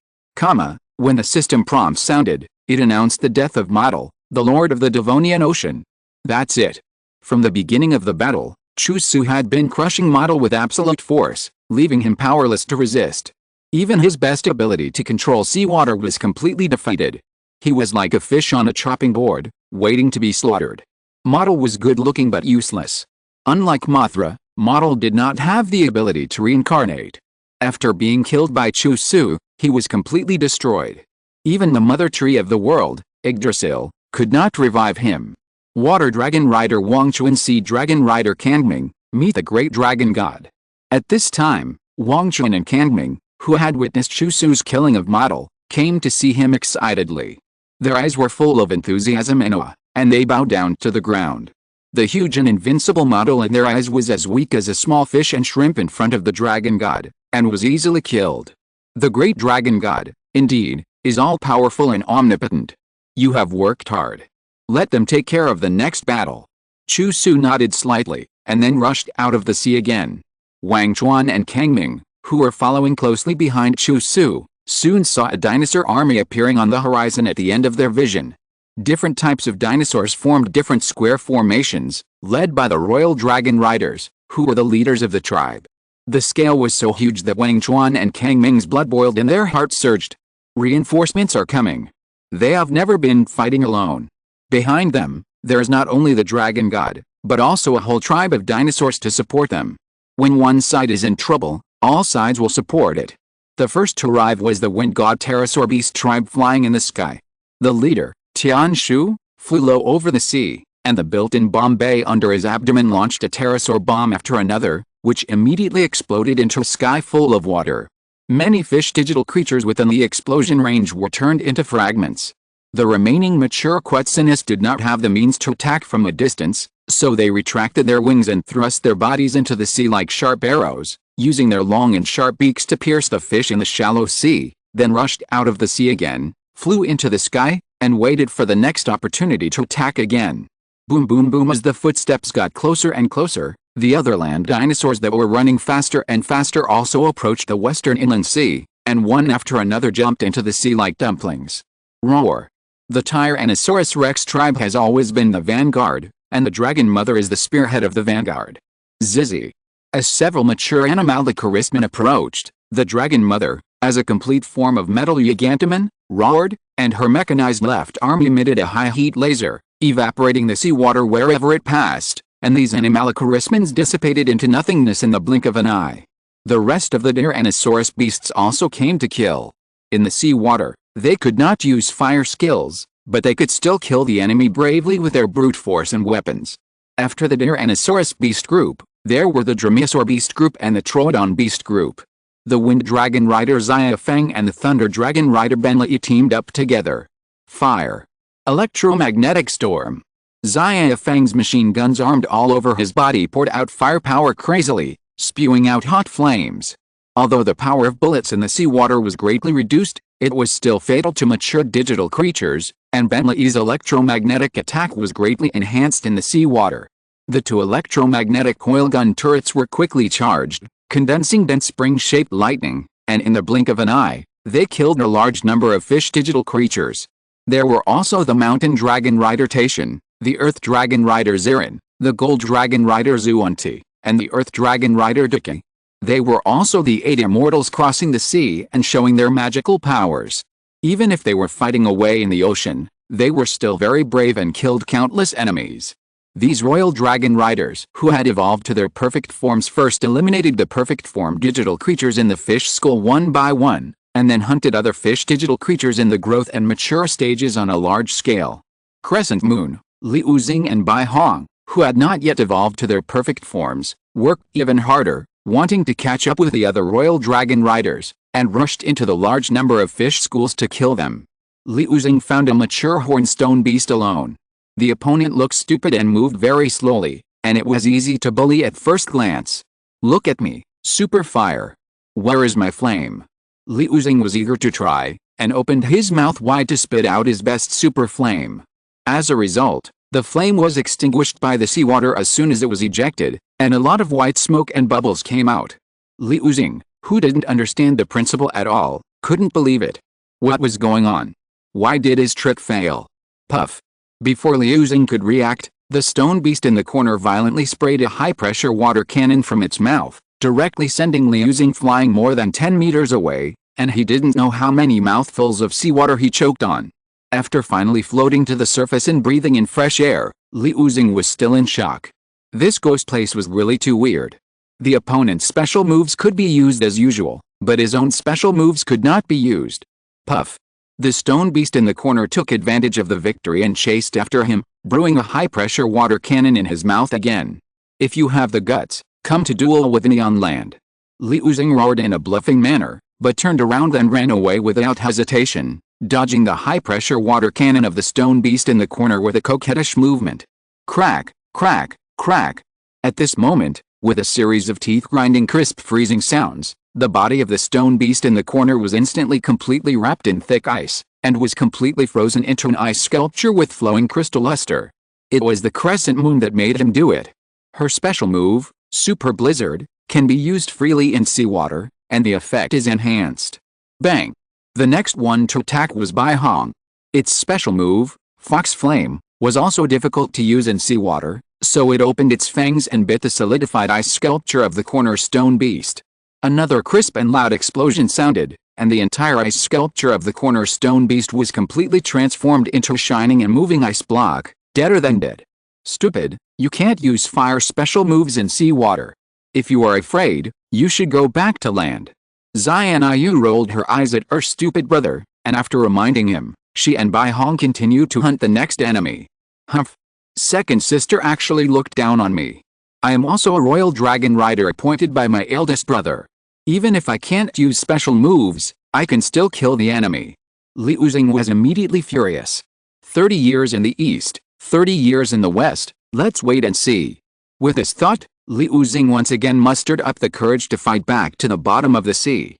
When the system prompt sounded, it announced the death of Model, the Lord of the Devonian Ocean. That's it. From the beginning of the battle, Chu Xu had been crushing Model with absolute force, leaving him powerless to resist. Even his best ability to control seawater was completely defeated. He was like a fish on a chopping board, waiting to be slaughtered. Model was good-looking but useless. Unlike Mothra, Model did not have the ability to reincarnate. After being killed by Chu Xu, he was completely destroyed. Even the mother tree of the world, Yggdrasil, could not revive him. Water Dragon Rider Wangchu and Sea Dragon Rider Kangming meet the great dragon god. At this time, Wangchuan and Kangming, who had witnessed Chu Xu's killing of Model, came to see him excitedly. Their eyes were full of enthusiasm and awe, and they bowed down to the ground. The huge and invincible Model in their eyes was as weak as a small fish and shrimp in front of the dragon god, and was easily killed. The great dragon god, indeed, is all-powerful and omnipotent. You have worked hard. Let them take care of the next battle. Chu Xu nodded slightly, and then rushed out of the sea again. Wang Chuan and Kangming, who were following closely behind Chu Xu, soon saw a dinosaur army appearing on the horizon at the end of their vision. Different types of dinosaurs formed different square formations, led by the royal dragon riders, who were the leaders of the tribe. The scale was so huge that Wang Chuan and Kangming's blood boiled and their hearts surged. Reinforcements are coming. They have never been fighting alone. Behind them, there is not only the dragon god, but also a whole tribe of dinosaurs to support them. When one side is in trouble, all sides will support it. The first to arrive was the wind god pterosaur beast tribe flying in the sky. The leader, Chu, flew low over the sea, and the built-in bomb bay under his abdomen launched a pterosaur bomb after another, which immediately exploded into a sky full of water. Many fish digital creatures within the explosion range were turned into fragments. The remaining mature Quetzalcoatlus did not have the means to attack from a distance, so they retracted their wings and thrust their bodies into the sea like sharp arrows, using their long and sharp beaks to pierce the fish in the shallow sea, then rushed out of the sea again, flew into the sky, and waited for the next opportunity to attack again. Boom boom boom. As the footsteps got closer and closer, the other land dinosaurs that were running faster and faster also approached the western inland sea, and one after another jumped into the sea like dumplings. Roar! The Tyrannosaurus Rex tribe has always been the vanguard, and the dragon mother is the spearhead of the vanguard. Zizzy! As several mature MetalTyrannomon approached, the dragon mother, as a complete form of MetalTyrannomon, roared, and her mechanized left arm emitted a high-heat laser, evaporating the seawater wherever it passed, and these MetalTyrannomons dissipated into nothingness in the blink of an eye. The rest of the Tyrannosaurus beasts also came to kill. In the seawater, they could not use fire skills, but they could still kill the enemy bravely with their brute force and weapons. After the Tyrannosaurus beast group, there were the Dromaeosaur beast group and the Troodon beast group. The Wind Dragon Rider Xiafang and the Thunder Dragon Rider Benlai teamed up together. Fire. Electromagnetic storm. Xiafang's machine guns armed all over his body poured out firepower crazily, spewing out hot flames. Although the power of bullets in the seawater was greatly reduced, it was still fatal to mature digital creatures, and Benlai's electromagnetic attack was greatly enhanced in the seawater. The two electromagnetic coil gun turrets were quickly charged, condensing dense spring-shaped lightning, and in the blink of an eye, they killed a large number of fish digital creatures. There were also the Mountain Dragon Rider Taishan, the Earth Dragon Rider Zirin, the Gold Dragon Rider Zuanti, and the Earth Dragon Rider Diki. They were also the 8 immortals crossing the sea and showing their magical powers. Even if they were fighting away in the ocean, they were still very brave and killed countless enemies. These Royal Dragon Riders, who had evolved to their perfect forms, first eliminated the perfect form digital creatures in the fish school one by one, and then hunted other fish digital creatures in the growth and mature stages on a large scale. Crescent Moon, Liu Xing and Bai Hong, who had not yet evolved to their perfect forms, worked even harder, wanting to catch up with the other Royal Dragon Riders, and rushed into the large number of fish schools to kill them. Liu Xing found a mature hornstone beast alone. The opponent looked stupid and moved very slowly, and it was easy to bully at first glance. Look at me, super fire. Where is my flame? Liu Xing was eager to try, and opened his mouth wide to spit out his best super flame. As a result, the flame was extinguished by the seawater as soon as it was ejected, and a lot of white smoke and bubbles came out. Liu Xing, who didn't understand the principle at all, couldn't believe it. What was going on? Why did his trick fail? Puff. Before Liu Xing could react, the stone beast in the corner violently sprayed a high-pressure water cannon from its mouth, directly sending Liu Xing flying more than 10 meters away, and he didn't know how many mouthfuls of seawater he choked on. After finally floating to the surface and breathing in fresh air, Liu Xing was still in shock. This ghost place was really too weird. The opponent's special moves could be used as usual, but his own special moves could not be used. Puff. The stone beast in the corner took advantage of the victory and chased after him, brewing a high-pressure water cannon in his mouth again. If you have the guts, come to duel with me on land. Liu Xing roared in a bluffing manner, but turned around and ran away without hesitation, dodging the high-pressure water cannon of the stone beast in the corner with a coquettish movement. Crack, crack, crack. At this moment, with a series of teeth-grinding crisp freezing sounds, the body of the stone beast in the corner was instantly completely wrapped in thick ice, and was completely frozen into an ice sculpture with flowing crystal luster. It was the Crescent Moon that made him do it. Her special move, Super Blizzard, can be used freely in seawater, and the effect is enhanced. Bang! The next one to attack was Bai Hong. Its special move, Fox Flame, was also difficult to use in seawater, so it opened its fangs and bit the solidified ice sculpture of the corner stone beast. Another crisp and loud explosion sounded, and the entire ice sculpture of the corner stone beast was completely transformed into a shining and moving ice block, deader than dead. Stupid, you can't use fire special moves in seawater. If you are afraid, you should go back to land. Xianyu rolled her eyes at her stupid brother, and after reminding him, she and Bai Hong continued to hunt the next enemy. Humph. Second sister actually looked down on me. I am also a royal dragon rider appointed by my eldest brother. Even if I can't use special moves, I can still kill the enemy. Liu Xing was immediately furious. 30 years in the east, 30 years in the west, let's wait and see. With this thought, Liu Xing once again mustered up the courage to fight back to the bottom of the sea.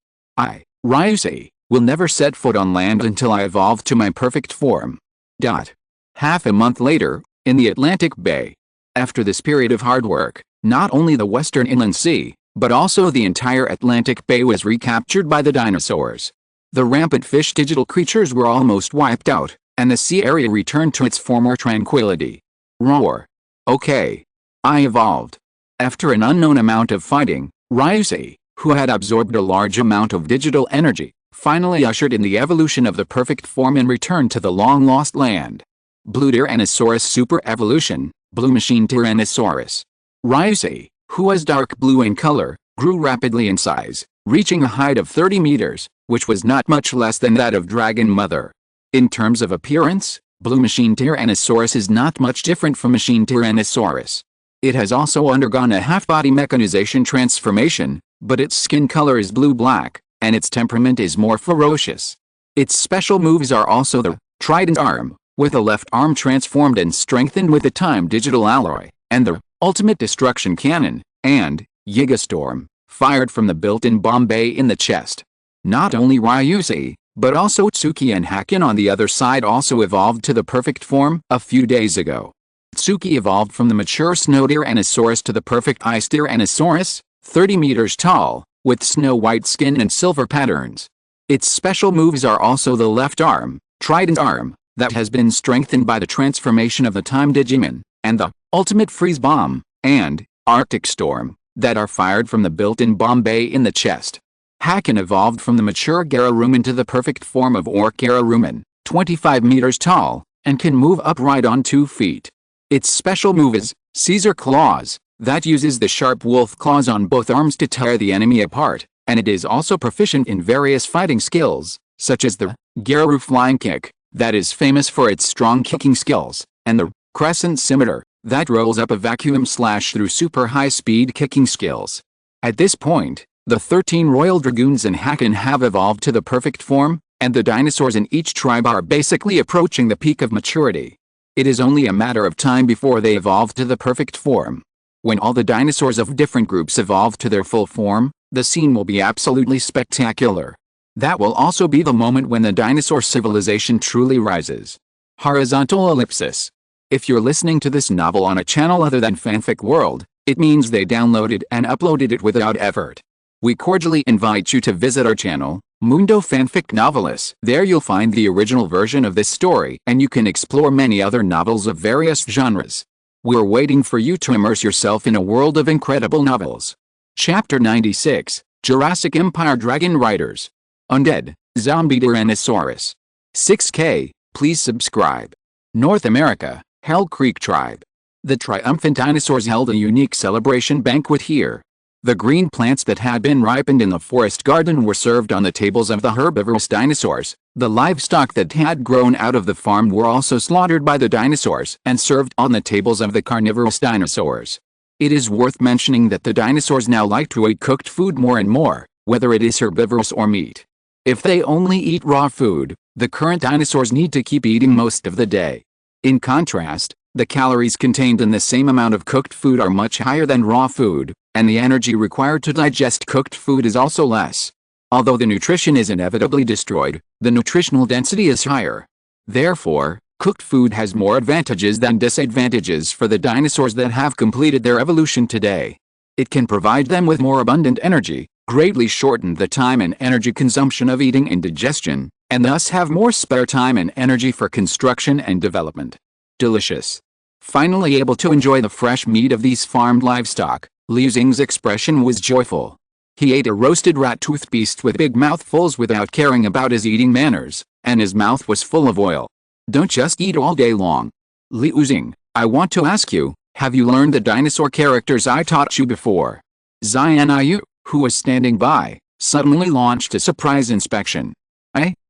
Ryusei, will never set foot on land until I evolve to my perfect form. Half a month later, in the Atlantic Bay. After this period of hard work, not only the western inland sea, but also the entire Atlantic Bay was recaptured by the dinosaurs. The rampant fish-digital creatures were almost wiped out, and the sea area returned to its former tranquility. Roar. Okay. I evolved. After an unknown amount of fighting, Ryusei, who had absorbed a large amount of digital energy, finally ushered in the evolution of the perfect form and returned to the long-lost land. Blue Tyrannosaurus Super Evolution, Blue Machine Tyrannosaurus. Ryusei, who was dark blue in color, grew rapidly in size, reaching a height of 30 meters, which was not much less than that of Dragon Mother. In terms of appearance, Blue Machine Tyrannosaurus is not much different from Machine Tyrannosaurus. It has also undergone a half-body mechanization transformation, but its skin color is blue-black, and its temperament is more ferocious. Its special moves are also the Trident Arm, with a left arm transformed and strengthened with a time digital alloy, and the Ultimate Destruction Cannon, and Giga Storm, fired from the built-in bomb bay in the chest. Not only Ryusei, but also Tsuki and Haken on the other side also evolved to the perfect form a few days ago. Tsuki evolved from the mature Snow Tyrannosaurus to the perfect Ice Tyrannosaurus, 30 meters tall, with snow-white skin and silver patterns. Its special moves are also the left arm, Trident Arm, that has been strengthened by the transformation of the Time Digimon, and the Ultimate Freeze Bomb, and Arctic Storm, that are fired from the built-in bomb bay in the chest. Haken evolved from the mature Garurumon to the perfect form of Orc Garurumon, 25 meters tall, and can move upright on 2 feet. Its special move is Caesar Claws, that uses the sharp wolf claws on both arms to tear the enemy apart, and it is also proficient in various fighting skills, such as the Garuru Flying Kick, that is famous for its strong kicking skills, and the Crescent Scimitar, that rolls up a vacuum slash through super high-speed kicking skills. At this point, the 13 Royal Dragoons and Haken have evolved to the perfect form, and the dinosaurs in each tribe are basically approaching the peak of maturity. It is only a matter of time before they evolve to the perfect form. When all the dinosaurs of different groups evolve to their full form, the scene will be absolutely spectacular. That will also be the moment when the dinosaur civilization truly rises. Horizontal ellipsis. If you're listening to this novel on a channel other than Fanfic World, it means they downloaded and uploaded it without effort. We cordially invite you to visit our channel, Mundo Fanfic Novelis. There you'll find the original version of this story, and you can explore many other novels of various genres. We're waiting for you to immerse yourself in a world of incredible novels. Chapter 96, Jurassic Empire Dragon Riders. Undead, Zombie Tyrannosaurus. 6K, please subscribe. North America, Hell Creek Tribe. The triumphant dinosaurs held a unique celebration banquet here. The green plants that had been ripened in the forest garden were served on the tables of the herbivorous dinosaurs. The livestock that had grown out of the farm were also slaughtered by the dinosaurs and served on the tables of the carnivorous dinosaurs. It is worth mentioning that the dinosaurs now like to eat cooked food more and more, whether it is herbivorous or meat. If they only eat raw food, the current dinosaurs need to keep eating most of the day. In contrast, the calories contained in the same amount of cooked food are much higher than raw food, and the energy required to digest cooked food is also less. Although the nutrition is inevitably destroyed, the nutritional density is higher. Therefore, cooked food has more advantages than disadvantages for the dinosaurs that have completed their evolution today. It can provide them with more abundant energy, greatly shorten the time and energy consumption of eating and digestion, and thus have more spare time and energy for construction and development. Delicious. Finally able to enjoy the fresh meat of these farmed livestock, Liu Xing's expression was joyful. He ate a roasted rat-toothed beast with big mouthfuls without caring about his eating manners, and his mouth was full of oil. Don't just eat all day long. Liu Xing, I want to ask you, have you learned the dinosaur characters I taught you before? Xianyu, who was standing by, suddenly launched a surprise inspection.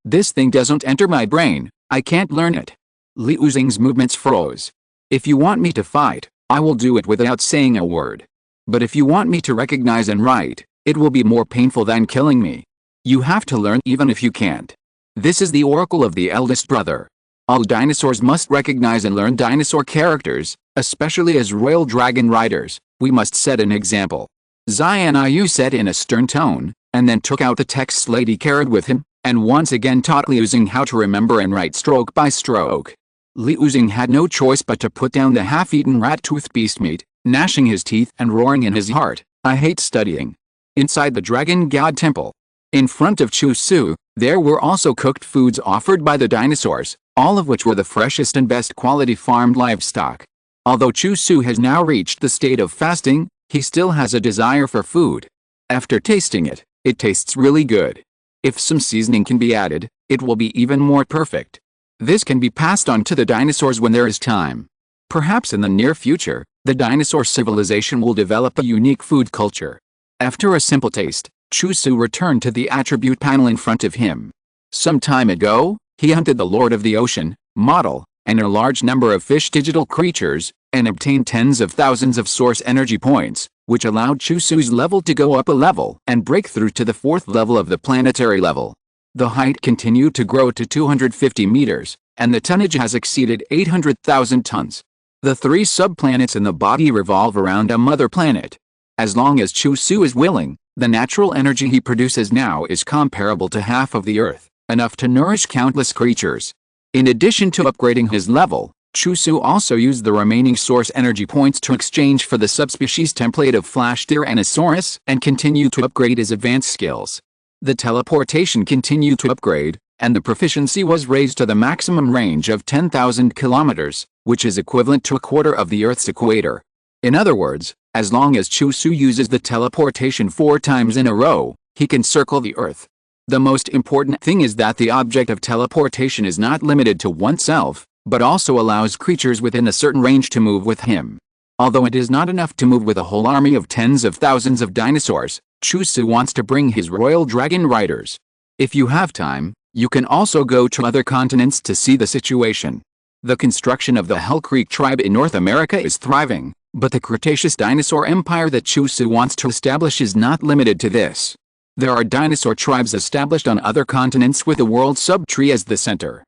This thing doesn't enter my brain, I can't learn it. Liu Xing's movements froze. If you want me to fight, I will do it without saying a word. But if you want me to recognize and write, it will be more painful than killing me. You have to learn even if you can't. This is the oracle of the eldest brother. All dinosaurs must recognize and learn dinosaur characters, especially as royal dragon riders. We must set an example. Xianyu said in a stern tone, and then took out the text slate he carried with him, and once again taught Liu Xing how to remember and write stroke by stroke. Liu Xing had no choice but to put down the half-eaten rat-tooth beast meat, gnashing his teeth and roaring in his heart, "I hate studying." Inside the Dragon God Temple, in front of Chu Xu, there were also cooked foods offered by the dinosaurs, all of which were the freshest and best quality farmed livestock. Although Chu Xu has now reached the state of fasting, he still has a desire for food. After tasting it, it tastes really good. If some seasoning can be added, it will be even more perfect. This can be passed on to the dinosaurs when there is time. Perhaps in the near future, the dinosaur civilization will develop a unique food culture. After a simple taste, Chu Xu returned to the attribute panel in front of him. Some time ago, he hunted the Lord of the Ocean, model, and a large number of fish digital creatures, and obtained tens of thousands of source energy points, which allowed Chu Xu's level to go up a level and break through to the 4th level of the planetary level. The height continued to grow to 250 meters, and the tonnage has exceeded 800,000 tons. The 3 subplanets in the body revolve around a mother planet. As long as Chu Xu is willing, the natural energy he produces now is comparable to half of the Earth, enough to nourish countless creatures. In addition to upgrading his level, Chu Xu also used the remaining source energy points to exchange for the subspecies template of Flash Tyrannosaurus and continue to upgrade his advanced skills. The teleportation continued to upgrade, and the proficiency was raised to the maximum range of 10,000 kilometers, which is equivalent to a quarter of the Earth's equator. In other words, as long as Chu Xu uses the teleportation 4 times in a row, he can circle the Earth. The most important thing is that the object of teleportation is not limited to oneself, but also allows creatures within a certain range to move with him. Although it is not enough to move with a whole army of tens of thousands of dinosaurs, Chu Xu wants to bring his royal dragon riders. If you have time, you can also go to other continents to see the situation. The construction of the Hell Creek tribe in North America is thriving, but the Cretaceous dinosaur empire that Chu Xu wants to establish is not limited to this. There are dinosaur tribes established on other continents with the world subtree as the center.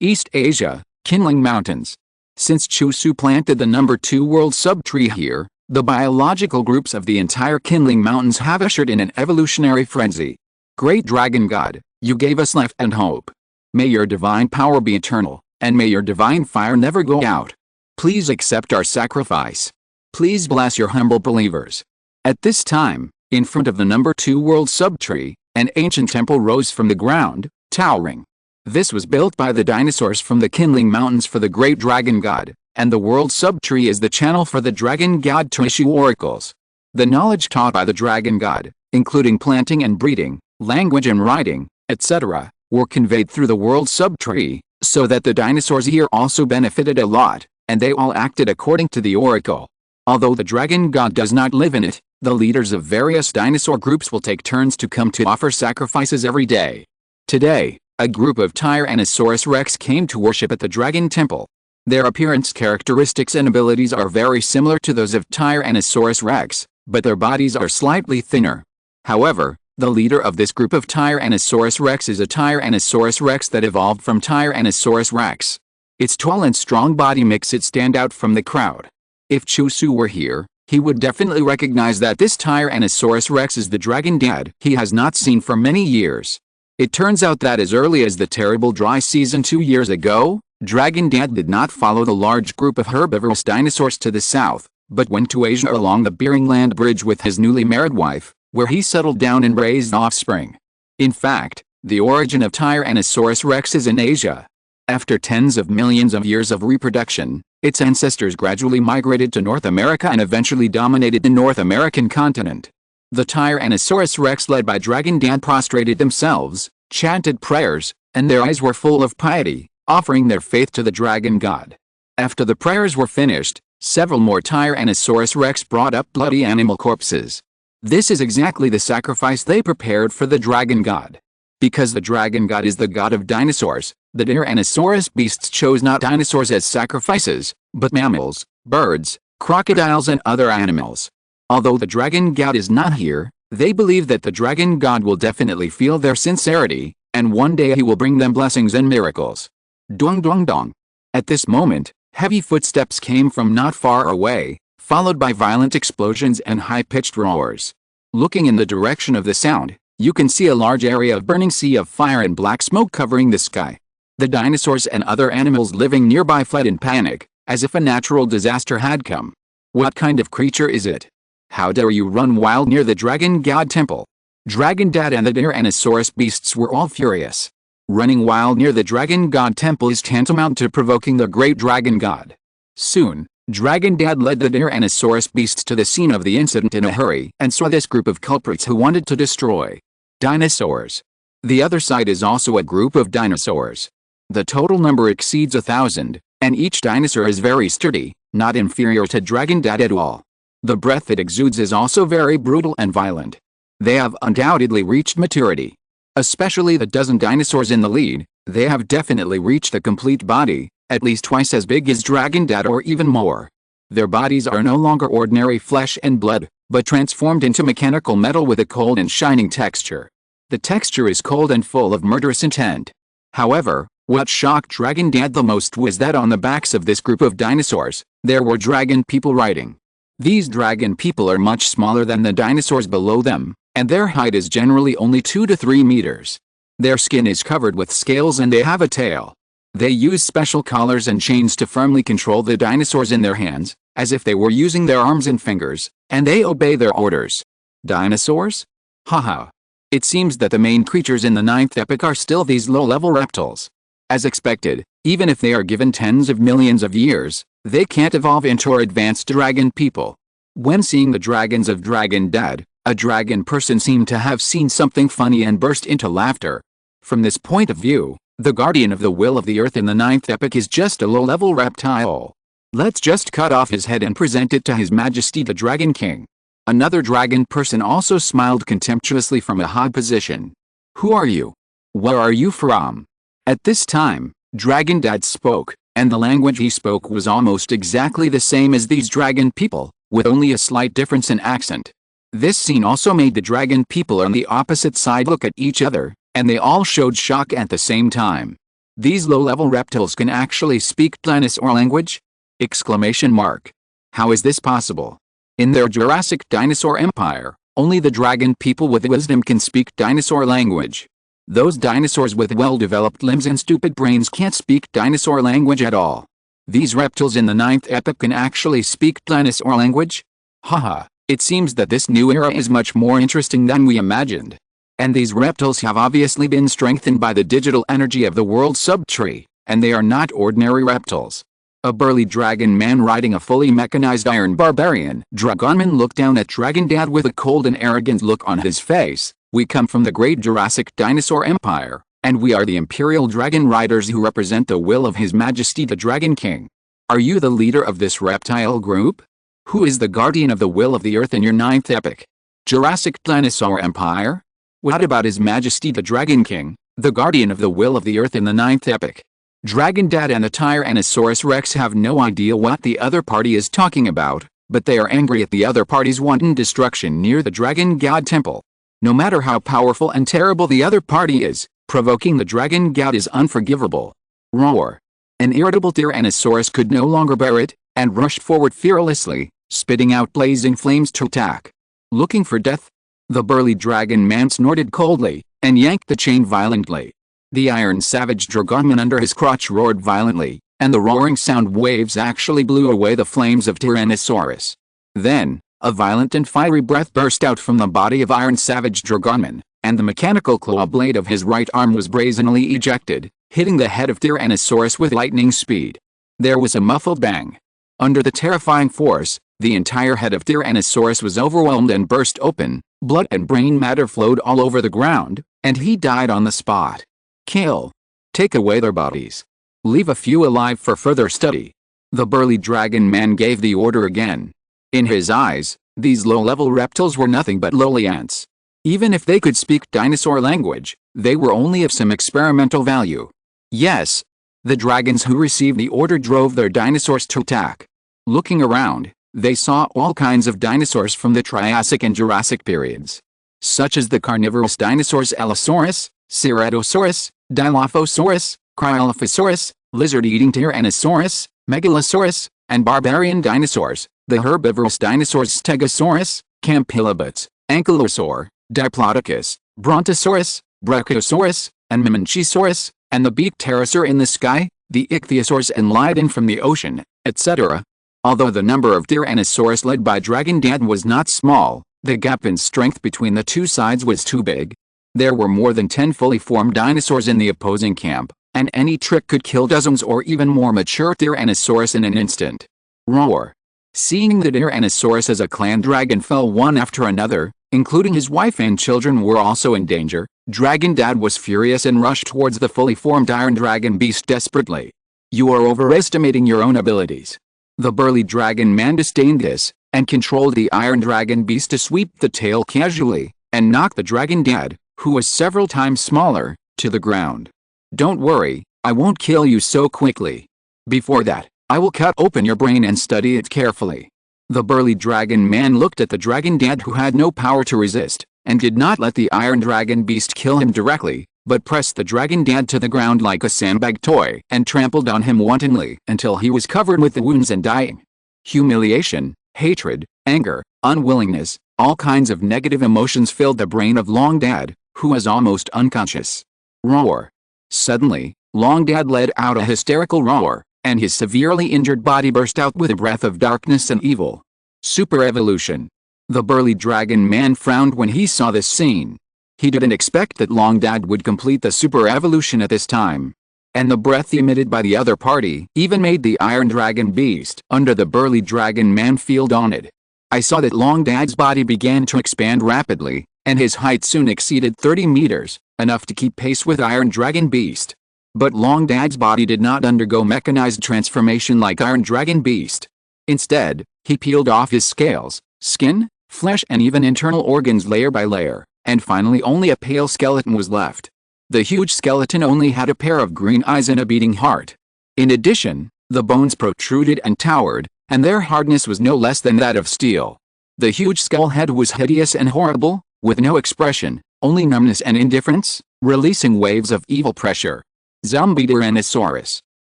East Asia, Kinling Mountains. Since Chu Xu planted the number 2 world subtree here, the biological groups of the entire Kinling Mountains have ushered in an evolutionary frenzy. Great Dragon God, you gave us life and hope. May your divine power be eternal, and may your divine fire never go out. Please accept our sacrifice. Please bless your humble believers. At this time, in front of the number 2 world subtree, an ancient temple rose from the ground, towering. This was built by the dinosaurs from the Kinling Mountains for the great dragon god, and the world subtree is the channel for the dragon god to issue oracles. The knowledge taught by the dragon god, including planting and breeding, language and writing, etc., were conveyed through the world subtree, so that the dinosaurs here also benefited a lot, and they all acted according to the oracle. Although the dragon god does not live in it, the leaders of various dinosaur groups will take turns to come to offer sacrifices every day. Today, a group of Tyrannosaurus Rex came to worship at the Dragon Temple. Their appearance characteristics and abilities are very similar to those of Tyrannosaurus Rex, but their bodies are slightly thinner. However, the leader of this group of Tyrannosaurus Rex is a Tyrannosaurus Rex that evolved from Tyrannosaurus Rex. Its tall and strong body makes it stand out from the crowd. If Chu Xu were here, he would definitely recognize that this Tyrannosaurus Rex is the dragon dad he has not seen for many years. It turns out that as early as the terrible dry season 2 years ago, Dragon Dad did not follow the large group of herbivorous dinosaurs to the south, but went to Asia along the Bering Land Bridge with his newly married wife, where he settled down and raised offspring. In fact, the origin of Tyrannosaurus Rex is in Asia. After tens of millions of years of reproduction, its ancestors gradually migrated to North America and eventually dominated the North American continent. The Tyrannosaurus Rex led by Dragon Dad prostrated themselves, chanted prayers, and their eyes were full of piety, offering their faith to the dragon god. After the prayers were finished, several more Tyrannosaurus Rex brought up bloody animal corpses. This is exactly the sacrifice they prepared for the dragon god. Because the dragon god is the god of dinosaurs, the Tyrannosaurus beasts chose not dinosaurs as sacrifices, but mammals, birds, crocodiles and other animals. Although the dragon god is not here, they believe that the dragon god will definitely feel their sincerity, and one day he will bring them blessings and miracles. Dong dong dong. At this moment, heavy footsteps came from not far away, followed by violent explosions and high-pitched roars. Looking in the direction of the sound, you can see a large area of burning sea of fire and black smoke covering the sky. The dinosaurs and other animals living nearby fled in panic, as if a natural disaster had come. What kind of creature is it? How dare you run wild near the Dragon God Temple? Dragon Dad and the Tyrannosaurus beasts were all furious. Running wild near the Dragon God Temple is tantamount to provoking the great Dragon God. Soon, Dragon Dad led the Tyrannosaurus beasts to the scene of the incident in a hurry and saw this group of culprits who wanted to destroy dinosaurs. The other side is also a group of dinosaurs. The total number exceeds 1,000, and each dinosaur is very sturdy, not inferior to Dragon Dad at all. The breath it exudes is also very brutal and violent. They have undoubtedly reached maturity. Especially the dozen dinosaurs in the lead, they have definitely reached a complete body, at least twice as big as Dragon Dad or even more. Their bodies are no longer ordinary flesh and blood, but transformed into mechanical metal with a cold and shining texture. The texture is cold and full of murderous intent. However, what shocked Dragon Dad the most was that on the backs of this group of dinosaurs, there were dragon people riding. These dragon people are much smaller than the dinosaurs below them, and their height is generally only 2 to 3 meters. Their skin is covered with scales and they have a tail. They use special collars and chains to firmly control the dinosaurs in their hands, as if they were using their arms and fingers, and they obey their orders. Dinosaurs? Haha. It seems that the main creatures in the 9th epoch are still these low-level reptiles. As expected, even if they are given tens of millions of years, they can't evolve into advanced dragon people. When seeing the dragons of Dragon Dad, a dragon person seemed to have seen something funny and burst into laughter. From this point of view, the guardian of the will of the earth in the 9th epoch is just a low-level reptile. Let's just cut off his head and present it to His Majesty the Dragon King. Another dragon person also smiled contemptuously from a high position. Who are you? Where are you from? At this time, Dragon Dad spoke, and the language he spoke was almost exactly the same as these dragon people, with only a slight difference in accent. This scene also made the dragon people on the opposite side look at each other, and they all showed shock at the same time. These low-level reptiles can actually speak dinosaur language? Exclamation mark. How is this possible? In their Jurassic dinosaur empire, only the dragon people with wisdom can speak dinosaur language. Those dinosaurs with well-developed limbs and stupid brains can't speak dinosaur language at all. These reptiles in the 9th epoch can actually speak dinosaur language? Haha, it seems that this new era is much more interesting than we imagined. And these reptiles have obviously been strengthened by the digital energy of the world subtree, and they are not ordinary reptiles. A burly dragon man riding a fully mechanized iron barbarian Dragonman looked down at Dragon Dad with a cold and arrogant look on his face. We come from the great Jurassic dinosaur empire, and we are the imperial dragon riders who represent the will of His Majesty the Dragon King. Are you the leader of this reptile group? Who is the guardian of the will of the earth in your 9th epoch? Jurassic dinosaur empire? What about His Majesty the Dragon King, the guardian of the will of the earth in the 9th epoch? Dragon Dad and the Tyrannosaurus Rex have no idea what the other party is talking about, but they are angry at the other party's wanton destruction near the Dragon God Temple. No matter how powerful and terrible the other party is, provoking the Dragon God is unforgivable. Roar. An irritable Tyrannosaurus could no longer bear it, and rushed forward fearlessly, spitting out blazing flames to attack. Looking for death? The burly dragon man snorted coldly, and yanked the chain violently. The iron savage Dragonman under his crotch roared violently, and the roaring sound waves actually blew away the flames of Tyrannosaurus. Then, a violent and fiery breath burst out from the body of Iron Savage Dragonman, and the mechanical claw blade of his right arm was brazenly ejected, hitting the head of Tyrannosaurus with lightning speed. There was a muffled bang. Under the terrifying force, the entire head of Tyrannosaurus was overwhelmed and burst open, blood and brain matter flowed all over the ground, and he died on the spot. Kill. Take away their bodies. Leave a few alive for further study. The burly dragon man gave the order again. In his eyes, these low-level reptiles were nothing but lowly ants. Even if they could speak dinosaur language, they were only of some experimental value. Yes, the dragons who received the order drove their dinosaurs to attack. Looking around, they saw all kinds of dinosaurs from the Triassic and Jurassic periods, such as the carnivorous dinosaurs Allosaurus, Ceratosaurus, Dilophosaurus, Cryolophosaurus, lizard-eating Tyrannosaurus, Megalosaurus, and barbarian dinosaurs, the herbivorous dinosaurs Stegosaurus, Campylobus, Ankylosaur, Diplodocus, Brontosaurus, Brachiosaurus, and Mamenchisaurus, and the beaked pterosaur in the sky, the ichthyosaurs enlightened from the ocean, etc. Although the number of Tyrannosaurus led by Dragon Dad was not small, the gap in strength between the two sides was too big. There were more than 10 fully formed dinosaurs in the opposing camp, and any trick could kill dozens or even more mature Tyrannosaurus in an instant. Roar! Seeing the Tyrannosaurus as a clan dragon fell one after another, including his wife and children were also in danger, Dragon Dad was furious and rushed towards the fully formed Iron Dragon beast desperately. You are overestimating your own abilities. The burly dragon man disdained this, and controlled the Iron Dragon beast to sweep the tail casually, and knock the Dragon Dad, who was several times smaller, to the ground. Don't worry, I won't kill you so quickly. Before that, I will cut open your brain and study it carefully. The burly dragon man looked at the Dragon Dad, who had no power to resist, and did not let the Iron Dragon beast kill him directly, but pressed the Dragon Dad to the ground like a sandbag toy and trampled on him wantonly until he was covered with the wounds and dying. Humiliation, hatred, anger, unwillingness, all kinds of negative emotions filled the brain of Long Dad, who was almost unconscious. Roar! Suddenly, Long Dad let out a hysterical roar, and his severely injured body burst out with a breath of darkness and evil. Super evolution. The burly dragon man frowned when he saw this scene. He didn't expect that Long Dad would complete the super evolution at this time. And the breath emitted by the other party even made the Iron Dragon beast under the burly dragon man feel daunted. I saw that Long Dad's body began to expand rapidly, and his height soon exceeded 30 meters, enough to keep pace with Iron Dragon beast. But Long Dad's body did not undergo mechanized transformation like Iron Dragon beast. Instead, he peeled off his scales, skin, flesh and even internal organs layer by layer, and finally only a pale skeleton was left. The huge skeleton only had a pair of green eyes and a beating heart. In addition, the bones protruded and towered, and their hardness was no less than that of steel. The huge skull head was hideous and horrible, with no expression, only numbness and indifference, releasing waves of evil pressure. Zombie Tyrannosaurus.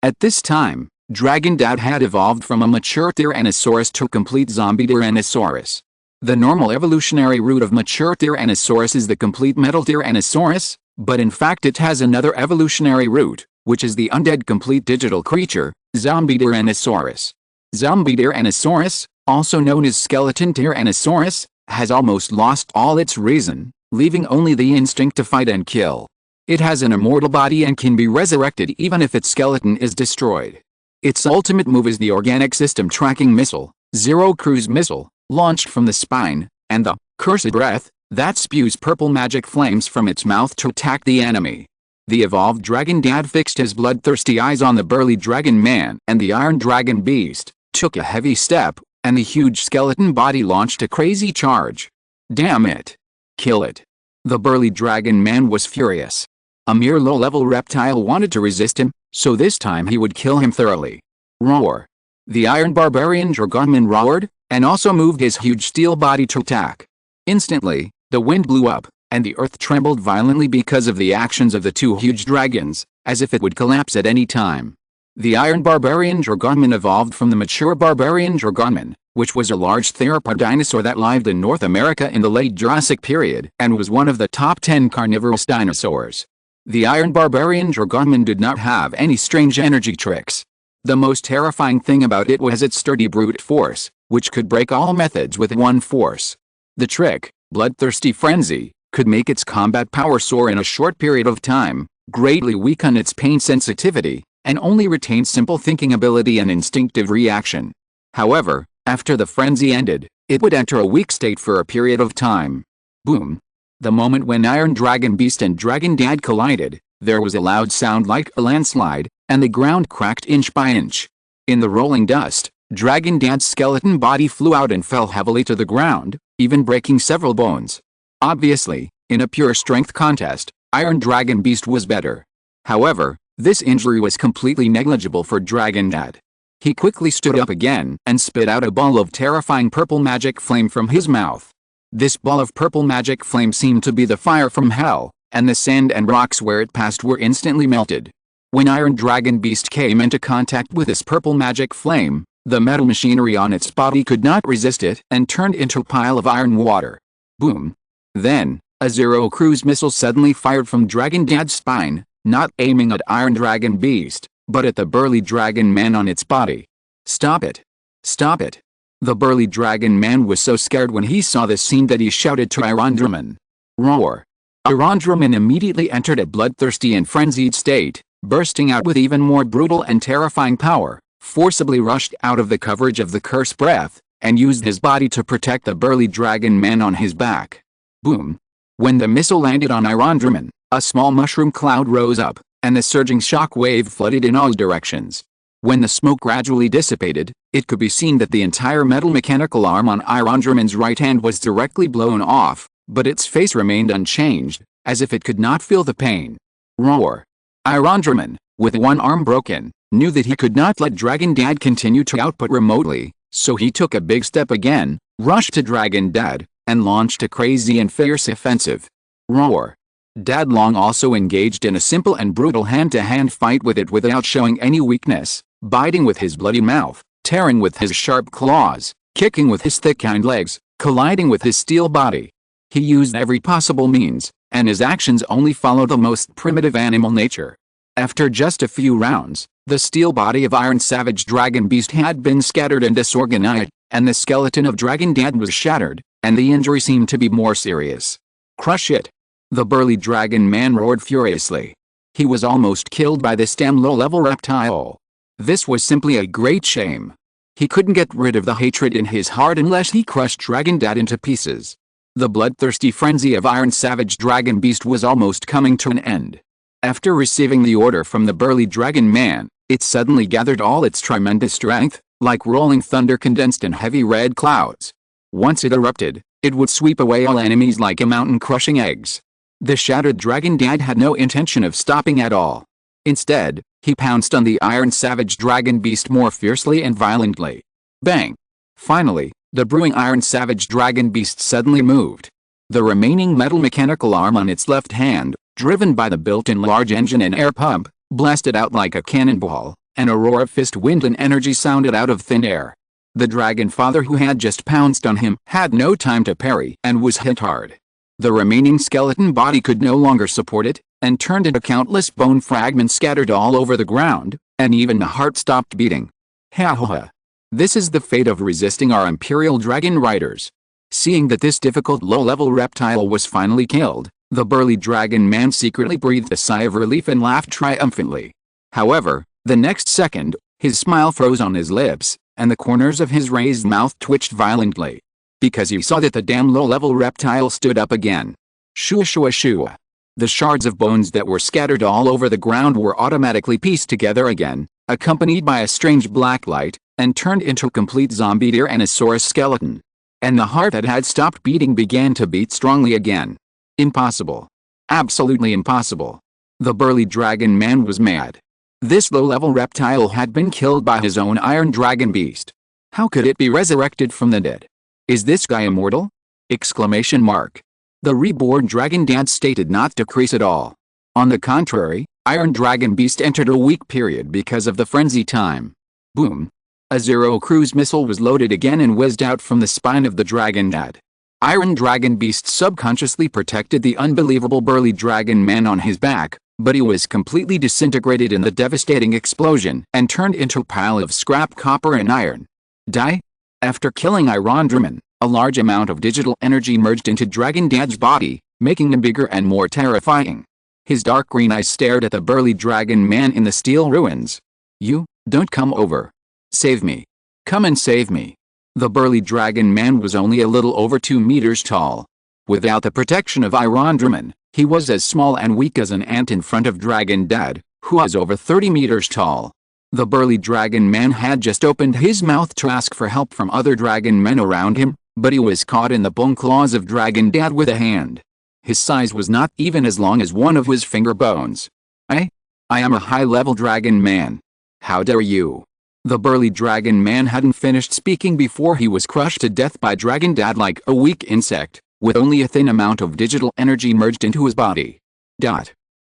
At this time, Dragon Dad had evolved from a mature Tyrannosaurus to a complete zombie Tyrannosaurus. The normal evolutionary route of mature Tyrannosaurus is the complete MetalTyrannomon, but in fact it has another evolutionary route, which is the undead complete digital creature, Zombie Tyrannosaurus. Zombie Tyrannosaurus, also known as Skeleton Tyrannosaurus, has almost lost all its reason, leaving only the instinct to fight and kill. It has an immortal body and can be resurrected even if its skeleton is destroyed. Its ultimate move is the Organic System Tracking Missile, Zero Cruise Missile, launched from the spine, and the Cursed Breath, that spews purple magic flames from its mouth to attack the enemy. The evolved Dragon Dad fixed his bloodthirsty eyes on the burly dragon man and the Iron Dragon beast, took a heavy step, and the huge skeleton body launched a crazy charge. Damn it! Kill it! The burly dragon man was furious. A mere low-level reptile wanted to resist him, so this time he would kill him thoroughly. Roar! The Iron Barbarian Agumon roared, and also moved his huge steel body to attack. Instantly, the wind blew up, and the earth trembled violently because of the actions of the two huge dragons, as if it would collapse at any time. The Iron Barbarian Agumon evolved from the mature Barbarian Agumon, which was a large theropod dinosaur that lived in North America in the late Jurassic period and was one of the top 10 carnivorous dinosaurs. The Iron Barbarian Agumon did not have any strange energy tricks. The most terrifying thing about it was its sturdy brute force, which could break all methods with one force. The trick, Bloodthirsty Frenzy, could make its combat power soar in a short period of time, greatly weaken its pain sensitivity, and only retain simple thinking ability and instinctive reaction. However, after the frenzy ended, it would enter a weak state for a period of time. Boom! The moment when Iron Dragon Beast and Dragon Dad collided, there was a loud sound like a landslide, and the ground cracked inch by inch. In the rolling dust, Dragon Dad's skeleton body flew out and fell heavily to the ground, even breaking several bones. Obviously, in a pure strength contest, Iron Dragon Beast was better. However, this injury was completely negligible for Dragon Dad. He quickly stood up again and spit out a ball of terrifying purple magic flame from his mouth. This ball of purple magic flame seemed to be the fire from hell, and the sand and rocks where it passed were instantly melted. When Iron Dragon Beast came into contact with this purple magic flame, the metal machinery on its body could not resist it and turned into a pile of iron water. Boom! Then, a Zero Cruise missile suddenly fired from Dragon Dad's spine, not aiming at Iron Dragon Beast, but at the burly dragon man on its body. "Stop it! Stop it!" The burly dragon man was so scared when he saw this scene that he shouted to Tyrannosaurus. Roar! Tyrannosaurus immediately entered a bloodthirsty and frenzied state, bursting out with even more brutal and terrifying power, forcibly rushed out of the coverage of the cursed breath, and used his body to protect the burly dragon man on his back. Boom! When the missile landed on Tyrannosaurus, a small mushroom cloud rose up, and the surging shock wave flooded in all directions. When the smoke gradually dissipated, it could be seen that the entire metal mechanical arm on Tyrannosaurus' right hand was directly blown off, but its face remained unchanged, as if it could not feel the pain. Roar! Tyrannosaurus, with one arm broken, knew that he could not let Dragon Dad continue to output remotely, so he took a big step again, rushed to Dragon Dad, and launched a crazy and fierce offensive. Roar! Dad Long also engaged in a simple and brutal hand-to-hand fight with it without showing any weakness, biting with his bloody mouth, tearing with his sharp claws, kicking with his thick hind legs, colliding with his steel body. He used every possible means, and his actions only followed the most primitive animal nature. After just a few rounds, the steel body of Iron Savage Dragon Beast had been scattered and disorganized, and the skeleton of Dragon Dad was shattered, and the injury seemed to be more serious. Crush it! The burly dragon man roared furiously. He was almost killed by this damn low-level reptile. This was simply a great shame. He couldn't get rid of the hatred in his heart unless he crushed Dragon Dad into pieces. The bloodthirsty frenzy of Iron Savage Dragon Beast was almost coming to an end. After receiving the order from the burly dragon man, it suddenly gathered all its tremendous strength, like rolling thunder condensed in heavy red clouds. Once it erupted, it would sweep away all enemies like a mountain crushing eggs. The shattered Dragon Dad had no intention of stopping at all. Instead, he pounced on the Iron Savage Dragon Beast more fiercely and violently. Bang! Finally, the brewing Iron Savage Dragon Beast suddenly moved. The remaining metal mechanical arm on its left hand, driven by the built-in large engine and air pump, blasted out like a cannonball, and a roar of fist wind and energy sounded out of thin air. The Dragon Father who had just pounced on him had no time to parry and was hit hard. The remaining skeleton body could no longer support it, and turned into countless bone fragments scattered all over the ground, and even the heart stopped beating. Ha ha ha. This is the fate of resisting our Imperial Dragon Riders. Seeing that this difficult low-level reptile was finally killed, the burly dragon man secretly breathed a sigh of relief and laughed triumphantly. However, the next second, his smile froze on his lips, and the corners of his raised mouth twitched violently. Because he saw that the damn low-level reptile stood up again. Shua shua shua. The shards of bones that were scattered all over the ground were automatically pieced together again, accompanied by a strange black light, and turned into a complete zombie Tyrannosaurus skeleton. And the heart that had stopped beating began to beat strongly again. Impossible. Absolutely impossible. The burly dragon man was mad. This low-level reptile had been killed by his own Iron Dragon Beast. How could it be resurrected from the dead? Is this guy immortal? Exclamation mark. The reborn Dragon Dad state did not decrease at all. On the contrary, Iron Dragon Beast entered a weak period because of the frenzy time. Boom. A Zero cruise missile was loaded again and whizzed out from the spine of the Dragon Dad. Iron Dragon Beast subconsciously protected the unbelievable burly dragon man on his back, but he was completely disintegrated in the devastating explosion and turned into a pile of scrap copper and iron. Die? After killing Tyrannosaurus, a large amount of digital energy merged into Dragon Dad's body, making him bigger and more terrifying. His dark green eyes stared at the burly dragon man in the steel ruins. You, don't come over. Save me. Come and save me. The burly dragon man was only a little over 2 meters tall. Without the protection of Tyrannosaurus, he was as small and weak as an ant in front of Dragon Dad, who was over 30 meters tall. The burly dragon man had just opened his mouth to ask for help from other dragon men around him, but he was caught in the bone claws of Dragon Dad with a hand. His size was not even as long as one of his finger bones. I am a high-level dragon man. How dare you? The burly dragon man hadn't finished speaking before he was crushed to death by Dragon Dad like a weak insect, with only a thin amount of digital energy merged into his body.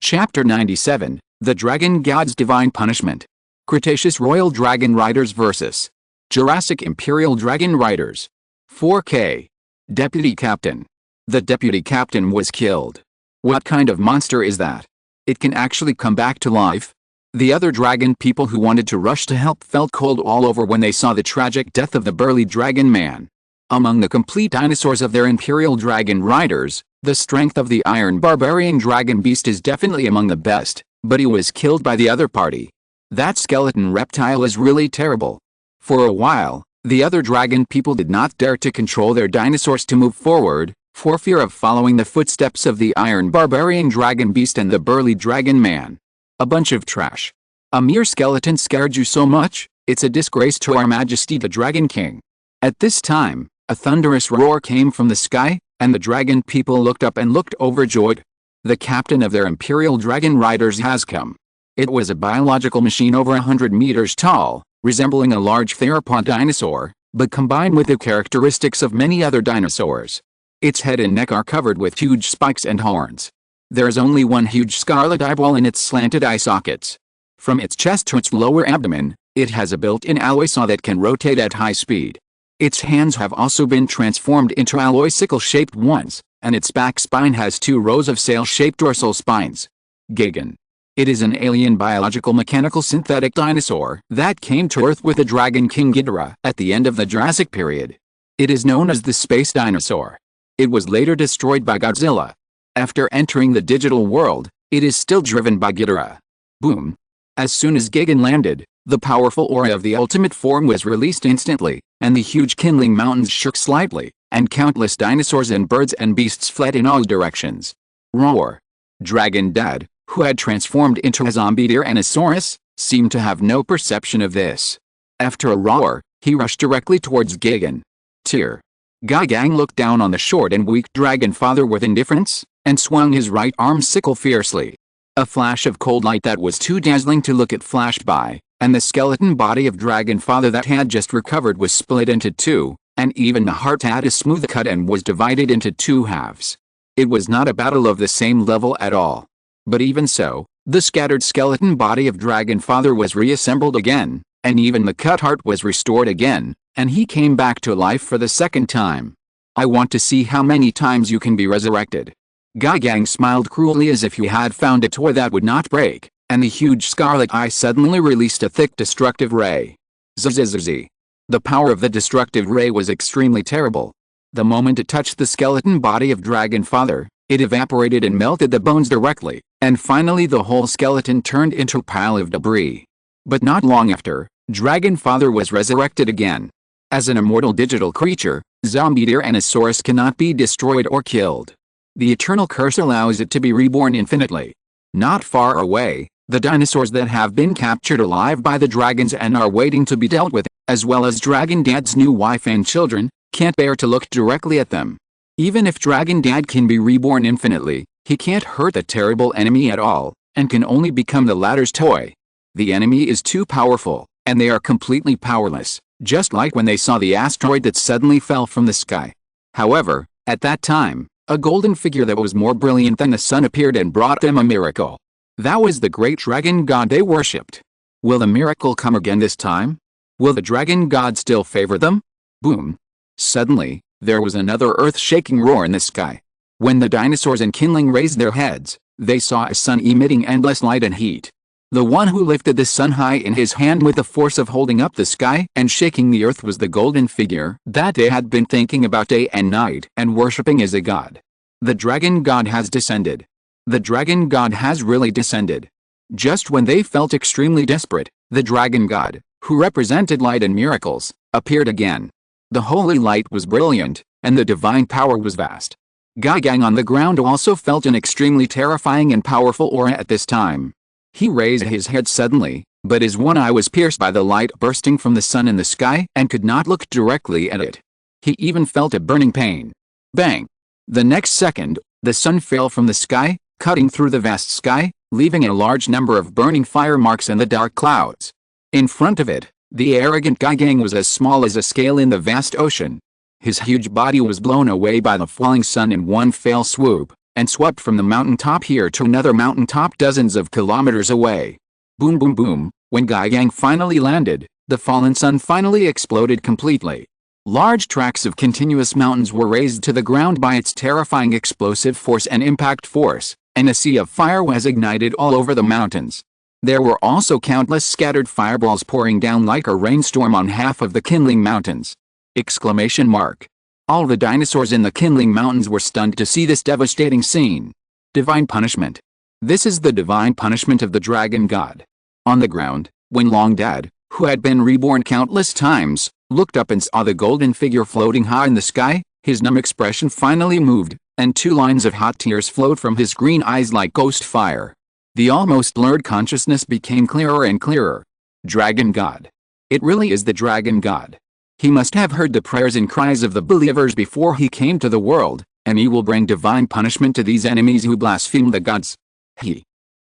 Chapter 97, The Dragon God's Divine Punishment. Cretaceous Royal Dragon Riders vs. Jurassic Imperial Dragon Riders. 4K. Deputy Captain. The deputy captain was killed. What kind of monster is that? It can actually come back to life. The other dragon people who wanted to rush to help felt cold all over when they saw the tragic death of the burly dragon man. Among the complete dinosaurs of their imperial dragon riders, the strength of the iron barbarian dragon beast is definitely among the best, but he was killed by the other party. That skeleton reptile is really terrible. For a while, the other dragon people did not dare to control their dinosaurs to move forward, for fear of following the footsteps of the iron barbarian dragon beast and the burly dragon man. A bunch of trash. A mere skeleton scared you so much? It's a disgrace to our majesty the Dragon King. At this time, a thunderous roar came from the sky, and the dragon people looked up and looked overjoyed. The captain of their imperial dragon riders has come. It was a biological machine over 100 meters tall, resembling a large theropod dinosaur, but combined with the characteristics of many other dinosaurs. Its head and neck are covered with huge spikes and horns. There is only one huge scarlet eyeball in its slanted eye sockets. From its chest to its lower abdomen, it has a built-in alloy saw that can rotate at high speed. Its hands have also been transformed into alloy sickle-shaped ones, and its back spine has 2 rows of sail-shaped dorsal spines. Gigan. It is an alien biological mechanical synthetic dinosaur that came to Earth with the Dragon King Ghidorah at the end of the Jurassic period. It is known as the space dinosaur. It was later destroyed by Godzilla. After entering the digital world, it is still driven by Ghidorah. Boom. As soon as Gigan landed, the powerful aura of the ultimate form was released instantly, and the huge kindling mountains shook slightly, and countless dinosaurs and birds and beasts fled in all directions. Roar. Dragon Dad, who had transformed into a zombie Tyrannosaurus, seemed to have no perception of this. After a roar, he rushed directly towards Gigan. Tear. Gigan looked down on the short and weak dragon father with indifference, and swung his right arm sickle fiercely. A flash of cold light that was too dazzling to look at flashed by, and the skeleton body of dragon father that had just recovered was split into 2, and even the heart had a smooth cut and was divided into 2 halves. It was not a battle of the same level at all. But even so, the scattered skeleton body of dragon father was reassembled again, and even the cut heart was restored again, and he came back to life for the second time. I want to see how many times you can be resurrected. Gigan smiled cruelly as if he had found a toy that would not break, and the huge scarlet eye suddenly released a thick destructive ray. Zzz. The power of the destructive ray was extremely terrible. The moment it touched the skeleton body of Dragon Father, it evaporated and melted the bones directly, and finally the whole skeleton turned into a pile of debris. But not long after, Dragon Father was resurrected again. As an immortal digital creature, zombie Tyrannosaurus cannot be destroyed or killed. The eternal curse allows it to be reborn infinitely. Not far away, the dinosaurs that have been captured alive by the dragons and are waiting to be dealt with, as well as Dragon Dad's new wife and children, can't bear to look directly at them. Even if Dragon Dad can be reborn infinitely, he can't hurt the terrible enemy at all, and can only become the latter's toy. The enemy is too powerful, and they are completely powerless, just like when they saw the asteroid that suddenly fell from the sky. However, at that time, a golden figure that was more brilliant than the sun appeared and brought them a miracle. That was the great dragon god they worshipped. Will the miracle come again this time? Will the dragon god still favor them? Boom. Suddenly, there was another earth-shaking roar in the sky. When the dinosaurs and kindling raised their heads, they saw a sun emitting endless light and heat. The one who lifted the sun high in his hand with the force of holding up the sky and shaking the earth was the golden figure that they had been thinking about day and night and worshipping as a god. The dragon god has descended. The dragon god has really descended. Just when they felt extremely desperate, the dragon god, who represented light and miracles, appeared again. The holy light was brilliant, and the divine power was vast. Gigan on the ground also felt an extremely terrifying and powerful aura at this time. He raised his head suddenly, but his one eye was pierced by the light bursting from the sun in the sky and could not look directly at it. He even felt a burning pain. Bang! The next second, the sun fell from the sky, cutting through the vast sky, leaving a large number of burning fire marks in the dark clouds. In front of it, the arrogant Gigan was as small as a scale in the vast ocean. His huge body was blown away by the falling sun in one fell swoop, and swept from the mountaintop here to another mountaintop dozens of kilometers away. Boom boom boom, when Gigan finally landed, the fallen sun finally exploded completely. Large tracts of continuous mountains were razed to the ground by its terrifying explosive force and impact force, and a sea of fire was ignited all over the mountains. There were also countless scattered fireballs pouring down like a rainstorm on half of the kindling mountains. Exclamation mark. All the dinosaurs in the kindling mountains were stunned to see this devastating scene. Divine punishment. This is the divine punishment of the dragon god. On the ground, when Long Dad, who had been reborn countless times, looked up and saw the golden figure floating high in the sky, his numb expression finally moved, and 2 lines of hot tears flowed from his green eyes like ghost fire. The almost blurred consciousness became clearer and clearer. Dragon God. It really is the dragon god. He must have heard the prayers and cries of the believers before he came to the world, and he will bring divine punishment to these enemies who blaspheme the gods.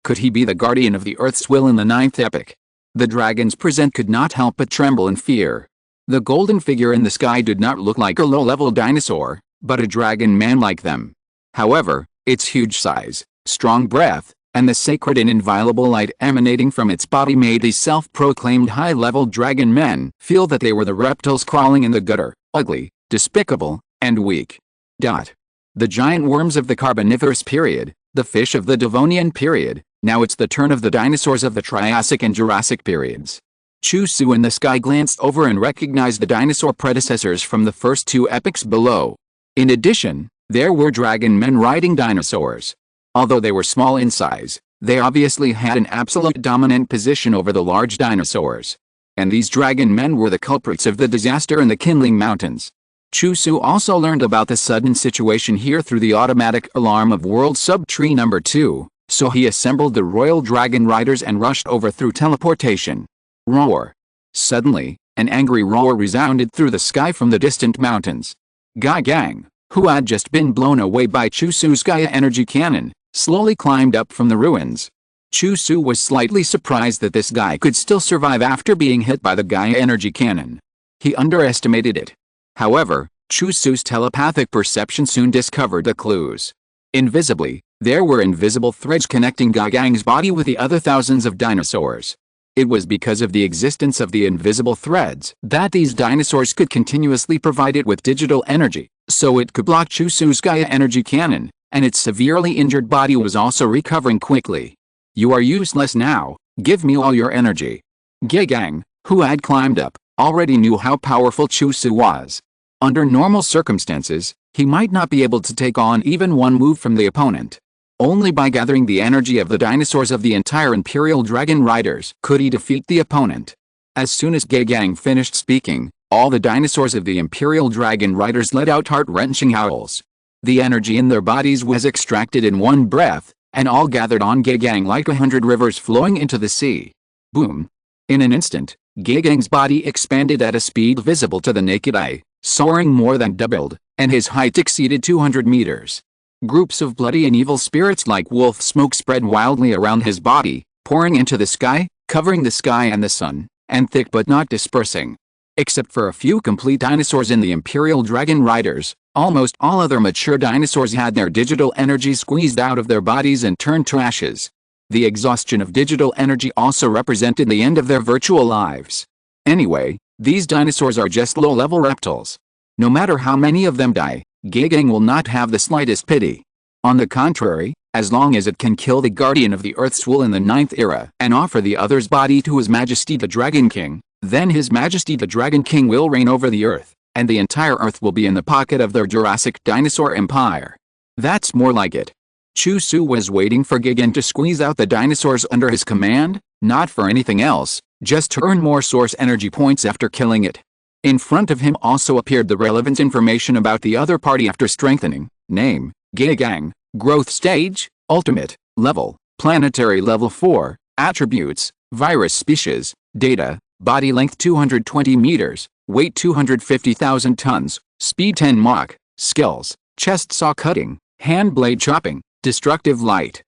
Could he be the guardian of the Earth's will in the 9th epoch? The dragons present could not help but tremble in fear. The golden figure in the sky did not look like a low-level dinosaur, but a dragon man like them. However, its huge size, strong breath, and the sacred and inviolable light emanating from its body made these self-proclaimed high-level dragon men feel that they were the reptiles crawling in the gutter, ugly, despicable, and weak. The giant worms of the Carboniferous period, the fish of the Devonian period, now it's the turn of the dinosaurs of the Triassic and Jurassic periods. Chu Xu in the sky glanced over and recognized the dinosaur predecessors from the first 2 epochs below. In addition, there were dragon men riding dinosaurs. Although they were small in size, they obviously had an absolute dominant position over the large dinosaurs. And these dragon men were the culprits of the disaster in the kindling mountains. Chu Xu also learned about the sudden situation here through the automatic alarm of World Subtree No. 2, so he assembled the Royal Dragon Riders and rushed over through teleportation. Roar. Suddenly, an angry roar resounded through the sky from the distant mountains. Gang, who had just been blown away by Chu Xu's Gaia energy cannon, slowly climbed up from the ruins. Chu Xu was slightly surprised that this guy could still survive after being hit by the Gaia energy cannon. He underestimated it. However, Chu Xu's telepathic perception soon discovered the clues. Invisibly, there were invisible threads connecting Gagang's body with the other thousands of dinosaurs. It was because of the existence of the invisible threads that these dinosaurs could continuously provide it with digital energy, so it could block Chu Xu's Gaia energy cannon, and its severely injured body was also recovering quickly. You are useless now, give me all your energy. Gagang, who had climbed up, already knew how powerful Chu Xu was. Under normal circumstances, he might not be able to take on even one move from the opponent. Only by gathering the energy of the dinosaurs of the entire Imperial Dragon Riders could he defeat the opponent. As soon as Gagang finished speaking, all the dinosaurs of the Imperial Dragon Riders let out heart-wrenching howls. The energy in their bodies was extracted in one breath, and all gathered on Gagang like 100 rivers flowing into the sea. Boom! In an instant, Gagang's body expanded at a speed visible to the naked eye, soaring more than doubled, and his height exceeded 200 meters. Groups of bloody and evil spirits like wolf smoke spread wildly around his body, pouring into the sky, covering the sky and the sun, and thick but not dispersing. Except for a few complete dinosaurs in the Imperial Dragon Riders, almost all other mature dinosaurs had their digital energy squeezed out of their bodies and turned to ashes. The exhaustion of digital energy also represented the end of their virtual lives. Anyway, these dinosaurs are just low-level reptiles. No matter how many of them die, Gagang will not have the slightest pity. On the contrary, as long as it can kill the guardian of the Earth's will in the 9th era and offer the other's body to His Majesty the Dragon King, then His Majesty the Dragon King will reign over the Earth, and the entire Earth will be in the pocket of their Jurassic dinosaur empire. That's more like it. Chu Xu was waiting for Gagang to squeeze out the dinosaurs under his command, not for anything else, just to earn more source energy points after killing it. In front of him also appeared the relevant information about the other party after strengthening: name, Gagang, growth stage, ultimate, level, planetary level 4, attributes, virus species, data, body length 220 meters, weight 250,000 tons, speed 10 Mach, skills, chest saw cutting, hand blade chopping, destructive light.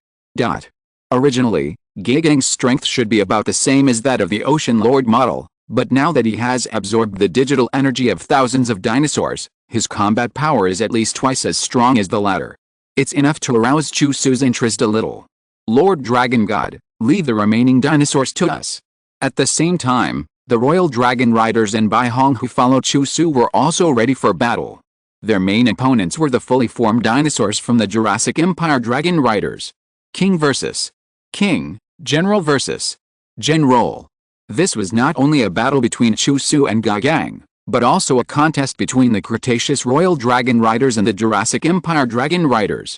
Originally, Gagang's strength should be about the same as that of the Ocean Lord model, but now that he has absorbed the digital energy of thousands of dinosaurs, his combat power is at least twice as strong as the latter. It's enough to arouse Chu Xu's interest a little. Lord Dragon God, leave the remaining dinosaurs to us. At the same time, the Royal Dragon Riders and Bai Hong who followed Chu Xu were also ready for battle. Their main opponents were the fully formed dinosaurs from the Jurassic Empire Dragon Riders. King versus King, General versus General. This was not only a battle between Chu Xu and Gang, but also a contest between the Cretaceous Royal Dragon Riders and the Jurassic Empire Dragon Riders.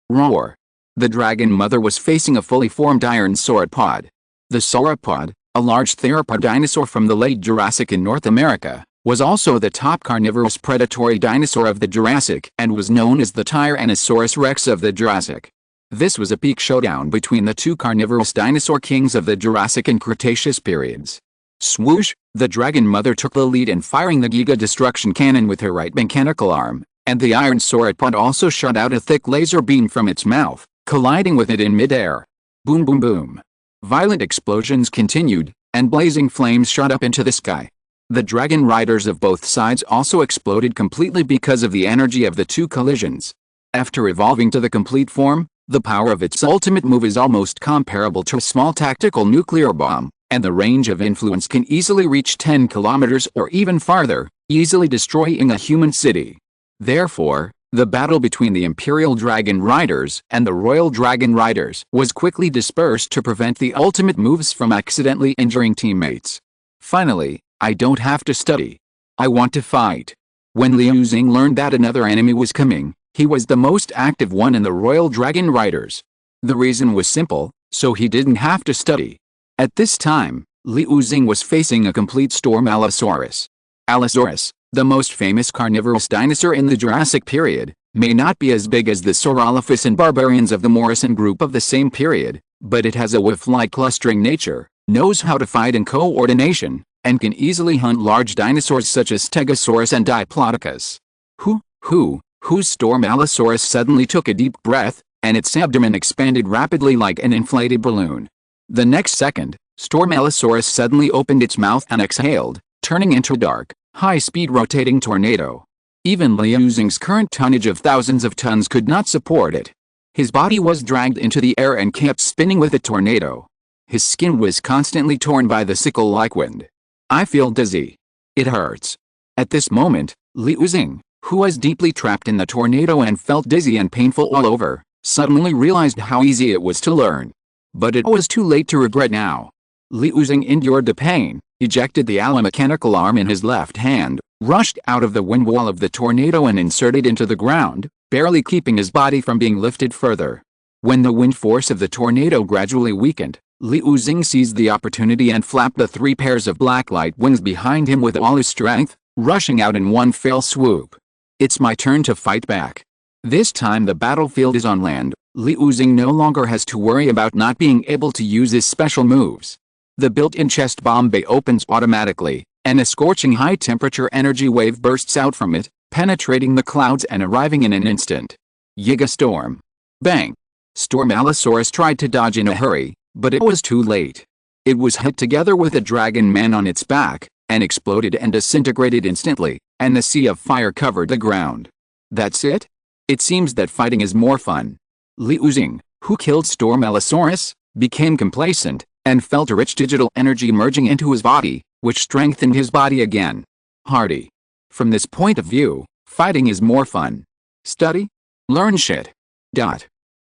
Roar. The Dragon Mother was facing a fully formed iron sauropod. The sauropod, a large theropod dinosaur from the late Jurassic in North America, was also the top carnivorous predatory dinosaur of the Jurassic and was known as the Tyrannosaurus Rex of the Jurassic. This was a peak showdown between the two carnivorous dinosaur kings of the Jurassic and Cretaceous periods. Swoosh, the Dragon Mother took the lead in firing the Giga Destruction Cannon with her right mechanical arm, and the iron sauropod also shot out a thick laser beam from its mouth, colliding with it in midair. Boom boom boom. Violent explosions continued, and blazing flames shot up into the sky. The Dragon Riders of both sides also exploded completely because of the energy of the two collisions. After evolving to the complete form, the power of its ultimate move is almost comparable to a small tactical nuclear bomb, and the range of influence can easily reach 10 kilometers or even farther, easily destroying a human city. Therefore, the battle between the Imperial Dragon Riders and the Royal Dragon Riders was quickly dispersed to prevent the ultimate moves from accidentally injuring teammates. Finally, I don't have to study. I want to fight. When Liu Xing learned that another enemy was coming, he was the most active one in the Royal Dragon Riders. The reason was simple, so he didn't have to study. At this time, Liu Xing was facing a complete storm Allosaurus. Allosaurus, the most famous carnivorous dinosaur in the Jurassic period, may not be as big as the Saurolophus and Barbarians of the Morrison group of the same period, but it has a wolf-like clustering nature, knows how to fight in coordination, and can easily hunt large dinosaurs such as Stegosaurus and Diplodocus. Whose storm Allosaurus suddenly took a deep breath, and its abdomen expanded rapidly like an inflated balloon. The next second, storm Allosaurus suddenly opened its mouth and exhaled, turning into a dark, high-speed rotating tornado. Even Liu Xing's current tonnage of thousands of tons could not support it. His body was dragged into the air and kept spinning with the tornado. His skin was constantly torn by the sickle-like wind. I feel dizzy. It hurts. At this moment, Liu Xing, who was deeply trapped in the tornado and felt dizzy and painful all over, suddenly realized how easy it was to learn. But it was too late to regret now. Liu Xing endured the pain, ejected the allomechanical arm in his left hand, rushed out of the wind wall of the tornado and inserted into the ground, barely keeping his body from being lifted further. When the wind force of the tornado gradually weakened, Liu Xing seized the opportunity and flapped the 3 pairs of black light wings behind him with all his strength, rushing out in one fell swoop. It's my turn to fight back. This time the battlefield is on land. Liu Xing no longer has to worry about not being able to use his special moves. The built-in chest bomb bay opens automatically, and a scorching high-temperature energy wave bursts out from it, penetrating the clouds and arriving in an instant. Giga Storm. Bang! Storm Allosaurus tried to dodge in a hurry, but it was too late. It was hit together with a dragon man on its back, and exploded and disintegrated instantly, and the sea of fire covered the ground. That's it? It seems that fighting is more fun. Liu Xing, who killed Storm Allosaurus, became complacent, and felt a rich digital energy merging into his body, which strengthened his body again. Hardy. From this point of view, fighting is more fun. Study? Learn shit.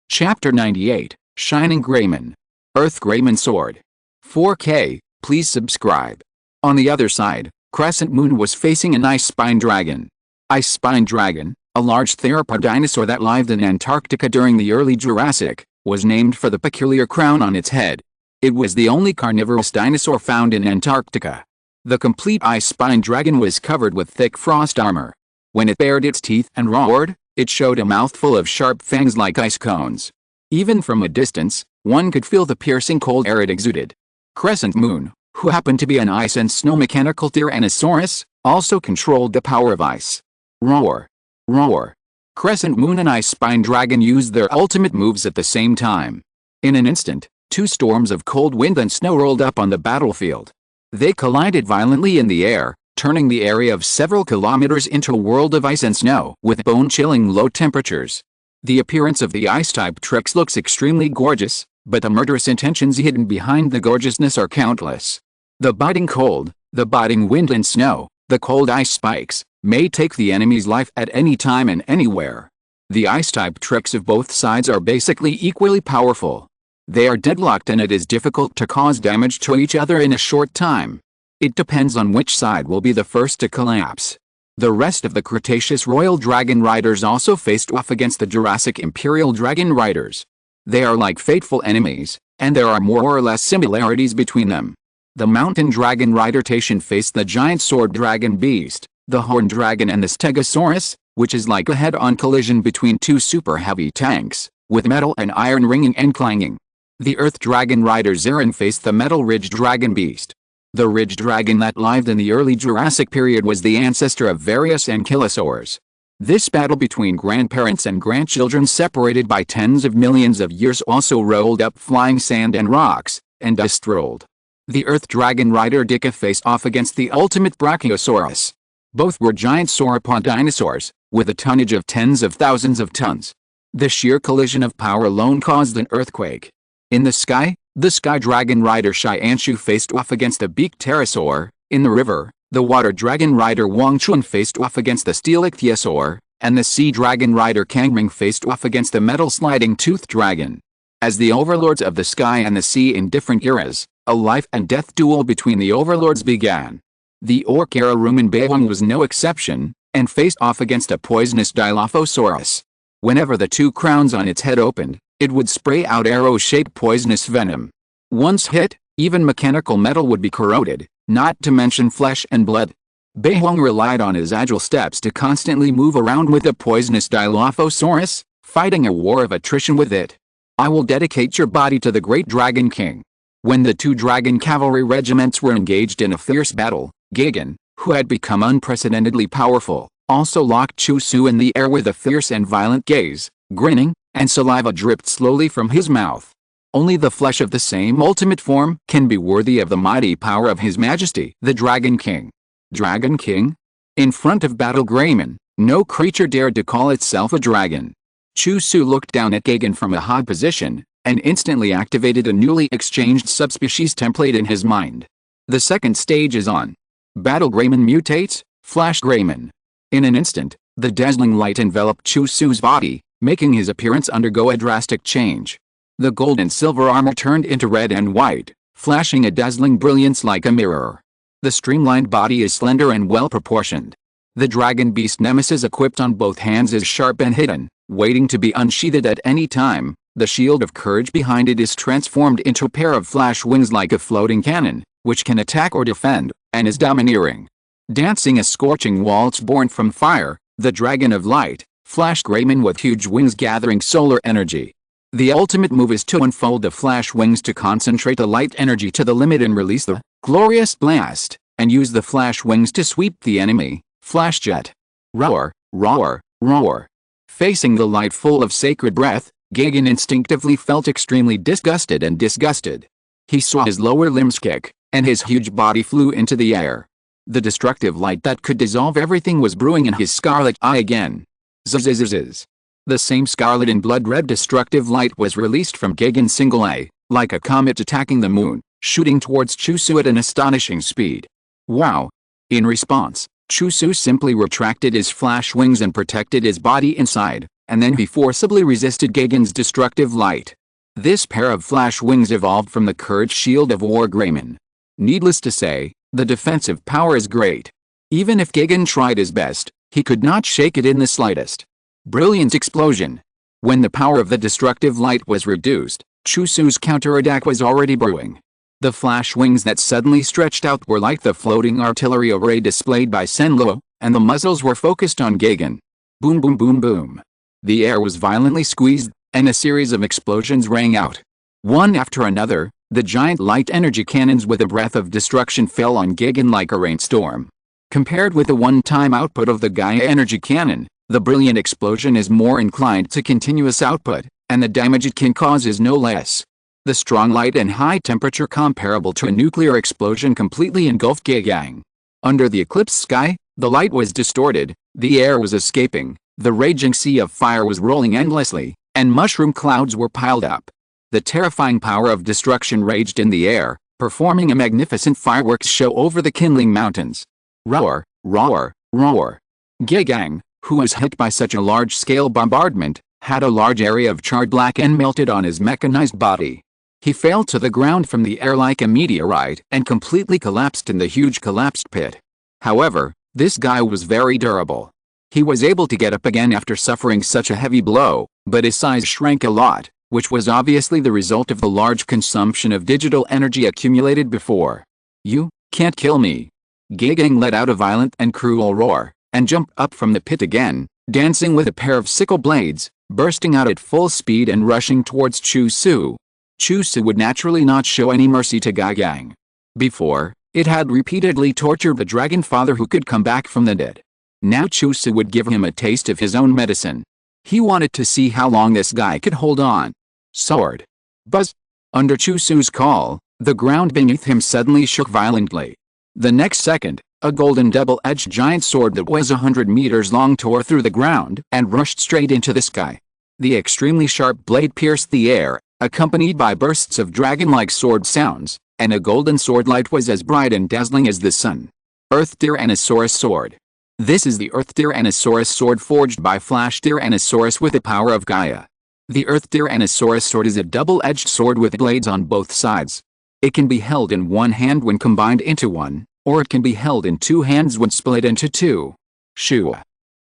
Chapter 98, Shining Greymon. Earth Greymon Sword. 4K, please subscribe. On the other side, Crescent Moon was facing an ice spine dragon. Ice spine dragon, a large theropod dinosaur that lived in Antarctica during the early Jurassic, was named for the peculiar crown on its head. It was the only carnivorous dinosaur found in Antarctica. The complete ice spine dragon was covered with thick frost armor. When it bared its teeth and roared, it showed a mouthful of sharp fangs like ice cones. Even from a distance, one could feel the piercing cold air it exuded. Crescent Moon, who happened to be an ice and snow mechanical Tyrannosaurus, also controlled the power of ice. Roar! Roar! Crescent Moon and Ice Spine Dragon used their ultimate moves at the same time. In an instant, 2 storms of cold wind and snow rolled up on the battlefield. They collided violently in the air, turning the area of several kilometers into a world of ice and snow with bone-chilling low temperatures. The appearance of the ice-type Trex looks extremely gorgeous, but the murderous intentions hidden behind the gorgeousness are countless. The biting cold, the biting wind and snow, the cold ice spikes, may take the enemy's life at any time and anywhere. The ice-type tricks of both sides are basically equally powerful. They are deadlocked and it is difficult to cause damage to each other in a short time. It depends on which side will be the first to collapse. The rest of the Cretaceous Royal Dragon Riders also faced off against the Jurassic Imperial Dragon Riders. They are like fateful enemies, and there are more or less similarities between them. The Mountain Dragon Rider Tation faced the giant sword dragon beast, the Horned Dragon and the Stegosaurus, which is like a head-on collision between two super heavy tanks, with metal and iron ringing and clanging. The Earth Dragon Rider Xeran faced the Metal Ridge Dragon Beast. The ridge dragon that lived in the early Jurassic period was the ancestor of various ankylosaurs. This battle between grandparents and grandchildren separated by tens of millions of years also rolled up flying sand and rocks, and dust rolled. The Earth Dragon Rider Dika faced off against the ultimate Brachiosaurus. Both were giant sauropod dinosaurs, with a tonnage of tens of thousands of tons. The sheer collision of power alone caused an earthquake. In the sky, the Sky Dragon Rider Chu faced off against the beaked pterosaur. In the river, the Water Dragon Rider Wangchun faced off against the steel ichthyosaur, and the Sea Dragon Rider Kangming faced off against the metal sliding tooth dragon. As the overlords of the sky and the sea in different eras, a life and death duel between the overlords began. The Orc-era Rumen Beihong was no exception, and faced off against a poisonous Dilophosaurus. Whenever the two crowns on its head opened, it would spray out arrow-shaped poisonous venom. Once hit, even mechanical metal would be corroded, not to mention flesh and blood. Beihong relied on his agile steps to constantly move around with the poisonous Dilophosaurus, fighting a war of attrition with it. I will dedicate your body to the great Dragon King. When the two dragon cavalry regiments were engaged in a fierce battle, Gigan, who had become unprecedentedly powerful, also locked Chu Xu in the air with a fierce and violent gaze, grinning, and saliva dripped slowly from his mouth. Only the flesh of the same ultimate form can be worthy of the mighty power of His Majesty, the Dragon King. Dragon King? In front of WarGreymon, no creature dared to call itself a dragon. Chu Xu looked down at Gigan from a high position, and instantly activated a newly exchanged subspecies template in his mind. The second stage is on. WarGreymon mutates, WarGreymon. In an instant, the dazzling light enveloped Chu Xu's body, making his appearance undergo a drastic change. The gold and silver armor turned into red and white, flashing a dazzling brilliance like a mirror. The streamlined body is slender and well-proportioned. The dragon beast nemesis equipped on both hands is sharp and hidden, waiting to be unsheathed at any time. The shield of courage behind it is transformed into a pair of flash wings like a floating cannon, which can attack or defend, and is domineering. Dancing a scorching waltz born from fire, the Dragon of Light, WarGreymon with huge wings gathering solar energy. The ultimate move is to unfold the flash wings to concentrate the light energy to the limit and release the glorious blast, and use the flash wings to sweep the enemy. Flash jet. Roar, roar, roar. Facing the light full of sacred breath, Gigan instinctively felt extremely disgusted and disgusted. He saw his lower limbs kick, and his huge body flew into the air. The destructive light that could dissolve everything was brewing in his scarlet eye again. Zzz. The same scarlet and blood-red destructive light was released from Gigan's single eye, like a comet attacking the moon, shooting towards Chu Xu at an astonishing speed. Wow! In response, Chu Xu simply retracted his flash wings and protected his body inside, and then he forcibly resisted Gigan's destructive light. This pair of flash wings evolved from the courage shield of WarGreymon. Needless to say, the defensive power is great. Even if Gigan tried his best, he could not shake it in the slightest. Brilliant explosion. When the power of the destructive light was reduced, Chu Xu's counterattack was already brewing. The flash wings that suddenly stretched out were like the floating artillery array displayed by Senluo, and the muzzles were focused on Gigan. Boom boom boom boom. The air was violently squeezed, and a series of explosions rang out. One after another, the giant light energy cannons with a breath of destruction fell on Gigan like a rainstorm. Compared with the one-time output of the Gaia energy cannon, the brilliant explosion is more inclined to continuous output, and the damage it can cause is no less. The strong light and high temperature comparable to a nuclear explosion completely engulfed Gigan. Under the eclipsed sky, the light was distorted, the air was escaping, the raging sea of fire was rolling endlessly, and mushroom clouds were piled up. The terrifying power of destruction raged in the air, performing a magnificent fireworks show over the kindling mountains. Roar, roar, roar. Gigan, who was hit by such a large-scale bombardment, had a large area of charred black and melted on his mechanized body. He fell to the ground from the air like a meteorite and completely collapsed in the huge collapsed pit. However, this guy was very durable. He was able to get up again after suffering such a heavy blow, but his size shrank a lot, which was obviously the result of the large consumption of digital energy accumulated before. "You can't kill me." Gagang let out a violent and cruel roar, and jumped up from the pit again, dancing with a pair of sickle blades, bursting out at full speed and rushing towards Chu Xu. Chu Xu would naturally not show any mercy to Gagang. Before, it had repeatedly tortured the dragon father who could come back from the dead. Now Chu Xu would give him a taste of his own medicine. He wanted to see how long this guy could hold on. Sword. Buzz. Under Chu Xu's call, the ground beneath him suddenly shook violently. The next second, a golden double-edged giant sword that was 100 meters long tore through the ground and rushed straight into the sky. The extremely sharp blade pierced the air, accompanied by bursts of dragon-like sword sounds, and a golden sword light was as bright and dazzling as the sun. Earth Tyrannosaurus Sword. This is the Earth Tyrannosaurus Sword forged by Flash Tyrannosaurus with the power of Gaia. The Earth Tyrannosaurus Sword is a double-edged sword with blades on both sides. It can be held in one hand when combined into one, or it can be held in two hands when split into two. Chu.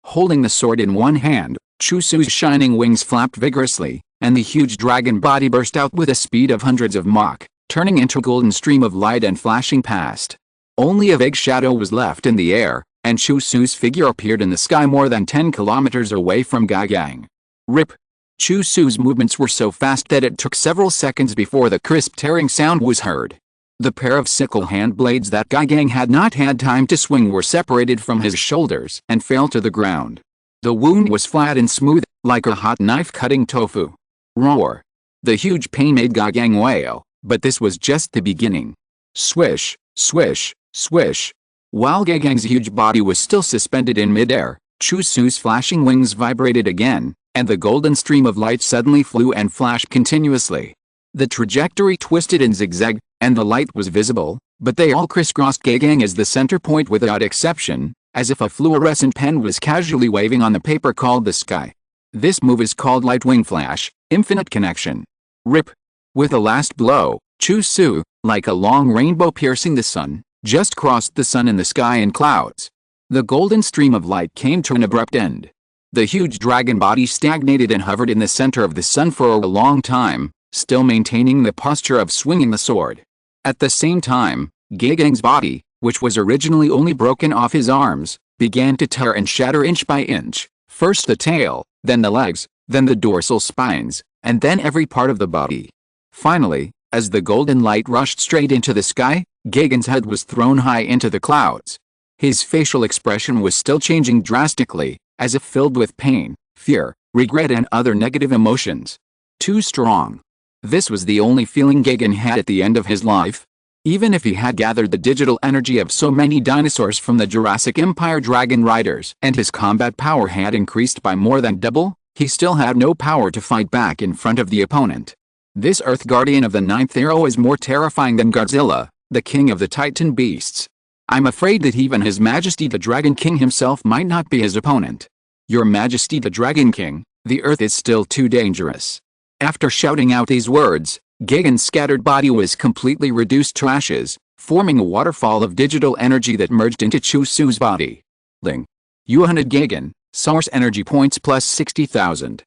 Holding the sword in one hand, Chu Xu's shining wings flapped vigorously, and the huge dragon body burst out with a speed of hundreds of Mach, turning into a golden stream of light and flashing past. Only a vague shadow was left in the air, and Chu Xu's figure appeared in the sky more than 10 kilometers away from Gagang. Rip. Chu Xu's movements were so fast that it took several seconds before the crisp tearing sound was heard. The pair of sickle hand blades that Gagang had not had time to swing were separated from his shoulders and fell to the ground. The wound was flat and smooth, like a hot knife cutting tofu. Roar. The huge pain made Gagang wail, but this was just the beginning. Swish, swish, swish. While Gagang's huge body was still suspended in midair, Chu Xu's flashing wings vibrated again, and the golden stream of light suddenly flew and flashed continuously. The trajectory twisted and zigzagged, and the light was visible, but they all crisscrossed Gagang as the center point without exception, as if a fluorescent pen was casually waving on the paper called the sky. This move is called Light Wing Flash, Infinite Connection. Rip. With a last blow, Chu Xu, like a long rainbow piercing the sun, just crossed the sun in the sky and clouds. The golden stream of light came to an abrupt end. The huge dragon body stagnated and hovered in the center of the sun for a long time, still maintaining the posture of swinging the sword. At the same time, Gagang's body, which was originally only broken off his arms, began to tear and shatter inch by inch, first the tail, then the legs, then the dorsal spines, and then every part of the body. Finally, as the golden light rushed straight into the sky, Gagang's head was thrown high into the clouds. His facial expression was still changing drastically, as if filled with pain, fear, regret and other negative emotions. Too strong. This was the only feeling Gagang had at the end of his life. Even if he had gathered the digital energy of so many dinosaurs from the Jurassic Empire dragon riders and his combat power had increased by more than double, he still had no power to fight back in front of the opponent. This Earth Guardian of the Ninth Era is more terrifying than Godzilla, the king of the Titan beasts. I'm afraid that even His Majesty the Dragon King himself might not be his opponent. Your Majesty the Dragon King, the Earth is still too dangerous. After shouting out these words, Gagang's scattered body was completely reduced to ashes, forming a waterfall of digital energy that merged into Chu Xu's body. Ling. You hunted Gagang, source energy points plus 60,000.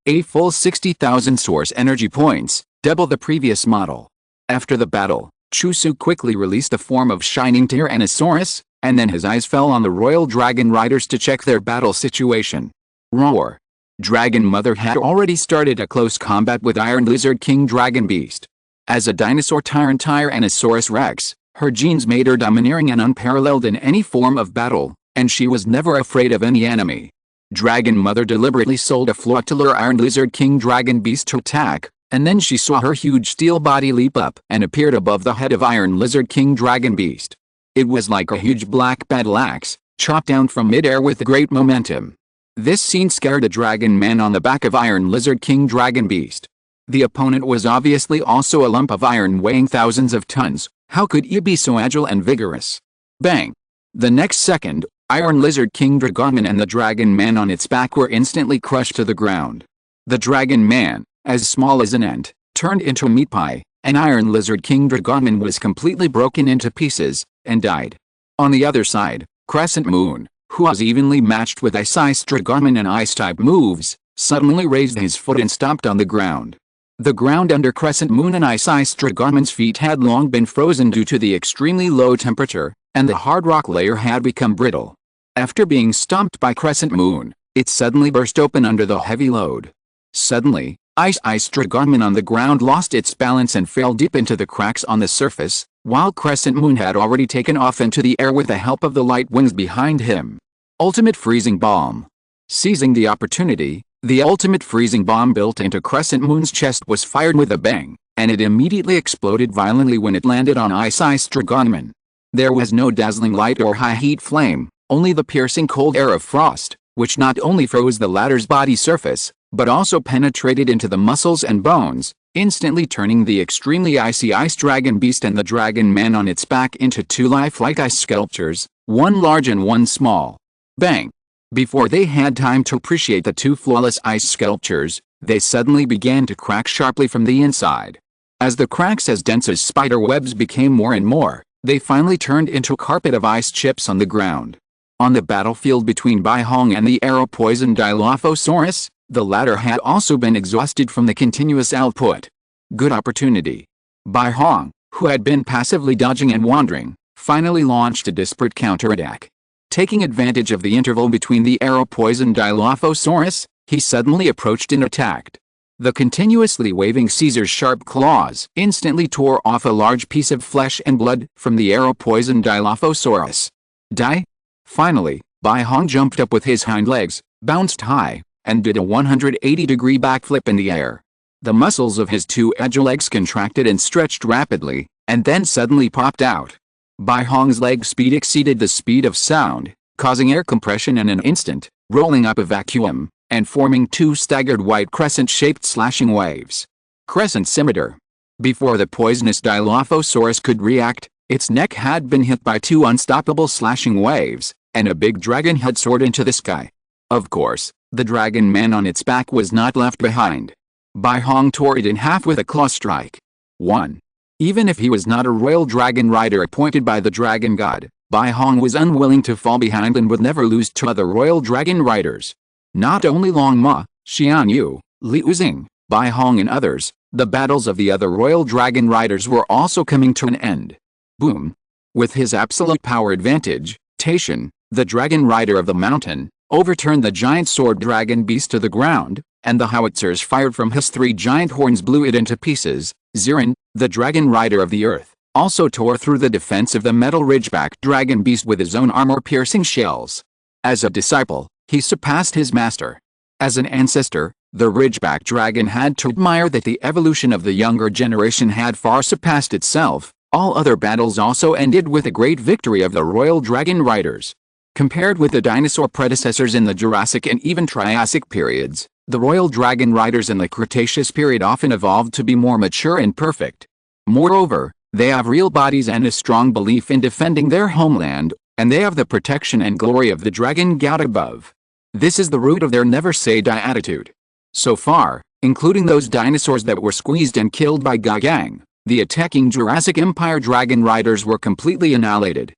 A full 60,000 source energy points, double the previous model. After the battle, Chu Xu quickly released a form of shining Tyrannosaurus, and then his eyes fell on the royal dragon riders to check their battle situation. Roar. Dragon Mother had already started a close combat with Iron Lizard King Dragon Beast. As a dinosaur tyrant Tyrannosaurus Rex, her genes made her domineering and unparalleled in any form of battle, and she was never afraid of any enemy. Dragon Mother deliberately sold a flaw to lure Iron Lizard King Dragon Beast to attack, and then she saw her huge steel body leap up and appeared above the head of Iron Lizard King Dragon Beast. It was like a huge black battle axe, chopped down from midair with great momentum. This scene scared a dragon man on the back of Iron Lizard King Dragon Beast. The opponent was obviously also a lump of iron weighing thousands of tons. How could he be so agile and vigorous? Bang! The next second, Iron Lizard King Agumon and the Dragon Man on its back were instantly crushed to the ground. The Dragon Man, as small as an ant, turned into a meat pie, and Iron Lizard King Agumon was completely broken into pieces, and died. On the other side, Crescent Moon, who was evenly matched with Ice-Ice Agumon and Ice-type moves, suddenly raised his foot and stomped on the ground. The ground under Crescent Moon and Ice-Ice Agumon's feet had long been frozen due to the extremely low temperature, and the hard rock layer had become brittle. After being stomped by Crescent Moon, it suddenly burst open under the heavy load. Suddenly, Ice-Ice Agumon on the ground lost its balance and fell deep into the cracks on the surface, while Crescent Moon had already taken off into the air with the help of the light wings behind him. Ultimate Freezing Bomb. Seizing the opportunity, the ultimate freezing bomb built into Crescent Moon's chest was fired with a bang, and it immediately exploded violently when it landed on Ice-Ice Agumon. There was no dazzling light or high heat flame, only the piercing cold air of frost, which not only froze the latter's body surface, but also penetrated into the muscles and bones, instantly turning the extremely icy ice dragon beast and the dragon man on its back into two lifelike ice sculptures, one large and one small. Bang! Before they had time to appreciate the two flawless ice sculptures, they suddenly began to crack sharply from the inside. As the cracks as dense as spider webs became more and more, they finally turned into a carpet of ice chips on the ground. On the battlefield between Bai Hong and the arrow-poisoned Dilophosaurus, the latter had also been exhausted from the continuous output. Good opportunity. Bai Hong, who had been passively dodging and wandering, finally launched a desperate counterattack. Taking advantage of the interval between the arrow-poisoned Dilophosaurus, he suddenly approached and attacked. The continuously waving Caesar's sharp claws instantly tore off a large piece of flesh and blood from the arrow-poisoned Dilophosaurus. Die? Finally, Bai Hong jumped up with his hind legs, bounced high, and did a 180-degree backflip in the air. The muscles of his two agile legs contracted and stretched rapidly, and then suddenly popped out. Bai Hong's leg speed exceeded the speed of sound, causing air compression in an instant, rolling up a vacuum, and forming two staggered white crescent-shaped slashing waves. Crescent Scimitar. Before the poisonous Dilophosaurus could react, its neck had been hit by two unstoppable slashing waves, and a big dragon had soared into the sky. Of course, the dragon man on its back was not left behind. Bai Hong tore it in half with a claw strike. 1. Even if he was not a royal dragon rider appointed by the dragon god, Bai Hong was unwilling to fall behind and would never lose to other royal dragon riders. Not only Long Ma, Xian Yu, Liu Xing, Bai Hong and others, the battles of the other royal dragon riders were also coming to an end. Boom! With his absolute power advantage, Taishan, the dragon rider of the mountain, overturned the giant sword dragon beast to the ground, and the howitzers fired from his three giant horns blew it into pieces. Ziran, the dragon rider of the earth, also tore through the defense of the metal ridgeback dragon beast with his own armor-piercing shells. As a disciple, he surpassed his master. As an ancestor, the ridgeback dragon had to admire that the evolution of the younger generation had far surpassed itself. All other battles also ended with a great victory of the royal dragon riders. Compared with the dinosaur predecessors in the Jurassic and even Triassic periods, the royal dragon riders in the Cretaceous period often evolved to be more mature and perfect. Moreover, they have real bodies and a strong belief in defending their homeland, and they have the protection and glory of the dragon god above. This is the root of their never say die attitude. So far, including those dinosaurs that were squeezed and killed by Gagang, the attacking Jurassic Empire dragon riders were completely annihilated.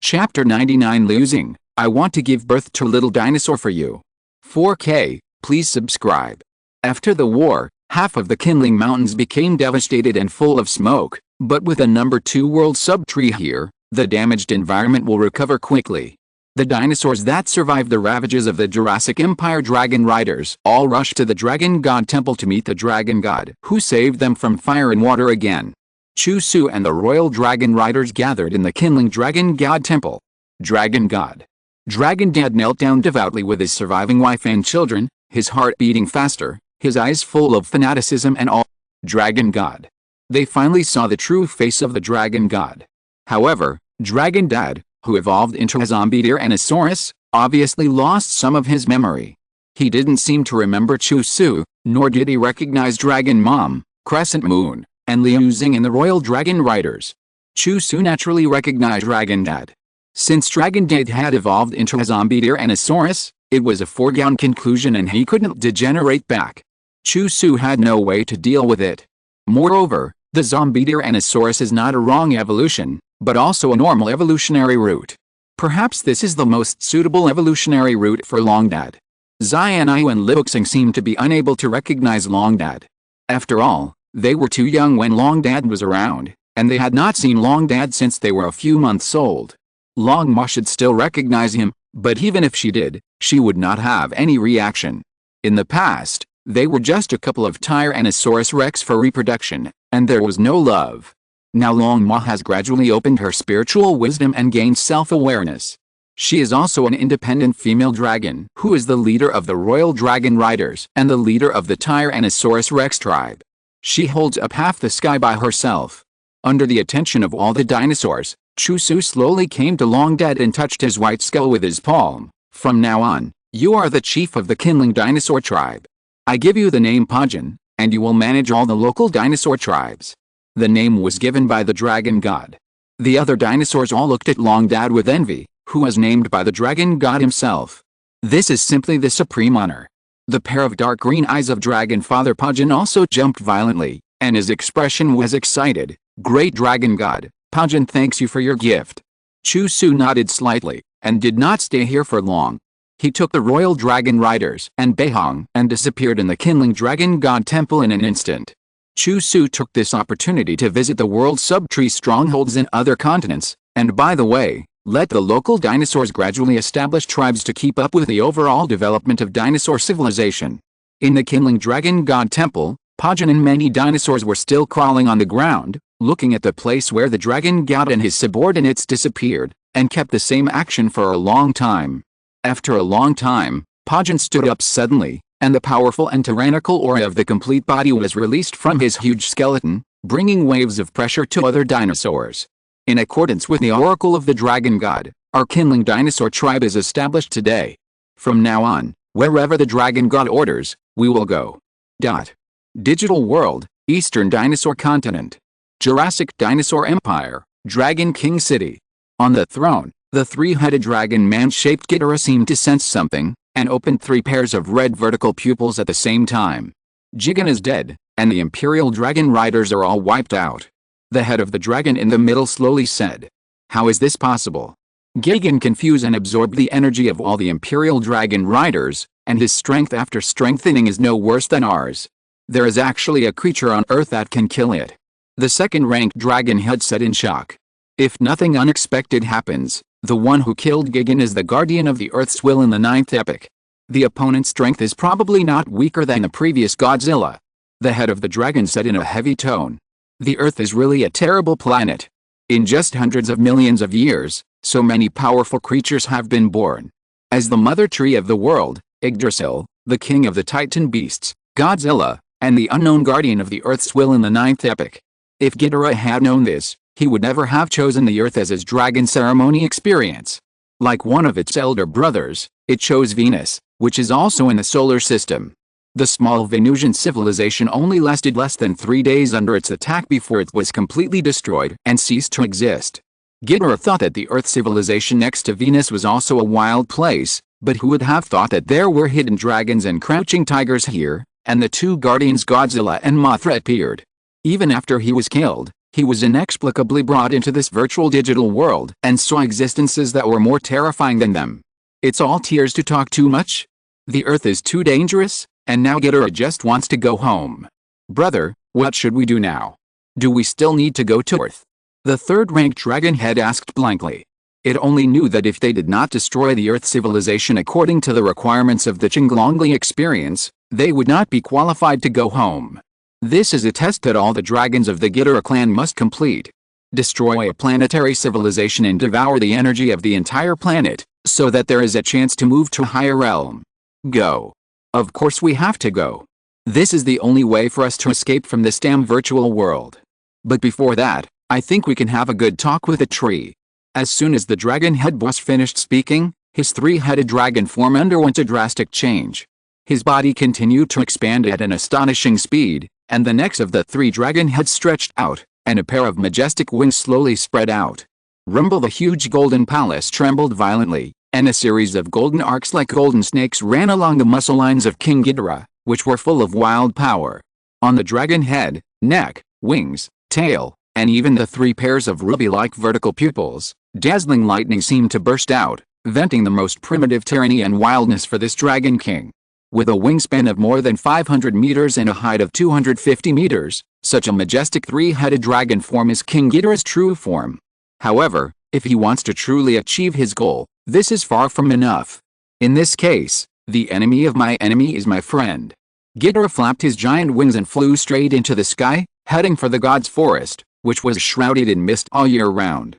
Chapter 99 Losing, I want to give birth to little dinosaur for you. 4K, please subscribe. After the war, half of the Kindling Mountains became devastated and full of smoke, but with a number 2 world subtree here, the damaged environment will recover quickly. The dinosaurs that survived the ravages of the Jurassic Empire dragon riders all rushed to the Dragon God Temple to meet the Dragon God who saved them from fire and water again. Chu Xu and the royal dragon riders gathered in the kindling Dragon God Temple. Dragon God. Dragon Dad knelt down devoutly with his surviving wife and children, his heart beating faster, his eyes full of fanaticism and awe. Dragon God. They finally saw the true face of the Dragon God. However, Dragon Dad, who evolved into a zombie Tyrannosaurus, obviously lost some of his memory. He didn't seem to remember Chu Xu, nor did he recognize Dragon Mom, Crescent Moon, and Liu Xing and the royal dragon riders. Chu Xu naturally recognized Dragon Dad. Since Dragonhead had evolved into a zombie Tyrannosaurus, it was a foregone conclusion and he couldn't degenerate back. Chu Xu had no way to deal with it. Moreover, the zombie Tyrannosaurus is not a wrong evolution, but also a normal evolutionary route. Perhaps this is the most suitable evolutionary route for Longdad. Xianyu and Liuxing seemed to be unable to recognize Longdad. After all, they were too young when Longdad was around, and they had not seen Longdad since they were a few months old. Longma should still recognize him, but even if she did, she would not have any reaction. In the past, they were just a couple of Tyrannosaurus Rex for reproduction, and there was no love. Now Longma has gradually opened her spiritual wisdom and gained self-awareness. She is also an independent female dragon who is the leader of the Royal Dragon Riders and the leader of the Tyrannosaurus Rex tribe. She holds up half the sky by herself. Under the attention of all the dinosaurs, Chu Xu slowly came to Longdad and touched his white skull with his palm. From now on, you are the chief of the kindling dinosaur tribe. I give you the name Pajin, and you will manage all the local dinosaur tribes. The name was given by the dragon god. The other dinosaurs all looked at Longdad with envy, who was named by the dragon god himself. This is simply the supreme honor. The pair of dark green eyes of Dragon Father Pajin also jumped violently, and his expression was excited. Great Dragon God, Pajin thanks you for your gift. Chu Xu nodded slightly, and did not stay here for long. He took the Royal Dragon Riders and Beihong and disappeared in the Kindling Dragon God Temple in an instant. Chu Xu took this opportunity to visit the world subtree strongholds in other continents, and by the way, let the local dinosaurs gradually establish tribes to keep up with the overall development of dinosaur civilization. In the Kindling Dragon God Temple, Pajin and many dinosaurs were still crawling on the ground, looking at the place where the dragon god and his subordinates disappeared, and kept the same action for a long time. After a long time, Pajin stood up suddenly, and the powerful and tyrannical aura of the complete body was released from his huge skeleton, bringing waves of pressure to other dinosaurs. In accordance with the oracle of the dragon god, our kindling dinosaur tribe is established today. From now on, wherever the dragon god orders, we will go. Digital world, Eastern Dinosaur Continent. Jurassic Dinosaur Empire, Dragon King City. On the throne, the three-headed dragon man-shaped Ghidorah seemed to sense something, and opened three pairs of red vertical pupils at the same time. Jigen is dead, and the Imperial Dragon Riders are all wiped out. The head of the dragon in the middle slowly said, "How is this possible?" Gigan confused and absorbed the energy of all the Imperial Dragon Riders, and his strength after strengthening is no worse than ours. There is actually a creature on Earth that can kill it. The second-ranked dragon had said in shock. If nothing unexpected happens, the one who killed Gigan is the guardian of the Earth's will in the 9th epoch. The opponent's strength is probably not weaker than the previous Godzilla. The head of the dragon said in a heavy tone. The Earth is really a terrible planet. In just hundreds of millions of years, so many powerful creatures have been born. As the mother tree of the world, Yggdrasil, the king of the Titan beasts, Godzilla, and the unknown guardian of the Earth's will in the 9th epoch. If Ghidorah had known this, he would never have chosen the Earth as his dragon ceremony experience. Like one of its elder brothers, it chose Venus, which is also in the solar system. The small Venusian civilization only lasted less than 3 days under its attack before it was completely destroyed and ceased to exist. Ghidorah thought that the Earth civilization next to Venus was also a wild place, but who would have thought that there were hidden dragons and crouching tigers here, and the two guardians Godzilla and Mothra appeared. Even after he was killed, he was inexplicably brought into this virtual digital world and saw existences that were more terrifying than them. It's all tears to talk too much? The Earth is too dangerous, and now Ghidorah just wants to go home. Brother, what should we do now? Do we still need to go to Earth? The third-ranked dragon had asked blankly. It only knew that if they did not destroy the Earth civilization according to the requirements of the Qinglongli experience, they would not be qualified to go home. This is a test that all the dragons of the Ghidorah clan must complete. Destroy a planetary civilization and devour the energy of the entire planet, so that there is a chance to move to a higher realm. Go. Of course we have to go. This is the only way for us to escape from this damn virtual world. But before that, I think we can have a good talk with the tree. As soon as the dragon head boss finished speaking, his three-headed dragon form underwent a drastic change. His body continued to expand at an astonishing speed, and the necks of the three dragon heads stretched out, and a pair of majestic wings slowly spread out. Rumble, the huge golden palace trembled violently, and a series of golden arcs like golden snakes ran along the muscle lines of King Ghidorah, which were full of wild power. On the dragon head, neck, wings, tail, and even the 3 pairs of ruby-like vertical pupils, dazzling lightning seemed to burst out, venting the most primitive tyranny and wildness for this dragon king. With a wingspan of more than 500 meters and a height of 250 meters, such a majestic 3-headed dragon form is King Ghidorah's true form. However, if he wants to truly achieve his goal, this is far from enough. In this case, the enemy of my enemy is my friend. Ghidorah flapped his giant wings and flew straight into the sky, heading for the god's forest, which was shrouded in mist all year round.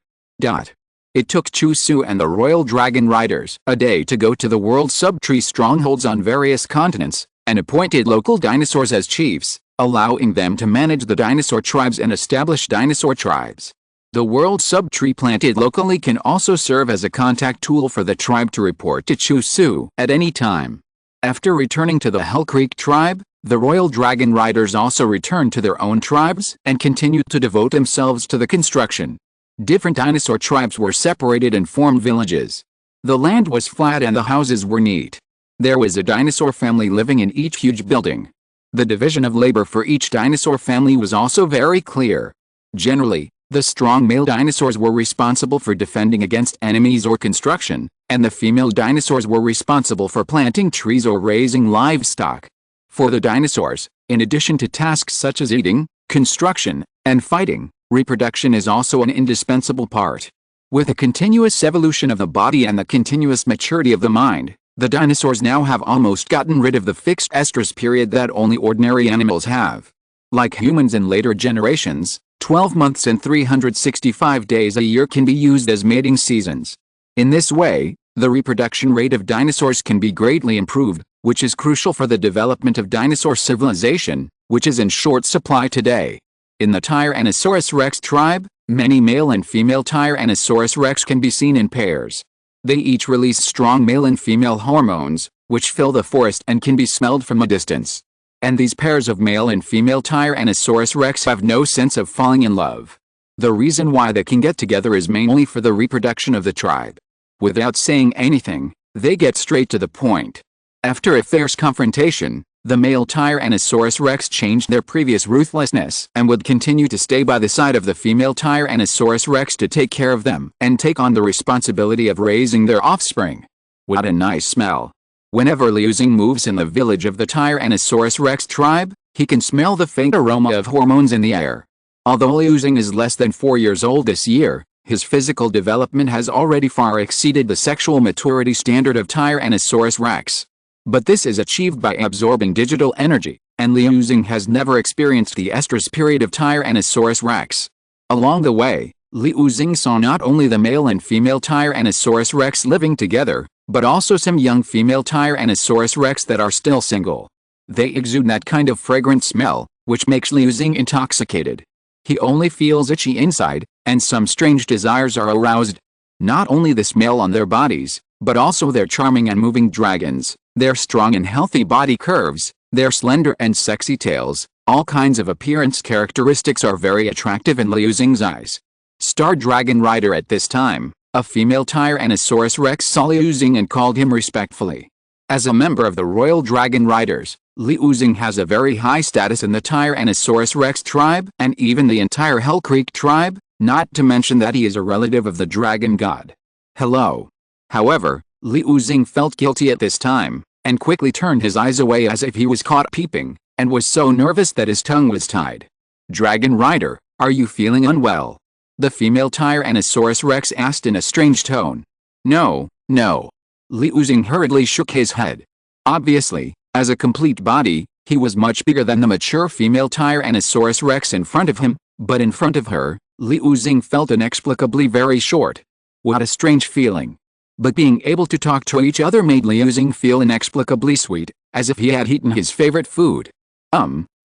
It took Chu Xu and the royal dragon riders a day to go to the world's subtree strongholds on various continents, and appointed local dinosaurs as chiefs, allowing them to manage the dinosaur tribes and establish dinosaur tribes. The world subtree planted locally can also serve as a contact tool for the tribe to report to Chu Xu at any time. After returning to the Hell Creek tribe, the royal dragon riders also returned to their own tribes and continued to devote themselves to the construction. Different dinosaur tribes were separated and formed villages. The land was flat and the houses were neat. There was a dinosaur family living in each huge building. The division of labor for each dinosaur family was also very clear. Generally, the strong male dinosaurs were responsible for defending against enemies or construction, and the female dinosaurs were responsible for planting trees or raising livestock. For the dinosaurs, in addition to tasks such as eating, construction, and fighting, reproduction is also an indispensable part. With a continuous evolution of the body and the continuous maturity of the mind, the dinosaurs now have almost gotten rid of the fixed estrus period that only ordinary animals have. Like humans in later generations, 12 months and 365 days a year can be used as mating seasons. In this way, the reproduction rate of dinosaurs can be greatly improved, which is crucial for the development of dinosaur civilization, which is in short supply today. In the Tyrannosaurus Rex tribe, many male and female Tyrannosaurus Rex can be seen in pairs. They each release strong male and female hormones, which fill the forest and can be smelled from a distance. And these pairs of male and female Tyrannosaurus Rex have no sense of falling in love. The reason why they can get together is mainly for the reproduction of the tribe. Without saying anything, they get straight to the point. After a fierce confrontation, the male Tyrannosaurus Rex changed their previous ruthlessness and would continue to stay by the side of the female Tyrannosaurus Rex to take care of them and take on the responsibility of raising their offspring. What a nice smell. Whenever Liu Xing moves in the village of the Tyrannosaurus Rex tribe, he can smell the faint aroma of hormones in the air. Although Liu Xing is less than 4 years old this year, his physical development has already far exceeded the sexual maturity standard of Tyrannosaurus Rex. But this is achieved by absorbing digital energy, and Liu Xing has never experienced the estrus period of Tyrannosaurus Rex. Along the way, Liu Xing saw not only the male and female Tyrannosaurus Rex living together, but also some young female Tyrannosaurus Rex that are still single. They exude that kind of fragrant smell, which makes Liu Xing intoxicated. He only feels itchy inside, and some strange desires are aroused. Not only the smell on their bodies, but also their charming and moving dragons, their strong and healthy body curves, their slender and sexy tails, all kinds of appearance characteristics are very attractive in Liu Xing's eyes. Star Dragon Rider at this time, a female Tyrannosaurus Rex saw Liu Xing and called him respectfully. As a member of the Royal Dragon Riders, Liu Xing has a very high status in the Tyrannosaurus Rex tribe and even the entire Hell Creek tribe, not to mention that he is a relative of the dragon god. Hello. However, Liu Xing felt guilty at this time, and quickly turned his eyes away as if he was caught peeping, and was so nervous that his tongue was tied. Dragon Rider, are you feeling unwell? The female Tyrannosaurus Rex asked in a strange tone. No, no. Liu Xing hurriedly shook his head. Obviously, as a complete body, he was much bigger than the mature female Tyrannosaurus Rex in front of him, but in front of her, Liu Xing felt inexplicably very short. What a strange feeling. But being able to talk to each other made Liu Xing feel inexplicably sweet, as if he had eaten his favorite food.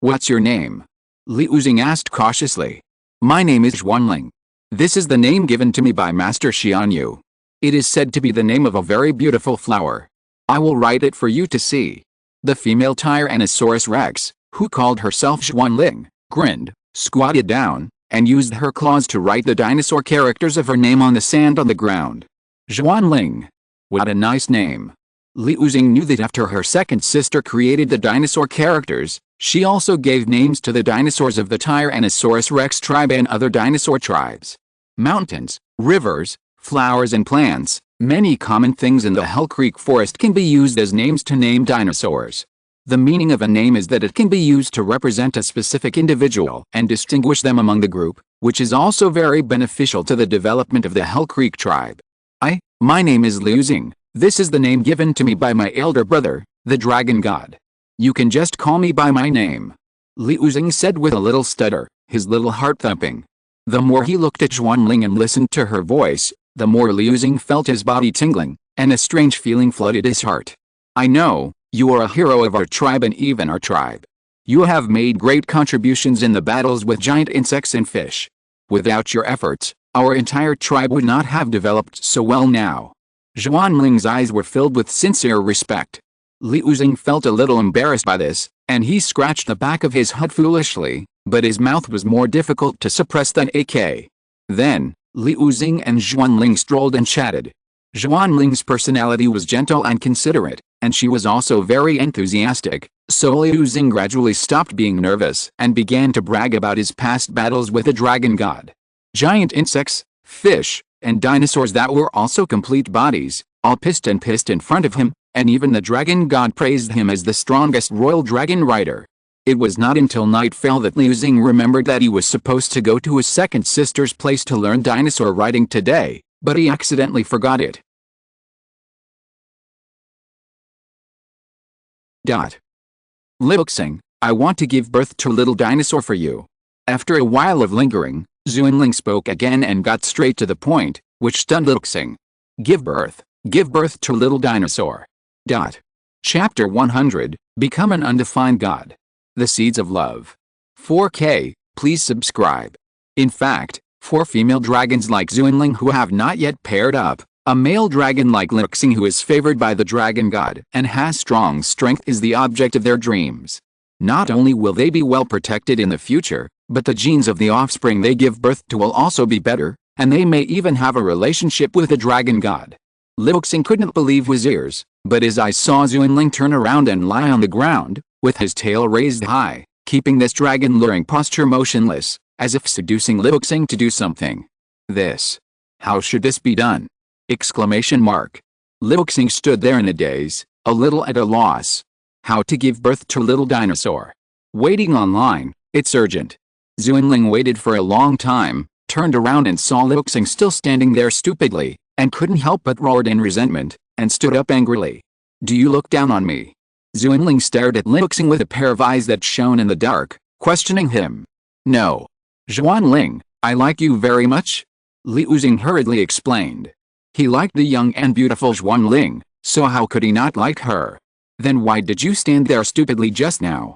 What's your name? Liu Xing asked cautiously. My name is Xuanling. This is the name given to me by Master Xianyu. It is said to be the name of a very beautiful flower. I will write it for you to see. The female Tyrannosaurus Rex, who called herself Xuanling, grinned, squatted down, and used her claws to write the dinosaur characters of her name on the sand on the ground. Xuanling. What a nice name. Liu Xing knew that after her second sister created the dinosaur characters, she also gave names to the dinosaurs of the Tyrannosaurus Rex tribe and other dinosaur tribes. Mountains, rivers, flowers and plants, many common things in the Hell Creek forest can be used as names to name dinosaurs. The meaning of a name is that it can be used to represent a specific individual and distinguish them among the group, which is also very beneficial to the development of the Hell Creek tribe. My name is Liu Xing. This is the name given to me by my elder brother, the dragon god. You can just call me by my name. Liu Xing said with a little stutter, his little heart thumping. The more he looked at Xuanling and listened to her voice, the more Liu Xing felt his body tingling, and a strange feeling flooded his heart. I know, you are a hero of our tribe and even our tribe. You have made great contributions in the battles with giant insects and fish. Without your efforts, our entire tribe would not have developed so well now. Xuanling's eyes were filled with sincere respect. Liu Xing felt a little embarrassed by this, and he scratched the back of his head foolishly, but his mouth was more difficult to suppress than AK. Then, Liu Xing and Xuanling strolled and chatted. Xuanling's personality was gentle and considerate, and she was also very enthusiastic, so Liu Xing gradually stopped being nervous and began to brag about his past battles with the dragon god. Giant insects, fish, and dinosaurs that were also complete bodies, all pissed in front of him, and even the dragon god praised him as the strongest royal dragon rider. It was not until night fell that Liu Xing remembered that he was supposed to go to his second sister's place to learn dinosaur riding today, but he accidentally forgot it. Liu Xing, I want to give birth to a little dinosaur for you. After a while of lingering, Xuanling spoke again and got straight to the point, which stunned Liu Xing. Give birth to a little dinosaur. Chapter 100, Become an Undefined God. The Seeds of Love. 4K, please subscribe. In fact, 4 female dragons like Xuanling who have not yet paired up, a male dragon like Liu Xing who is favored by the dragon god and has strong strength is the object of their dreams. Not only will they be well protected in the future, but the genes of the offspring they give birth to will also be better, and they may even have a relationship with the dragon god. Liu Xing couldn't believe his ears, but his eyes saw Xuanling turn around and lie on the ground, with his tail raised high, keeping this dragon-luring posture motionless, as if seducing Liu Xing to do something. How should this be done? Exclamation mark. Liu Xing stood there in a daze, a little at a loss. How to give birth to a little dinosaur. Waiting online, it's urgent. Xuanling waited for a long time, turned around and saw Liu Xing still standing there stupidly, and couldn't help but roared in resentment, and stood up angrily. Do you look down on me? Xuanling stared at Liu Xing with a pair of eyes that shone in the dark, questioning him. No. Xuanling, I like you very much. Liu Xing hurriedly explained. He liked the young and beautiful Xuanling, so how could he not like her? Then why did you stand there stupidly just now?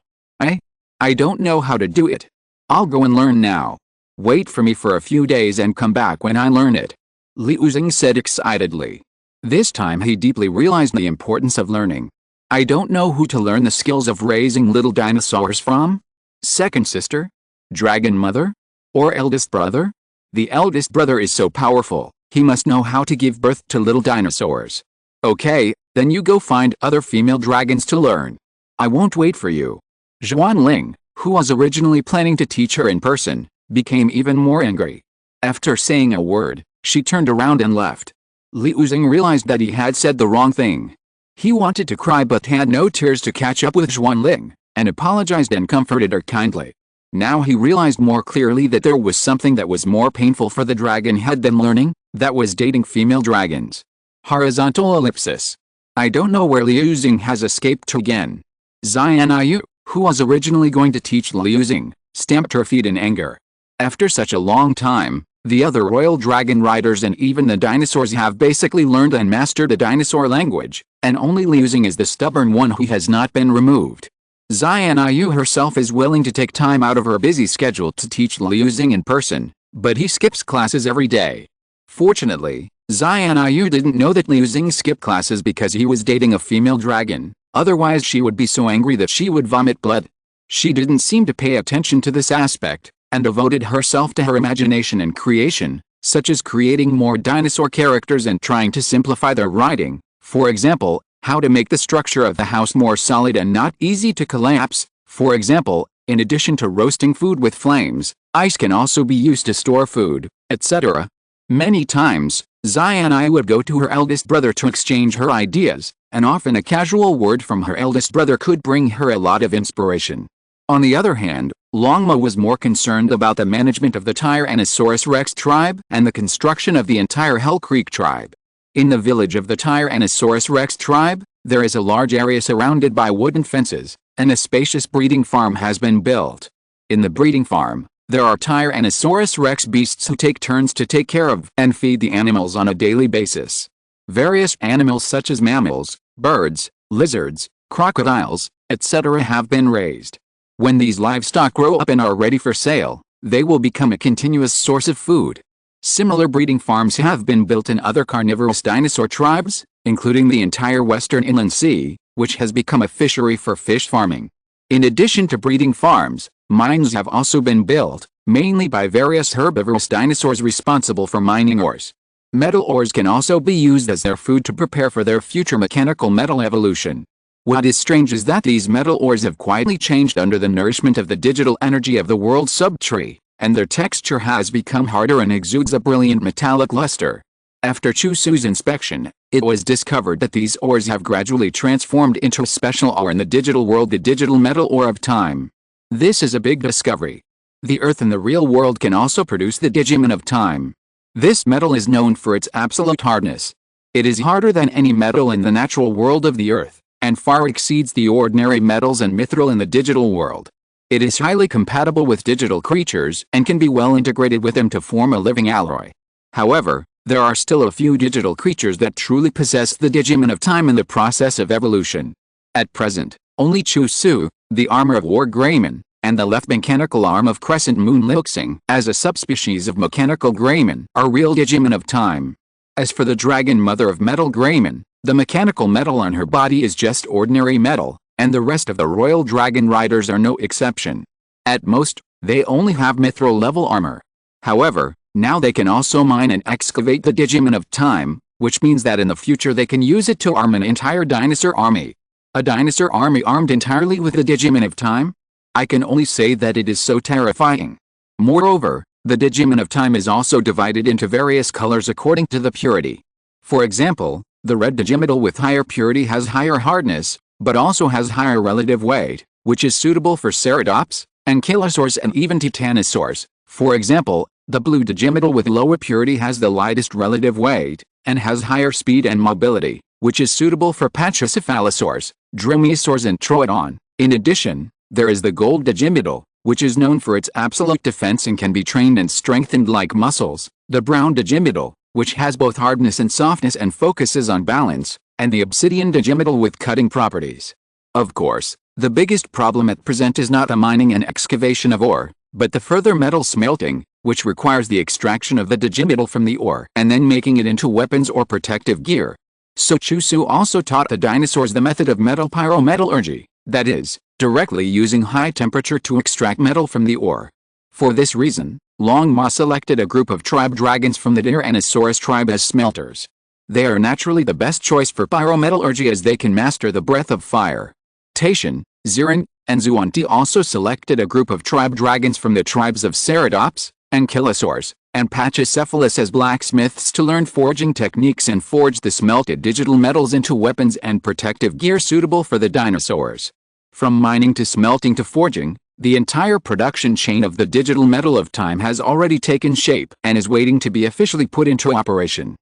I don't know how to do it. I'll go and learn now. Wait for me for a few days and come back when I learn it. Liu Xing said excitedly. This time he deeply realized the importance of learning. I don't know who to learn the skills of raising little dinosaurs from. Second sister? Dragon mother? Or eldest brother? The eldest brother is so powerful, he must know how to give birth to little dinosaurs. Okay, then you go find other female dragons to learn. I won't wait for you. Xuanling, who was originally planning to teach her in person, became even more angry. After saying a word, she turned around and left. Liu Xing realized that he had said the wrong thing. He wanted to cry but had no tears to catch up with Xuanling, and apologized and comforted her kindly. Now he realized more clearly that there was something that was more painful for the dragon head than learning, that was dating female dragons. Horizontal ellipsis. I don't know where Liu Xing has escaped to again. Xianyu, who was originally going to teach Liu Xing, stamped her feet in anger. After such a long time, the other royal dragon riders and even the dinosaurs have basically learned and mastered the dinosaur language, and only Liu Xing is the stubborn one who has not been removed. Xianyu herself is willing to take time out of her busy schedule to teach Liu Xing in person, but he skips classes every day. Fortunately, Xianyu didn't know that Liu Xing skipped classes because he was dating a female dragon, otherwise she would be so angry that she would vomit blood. She didn't seem to pay attention to this aspect, and devoted herself to her imagination and creation, such as creating more dinosaur characters and trying to simplify their writing, for example, how to make the structure of the house more solid and not easy to collapse. For example, in addition to roasting food with flames, ice can also be used to store food, etc. Many times, Xianai would go to her eldest brother to exchange her ideas, and often a casual word from her eldest brother could bring her a lot of inspiration. On the other hand, Longma was more concerned about the management of the Tyrannosaurus Rex tribe and the construction of the entire Hell Creek tribe. In the village of the Tyrannosaurus Rex tribe, there is a large area surrounded by wooden fences, and a spacious breeding farm has been built. In the breeding farm, there are Tyrannosaurus Rex beasts who take turns to take care of and feed the animals on a daily basis. Various animals such as mammals, birds, lizards, crocodiles, etc. have been raised. When these livestock grow up and are ready for sale, they will become a continuous source of food. Similar breeding farms have been built in other carnivorous dinosaur tribes, including the entire western inland sea, which has become a fishery for fish farming. In addition to breeding farms, mines have also been built, mainly by various herbivorous dinosaurs responsible for mining ores. Metal ores can also be used as their food to prepare for their future mechanical metal evolution. What is strange is that these metal ores have quietly changed under the nourishment of the digital energy of the world subtree, and their texture has become harder and exudes a brilliant metallic luster. After Chu Xu's inspection, it was discovered that these ores have gradually transformed into a special ore in the digital world, the digital metal ore of time. This is a big discovery. The Earth in the real world can also produce the Digimon of time. This metal is known for its absolute hardness. It is harder than any metal in the natural world of the Earth, and far exceeds the ordinary metals and mithril in the digital world. It is highly compatible with digital creatures and can be well integrated with them to form a living alloy. However, there are still a few digital creatures that truly possess the Digimon of time in the process of evolution. At present, only Chu Xu, the armor of WarGreymon, and the left mechanical arm of Crescent Moon Lilxing as a subspecies of mechanical Greymon are real Digimon of time. As for the dragon mother of Metal Greymon, the mechanical metal on her body is just ordinary metal, and the rest of the royal dragon riders are no exception. At most, they only have mithril level armor. However, now they can also mine and excavate the Digimon of time, which means that in the future they can use it to arm an entire dinosaur army. A dinosaur army armed entirely with the Digimon of time? I can only say that it is so terrifying. Moreover, the Digimon of time is also divided into various colors according to the purity. For example, the red Digimon with higher purity has higher hardness, but also has higher relative weight, which is suitable for Ceratops, Ankylosaurs and even Titanosaurs. For example, the blue Digimon with lower purity has the lightest relative weight, and has higher speed and mobility, which is suitable for Pachycephalosaurs, Dromaeosaurs and Troodon. In addition, there is the gold Digimon, which is known for its absolute defense and can be trained and strengthened like muscles, the brown Digimon, which has both hardness and softness and focuses on balance, and the obsidian Digimon with cutting properties. Of course, the biggest problem at present is not the mining and excavation of ore, but the further metal smelting, which requires the extraction of the Digimon from the ore and then making it into weapons or protective gear. So Chu Xu also taught the dinosaurs the method of metal pyrometallurgy, that is, directly using high temperature to extract metal from the ore. For this reason, Longma selected a group of tribe dragons from the Tyrannosaurus tribe as smelters. They are naturally the best choice for pyrometallurgy as they can master the breath of fire. Taishan, Ziran, and Zuanti also selected a group of tribe dragons from the tribes of Ceratops, Ankylosaurs, and Pachycephalosaurs as blacksmiths to learn forging techniques and forge the smelted digital metals into weapons and protective gear suitable for the dinosaurs. From mining to smelting to forging, the entire production chain of the digital metal of time has already taken shape and is waiting to be officially put into operation.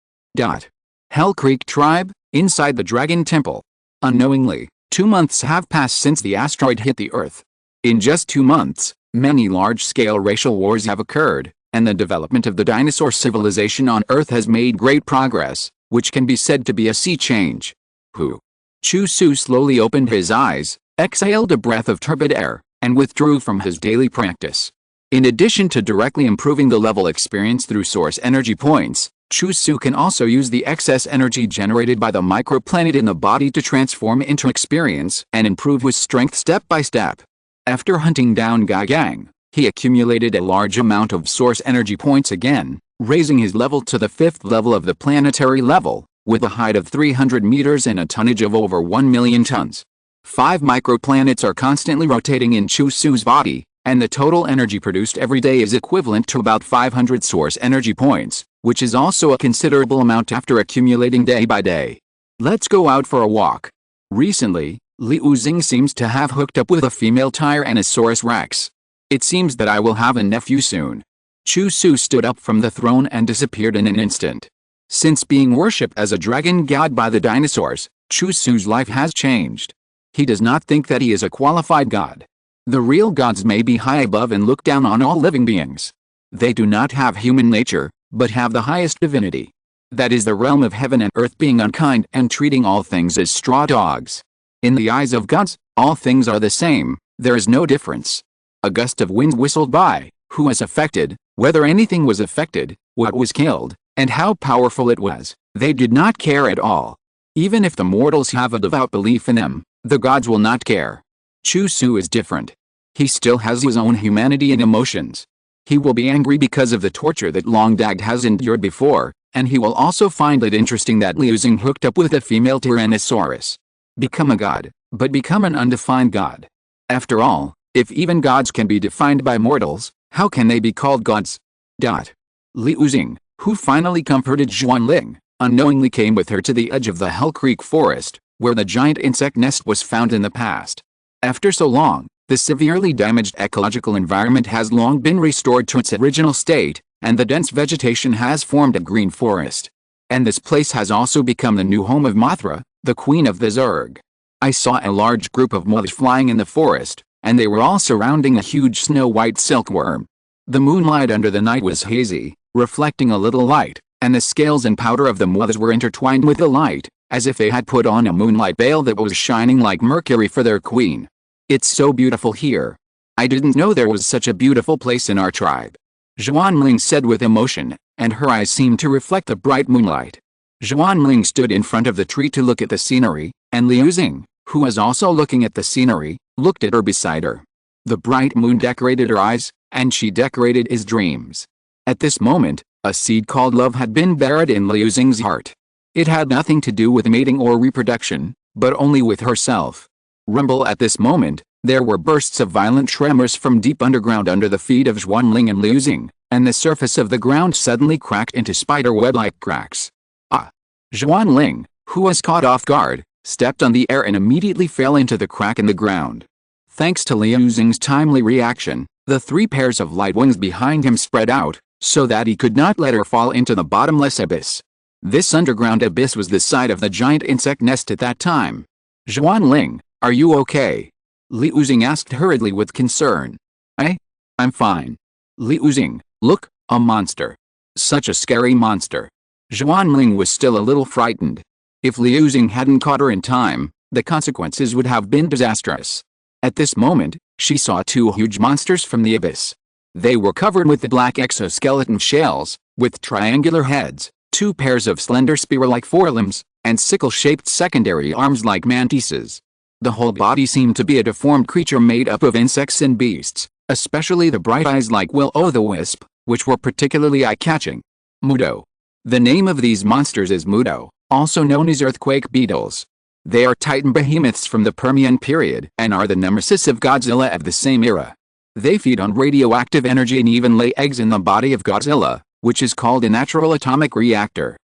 Hell Creek Tribe, inside the Dragon Temple. Unknowingly, 2 months have passed since the asteroid hit the Earth. In just 2 months, many large-scale racial wars have occurred, and the development of the dinosaur civilization on Earth has made great progress, which can be said to be a sea change. Chu Xu slowly opened his eyes, exhaled a breath of turbid air, and withdrew from his daily practice. In addition to directly improving the level experienced through source energy points, Chu Xu can also use the excess energy generated by the microplanet in the body to transform into experience and improve his strength step by step. After hunting down Gai Gang, He accumulated a large amount of source energy points again, raising his level to the 5th level of the planetary level, with a height of 300 meters and a tonnage of over 1 million tons. 5 microplanets are constantly rotating in Chu Xu's body, and the total energy produced every day is equivalent to about 500 source energy points, which is also a considerable amount after accumulating day by day. Let's go out for a walk. Recently, Liu Xing seems to have hooked up with a female Tyrannosaurus Rex. It seems that I will have a nephew soon. Chu Xu stood up from the throne and disappeared in an instant. Since being worshipped as a dragon god by the dinosaurs, Chu Xu's life has changed. He does not think that he is a qualified god. The real gods may be high above and look down on all living beings. They do not have human nature, but have the highest divinity. That is the realm of heaven and earth, being unkind and treating all things as straw dogs. In the eyes of gods, all things are the same, there is no difference. A gust of wind whistled by. Who was affected, whether anything was affected, what was killed, and how powerful it was, they did not care at all. Even if the mortals have a devout belief in them, the gods will not care. Chu Xu is different. He still has his own humanity and emotions. He will be angry because of the torture that Long Dag has endured before, and he will also find it interesting that Liu Xing hooked up with a female Tyrannosaurus. Become a god, but become an undefined god. After all, if even gods can be defined by mortals, how can they be called gods? Liu Xing, who finally comforted Xuanling, unknowingly came with her to the edge of the Hell Creek forest, where the giant insect nest was found in the past. After so long, the severely damaged ecological environment has long been restored to its original state, and the dense vegetation has formed a green forest. And this place has also become the new home of Mothra, the queen of the Zerg. I saw a large group of moths flying in the forest, and they were all surrounding a huge snow-white silkworm. The moonlight under the night was hazy, reflecting a little light, and the scales and powder of the moths were intertwined with the light, as if they had put on a moonlight veil that was shining like mercury for their queen. It's so beautiful here. I didn't know there was such a beautiful place in our tribe. Xuanling said with emotion, and her eyes seemed to reflect the bright moonlight. Xuanling stood in front of the tree to look at the scenery, and Liu Xing, who was also looking at the scenery, looked at her beside her. The bright moon decorated her eyes, and she decorated his dreams. At this moment, a seed called love had been buried in Liu Xing's heart. It had nothing to do with mating or reproduction, but only with herself. Rumble at this moment, there were bursts of violent tremors from deep underground under the feet of Xuanling and Liu Xing, and the surface of the ground suddenly cracked into spider-web-like cracks. Xuanling, who was caught off guard, stepped on the air and immediately fell into the crack in the ground. Thanks to Liu Xing's timely reaction, the 3 pairs of light wings behind him spread out, so that he could not let her fall into the bottomless abyss. This underground abyss was the site of the giant insect nest at that time. Xuanling, are you okay? Liu Xing asked hurriedly with concern. I'm fine. Liu Xing, look, a monster. Such a scary monster. Xuanling was still a little frightened. If Liu Xing hadn't caught her in time, the consequences would have been disastrous. At this moment, she saw 2 huge monsters from the abyss. They were covered with the black exoskeleton shells, with triangular heads, 2 pairs of slender spear-like forelimbs, and sickle-shaped secondary arms like mantises. The whole body seemed to be a deformed creature made up of insects and beasts, especially the bright eyes like will-o'-the-wisp, which were particularly eye-catching. Muto. The name of these monsters is Muto, also known as earthquake beetles. They are titan behemoths from the Permian period and are the nemesis of Godzilla of the same era. They feed on radioactive energy and even lay eggs in the body of Godzilla, which is called a natural atomic reactor.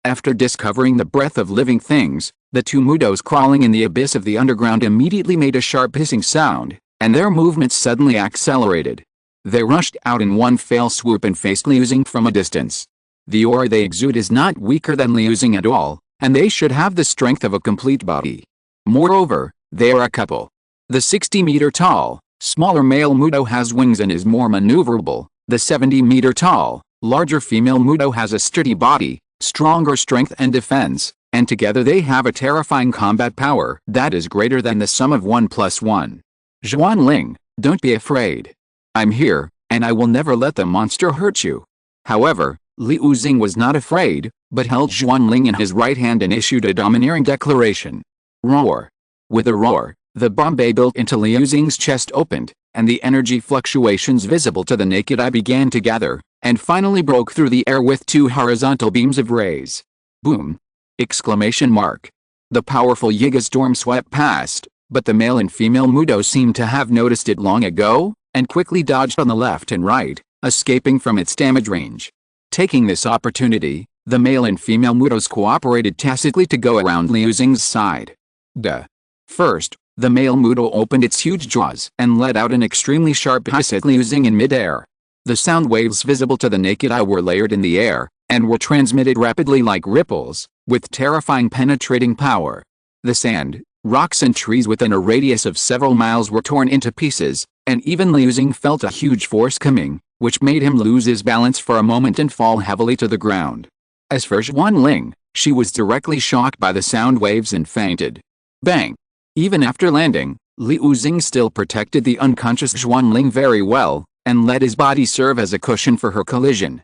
After discovering the breath of living things, the 2 Mutos crawling in the abyss of the underground immediately made a sharp hissing sound, and their movements suddenly accelerated. They rushed out in one fell swoop and faced Liu Xing from a distance. The aura they exude is not weaker than Liu Xing at all, and they should have the strength of a complete body. Moreover, they are a couple. The 60-meter-tall, smaller male Muto has wings and is more maneuverable. The 70-meter-tall, larger female Muto has a sturdy body, stronger strength and defense, and together they have a terrifying combat power that is greater than the sum of 1 + 1. Xuanling, don't be afraid. I'm here, and I will never let the monster hurt you. However, Liu Xing was not afraid, but held Xuanling in his right hand and issued a domineering declaration. Roar. With a roar, The Bombay built into Liu Xing's chest opened, and the energy fluctuations visible to the naked eye began to gather, and finally broke through the air with two horizontal beams of rays. Boom! Exclamation mark. The powerful Yiga storm swept past, but the male and female Muto seemed to have noticed it long ago, and quickly dodged on the left and right, escaping from its damage range. Taking this opportunity, the male and female Mutos cooperated tacitly to go around Liu Xing's side. First, the male Muto opened its huge jaws and let out an extremely sharp hiss at Liu Xing in midair. The sound waves visible to the naked eye were layered in the air, and were transmitted rapidly like ripples, with terrifying penetrating power. The sand, rocks and trees within a radius of several miles were torn into pieces, and even Liu Xing felt a huge force coming, which made him lose his balance for a moment and fall heavily to the ground. As for Xuanling, she was directly shocked by the sound waves and fainted. Bang! Even after landing, Liu Xing still protected the unconscious Xuanling very well, and let his body serve as a cushion for her collision.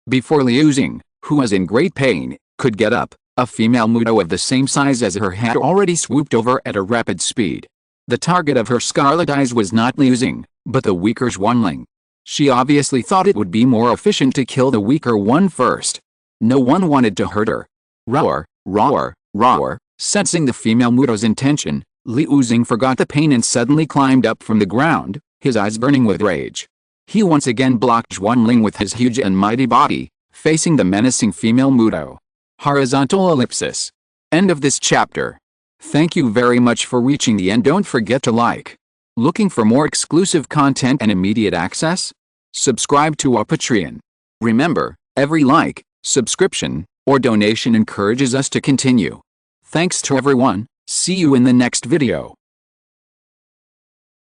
Before Liu Xing, who was in great pain, could get up, a female Muto of the same size as her had already swooped over at a rapid speed. The target of her scarlet eyes was not Liu Xing, but the weaker Xuanling. She obviously thought it would be more efficient to kill the weaker one first. No one wanted to hurt her. Roar, roar, roar. Sensing the female Muto's intention, Liu Xing forgot the pain and suddenly climbed up from the ground, his eyes burning with rage. He once again blocked Xuanling with his huge and mighty body, facing the menacing female Muto. Horizontal ellipsis. End of this chapter. Thank you very much for reaching the end. Don't forget to like. Looking for more exclusive content and immediate access? Subscribe to our Patreon. Remember, every like, subscription, or donation encourages us to continue. Thanks to everyone. See you in the next video.